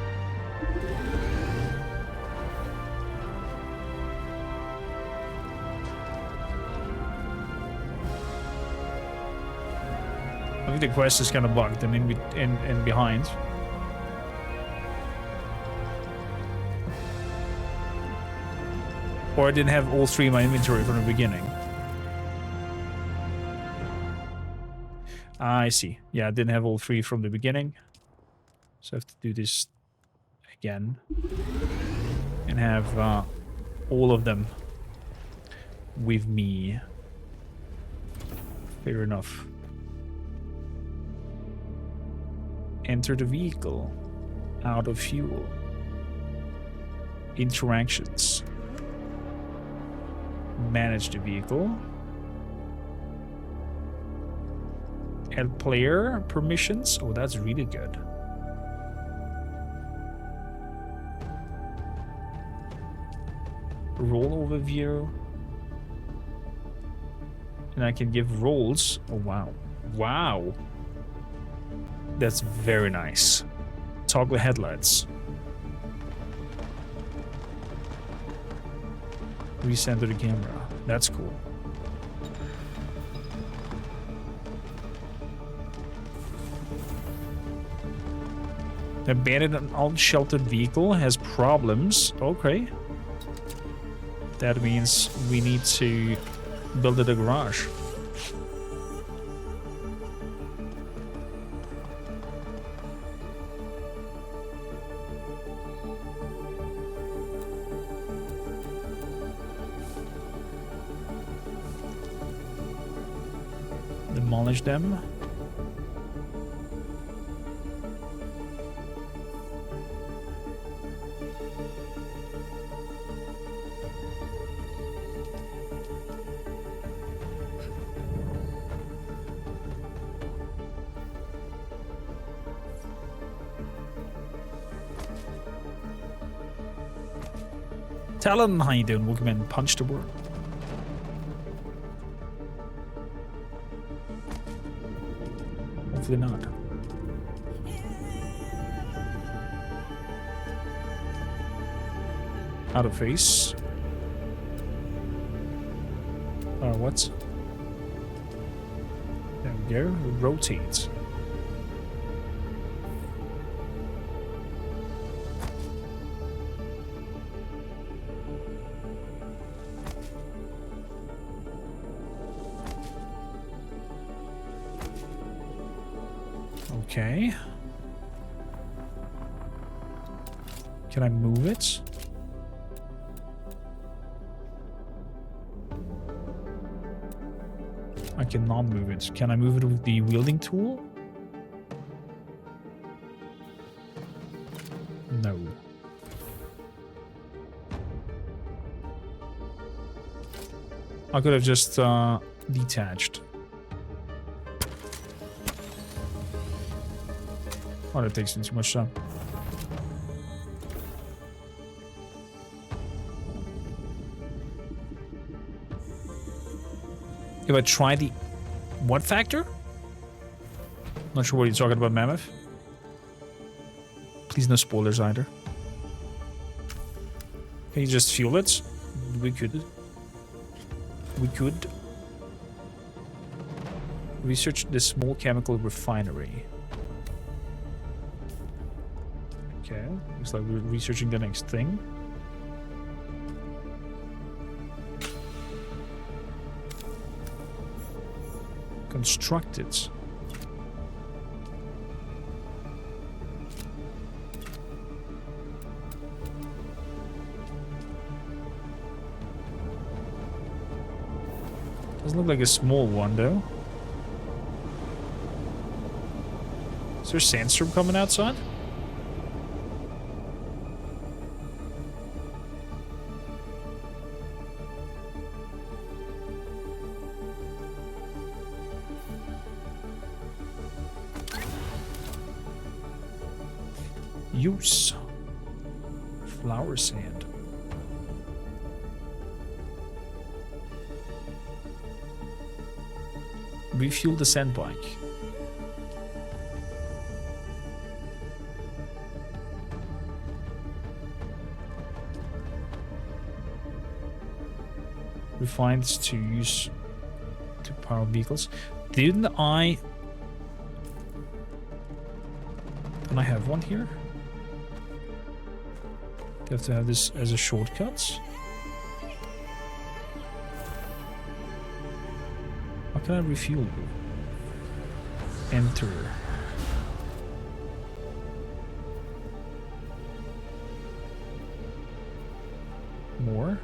I think the quest is kind of bugged and in behind. Or I didn't have all three in my inventory from the beginning. I see. Yeah, I didn't have all three from the beginning. So I have to do this again. And have all of them with me. Fair enough. Enter the vehicle. Out of fuel. Interactions. Manage the vehicle. Add player permissions. Oh, that's really good. Role overview. And I can give roles. Oh, wow. Wow. That's very nice. Toggle headlights. Recenter the camera. That's cool. The abandoned and unsheltered vehicle has problems. Okay. That means we need to build it a garage. Demolish them. Talon, how you doing? Welcome in. Punch the world. Hopefully not. Out of face. What? There we go. Rotate. Okay. Can I move it? I cannot move it. Can I move it with the wielding tool? No. I could have just detached. Oh, that takes too much time. If I try the... What factor? Not sure what you're talking about, Mammoth. Please no spoilers either. Can you just fuel it? We could. We could. Research the small chemical refinery. Okay, looks like we're researching the next thing. Construct it. Doesn't look like a small one though. Is there a sandstorm coming outside? Use flower sand. Refuel the sand bike. Refined to use to power vehicles. Didn't I have one here? Do I have to have this as a shortcut? How can I refuel you? Enter. More.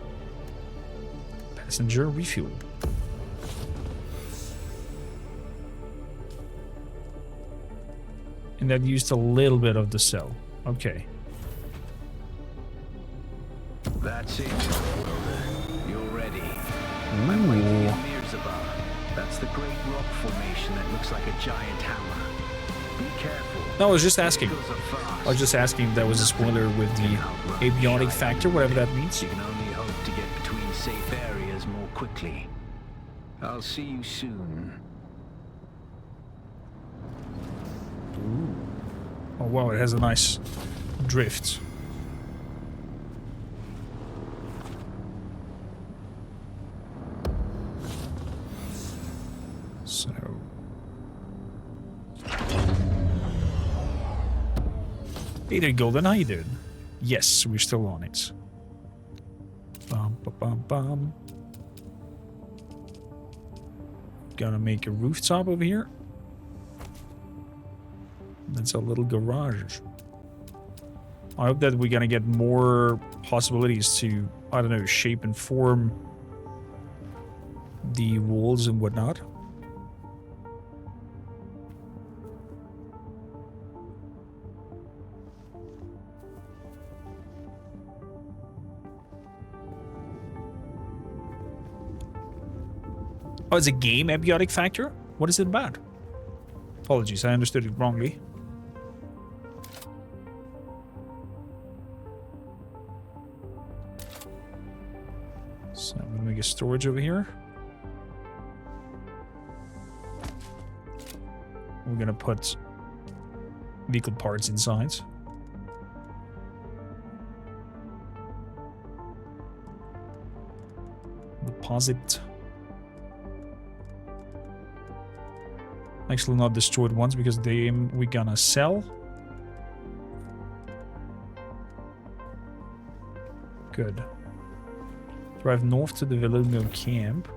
Passenger refuel. And that used a little bit of the cell. Okay. That's it. You're ready. I'm waiting in Mirzabar. That's the great rock formation that looks like a giant hammer. Be careful. No, I was just asking. I was just asking if that was a spoiler with the abiotic factor, whatever that means. You can only hope to get between safe areas more quickly. I'll see you soon. Oh wow, it has a nice drift. So... Hey there, Golden, how you doing? Yes, we're still on it. Bum, bum, bum, bum. Gotta make a rooftop over here. That's a little garage. I hope that we're gonna get more possibilities to, I don't know, shape and form the walls and whatnot. Oh, it's a game abiotic factor? What is it about? Apologies, I understood it wrongly. So I'm gonna make a storage over here. We're gonna put vehicle parts inside. Deposit. Actually not destroyed ones because we're gonna sell. Good. Drive north to the Velugno camp.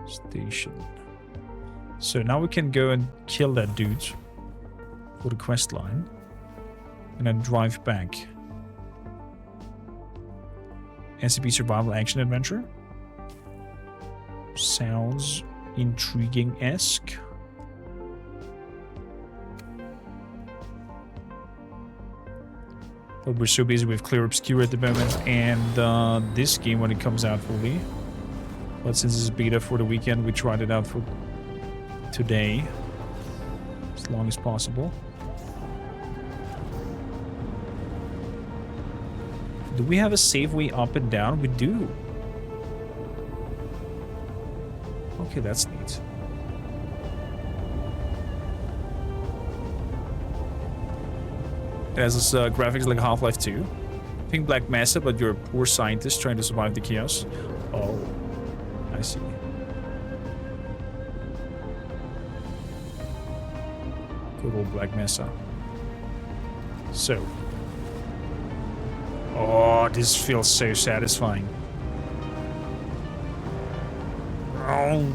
Station. So now we can go and kill that dude for the quest line. And then drive back. SCP Survival Action Adventure. Sounds intriguing-esque. But we're so busy with Clear Obscure at the moment, and this game when it comes out fully. But since it's beta for the weekend, we tried it out for today. As long as possible. Do we have a safe way up and down? We do. Okay, that's neat. It has this graphics like Half-Life 2. Think Black Mesa, but you're a poor scientist trying to survive the chaos. Oh, I see. Good old Black Mesa. So. Oh, this feels so satisfying. Oh.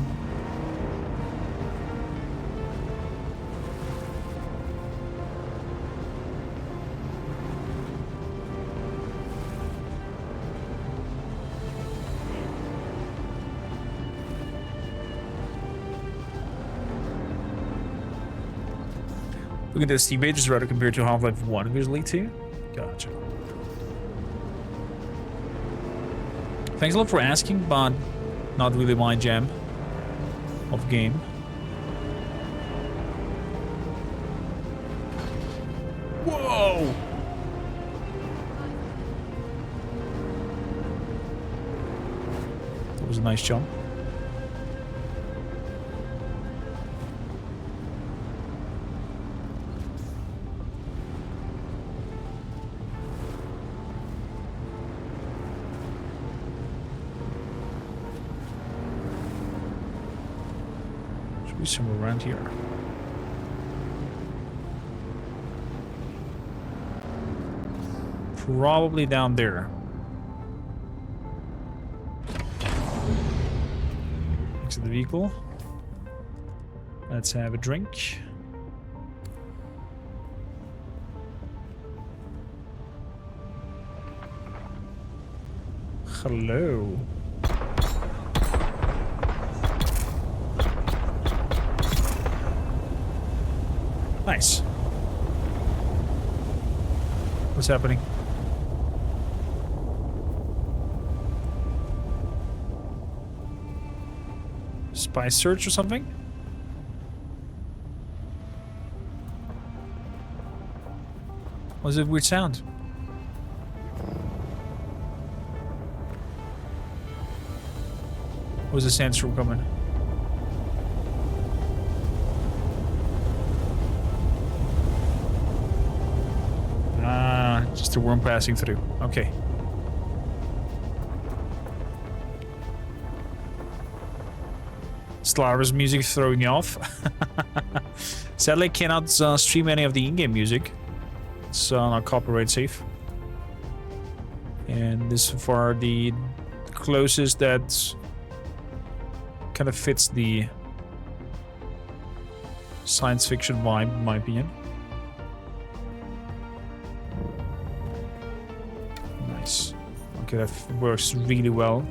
Look at this, the images rather compared to Half-Life 1 visually too. Gotcha. Thanks a lot for asking, but not really my jam of game. Whoa! That was a nice jump. Somewhere around here. Probably down there. Next to the vehicle. Let's have a drink. Hello. Nice. What's happening? Spy search or something? What's that weird sound? Where's the sandstorm coming? Just a worm passing through. Okay. Slara's music throwing you off. Sadly, I cannot stream any of the in-game music. It's not copyright safe. And this is far the closest that kind of fits the science fiction vibe, in my opinion. Okay, that works really well.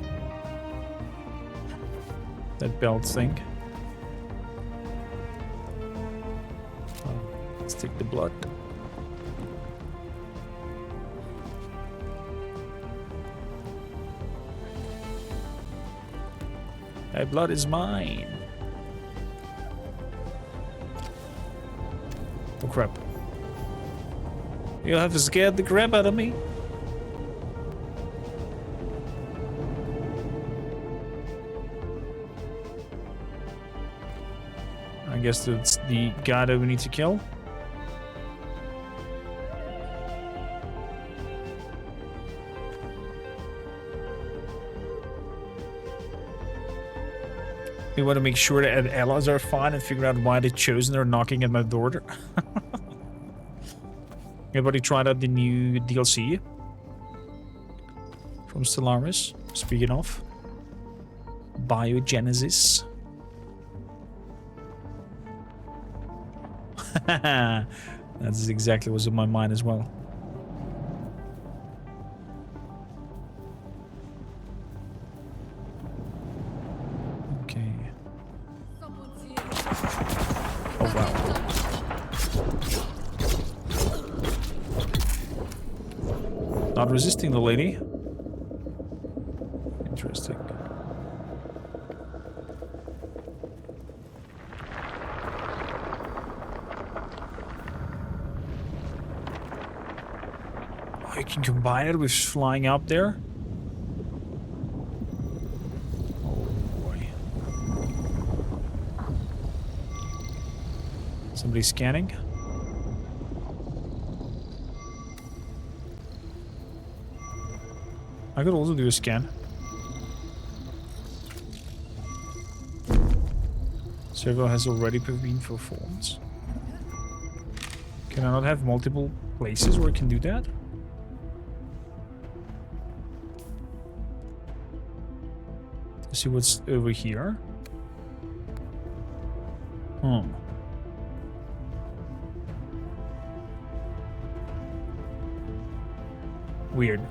That belt thing. Let's take the blood. That blood is mine. Oh crap. You'll have to scare the crap out of me. I guess that's the guy that we need to kill. We want to make sure that allies are fine and figure out why the Chosen are knocking at my door. Anybody tried out the new DLC from Stellaris? Speaking of Biogenesis. That's exactly what's in my mind as well. Okay. Oh wow. Not resisting the lady. Interesting. I can combine it with flying up there. Oh boy. Somebody scanning. I could also do a scan. Server has already been performed. Can I not have multiple places where I can do that? Let's see what's over here. Weird.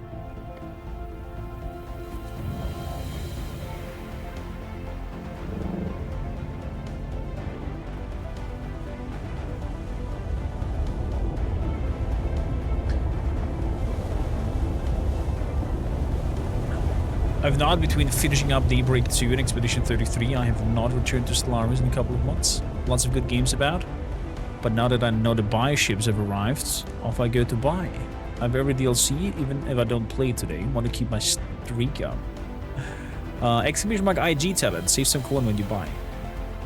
I've not, between finishing up Daybreak 2 and Expedition 33, I have not returned to Stellaris in a couple of months. Lots of good games about. But now that I know the buy ships have arrived, off I go to buy. I have every DLC, even if I don't play today. I want to keep my streak up. Exclamation mark IG talent. Save some coin when you buy.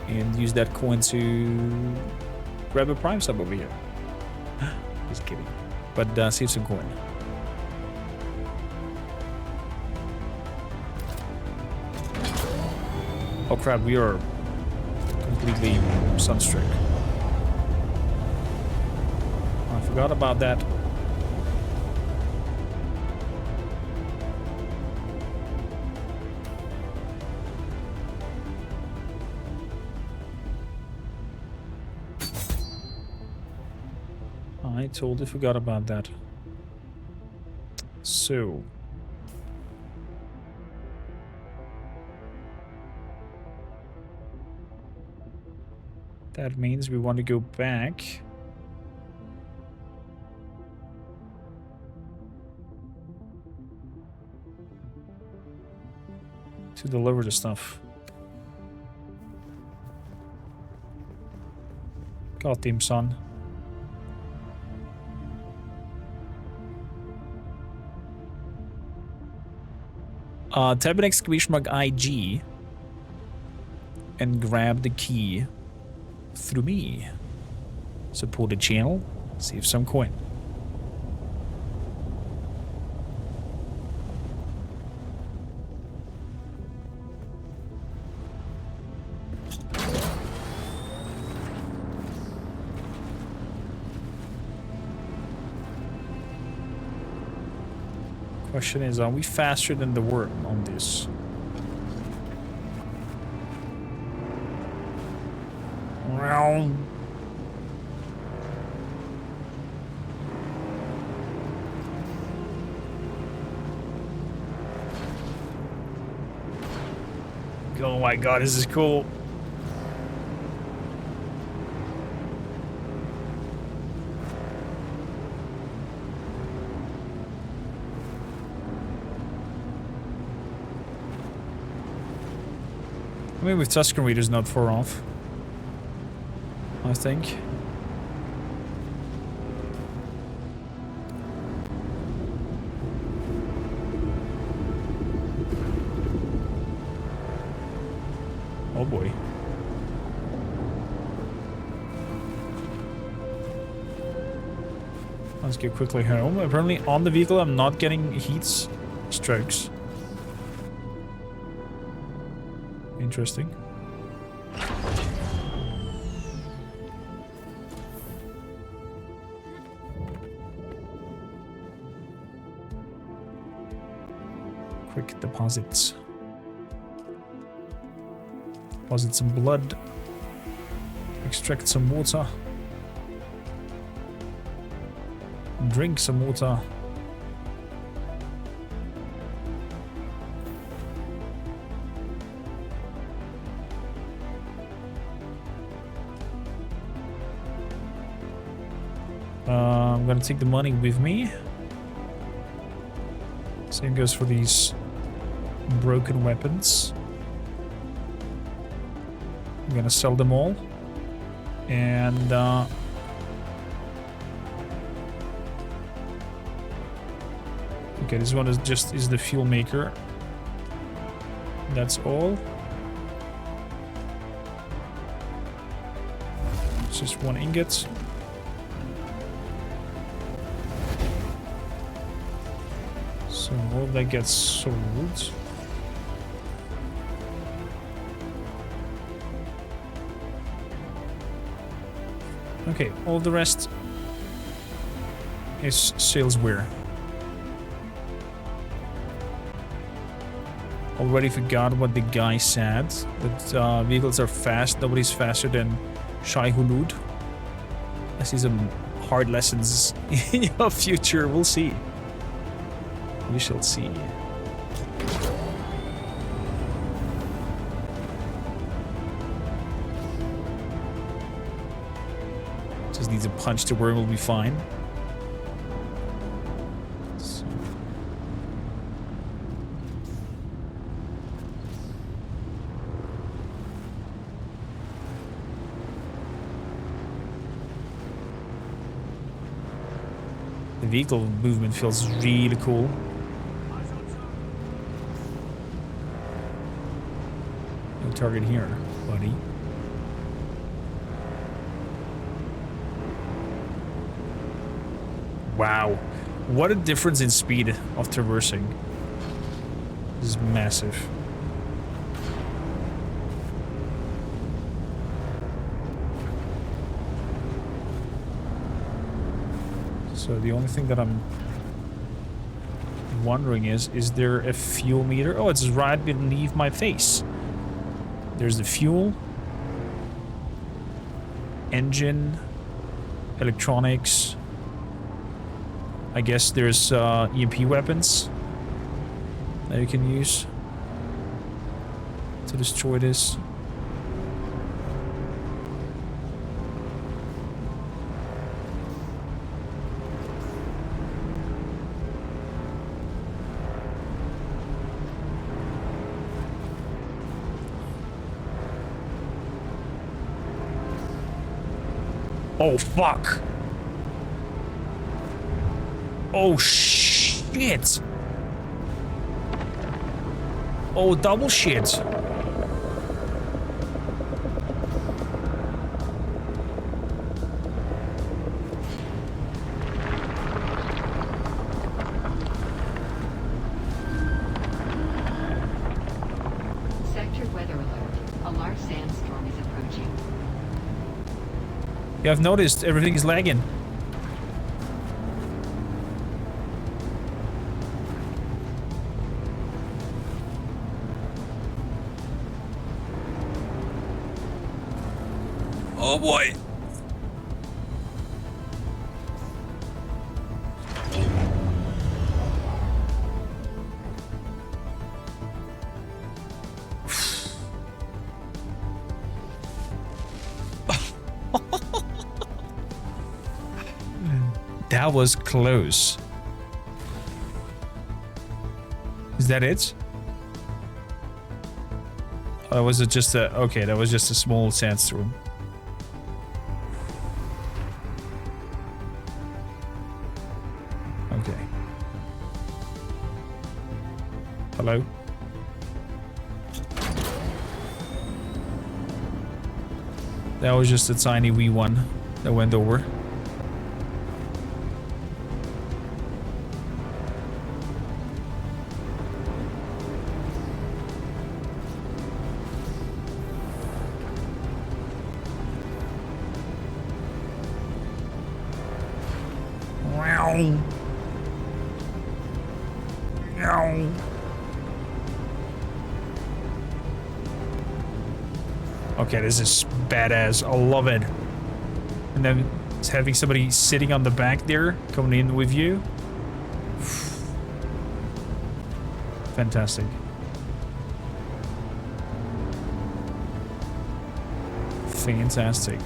And use that coin to grab a Prime sub over here. Just kidding. But save some coin. Oh crap, we are completely sunstruck. I forgot about that. I totally forgot about that. So... that means we want to go back. To deliver the stuff. God damn son. Type an exclamation mark IG and grab the key through me. Support the channel, save some coin. Question is, are we faster than the worm on this? Oh my god, this is cool. I mean, with touchscreen readers not far off, I think. Oh boy. Let's get quickly home. Apparently on the vehicle I'm not getting heat strokes. Interesting. Quick deposits. Deposit some blood. Extract some water. Drink some water. I'm gonna take the money with me. Same goes for these broken weapons. I'm gonna sell them all. And Okay, this one is the fuel maker. That's all. It's just one ingot. So all that gets sold. Okay, all the rest is salesware. Already forgot what the guy said, but vehicles are fast. Nobody's faster than Shai Hulud. I see some hard lessons in your future. We'll see. We shall see. Just needs a punch to worm, will be fine. So. The vehicle movement feels really cool. No target here, buddy. Wow, what a difference in speed of traversing. This is massive. So the only thing that I'm wondering is there a fuel meter? Oh, it's right beneath my face. There's the fuel, engine, electronics. I guess there's EMP weapons that you can use to destroy this. Oh, fuck. Oh, shit. Oh, double shit. Sector weather alert. A large sandstorm is approaching. Yeah, I've noticed everything is lagging. Oh boy. That was close. Is that it? Or was it just a... Okay, that was just a small sandstorm. Okay. Hello? That was just a tiny wee one that went over. Okay, this is badass. I love it. And then having somebody sitting on the back there, coming in with you. Fantastic. Fantastic.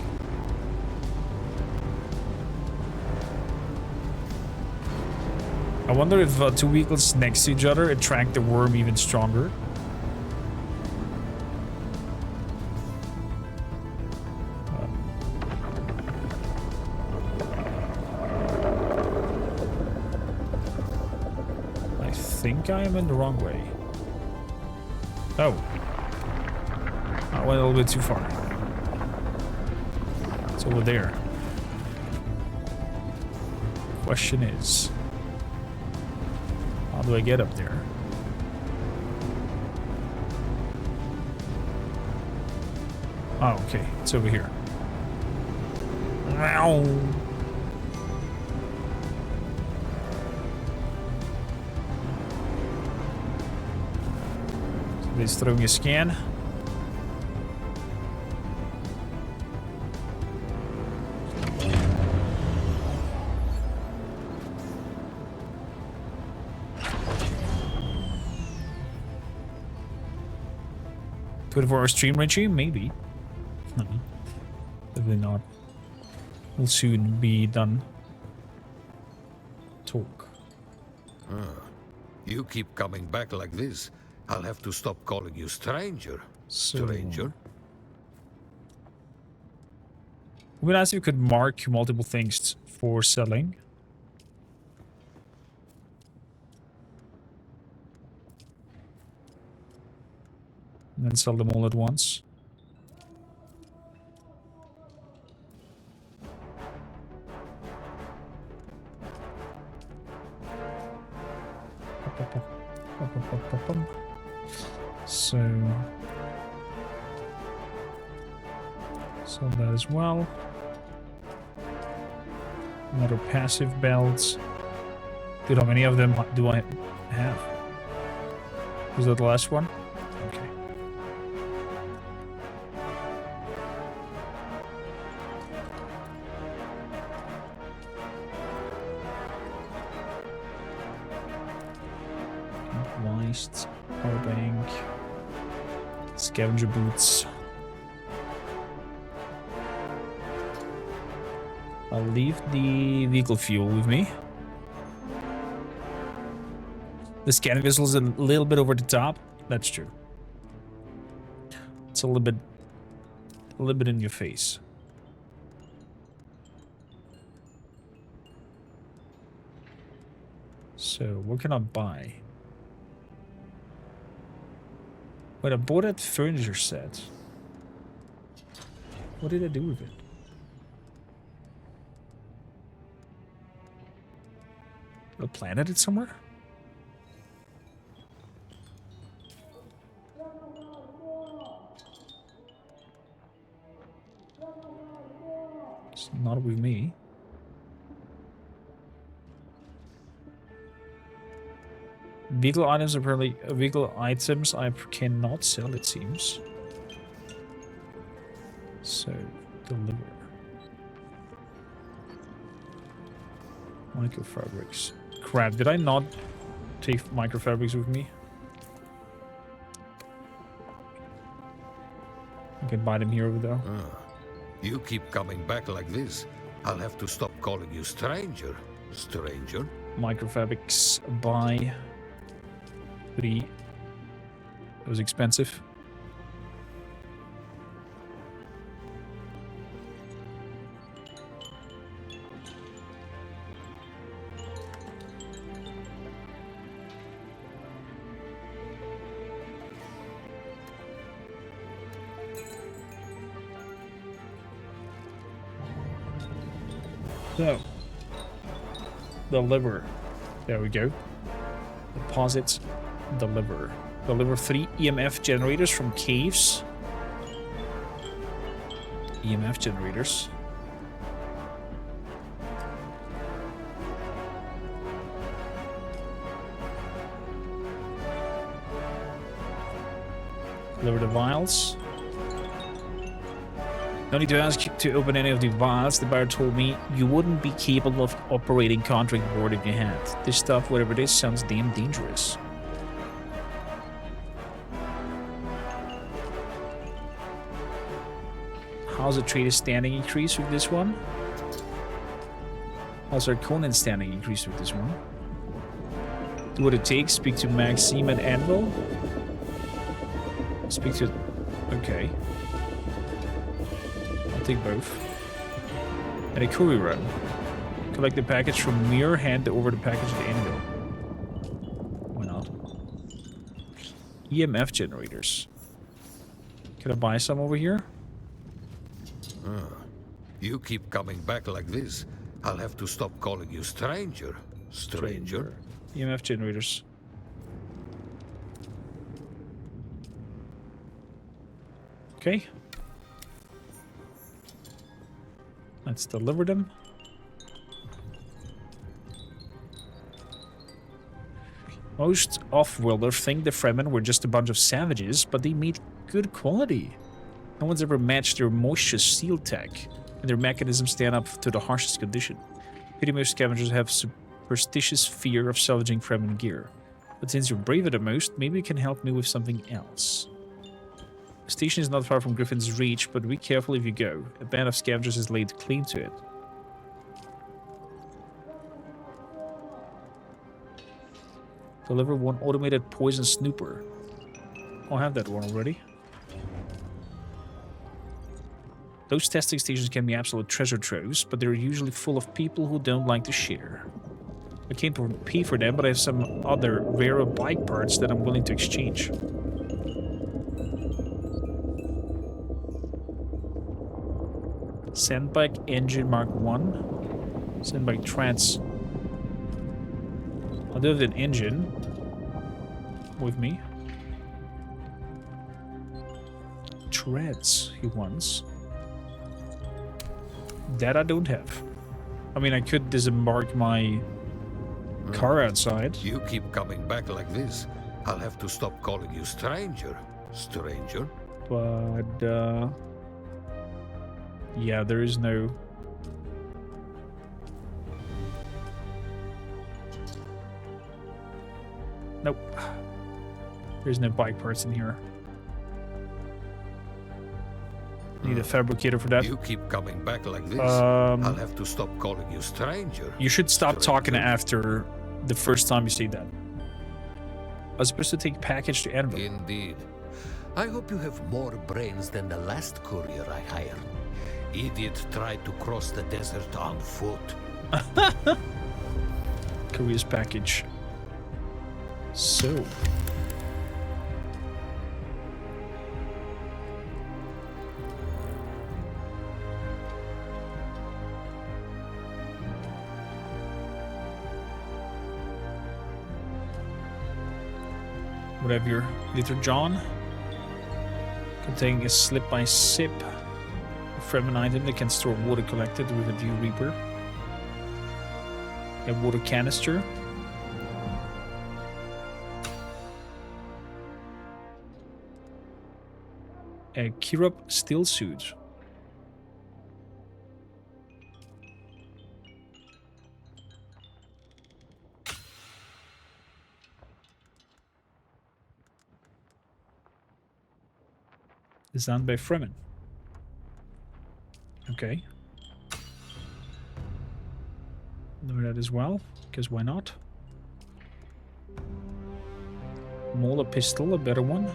I wonder if two vehicles next to each other attract the worm even stronger. think I am in the wrong way. Oh. I went a little bit too far. It's over there. Question is, how do I get up there? Oh, okay. It's over here. Meow. Somebody's throwing a scan. Good for our stream regime? Maybe. Probably not. Will soon be done. Talk. You keep coming back like this, I'll have to stop calling you stranger. Stranger? It would be nice if you could mark multiple things for selling. And then sell them all at once. So that as well. Another passive belts. Dude, how many of them do I have? Was that the last one? Okay. Weist, power bank, scavenger boots. I'll leave the vehicle fuel with me. The scan vessel is a little bit over the top. That's true. It's a little bit in your face. So what can I buy? Wait, I bought that furniture set. What did I do with it? I planted it somewhere? It's not with me. Vehicle items apparently I cannot sell, it seems. So deliver. Microfabrics. Crap, did I not take microfabrics with me? I can buy them here over there. You keep coming back like this, I'll have to stop calling you stranger. Stranger? Microfabrics buy 3. It was expensive. So, deliver. There we go. Deposit, deliver. Deliver 3 EMF generators from caves. EMF generators. Deliver the vials. No need to ask you to open any of the vials. The buyer told me you wouldn't be capable of operating contract board if you had. This stuff, whatever it is, sounds damn dangerous. How's the trader's standing increase with this one? How's our Conan's standing increase with this one? Do what it takes. Speak to Maxime at Anvil. Speak to... Okay. I'll take both. And a courier run. Collect the package from Mir, hand over the package to Anvil. Why not? EMF generators. Can I buy some over here? You keep coming back like this, I'll have to stop calling you stranger. Stranger? EMF generators. Okay. Let's deliver them. Most off-worlders think the Fremen were just a bunch of savages, but they made good quality. No one's ever matched their moisture seal tech, and their mechanisms stand up to the harshest condition. Pity most scavengers have superstitious fear of salvaging Fremen gear. But since you're braver than most, maybe you can help me with something else. The station is not far from Griffin's reach, but be careful if you go. A band of scavengers has laid claim to it. Deliver one automated poison snooper. I'll have that one already. Those testing stations can be absolute treasure troves, but they're usually full of people who don't like to share. I can't pay for them, but I have some other rarer bike parts that I'm willing to exchange. Sandbike engine Mark 1. Sandbike trans. I'll do an engine with me. Treads he wants. That I don't have. I mean, I could disembark my car outside. You keep coming back like this, I'll have to stop calling you stranger. Stranger? But, yeah, there is no... Nope. There's no bike parts in here. Need a fabricator for that. You keep coming back like this, I'll have to stop calling you stranger. You should stop talking after the first time you say that. I was supposed to take package to Anvil. Indeed. I hope you have more brains than the last courier I hired. Idiot tried to cross the desert on foot. Korea's package. So. Whatever your Little John. Containing a slip by sip. A Fremen item that can store water collected with a Dew Reaper. A water canister. A Kirop steel suit. Designed by Fremen. Okay. Know that as well, because why not? Mola pistol, a better one.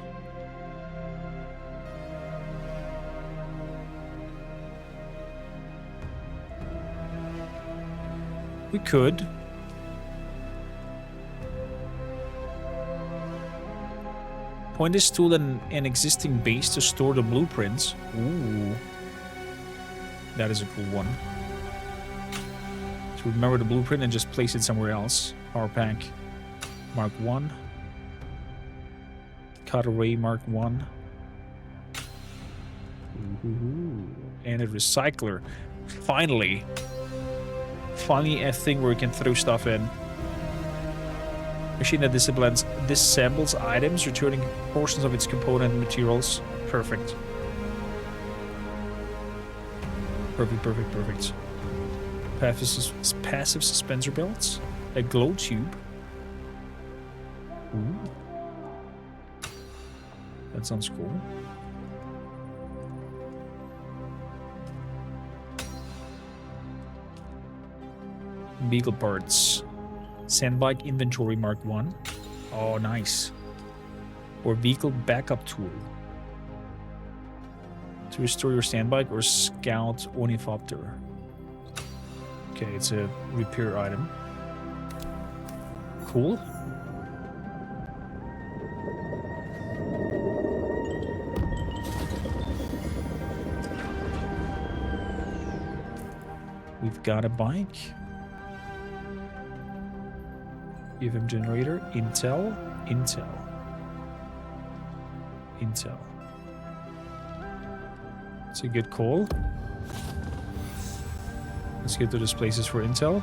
We could. Point this tool in an existing base to store the blueprints. Ooh. That is a cool one. So remember the blueprint and just place it somewhere else. Power pack Mark 1. Cut array Mark 1. Ooh. And a recycler. Finally. Finally a thing where you can throw stuff in. Machine that disassembles items, returning portions of its component materials. Perfect. Perfect, perfect, perfect. Passive suspensor belts. A glow tube. Ooh. That sounds cool. Beagle parts. Sandbike inventory Mark 1. Oh, nice. Or vehicle backup tool. To restore your sandbike or scout ornithopter. Okay, it's a repair item. Cool. We've got a bike. EFM generator. Intel. Intel. Intel. It's a good call. Let's get to these places for intel.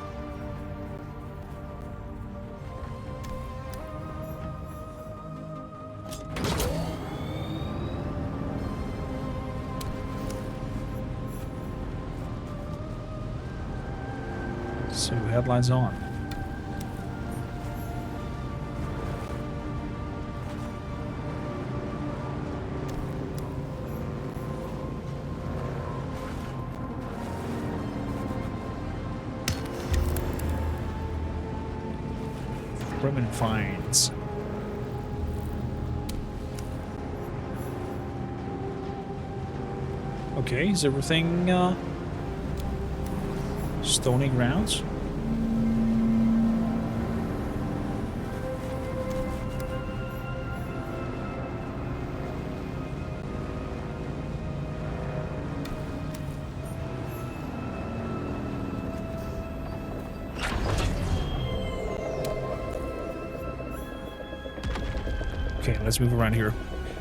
So headlights on. Permanent finds. Okay, is everything stony grounds? Okay, let's move around here.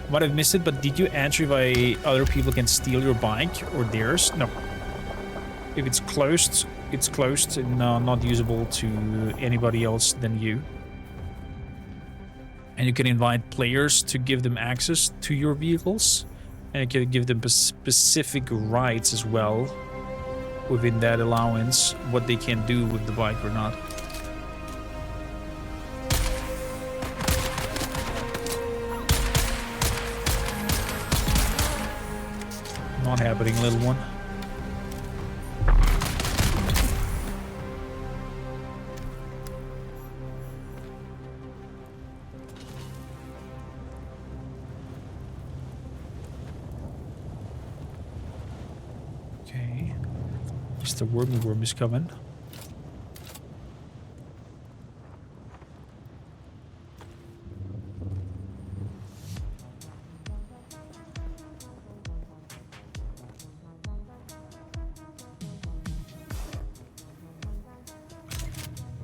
Might have missed it, but did you answer if other people can steal your bike or theirs? No. If it's closed and not usable to anybody else than you. And you can invite players to give them access to your vehicles. And you can give them specific rights as well within that allowance, what they can do with the bike or not. Not happening, little one. Okay. Mr. Wormy is coming.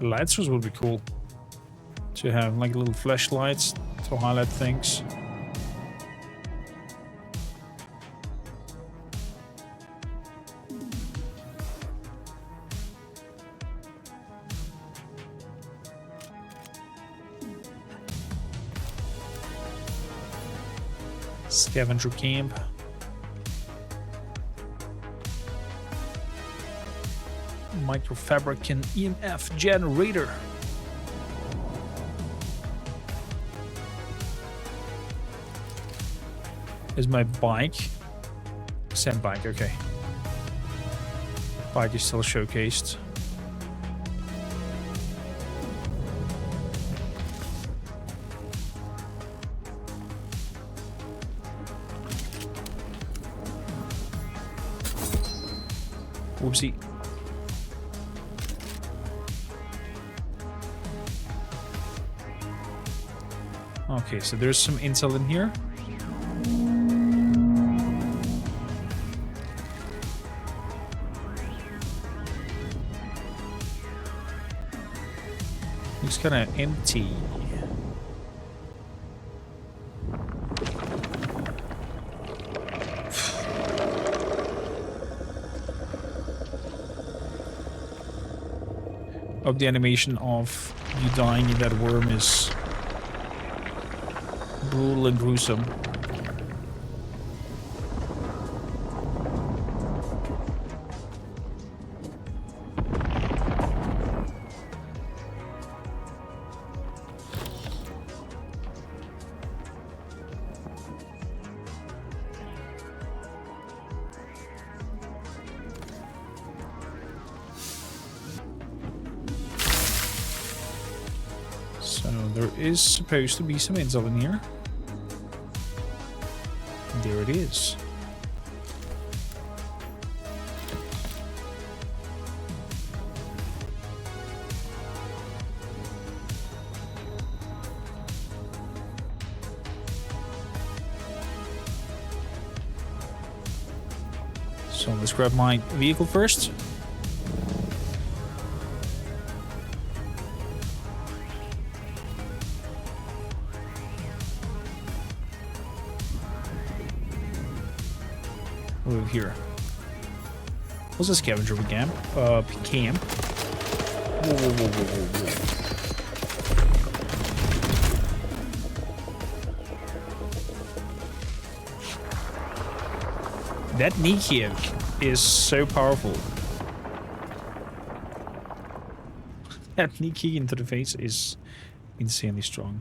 Light source would be cool to have, like little flashlights to highlight things. Scavenger camp. Microfabric and EMF generator. Is my bike. Sand bike, okay. Bike is still showcased. Whoopsie. Okay, so there's some intel in here. Looks kind of empty. Oh, the animation of you dying in that worm is brutal and gruesome. So there is supposed to be some intel in here. There it is. So let's grab my vehicle first. Over here. What's a scavenger camp? Camp. Whoa, whoa, whoa, whoa, whoa, whoa. That knee kick is so powerful. That knee kick into the face is insanely strong.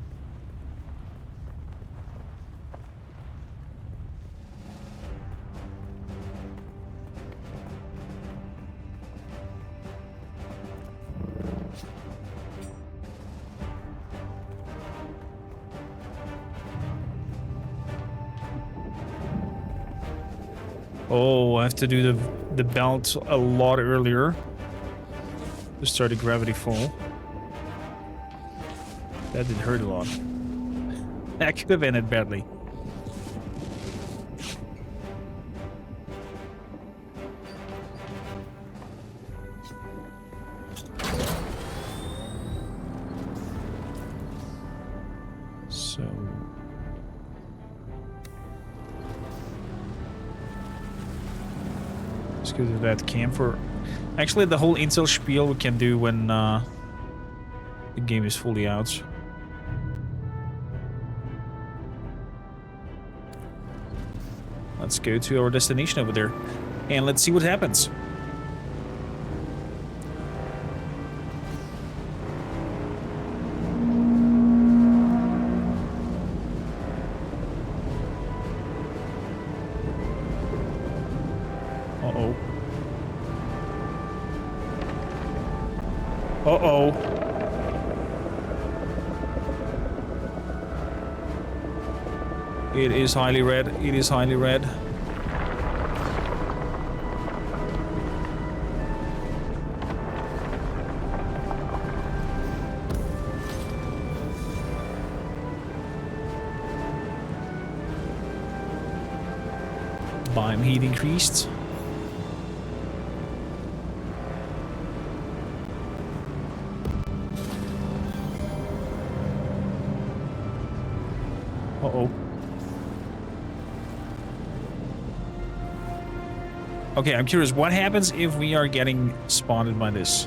Oh, I have to do the belt a lot earlier to start the gravity fall. That did hurt a lot. That could have ended badly. So... let's go to that camphor. Actually, the whole intel spiel we can do when the game is fully out. Let's go to our destination over there and let's see what happens. Uh-oh. Uh-oh. It is highly red. It is highly red. Biome heat increased. Uh-oh. Okay, I'm curious, what happens if we are getting spotted by this?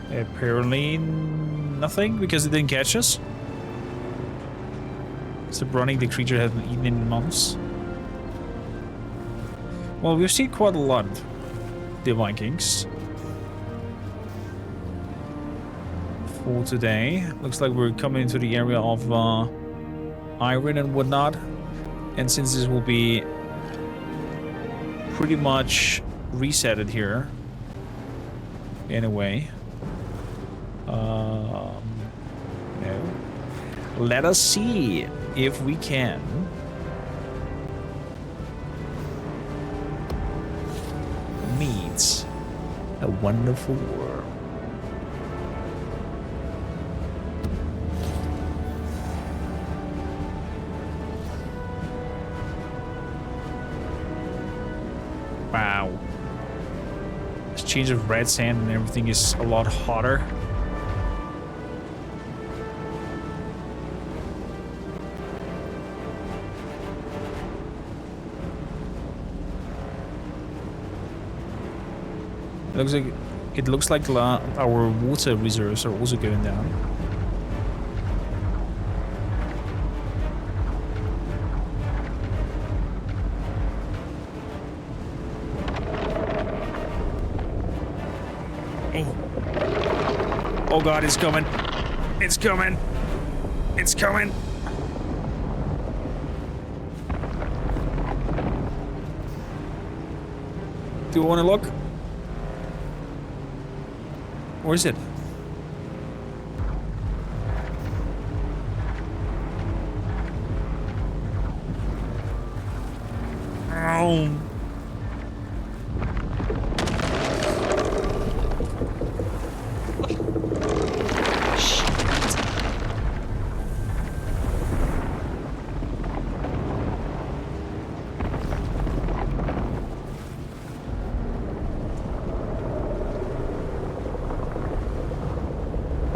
Apparently nothing, because it didn't catch us. Stop running, the creature hasn't eaten in months. Well, we've seen quite a lot of the Vikings for today. Looks like we're coming into the area of iron and whatnot. And since this will be pretty much resetted here, anyway. No. Let us see if we can meet a wonderful world. Wow. This change of red sand and everything is a lot hotter. It looks like our water reserves are also going down. Oh God, it's coming! It's coming! It's coming! Do you want to look? Where is it? Ow.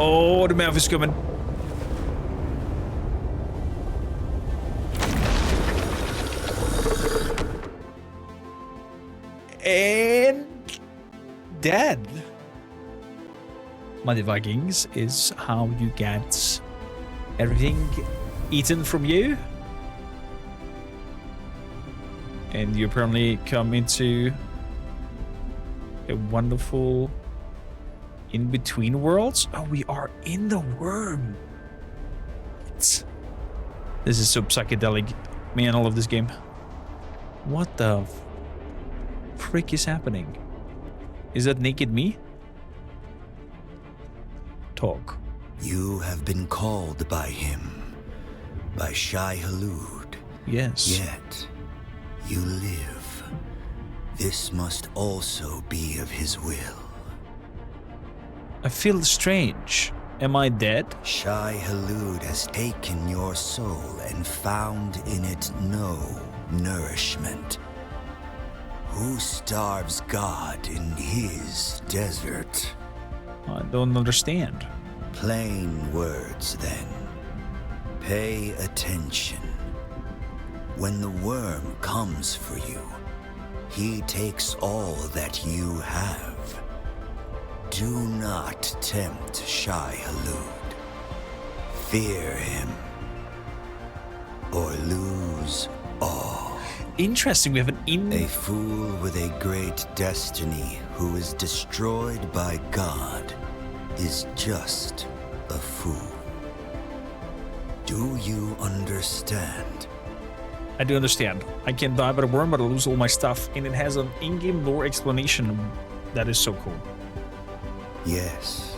Oh, the mouth is coming. And dead. Mighty Vikings is how you get everything eaten from you. And you apparently come into a wonderful in-between worlds. Oh, we are in the worm. This is so psychedelic. Man, I love this game. What the frick is happening? Is that naked me? Talk. You have been called by him, by Shai Halud. Yes. Yet, you live. This must also be of his will. I feel strange. Am I dead? Shai Halud has taken your soul and found in it no nourishment. Who starves God in his desert? I don't understand. Plain words, then. Pay attention. When the worm comes for you, he takes all that you have. Do not tempt Shai Halud. Fear him, or lose all. Interesting, we have A fool with a great destiny who is destroyed by God is just a fool. Do you understand? I do understand. I can die by the worm, but I lose all my stuff. And it has an in-game lore explanation that is so cool. Yes,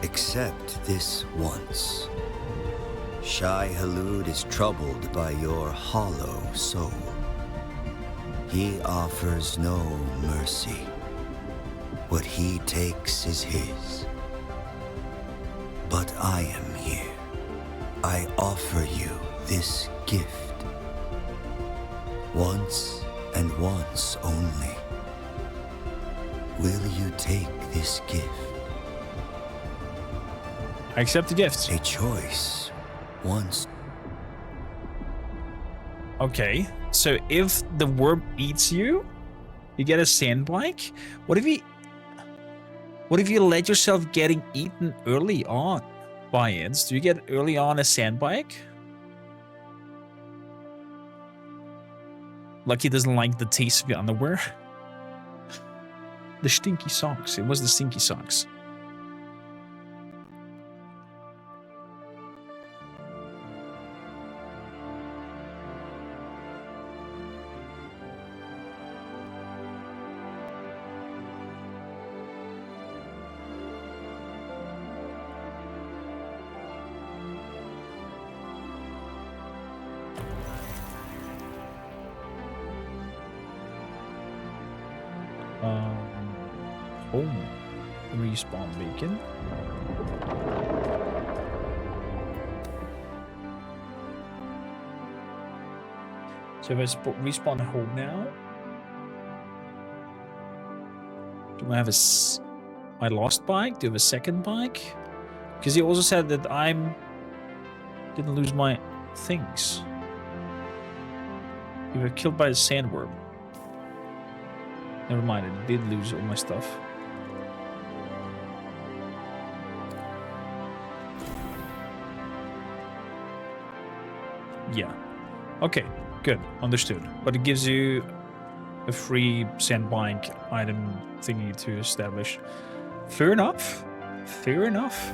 except this once. Shai Halud is troubled by your hollow soul. He offers no mercy. What he takes is his. But I am here. I offer you this gift. Once and once only. Will you take this gift? I accept the gift. A choice. Once. Okay, so if the worm eats you, you get a sand bike. What if you let yourself getting eaten early on by it? Do you get early on a sand bike? Lucky doesn't like the taste of your underwear. The stinky socks. It was the stinky socks. Home respawn beacon. So if I respawn home now, do I have my lost bike? Do I have a second bike? Because he also said that didn't lose my things. You were killed by a sandworm. Never mind, I did lose all my stuff. Yeah. Okay, good. Understood. But it gives you a free sandbike item thingy to establish. Fair enough. Fair enough.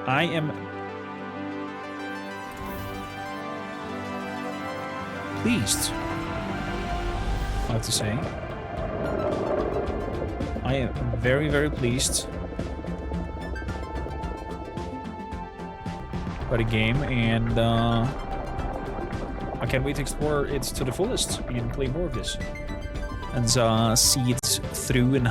I am pleased, I have to say. I am very, very pleased by the game, and I can't wait to explore it to the fullest and play more of this and see it through and